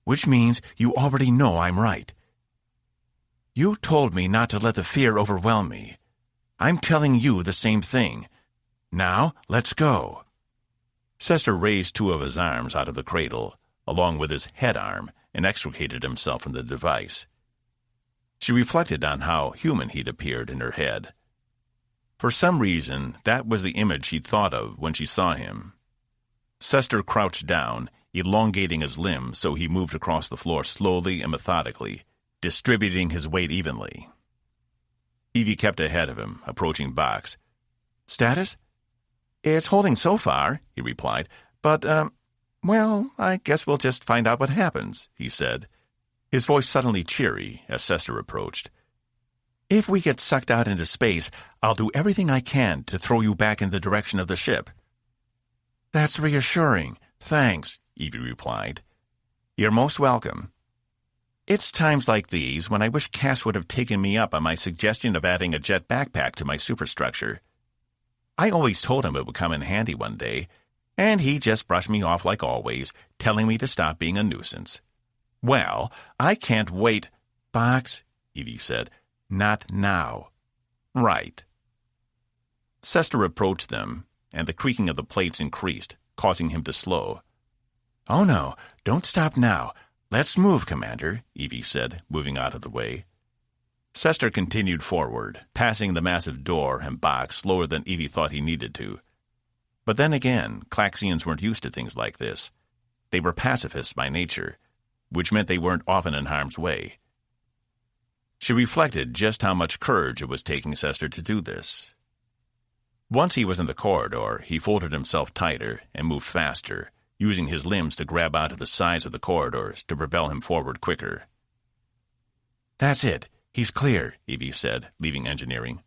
which means you already know I'm right. You told me not to let the fear overwhelm me. I'm telling you the same thing. Now, let's go. Sester raised two of his arms out of the cradle, along with his head arm, and extricated himself from the device. She reflected on how human he'd appeared in her head. For some reason, that was the image she'd thought of when she saw him. Sester crouched down, elongating his limbs so he moved across the floor slowly and methodically, distributing his weight evenly. Evie kept ahead of him, approaching Box. Status? It's holding so far, he replied, but, well, I guess we'll just find out what happens, he said, his voice suddenly cheery as Sester approached. If we get sucked out into space, I'll do everything I can to throw you back in the direction of the ship. That's reassuring. Thanks, Evie replied. You're most welcome. It's times like these when I wish Cass would have taken me up on my suggestion of adding a jet backpack to my superstructure. I always told him it would come in handy one day, and he just brushed me off like always, telling me to stop being a nuisance. Well, I can't wait. Box, Evie said. Not now. Right. Sester approached them, and the creaking of the plates increased, causing him to slow. Oh no, don't stop now. Let's move, Commander, Evie said, moving out of the way. Sester continued forward, passing the massive door and box slower than Evie thought he needed to. But then again, Klaxians weren't used to things like this. They were pacifists by nature, which meant they weren't often in harm's way. She reflected just how much courage it was taking Sester to do this. Once he was in the corridor, he folded himself tighter and moved faster, using his limbs to grab onto the sides of the corridors to propel him forward quicker. That's it. He's clear, Evie said, leaving engineering.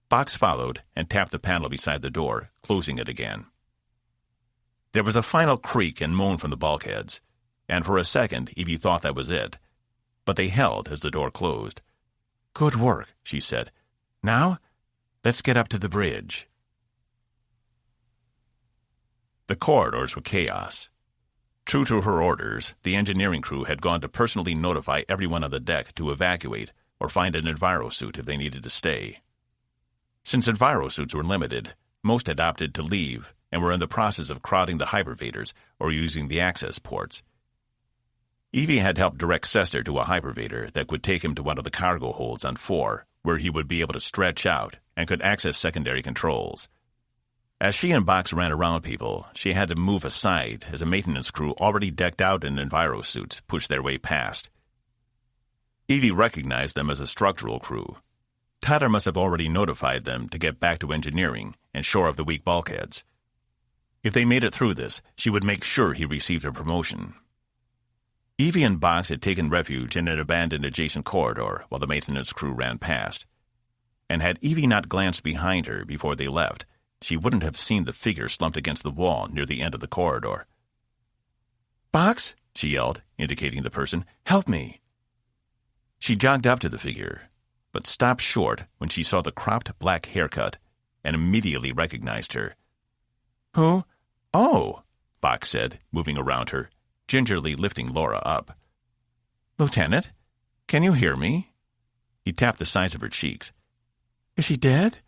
Box followed and tapped the panel beside the door, closing it again. There was a final creak and moan from the bulkheads, and for a second Evie thought that was it. But they held as the door closed. Good work, she said. Now, let's get up to the bridge. The corridors were chaos. True to her orders, the engineering crew had gone to personally notify everyone on the deck to evacuate or find an envirosuit if they needed to stay. Since envirosuits were limited, most had opted to leave and were in the process of crowding the hypervators or using the access ports. Evie had helped direct Sester to a hypervator that would take him to one of the cargo holds on 4, where he would be able to stretch out and could access secondary controls. As she and Box ran around people, she had to move aside as a maintenance crew already decked out in envirosuits pushed their way past. Evie recognized them as a structural crew. Tyler must have already notified them to get back to engineering and shore up the weak bulkheads. If they made it through this, she would make sure he received a promotion. Evie and Box had taken refuge in an abandoned adjacent corridor while the maintenance crew ran past. And had Evie not glanced behind her before they left, she wouldn't have seen the figure slumped against the wall near the end of the corridor. Box, she yelled, indicating the person, help me. She jogged up to the figure, but stopped short when she saw the cropped black haircut and immediately recognized her. Who? Oh, Box said, moving around her, gingerly lifting Laura up. Lieutenant, can you hear me? He tapped the sides of her cheeks. Is she dead?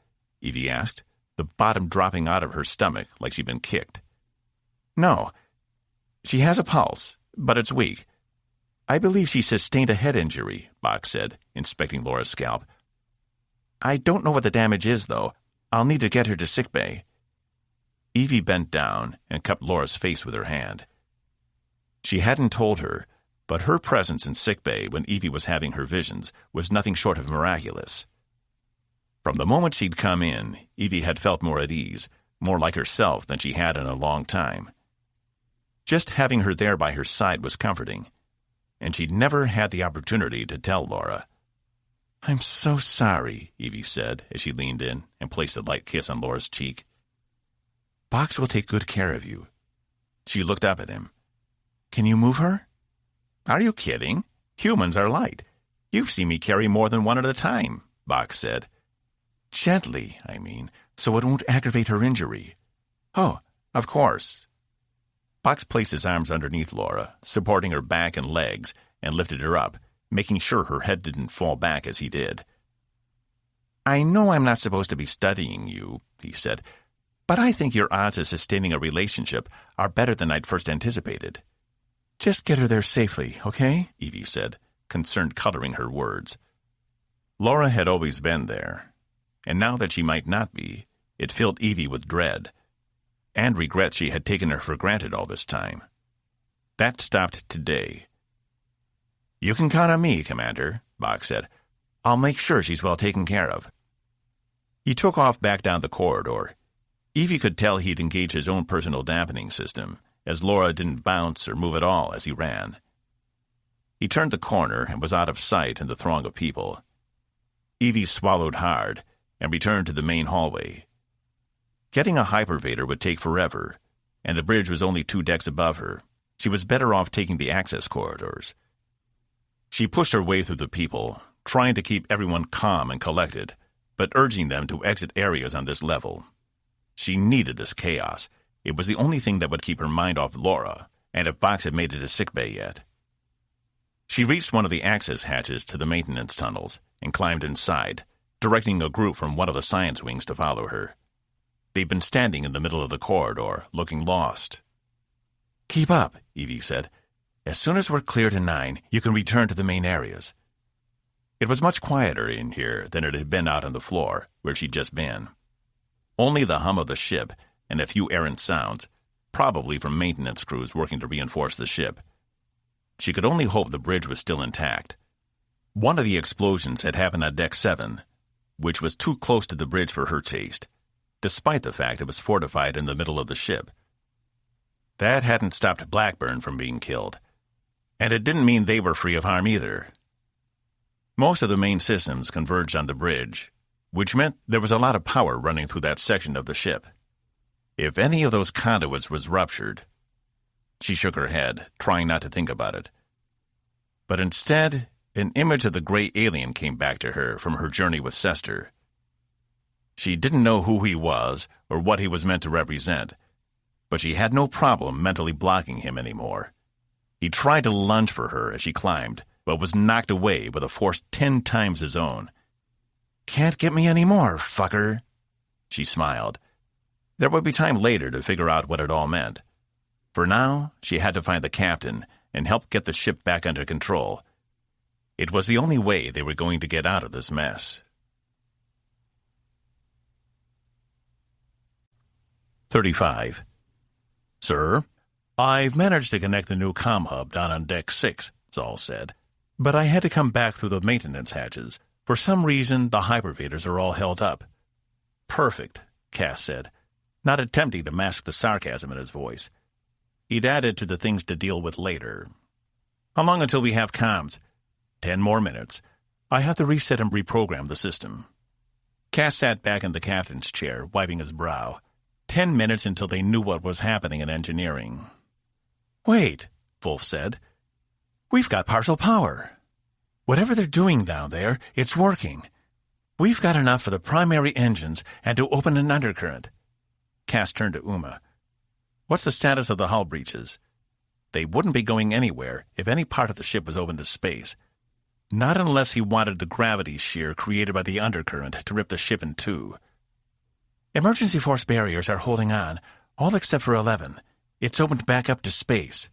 Evie asked, the bottom dropping out of her stomach like she'd been kicked. No. She has a pulse, but it's weak. I believe she sustained a head injury, Box said, inspecting Laura's scalp. I don't know what the damage is, though. I'll need to get her to sickbay. Evie bent down and cupped Laura's face with her hand. She hadn't told her, but her presence in sickbay when Evie was having her visions was nothing short of miraculous. From the moment she'd come in, Evie had felt more at ease, more like herself than she had in a long time. Just having her there by her side was comforting. and she'd never had the opportunity to tell Laura. "I'm so sorry," Evie said as she leaned in and placed a light kiss on Laura's cheek. "Box will take good care of you." She looked up at him. "Can you move her?" "Are you kidding? Humans are light. You've seen me carry more than one at a time," Box said. "Gently, I mean, so it won't aggravate her injury." "Oh, of course." Box placed his arms underneath Laura, supporting her back and legs, and lifted her up, making sure her head didn't fall back as he did. "I know I'm not supposed to be studying you," he said, "but I think your odds of sustaining a relationship are better than I'd first anticipated." "Just get her there safely, okay?" Evie said, concerned coloring her words. Laura had always been there, and now that she might not be, it filled Evie with dread, and regret she had taken her for granted all this time. That stopped today. "You can count on me, Commander," Box said. "I'll make sure she's well taken care of." He took off back down the corridor. Evie could tell he'd engaged his own personal dampening system, as Laura didn't bounce or move at all as he ran. He turned the corner and was out of sight in the throng of people. Evie swallowed hard and returned to the main hallway. Getting a hypervator would take forever, and the bridge was only 2 decks above her. She was better off taking the access corridors. She pushed her way through the people, trying to keep everyone calm and collected, but urging them to exit areas on this level. She needed this chaos. It was the only thing that would keep her mind off Laura, and if Box had made it to sickbay yet. She reached one of the access hatches to the maintenance tunnels and climbed inside, directing a group from one of the science wings to follow her. They'd been standing in the middle of the corridor, looking lost. "Keep up," Evie said. "As soon as we're clear to 9, you can return to the main areas." It was much quieter in here than it had been out on the floor, where she'd just been. Only the hum of the ship and a few errant sounds, probably from maintenance crews working to reinforce the ship. She could only hope the bridge was still intact. One of the explosions had happened on Deck 7, which was too close to the bridge for her taste, despite the fact it was fortified in the middle of the ship. That hadn't stopped Blackburn from being killed, and it didn't mean they were free of harm either. Most of the main systems converged on the bridge, which meant there was a lot of power running through that section of the ship. If any of those conduits was ruptured... She shook her head, trying not to think about it. But instead, an image of the gray alien came back to her from her journey with Sester. She didn't know who he was or what he was meant to represent, but she had no problem mentally blocking him anymore. He tried to lunge for her as she climbed, but was knocked away with a force 10 times his own. "Can't get me anymore, fucker." She smiled. There would be time later to figure out what it all meant. For now, she had to find the captain and help get the ship back under control. It was the only way they were going to get out of this mess. 35. "Sir, I've managed to connect the new comm hub down on Deck 6, Zal said, but I had to come back through the maintenance hatches. For some reason, the hypervators are all held up." "Perfect," Cass said, not attempting to mask the sarcasm in his voice. He'd added to the things to deal with later. "How long until we have comms?" 10 more minutes. I have to reset and reprogram the system." Cass sat back in the captain's chair, wiping his brow. 10 minutes until they knew what was happening in engineering. "Wait," Wolf said. "We've got partial power. Whatever they're doing down there, it's working. We've got enough for the primary engines and to open an undercurrent." Cass turned to Uma. "What's the status of the hull breaches?" They wouldn't be going anywhere if any part of the ship was open to space. Not unless he wanted the gravity shear created by the undercurrent to rip the ship in two. "Emergency force barriers are holding on, all except for 11. It's opened back up to space."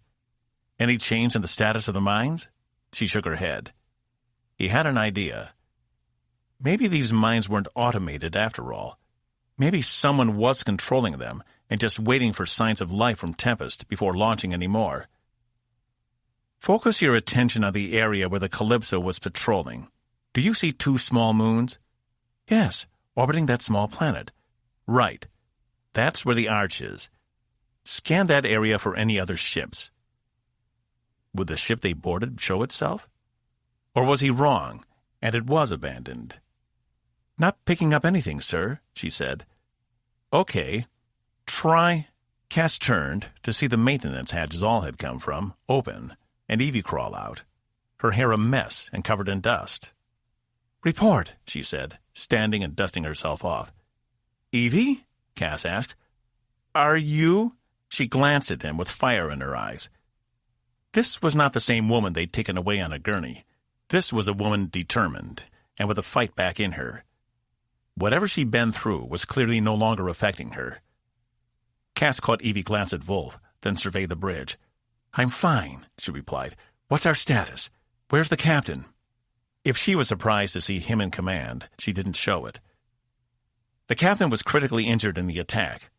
"Any change in the status of the mines?" She shook her head. He had an idea. Maybe these mines weren't automated after all. Maybe someone was controlling them and just waiting for signs of life from Tempest before launching any more. "Focus your attention on the area where the Calypso was patrolling. Do you see 2 small moons?" "Yes, orbiting that small planet." "Right. That's where the arch is. Scan that area for any other ships." Would the ship they boarded show itself? Or was he wrong, and it was abandoned? "Not picking up anything, sir," she said. "Okay. Try—" Cass turned to see the maintenance hatch Zal had come from open, and Evie crawl out, her hair a mess and covered in dust. "Report," she said, standing and dusting herself off. "Evie?" Cass asked. "Are you—" She glanced at him with fire in her eyes. This was not the same woman they'd taken away on a gurney. This was a woman determined, and with a fight back in her. Whatever she'd been through was clearly no longer affecting her. Cass caught Evie glance at Wolf, then surveyed the bridge. "I'm fine," she replied. "What's our status? Where's the captain?" If she was surprised to see him in command, she didn't show it. "The captain was critically injured in the attack.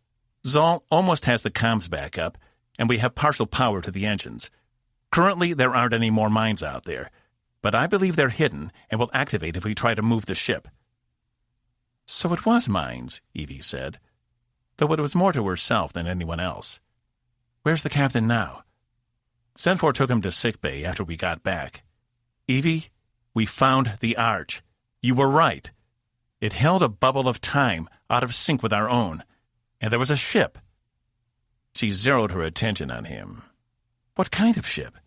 Zal almost has the comms back up, and we have partial power to the engines. Currently, there aren't any more mines out there, but I believe they're hidden and will activate if we try to move the ship." "So it was mines," Evie said, though it was more to herself than anyone else. "Where's the captain now?" "Senfor took him to sickbay after we got back. Evie, we found the Arch. You were right. It held a bubble of time out of sync with our own, and there was a ship." She zeroed her attention on him. "What kind of ship?"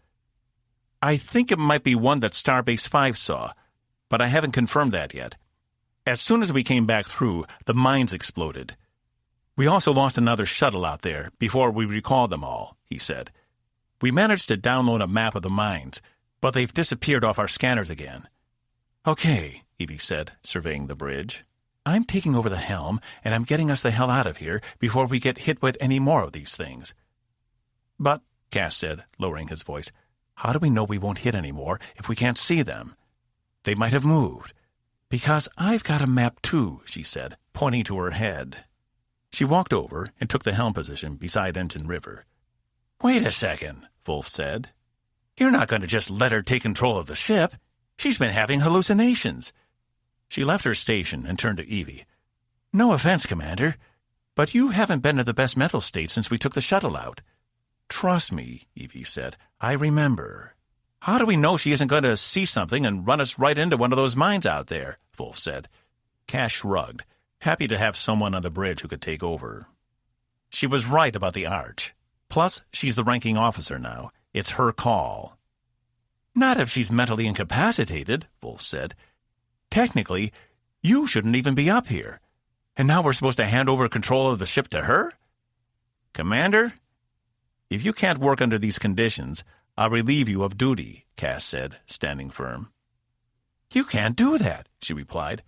"I think it might be one that Starbase 5 saw, but I haven't confirmed that yet. As soon as we came back through, the mines exploded. We also lost another shuttle out there before we recalled them all," he said. "We managed to download a map of the mines, but they've disappeared off our scanners again." "Okay," Evie said, surveying the bridge. "I'm taking over the helm, and I'm getting us the hell out of here before we get hit with any more of these things." "But," Cass said, lowering his voice, "how do we know we won't hit any more if we can't see them? They might have moved." "Because I've got a map too," she said, pointing to her head. She walked over and took the helm position beside Ensign River. "Wait a second," Wolf said. "You're not going to just let her take control of the ship. She's been having hallucinations." She left her station and turned to Evie. "No offense, Commander, but you haven't been in the best mental state since we took the shuttle out." "Trust me," Evie said. "I remember." "How do we know she isn't going to see something and run us right into one of those mines out there?" Wolf said. Cass shrugged, happy to have someone on the bridge who could take over. She was right about the Arch. Plus, she's the ranking officer now. It's her call. "Not if she's mentally incapacitated," Wolf said. "Technically, you shouldn't even be up here. And now we're supposed to hand over control of the ship to her?" "Commander, if you can't work under these conditions, I'll relieve you of duty," Cass said, standing firm. "You can't do that," she replied.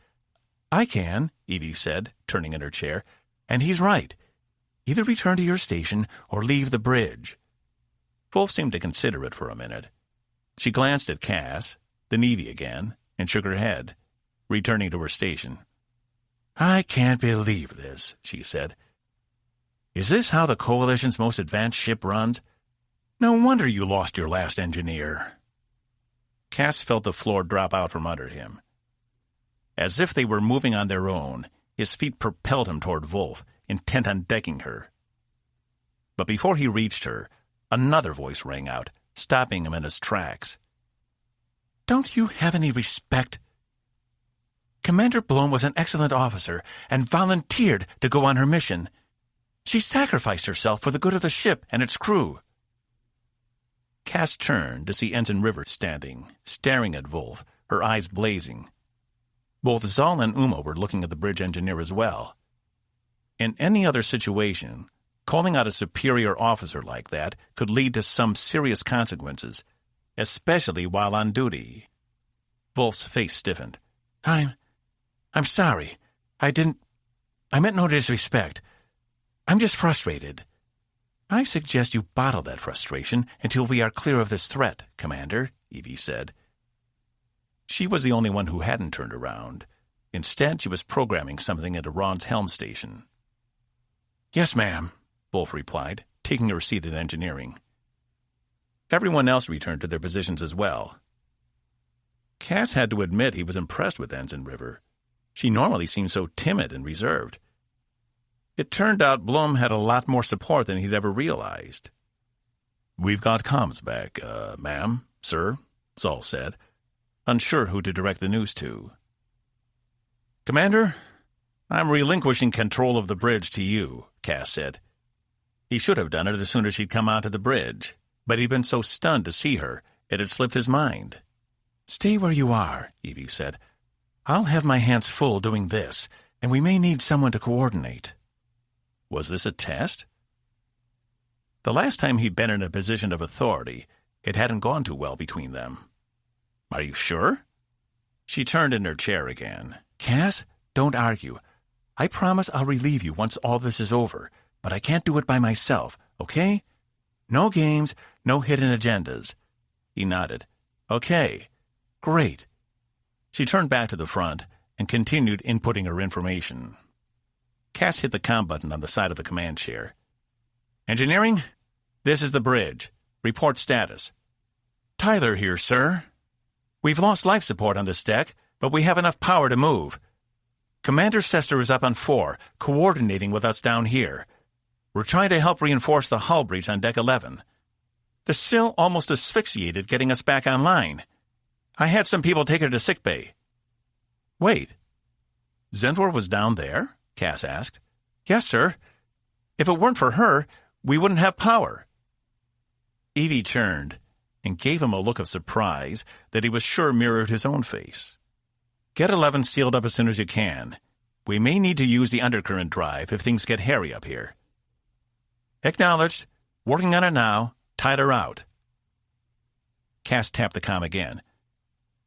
"I can," Evie said, turning in her chair. "And he's right. Either return to your station or leave the bridge." Wolf seemed to consider it for a minute. She glanced at Cass, then Evie again, and shook her head, returning to her station. "I can't believe this," she said. "Is this how the Coalition's most advanced ship runs? No wonder you lost your last engineer." Cass felt the floor drop out from under him. As if they were moving on their own, his feet propelled him toward Wolf, intent on decking her. But before he reached her, another voice rang out, stopping him in his tracks. "Don't you have any respect? Commander Blom was an excellent officer and volunteered to go on her mission. She sacrificed herself for the good of the ship and its crew." Cass turned to see Ensign River standing, staring at Wolf, her eyes blazing. Both Zal and Uma were looking at the bridge engineer as well. In any other situation, calling out a superior officer like that could lead to some serious consequences, especially while on duty. Wolf's face stiffened. I'm sorry. I meant no disrespect. I'm just frustrated. I suggest you bottle that frustration until we are clear of this threat, Commander, Evie said. She was the only one who hadn't turned around. Instead, she was programming something into Ron's helm station. "Yes, ma'am," Wolf replied, taking her seat in engineering. Everyone else returned to their positions as well. Cass had to admit he was impressed with Ensign River. She normally seemed so timid and reserved. It turned out Blum had a lot more support than he'd ever realized. "We've got comms back, ma'am, sir," Saul said, unsure who to direct the news to. "Commander, I'm relinquishing control of the bridge to you," Cass said. He should have done it as soon as she'd come onto the bridge, but he'd been so stunned to see her, it had slipped his mind. "Stay where you are," Evie said. "I'll have my hands full doing this, and we may need someone to coordinate." Was this a test? The last time he'd been in a position of authority, it hadn't gone too well between them. "Are you sure?" She turned in her chair again. "Cass, don't argue. I promise I'll relieve you once all this is over, but I can't do it by myself, okay? No games, no hidden agendas." He nodded. "Okay. Great." She turned back to the front and continued inputting her information. Cass hit the comm button on the side of the command chair. "Engineering? This is the bridge. Report status." "Tyler here, sir. We've lost life support on this deck, but we have enough power to move. Commander Sester is up on 4, coordinating with us down here. We're trying to help reinforce the hull breach on Deck 11. The sill almost asphyxiated getting us back online. I had some people take her to sickbay." "Wait. Zenvor was down there?" Cass asked. "Yes, sir. If it weren't for her, we wouldn't have power." Evie turned and gave him a look of surprise that he was sure mirrored his own face. "Get 11 sealed up as soon as you can. We may need to use the undercurrent drive if things get hairy up here." "Acknowledged. Working on it now. Tyler out." Cass tapped the comm again.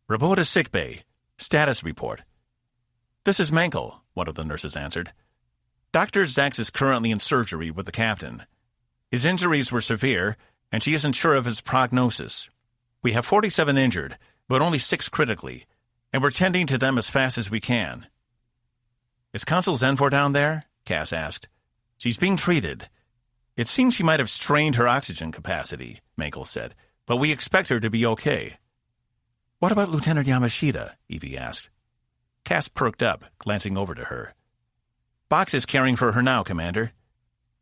"Robeaux to sickbay. Status report." "This is Menkel," one of the nurses answered. "Dr. Zax is currently in surgery with the captain. His injuries were severe, and she isn't sure of his prognosis. We have 47 injured, but only 6 critically, and we're tending to them as fast as we can." "Is Consul Zenvor down there?" Cass asked. "She's being treated. It seems she might have strained her oxygen capacity," Menkel said, "but we expect her to be okay." "What about Lieutenant Yamashita?" Evie asked. Cass perked up, glancing over to her. "Box is caring for her now, Commander.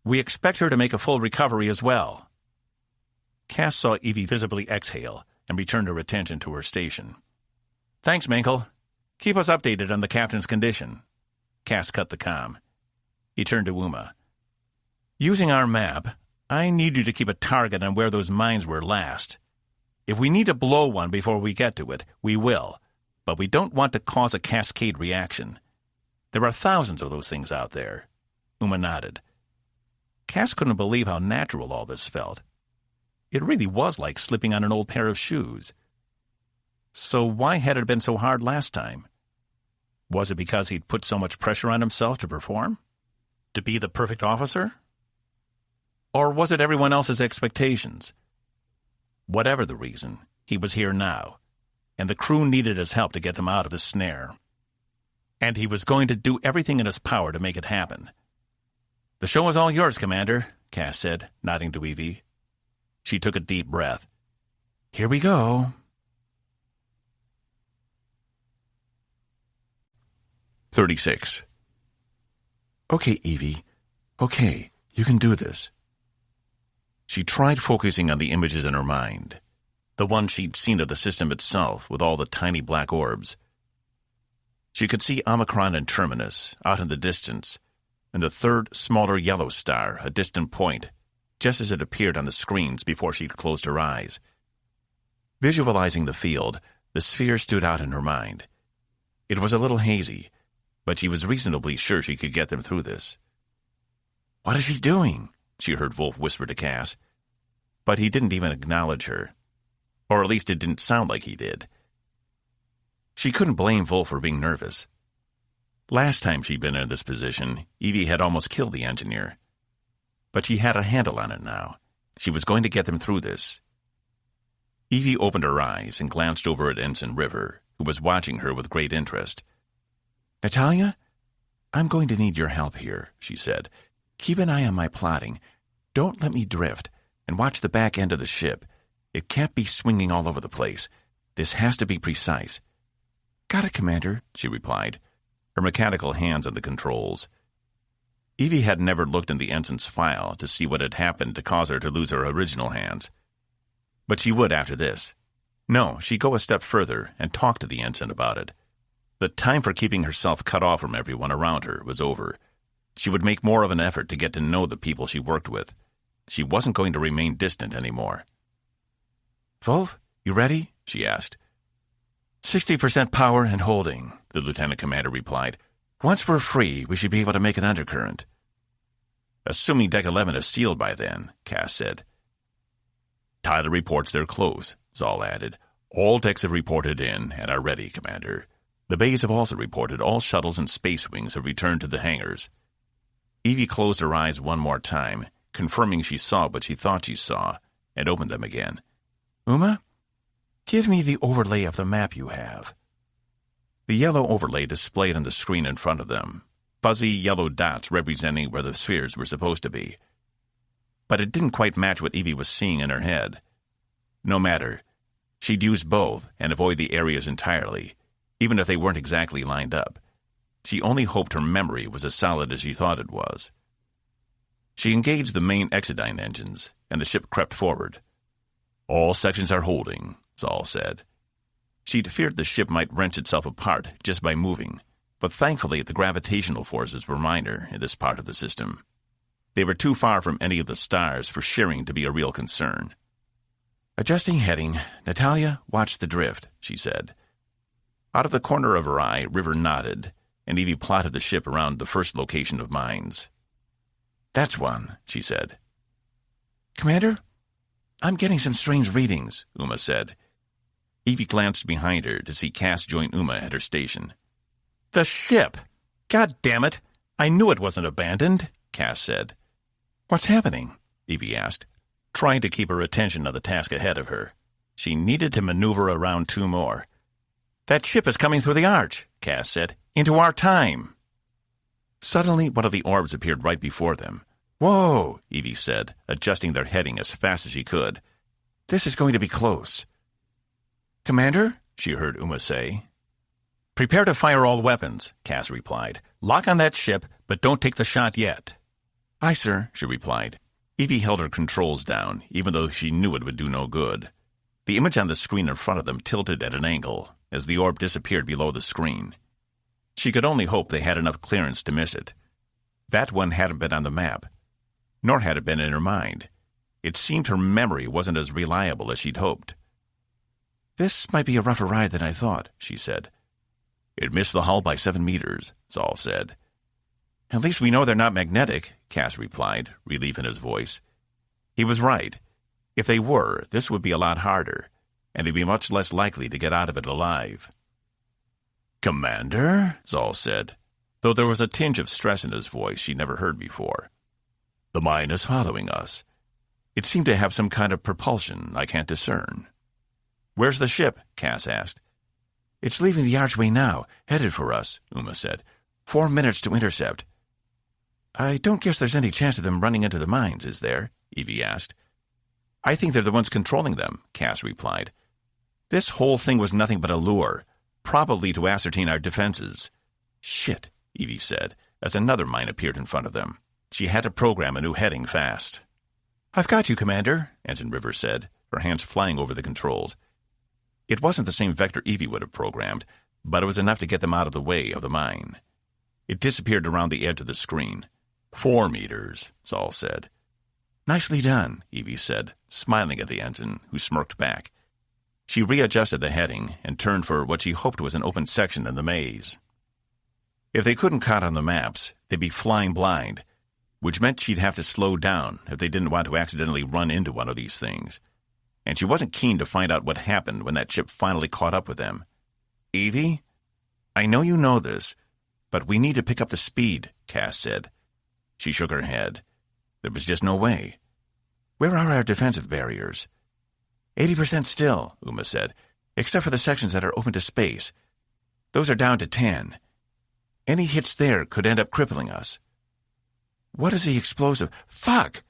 We expect her to make a full recovery as well." Cass saw Evie visibly exhale and returned her attention to her station. "Thanks, Menkel. Keep us updated on the captain's condition." Cass cut the comm. He turned to Uma. "Using our map, I need you to keep a target on where those mines were last. If we need to blow one before we get to it, we will, but we don't want to cause a cascade reaction. There are thousands of those things out there." Uma nodded. Cass couldn't believe how natural all this felt. It really was like slipping on an old pair of shoes. So why had it been so hard last time? Was it because he'd put so much pressure on himself to perform? To be the perfect officer? Or was it everyone else's expectations? Whatever the reason, he was here now, and the crew needed his help to get them out of the snare. And he was going to do everything in his power to make it happen. "The show is all yours, Commander," Cass said, nodding to Evie. She took a deep breath. "Here we go." 36. "Okay, Evie. Okay, you can do this." She tried focusing on the images in her mind, the one she'd seen of the system itself with all the tiny black orbs. She could see Omicron and Terminus out in the distance, and the third, smaller yellow star, a distant point, just as it appeared on the screens before she'd closed her eyes. Visualizing the field, the sphere stood out in her mind. It was a little hazy, but she was reasonably sure she could get them through this. "What is she doing?" she heard Wolf whisper to Cass. But he didn't even acknowledge her. Or at least it didn't sound like he did. She couldn't blame Wolf for being nervous. Last time she'd been in this position, Evie had almost killed the engineer. But she had a handle on it now. She was going to get them through this. Evie opened her eyes and glanced over at Ensign River, who was watching her with great interest. "Natalia, I'm going to need your help here," she said. "Keep an eye on my plotting. Don't let me drift, and watch the back end of the ship. It can't be swinging all over the place. This has to be precise." "Got it, Commander," she replied, her mechanical hands on the controls. Evie had never looked in the ensign's file to see what had happened to cause her to lose her original hands. But she would after this. No, she'd go a step further and talk to the ensign about it. The time for keeping herself cut off from everyone around her was over. She would make more of an effort to get to know the people she worked with. She wasn't going to remain distant anymore. "Wolf, you ready?" she asked. 60% power and holding, the lieutenant commander replied. "Once we're free, we should be able to make an undercurrent." "Assuming Deck 11 is sealed by then," Cass said. "Tyler reports they're close," Zal added. "All decks have reported in and are ready, Commander. The bays have also reported all shuttles and space wings have returned to the hangars." Evie closed her eyes one more time, confirming she saw what she thought she saw, and opened them again. "Uma, give me the overlay of the map you have." The yellow overlay displayed on the screen in front of them, fuzzy yellow dots representing where the spheres were supposed to be. But it didn't quite match what Evie was seeing in her head. No matter. She'd use both and avoid the areas entirely, even if they weren't exactly lined up. She only hoped her memory was as solid as she thought it was. She engaged the main Exodyne engines, and the ship crept forward. "All sections are holding," Zal said. She'd feared the ship might wrench itself apart just by moving, but thankfully the gravitational forces were minor in this part of the system. They were too far from any of the stars for shearing to be a real concern. "Adjusting heading. Natalia, watch the drift," she said. Out of the corner of her eye, River nodded, and Evie plotted the ship around the first location of mines. "That's one," she said. "Commander, I'm getting some strange readings," Uma said. Evie glanced behind her to see Cass join Uma at her station. "The ship! God damn it! I knew it wasn't abandoned," Cass said. "What's happening?" Evie asked, trying to keep her attention on the task ahead of her. She needed to maneuver around two more. "That ship is coming through the arch," Cass said. "Into our time." Suddenly, one of the orbs appeared right before them. "Whoa," Evie said, adjusting their heading as fast as she could. "This is going to be close." "Commander," she heard Uma say. "Prepare to fire all weapons," Cass replied. "Lock on that ship, but don't take the shot yet." "Aye, sir," she replied. Evie held her controls down, even though she knew it would do no good. The image on the screen in front of them tilted at an angle as the orb disappeared below the screen. She could only hope they had enough clearance to miss it. That one hadn't been on the map, nor had it been in her mind. It seemed her memory wasn't as reliable as she'd hoped. "This might be a rougher ride than I thought," she said. "It missed the hull by 7 meters, Zal said. "At least we know they're not magnetic," Cass replied, relief in his voice. He was right. If they were, this would be a lot harder, and they'd be much less likely to get out of it alive. "Commander," Zal said, though there was a tinge of stress in his voice she'd never heard before. "The mine is following us. It seemed to have some kind of propulsion I can't discern." "Where's the ship?" Cass asked. "It's leaving the archway now, headed for us," Uma said. 4 minutes to intercept." "I don't guess there's any chance of them running into the mines, is there?" Evie asked. "I think they're the ones controlling them," Cass replied. "This whole thing was nothing but a lure, probably to ascertain our defenses." "Shit," Evie said, as another mine appeared in front of them. She had to program a new heading fast. "I've got you, Commander," Ensign Rivers said, her hands flying over the controls. It wasn't the same vector Evie would have programmed, but it was enough to get them out of the way of the mine. It disappeared around the edge of the screen. 4 meters, Zal said. "Nicely done," Evie said, smiling at the ensign, who smirked back. She readjusted the heading and turned for what she hoped was an open section in the maze. If they couldn't count on the maps, they'd be flying blind, which meant she'd have to slow down if they didn't want to accidentally run into one of these things. And she wasn't keen to find out what happened when that ship finally caught up with them. "Evie, I know you know this, but we need to pick up the speed," Cass said. She shook her head. There was just no way. "Where are our defensive barriers?" 80% still, Uma said, except for the sections that are open to space. Those are down to 10. Any hits there could end up crippling us. What is the explosive? Fuck!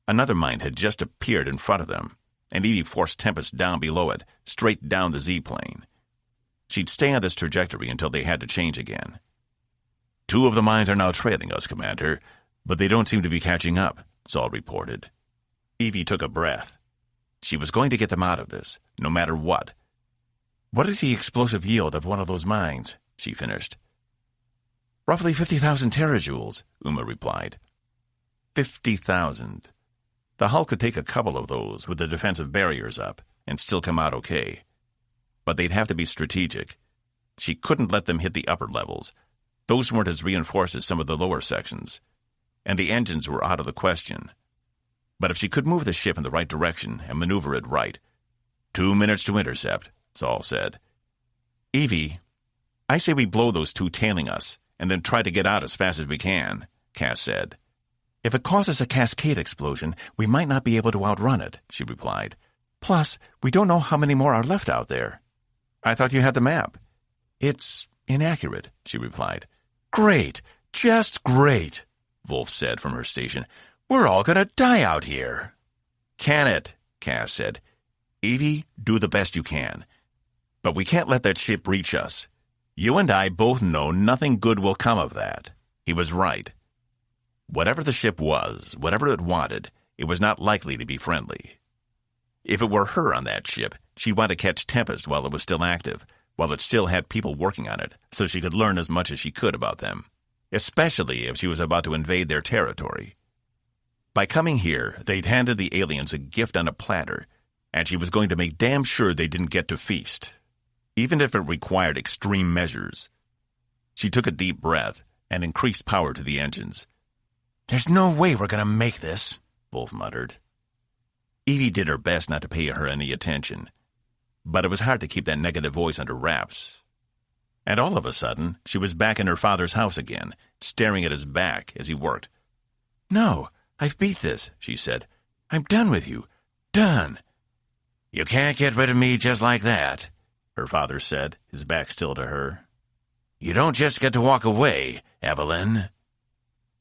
Another mine had just appeared in front of them, and Evie forced Tempest down below it, straight down the Z-plane. She'd stay on this trajectory until they had to change again. 2 of the mines are now trailing us, Commander. But they don't seem to be catching up, Saul reported. Evie took a breath. She was going to get them out of this, no matter what. What is the explosive yield of one of those mines? She finished. Roughly 50,000 terajoules, Uma replied. 50,000. The hull could take a couple of those with the defensive barriers up and still come out okay. But they'd have to be strategic. She couldn't let them hit the upper levels. Those weren't as reinforced as some of the lower sections. And the engines were out of the question. But if she could move the ship in the right direction and maneuver it right, 2 minutes to intercept, Saul said. Evie, I say we blow those two tailing us, and then try to get out as fast as we can, Cass said. If it causes a cascade explosion, we might not be able to outrun it, she replied. Plus, we don't know how many more are left out there. I thought you had the map. It's inaccurate, she replied. Great, just great, Wolf said from her station. We're all going to die out here. Can it, Cass said. Evie, do the best you can. But we can't let that ship reach us. You and I both know nothing good will come of that. He was right. Whatever the ship was, whatever it wanted, it was not likely to be friendly. If it were her on that ship, she'd want to catch Tempest while it was still active, while it still had people working on it, so she could learn as much as she could about them, especially if she was about to invade their territory. By coming here, they'd handed the aliens a gift on a platter, and she was going to make damn sure they didn't get to feast, even if it required extreme measures. She took a deep breath and increased power to the engines. There's no way we're going to make this, Wolf muttered. Evie did her best not to pay her any attention, but it was hard to keep that negative voice under wraps. And all of a sudden, she was back in her father's house again, staring at his back as he worked. No, I've beat this, she said. I'm done with you. Done. You can't get rid of me just like that, her father said, his back still to her. You don't just get to walk away, Evelyn.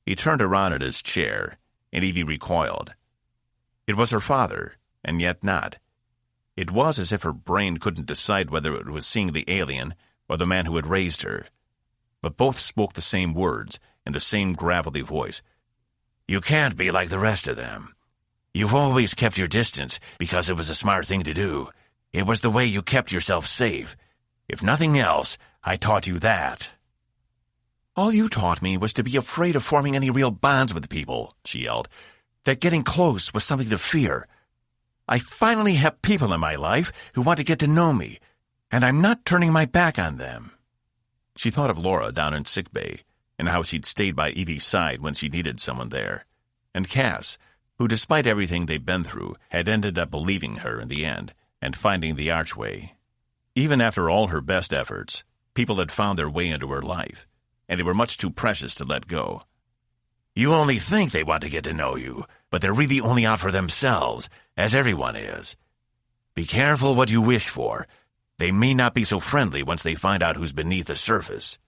He turned around in his chair, and Evie recoiled. It was her father, and yet not. It was as if her brain couldn't decide whether it was seeing the alien or the man who had raised her. But both spoke the same words in the same gravelly voice. You can't be like the rest of them. You've always kept your distance because it was a smart thing to do. It was the way you kept yourself safe. If nothing else, I taught you that. All you taught me was to be afraid of forming any real bonds with people, she yelled. That getting close was something to fear. I finally have people in my life who want to get to know me, and I'm not turning my back on them. She thought of Laura down in sickbay, and how she'd stayed by Evie's side when she needed someone there, and Cass, who, despite everything they'd been through, had ended up believing her in the end and finding the archway. Even after all her best efforts, people had found their way into her life, and they were much too precious to let go. You only think they want to get to know you, but they're really only out for themselves, as everyone is. Be careful what you wish for. They may not be so friendly once they find out who's beneath the surface.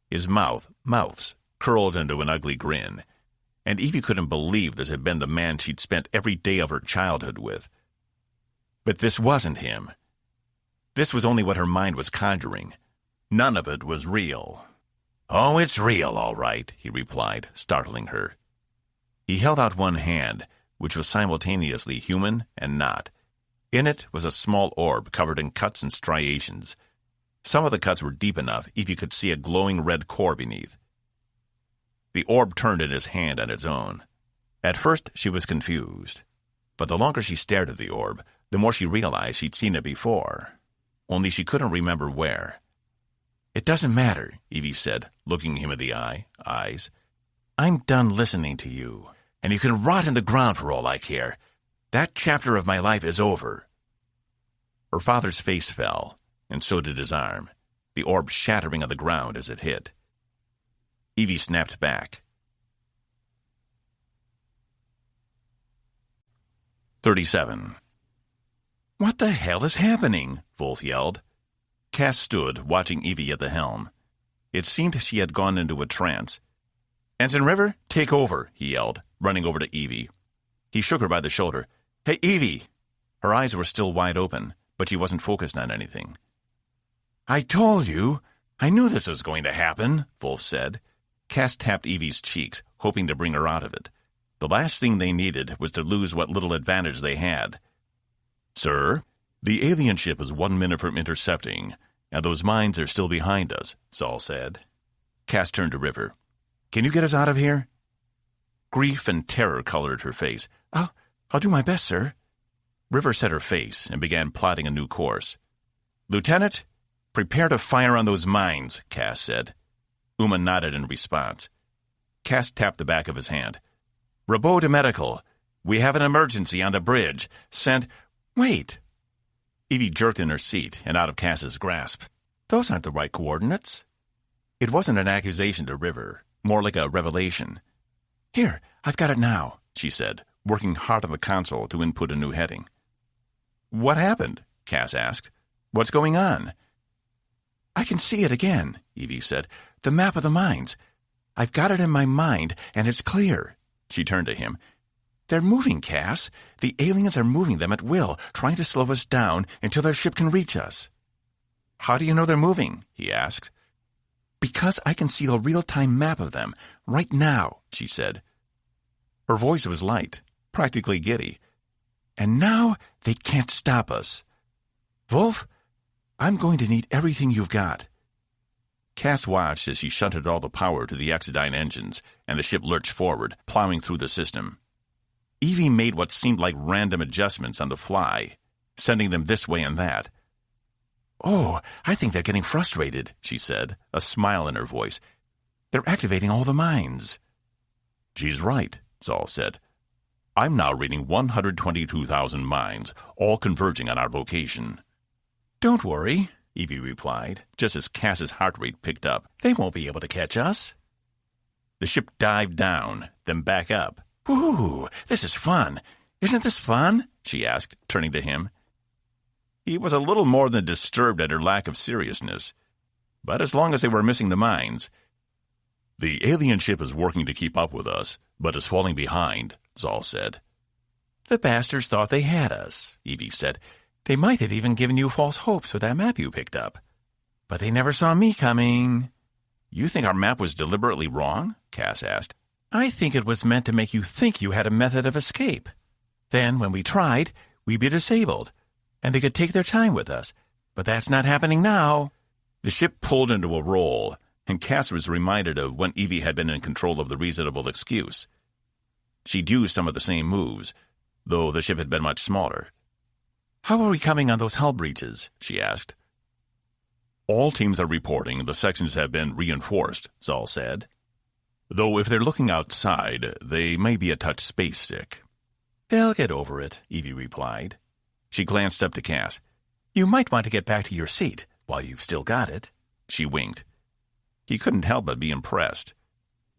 His mouths, curled into an ugly grin, and Evie couldn't believe this had been the man she'd spent every day of her childhood with. But this wasn't him. This was only what her mind was conjuring. None of it was real. Oh, it's real, all right, he replied, startling her. He held out one hand, which was simultaneously human and not. In it was a small orb covered in cuts and striations. Some of the cuts were deep enough Evie could see a glowing red core beneath. The orb turned in his hand on its own. At first she was confused, but the longer she stared at the orb, the more she realized she'd seen it before. Only she couldn't remember where. It doesn't matter, Evie said, looking him in the eyes. I'm done listening to you, and you can rot in the ground for all I care. That chapter of my life is over. Her father's face fell, and so did his arm, the orb shattering on the ground as it hit. Evie snapped back. 37. What the hell is happening? Wolf yelled. Cass stood, watching Evie at the helm. It seemed she had gone into a trance. Ensign River, take over, he yelled, running over to Evie. He shook her by the shoulder. Hey, Evie! Her eyes were still wide open, but she wasn't focused on anything. I told you. I knew this was going to happen, Wolf said. Cass tapped Evie's cheeks, hoping to bring her out of it. The last thing they needed was to lose what little advantage they had. "Sir, the alien ship is 1 minute from intercepting, and those mines are still behind us," Zal said. Cass turned to River. "Can you get us out of here?" Grief and terror colored her face. I'll do my best, sir." River set her face and began plotting a new course. "Lieutenant, prepare to fire on those mines," Cass said. Uma nodded in response. Cass tapped the back of his hand. "Robeaux to medical. We have an emergency on the bridge. Send—" "Wait!" Evie jerked in her seat and out of Cass's grasp. "Those aren't the right coordinates." It wasn't an accusation to River, more like a revelation. "Here, I've got it now," she said, working hard on the console to input a new heading. "What happened?" Cass asked. "What's going on?" "I can see it again," Evie said. "The map of the mines. I've got it in my mind, and it's clear." She turned to him. "They're moving, Cass. The aliens are moving them at will, trying to slow us down until their ship can reach us." "How do you know they're moving?" he asked. "Because I can see a real-time map of them, right now," she said. Her voice was light, practically giddy. "And now they can't stop us. Wolf, I'm going to need everything you've got." Cass watched as she shunted all the power to the Exodine engines, and the ship lurched forward, plowing through the system. Evie made what seemed like random adjustments on the fly, sending them this way and that. "Oh, I think they're getting frustrated," she said, a smile in her voice. "They're activating all the mines." "She's right," Zal said. "I'm now reading 122,000 mines, all converging on our location." "Don't worry," Evie replied, just as Cass's heart rate picked up. "They won't be able to catch us." The ship dived down, then back up. "Whoo, this is fun. Isn't this fun?" she asked, turning to him. He was a little more than disturbed at her lack of seriousness, but as long as they were missing the mines. "The alien ship is working to keep up with us, but is falling behind," Zal said. "The bastards thought they had us," Evie said. "They might have even given you false hopes with that map you picked up. But they never saw me coming." "You think our map was deliberately wrong?" Cass asked. "I think it was meant to make you think you had a method of escape. Then, when we tried, we'd be disabled, and they could take their time with us. But that's not happening now." The ship pulled into a roll, and Cass was reminded of when Evie had been in control of the reasonable excuse. She'd used some of the same moves, though the ship had been much smaller. "How are we coming on those hull breaches?" she asked. "All teams are reporting the sections have been reinforced," Zal said. "Though if they're looking outside, they may be a touch space sick." "They'll get over it," Evie replied. She glanced up to Cass. "You might want to get back to your seat while you've still got it." She winked. He couldn't help but be impressed.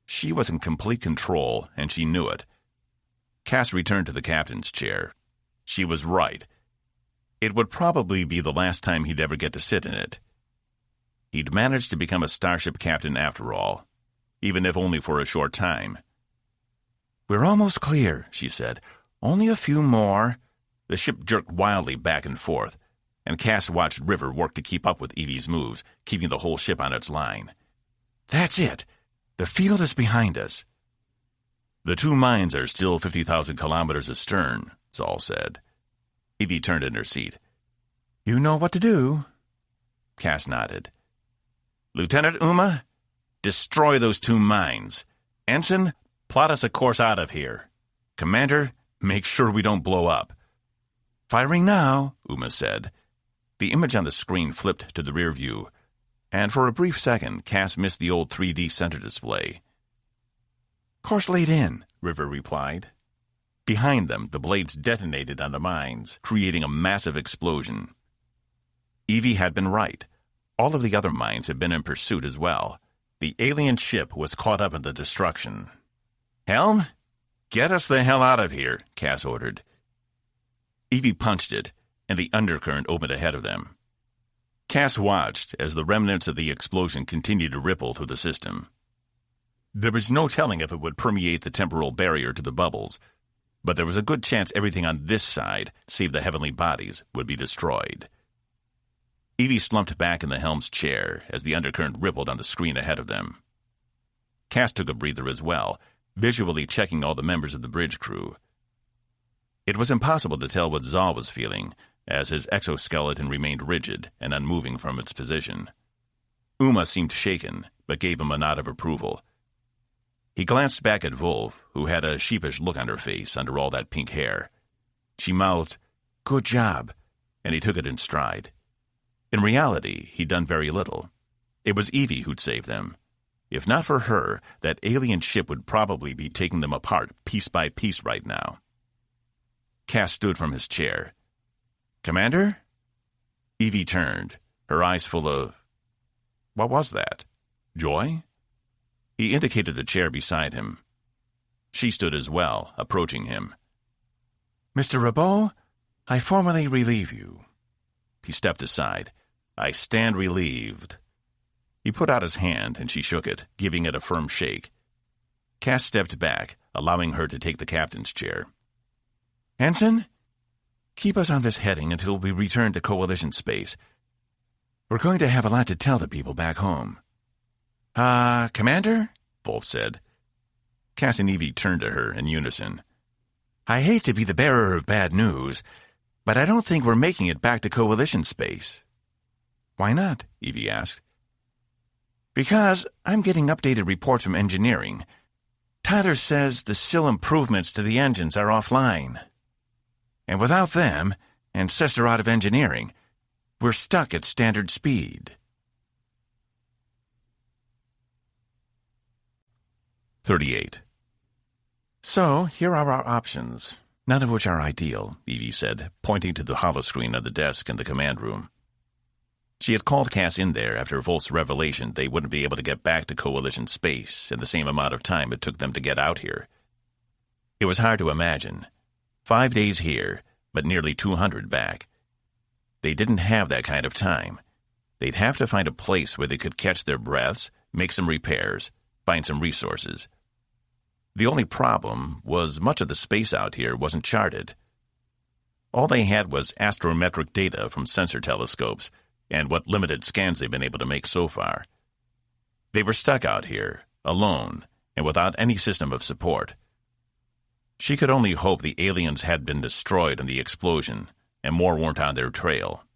She was in complete control, and she knew it. Cass returned to the captain's chair. She was right. It would probably be the last time he'd ever get to sit in it. He'd managed to become a starship captain after all, even if only for a short time. "We're almost clear," she said. "Only a few more." The ship jerked wildly back and forth, and Cass watched River work to keep up with Evie's moves, keeping the whole ship on its line. "That's it. The field is behind us." "The two mines are still 50,000 kilometers astern," Zal said. Evie turned in her seat. "You know what to do." Cass nodded. "Lieutenant Uma, destroy those two mines. Ensign, plot us a course out of here. Commander, make sure we don't blow up." "Firing now," Uma said. The image on the screen flipped to the rear view, and for a brief second Cass missed the old 3D center display. "Course laid in," River replied. Behind them, the blades detonated on the mines, creating a massive explosion. Evie had been right. All of the other mines had been in pursuit as well. The alien ship was caught up in the destruction. "Helm, get us the hell out of here," Cass ordered. Evie punched it, and the undercurrent opened ahead of them. Cass watched as the remnants of the explosion continued to ripple through the system. There was no telling if it would permeate the temporal barrier to the bubbles, but there was a good chance everything on this side, save the heavenly bodies, would be destroyed. Evie slumped back in the helm's chair as the undercurrent rippled on the screen ahead of them. Cass took a breather as well, visually checking all the members of the bridge crew. It was impossible to tell what Zal was feeling, as his exoskeleton remained rigid and unmoving from its position. Uma seemed shaken, but gave him a nod of approval. He glanced back at Wolf, who had a sheepish look on her face under all that pink hair. She mouthed, "Good job," and he took it in stride. In reality, he'd done very little. It was Evie who'd saved them. If not for her, that alien ship would probably be taking them apart piece by piece right now. Cass stood from his chair. "Commander?" Evie turned, her eyes full of... What was that? Joy? He indicated the chair beside him. She stood as well, approaching him. "Mr. Robeaux, I formally relieve you." He stepped aside. "I stand relieved." He put out his hand, and she shook it, giving it a firm shake. Cass stepped back, allowing her to take the captain's chair. "Ensign, keep us on this heading until we return to Coalition space. We're going to have a lot to tell the people back home." Commander?" Wolf said. Cass and Evie turned to her in unison. "I hate to be the bearer of bad news, but I don't think we're making it back to Coalition space." "Why not?" Evie asked. "Because I'm getting updated reports from engineering. Tyler says the SIL improvements to the engines are offline. And without them, and Sister out of engineering, we're stuck at standard speed." 38. "So, here are our options, none of which are ideal," Evie said, pointing to the holoscreen on the desk in the command room. She had called Cass in there after Volk's revelation they wouldn't be able to get back to Coalition space in the same amount of time it took them to get out here. It was hard to imagine. 5 days here, but nearly 200 back. They didn't have that kind of time. They'd have to find a place where they could catch their breaths, make some repairs, find some resources. The only problem was much of the space out here wasn't charted. All they had was astrometric data from sensor telescopes and what limited scans they've been able to make so far. They were stuck out here, alone, and without any system of support. She could only hope the aliens had been destroyed in the explosion, and more weren't on their trail.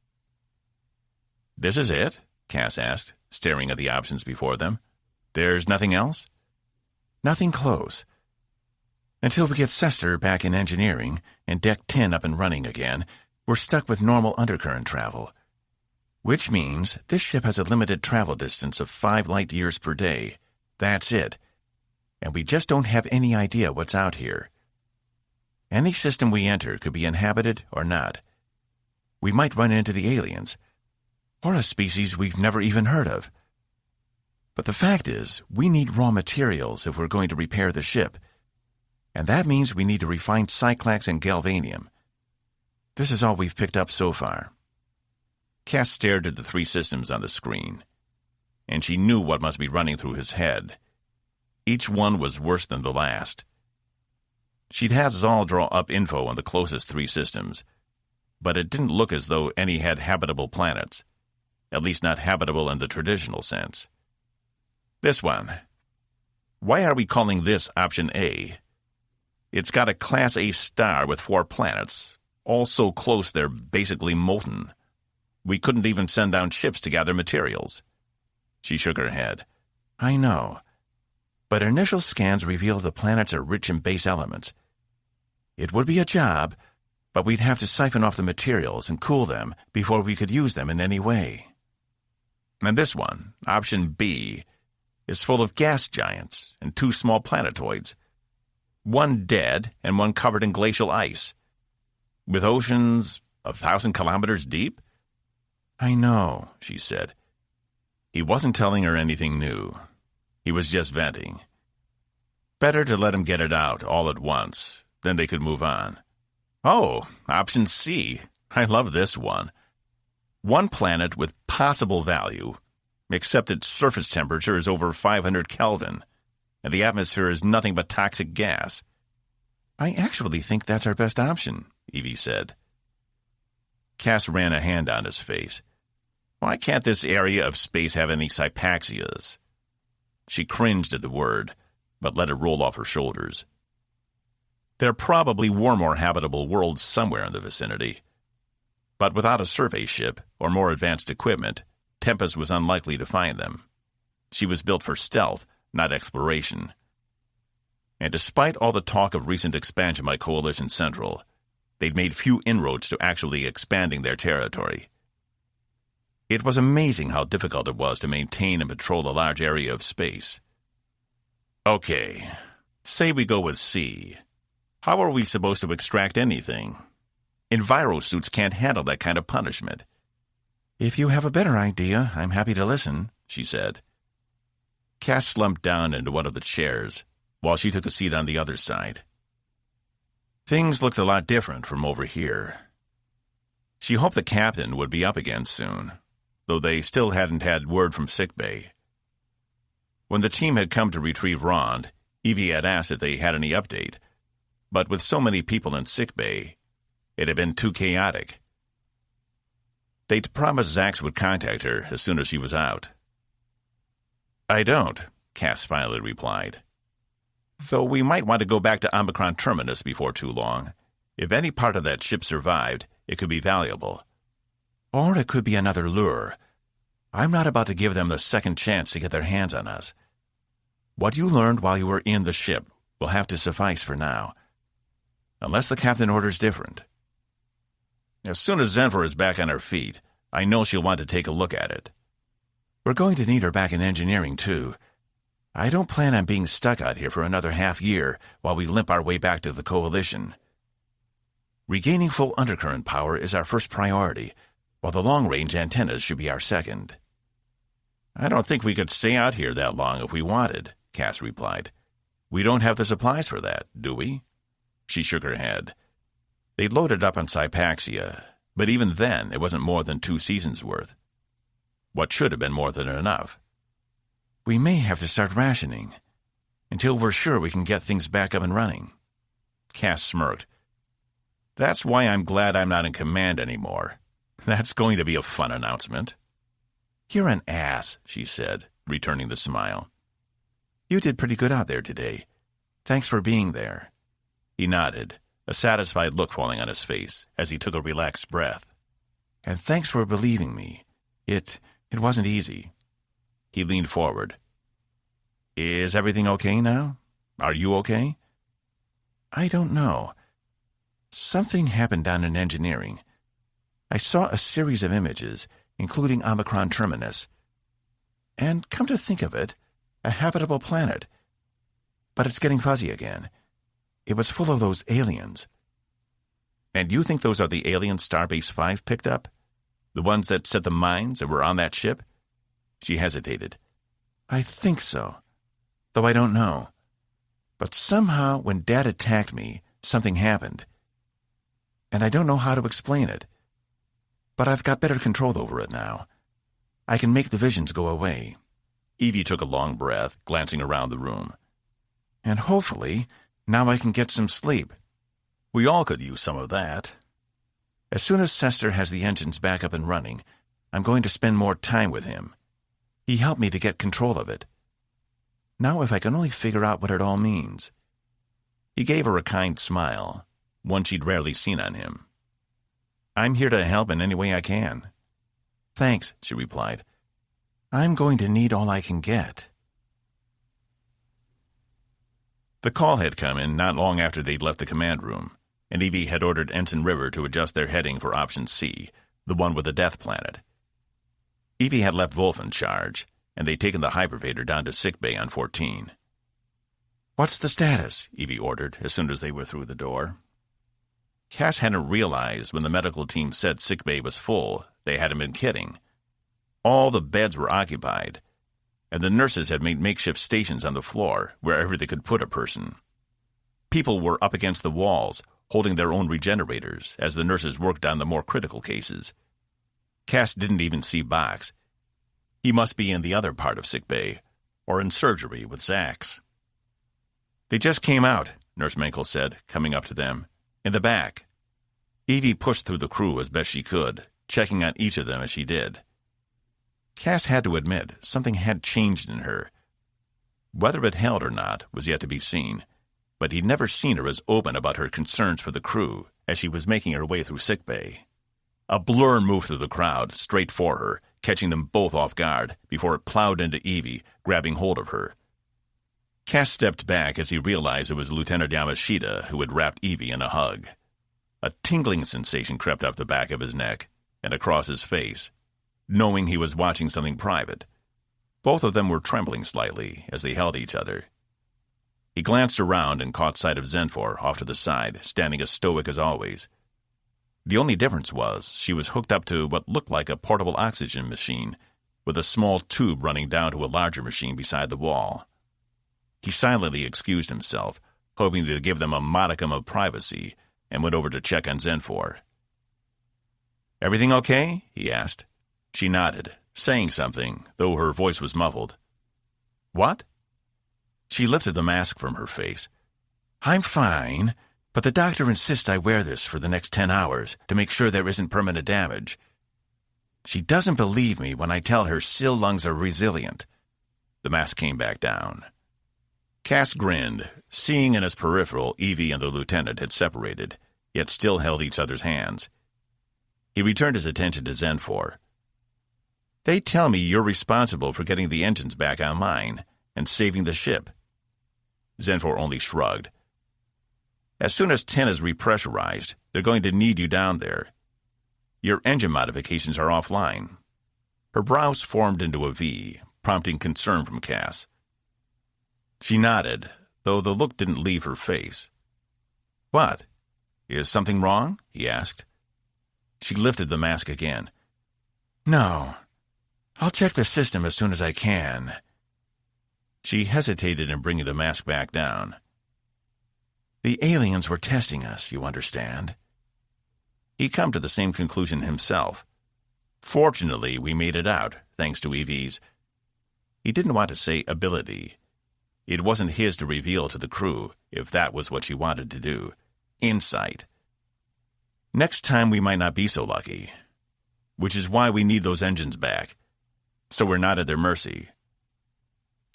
"This is it?" Cass asked, staring at the options before them. "There's nothing else?" "Nothing close. Until we get Sester back in engineering and Deck 10 up and running again, we're stuck with normal undercurrent travel. Which means this ship has a limited travel distance of 5 light years per day. That's it. And we just don't have any idea what's out here. Any system we enter could be inhabited or not. We might run into the aliens, or a species we've never even heard of. But the fact is, we need raw materials if we're going to repair the ship. And that means we need to refine cyclax and galvanium. This is all we've picked up so far." Cass stared at the 3 systems on the screen, and she knew what must be running through his head. Each one was worse than the last. She'd had Zal draw up info on the closest 3 systems, but it didn't look as though any had habitable planets, at least not habitable in the traditional sense. "This one. Why are we calling this Option A? It's got a Class A star with 4 planets, all so close they're basically molten. We couldn't even send down ships to gather materials." She shook her head. "I know, but initial scans reveal the planets are rich in base elements. It would be a job, but we'd have to siphon off the materials and cool them before we could use them in any way. And this one, Option B, is full of gas giants and 2 small planetoids. One dead and one covered in glacial ice, with oceans 1,000 kilometers deep." "I know," she said. He wasn't telling her anything new. He was just venting. Better to let him get it out all at once, then they could move on. "Oh, Option C. I love this one. One planet with possible value, except its surface temperature is over 500 Kelvin. And the atmosphere is nothing but toxic gas." "I actually think that's our best option," Evie said. Cass ran a hand on his face. "Why can't this area of space have any hypaxias?" She cringed at the word. but let it roll off her shoulders. There probably were more habitable worlds somewhere in the vicinity, but without a survey ship or more advanced equipment, Tempest was unlikely to find them. She was built for stealth, not exploration. And despite all the talk of recent expansion by Coalition Central, they'd made few inroads to actually expanding their territory. It was amazing how difficult it was to maintain and patrol a large area of space. Okay, say we go with C. How are we supposed to extract anything? Envirosuits can't handle that kind of punishment. If you have a better idea, I'm happy to listen, she said. Cass slumped down into one of the chairs, while she took a seat on the other side. Things looked a lot different from over here. She hoped the captain would be up again soon, though they still hadn't had word from sickbay. When the team had come to retrieve Rond, Evie had asked if they had any update, but with so many people in sickbay, it had been too chaotic. They'd promised Zax would contact her as soon as she was out. I don't, Cass finally replied. So we might want to go back to Omicron Terminus before too long. If any part of that ship survived, it could be valuable. Or it could be another lure. I'm not about to give them the second chance to get their hands on us. What you learned while you were in the ship will have to suffice for now, unless the captain orders different. As soon as Zenfer is back on her feet, I know she'll want to take a look at it. We're going to need her back in engineering, too. I don't plan on being stuck out here for another half-year while we limp our way back to the Coalition. Regaining full undercurrent power is our first priority, while the long-range antennas should be our second. I don't think we could stay out here that long if we wanted, Cass replied. We don't have the supplies for that, do we? She shook her head. They'd loaded up on Sypaxia, but even then it wasn't more than 2 seasons' worth. What should have been more than enough. We may have to start rationing, until we're sure we can get things back up and running. Cass smirked. That's why I'm glad I'm not in command anymore. That's going to be a fun announcement. You're an ass, she said, returning the smile. You did pretty good out there today. Thanks for being there. He nodded, a satisfied look falling on his face as he took a relaxed breath. And thanks for believing me. It wasn't easy. He leaned forward. Is everything okay now? Are you okay? I don't know. Something happened down in engineering. I saw a series of images, including Omicron Terminus. And come to think of it, a habitable planet. But it's getting fuzzy again. It was full of those aliens. And you think those are the aliens Starbase 5 picked up? The ones that set the mines and were on that ship? She hesitated. I think so, though I don't know. But somehow when Dad attacked me, something happened. And I don't know how to explain it. But I've got better control over it now. I can make the visions go away. Evie took a long breath, glancing around the room. And hopefully, now I can get some sleep. We all could use some of that. As soon as Sester has the engines back up and running, I'm going to spend more time with him. He helped me to get control of it. Now if I can only figure out what it all means. He gave her a kind smile, one she'd rarely seen on him. I'm here to help in any way I can. Thanks, she replied. I'm going to need all I can get. The call had come in not long after they'd left the command room, and Evie had ordered Ensign River to adjust their heading for Option C, the one with the Death Planet. Evie had left Wolf in charge, and they'd taken the hypervator down to sickbay on 14. What's the status? Evie ordered as soon as they were through the door. Cass hadn't realized when the medical team said sickbay was full, they hadn't been kidding. All the beds were occupied, and the nurses had made makeshift stations on the floor wherever they could put a person. People were up against the walls, holding their own regenerators as the nurses worked on the more critical cases. Cass didn't even see Box. He must be in the other part of sickbay, or in surgery with Zax. They just came out, Nurse Menkel said, coming up to them. In the back. Evie pushed through the crew as best she could, checking on each of them as she did. Cass had to admit something had changed in her. Whether it held or not was yet to be seen, but he'd never seen her as open about her concerns for the crew as she was making her way through sickbay. A blur moved through the crowd, straight for her, catching them both off guard before it plowed into Evie, grabbing hold of her. Cass stepped back as he realized it was Lieutenant Yamashita who had wrapped Evie in a hug. A tingling sensation crept up the back of his neck and across his face, knowing he was watching something private. Both of them were trembling slightly as they held each other. He glanced around and caught sight of Zenfor off to the side, standing as stoic as always. The only difference was she was hooked up to what looked like a portable oxygen machine, with a small tube running down to a larger machine beside the wall. He silently excused himself, hoping to give them a modicum of privacy, and went over to check on Zenfor. "Everything okay?" he asked. She nodded, saying something, though her voice was muffled. "What?" She lifted the mask from her face. "I'm fine, but the doctor insists I wear this for the next 10 hours to make sure there isn't permanent damage. She doesn't believe me when I tell her SIL lungs are resilient." The mask came back down. Cass grinned, seeing in his peripheral Evie and the lieutenant had separated, yet still held each other's hands. He returned his attention to Zenfor. "They tell me you're responsible for getting the engines back online and saving the ship." Zenfor only shrugged. "As soon as 10 is repressurized, they're going to need you down there. Your engine modifications are offline." Her brows formed into a V, prompting concern from Cass. She nodded, though the look didn't leave her face. "What? Is something wrong?" he asked. She lifted the mask again. "No. I'll check the system as soon as I can." She hesitated in bringing the mask back down. "The aliens were testing us, you understand." He'd come to the same conclusion himself. Fortunately, we made it out, thanks to Evie's. He didn't want to say ability. It wasn't his to reveal to the crew, if that was what she wanted to do. Insight. Next time we might not be so lucky. Which is why we need those engines back, so we're not at their mercy.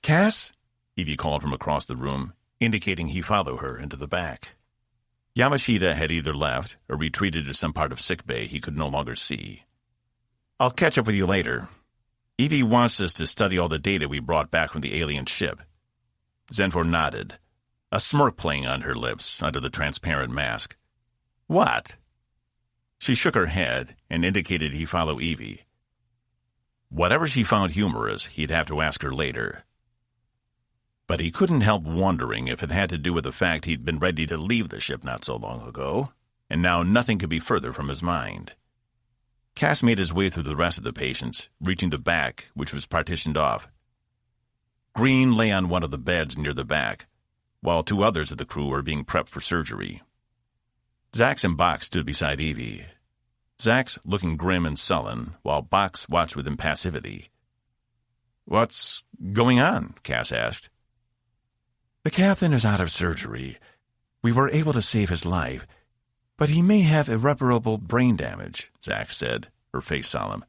"Cass?" Evie called from across the room, indicating he follow her into the back. Yamashita had either left or retreated to some part of sickbay he could no longer see. "I'll catch up with you later. Evie wants us to study all the data we brought back from the alien ship." Zenfor nodded, a smirk playing on her lips under the transparent mask. "What?" She shook her head and indicated he follow Evie. Whatever she found humorous, he'd have to ask her later. But he couldn't help wondering if it had to do with the fact he'd been ready to leave the ship not so long ago, and now nothing could be further from his mind. Cass made his way through the rest of the patients, reaching the back, which was partitioned off. Green lay on one of the beds near the back, while 2 others of the crew were being prepped for surgery. Zax and Box stood beside Evie. Zax looking grim and sullen, while Box watched with impassivity. "What's going on?" Cass asked. "The captain is out of surgery. We were able to save his life, but he may have irreparable brain damage," Zax said, her face solemn.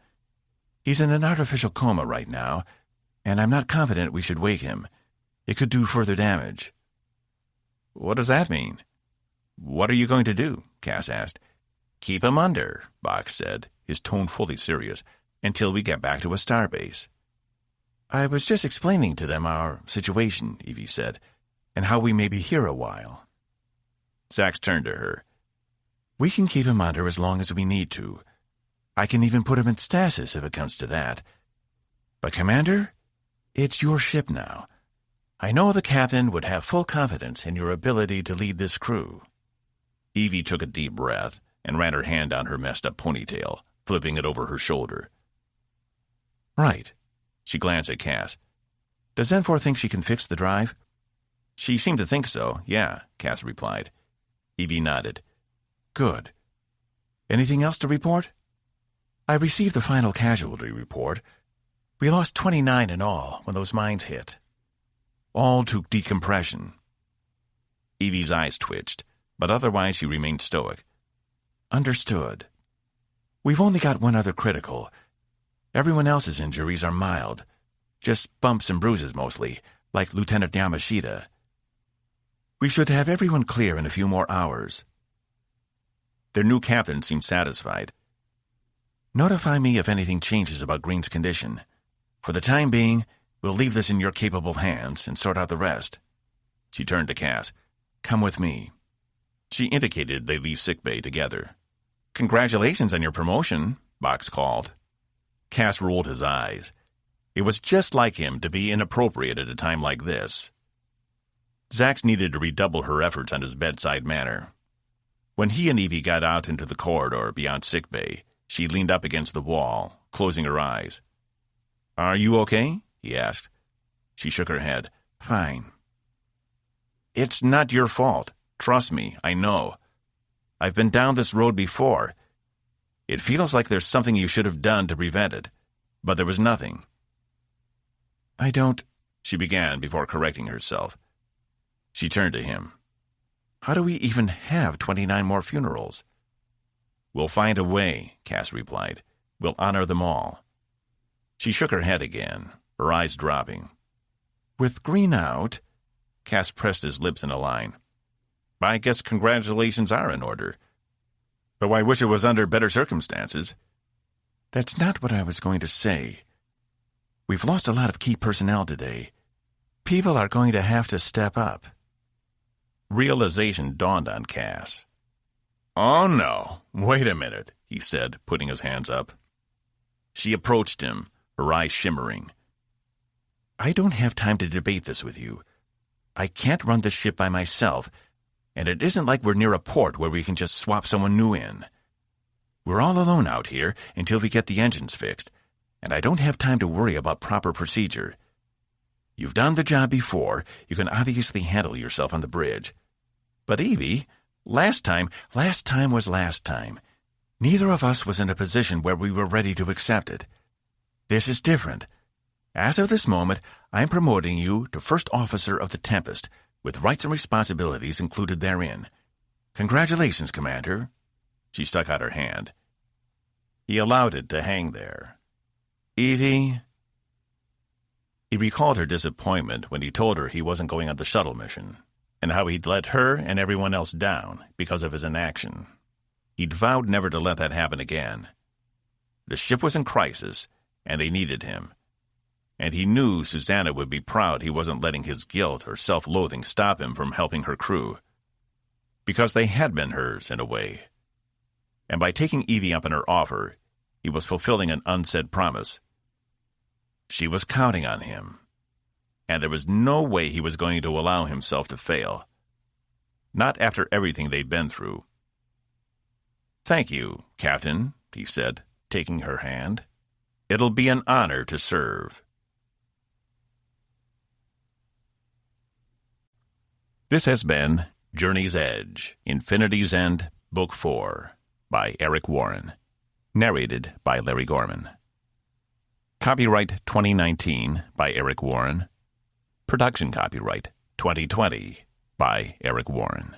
"He's in an artificial coma right now, and I'm not confident we should wake him. It could do further damage." "What does that mean?" "What are you going to do?" Cass asked. "Keep him under," Box said, his tone fully serious, "until we get back to a starbase." "I was just explaining to them our situation," Evie said, "and how we may be here a while." Zax turned to her. "We can keep him under as long as we need to. I can even put him in stasis if it comes to that. But, Commander, it's your ship now. I know the captain would have full confidence in your ability to lead this crew." Evie took a deep breath and ran her hand down her messed-up ponytail, flipping it over her shoulder. "Right." She glanced at Cass. "Does Zenfor think she can fix the drive?" "She seemed to think so, yeah," Cass replied. Evie nodded. "Good. Anything else to report?" "I received the final casualty report. We lost 29 in all when those mines hit. All to decompression." Evie's eyes twitched, but otherwise she remained stoic. "Understood. We've only got 1 other critical. Everyone else's injuries are mild. Just bumps and bruises mostly, like Lieutenant Yamashita. We should have everyone clear in a few more hours. Their new captain seemed satisfied. Notify me if anything changes about Green's condition. For the time being, we'll leave this in your capable hands and sort out the rest. She turned to Cass. Come with me. She indicated they leave sickbay together. Congratulations on your promotion, Box called. Cass rolled his eyes. It was just like him to be inappropriate at a time like this. Zax needed to redouble her efforts on his bedside manner. When he and Evie got out into the corridor beyond sickbay, she leaned up against the wall, closing her eyes. "Are you okay?" he asked. She shook her head. "Fine." "It's not your fault. Trust me, I know. I've been down this road before. It feels like there's something you should have done to prevent it, but there was nothing." "I don't," she began before correcting herself. She turned to him. "How do we even have 29 more funerals?" "We'll find a way," Cass replied. "We'll honor them all." She shook her head again, her eyes dropping. "With Green out?" Cass pressed his lips in a line. "I guess congratulations are in order. Though I wish it was under better circumstances." "That's not what I was going to say. We've lost a lot of key personnel today. People are going to have to step up." Realization dawned on Cass. "Oh, no. Wait a minute," he said, putting his hands up. She approached him, her eyes shimmering. "I don't have time to debate this with you. I can't run the ship by myself, and it isn't like we're near a port where we can just swap someone new in. We're all alone out here until we get the engines fixed, and I don't have time to worry about proper procedure. You've done the job before. You can obviously handle yourself on the bridge. But Evie, last time was last time. Neither of us was in a position where we were ready to accept it. This is different. As of this moment, I'm promoting you to First Officer of the Tempest, with rights and responsibilities included therein. Congratulations, Commander." She stuck out her hand. He allowed it to hang there. "Evie..." He recalled her disappointment when he told her he wasn't going on the shuttle mission, and how he'd let her and everyone else down because of his inaction. He'd vowed never to let that happen again. The ship was in crisis, and they needed him. And he knew Susanna would be proud he wasn't letting his guilt or self-loathing stop him from helping her crew. Because they had been hers, in a way. And by taking Evie up on her offer, he was fulfilling an unsaid promise. She was counting on him, and there was no way he was going to allow himself to fail. Not after everything they'd been through. "Thank you, Captain," he said, taking her hand. "It'll be an honor to serve." This has been Journey's Edge, Infinity's End, Book 4, by Eric Warren. Narrated by Larry Gorman. Copyright 2019 by Eric Warren. Production copyright 2020 by Eric Warren.